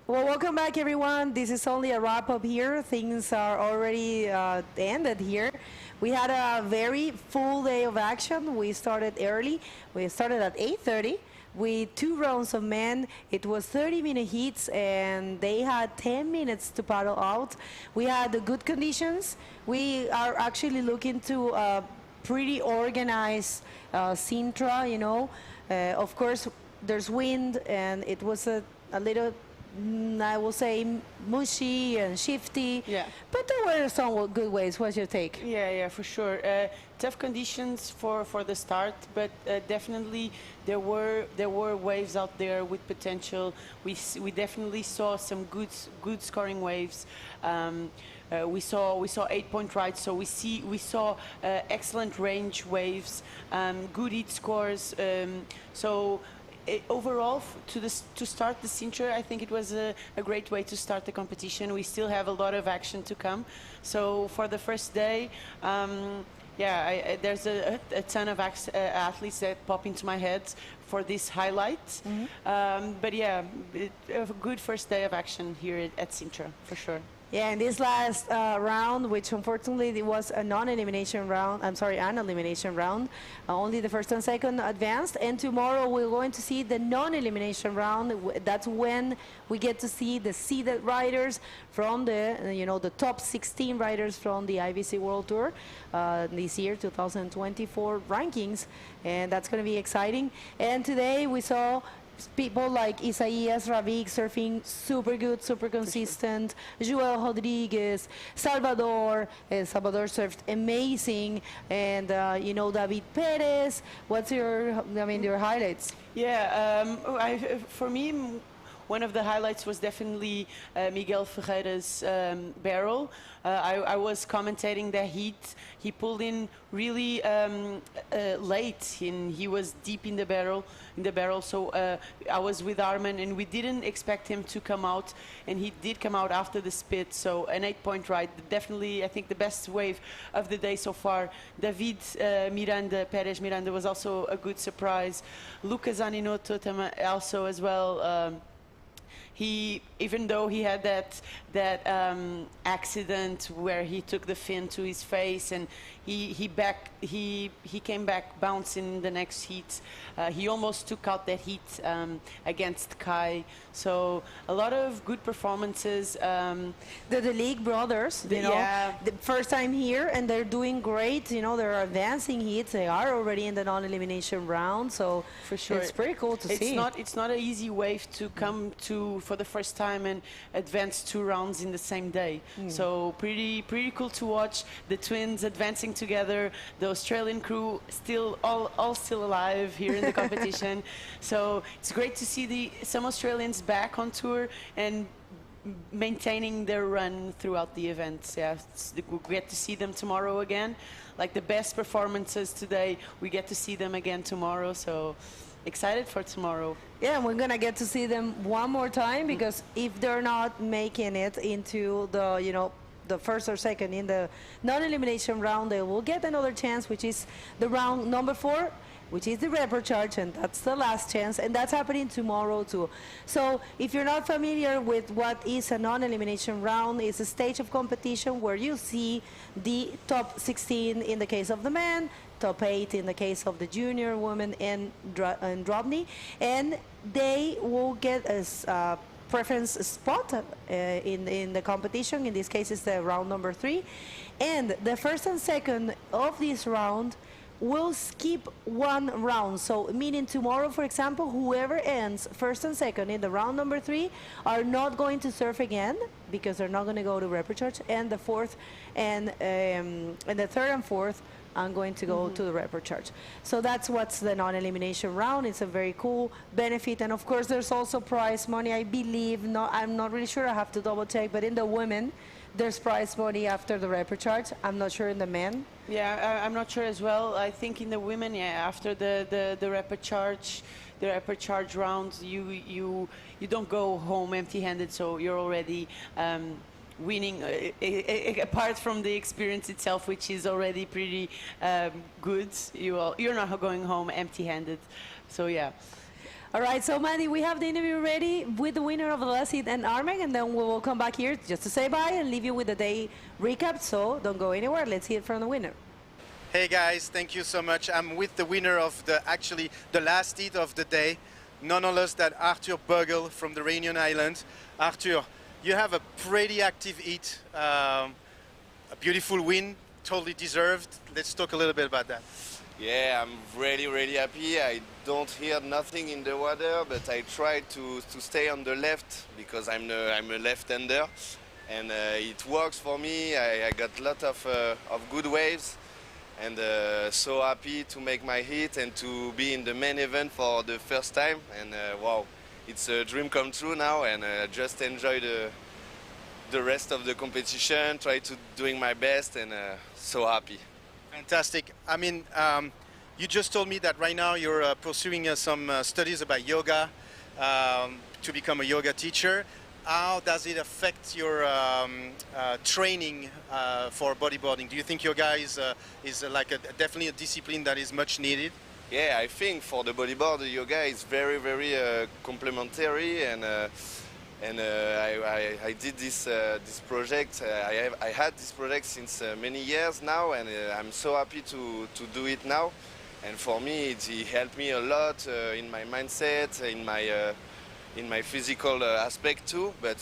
Well, welcome back, everyone. This is only a wrap-up here. Things are already ended here. We had a very full day of action. We started early. We started at 8:30 with 2 rounds of men. It was 30-minute heats, and they had 10 minutes to paddle out. We had good conditions. We are actually looking to pretty organized Sintra, you know. Of course, there's wind, and it was a little, I will say, mushy and shifty. Yeah. But there were some good waves. What's your take? Yeah, for sure. Tough conditions for the start, but definitely there were waves out there with potential. We definitely saw some good scoring waves. We saw 8-point rides, so we saw excellent range waves, good heat scores. Overall, to start the Sintra, I think it was a great way to start the competition. We still have a lot of action to come. So for the first day, there's a ton of athletes that pop into my head for this highlight. But yeah, a good first day of action here at Sintra, for sure. Yeah, in this last round, which unfortunately it was a non-elimination round, an elimination round, only the first and second advanced, and tomorrow we're going to see the non-elimination round. That's when we get to see the seeded riders from the top 16 riders from the IBC World Tour this year, 2024 rankings, and that's going to be exciting. And today we saw people like Isaías Ravik surfing super good, super consistent. Joel Rodriguez, Salvador surfed amazing, and David Perez. What's your highlights? Yeah, for me, one of the highlights was definitely Miguel Ferreira's barrel. I was commentating the heat. He pulled in really late, and he was deep in the barrel. So I was with Armin, and we didn't expect him to come out, and he did come out after the spit. So an 8-point ride, definitely I think the best wave of the day so far. David Perez Miranda was also a good surprise. Lucas Aninotto also as well. Even though he had that accident where he took the fin to his face, and he came back bouncing the next heat. He almost took out that heat against Kai. So a lot of good performances. The League brothers, the first time here, and they're doing great. They're advancing heats. They are already in the non-elimination round. So for sure, it's pretty cool to see. It's not an easy wave to come to for the first time and advance 2 rounds in the same day. So pretty cool to watch the twins advancing together. The Australian crew all still alive here in the competition. So it's great to see some Australians back on tour and maintaining their run throughout the events. Yeah, we get to see them tomorrow again. Like the best performances today, we get to see them again tomorrow. So excited for tomorrow. Yeah, and we're gonna get to see them one more time, because if they're not making it into the first or second in the non-elimination round, they will get another chance, which is the round number 4, which is the report charge, and that's the last chance, and that's happening tomorrow too. So if you're not familiar with what is a non-elimination round, it's a stage of competition where you see the top 16 in the case of the men, top 8 in the case of the junior women and Drobny, and they will get a preference spot in the competition. In this case, it's the round number 3, and the first and second of this round will skip 1 round. So meaning tomorrow, for example, whoever ends first and second in the round number 3 are not going to surf again, because they're not going to go to repechage, and the fourth and the third and fourth I'm going to go to the report charge. So that's what's the non-elimination round. It's a very cool benefit. And of course, there's also prize money, I believe. I'm not really sure, I have to double check, but in the women, there's prize money after the report charge. I'm not sure in the men. Yeah, I'm not sure as well. I think in the women, after the report charge rounds, you don't go home empty-handed, so you're already winning, apart from the experience itself, which is already pretty good. You're not going home empty-handed. So yeah. All right, so Mandy, we have the interview ready with the winner of the last heat and Armeg, and then we will come back here just to say bye and leave you with the day recap. So don't go anywhere. Let's hear from the winner. Hey guys, thank you so much. I'm with the winner of the last heat of the day, none less than Arthur Bogle from the Réunion Islands. Arthur, you have a pretty active heat, a beautiful win, totally deserved. Let's talk a little bit about that. Yeah, I'm really happy. I don't hear nothing in the water, but I try to stay on the left because I'm a left-hander, and it works for me. I got a lot of good waves, and so happy to make my hit and to be in the main event for the first time. And wow, it's a dream come true now, and just enjoy the rest of the competition. Try to doing my best, and so happy. Fantastic. I mean, you just told me that right now you're pursuing some studies about yoga to become a yoga teacher. How does it affect your training for bodyboarding? Do you think yoga is like definitely a discipline that is much needed? Yeah, I think for the bodyboard, yoga is very complementary, and I did this project. I had this project since many years now, and I'm so happy to do it now. And for me, it helped me a lot in my mindset, in my physical aspect too. But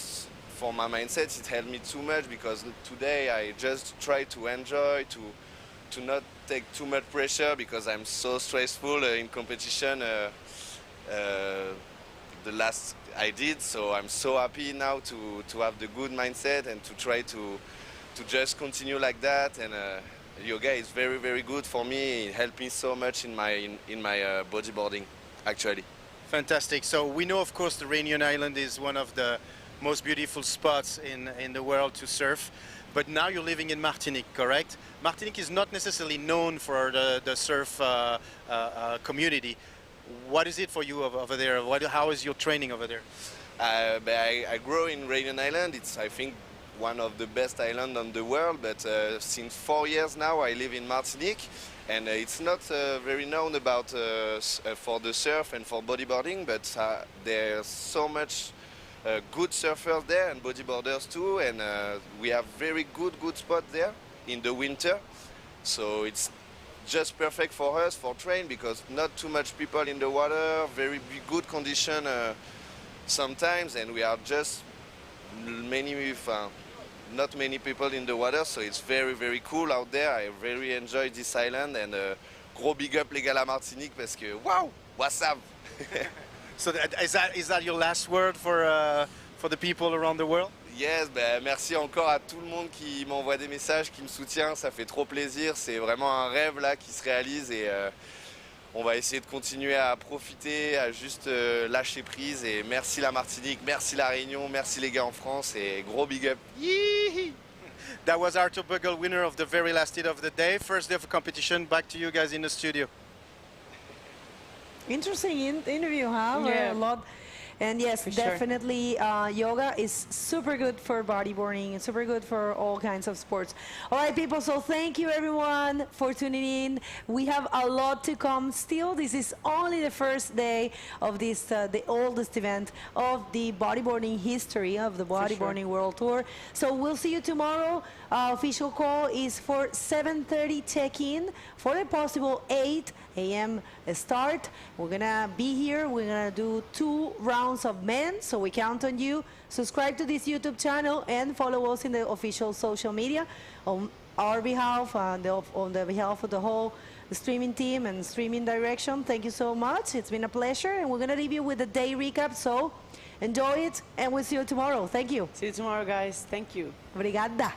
for my mindset, it helped me too much because today I just try to enjoy, to not take too much pressure because I'm so stressful in competition. The last I did, so I'm so happy now to have the good mindset and to try to just continue like that. And yoga is very good for me. It helped me so much in my bodyboarding, actually. Fantastic. So we know, of course, the Réunion Island is one of the most beautiful spots in the world to surf. But now you're living in Martinique, correct? Martinique is not necessarily known for the surf community. What is it for you over there? How is your training over there? I grew in Réunion Island. It's, I think, one of the best islands on the world. But since 4 years now, I live in Martinique, and it's not very known about for the surf and for bodyboarding. But there's so much good surfers there and bodyboarders too, and we have very good spots there in the winter. So it's just perfect for us for train because not too much people in the water, very good condition sometimes, and we are just not many people in the water, so it's very cool out there. I very enjoy this island, and gros big up les gars la Martinique parce que wow, what's up? So is that your last word for the people around the world? Yes, merci encore à tout le monde qui m'envoie des messages, qui me soutient, ça fait trop plaisir, c'est vraiment un rêve là qui se réalise, et on va essayer de continuer à profiter, à juste lâcher prise, et merci la Martinique, merci la Réunion, merci les gars en France, et gros big up. Yee! That was Arthur Bogle, winner of the very last hit of the day. First day of competition, back to you guys in the studio. Interesting interview, huh? Yeah. A lot. And yes, For sure. definitely yoga is super good for bodyboarding and super good for all kinds of sports. All right, people, so thank you everyone for tuning in. We have a lot to come still. This is only the first day of this, the oldest event of the bodyboarding history of the Bodyboarding World Tour. So we'll see you tomorrow. Official call is for 7:30 check-in for a possible 8 a.m. start. We're gonna be here. We're gonna do 2 rounds of men, so we count on you. Subscribe to this YouTube channel and follow us in the official social media on our behalf, on the behalf of the whole streaming team and streaming direction. Thank you so much. It's been a pleasure, and we're gonna leave you with a day recap. So enjoy it, and we'll see you tomorrow. Thank you. See you tomorrow, guys. Thank you. Obrigada.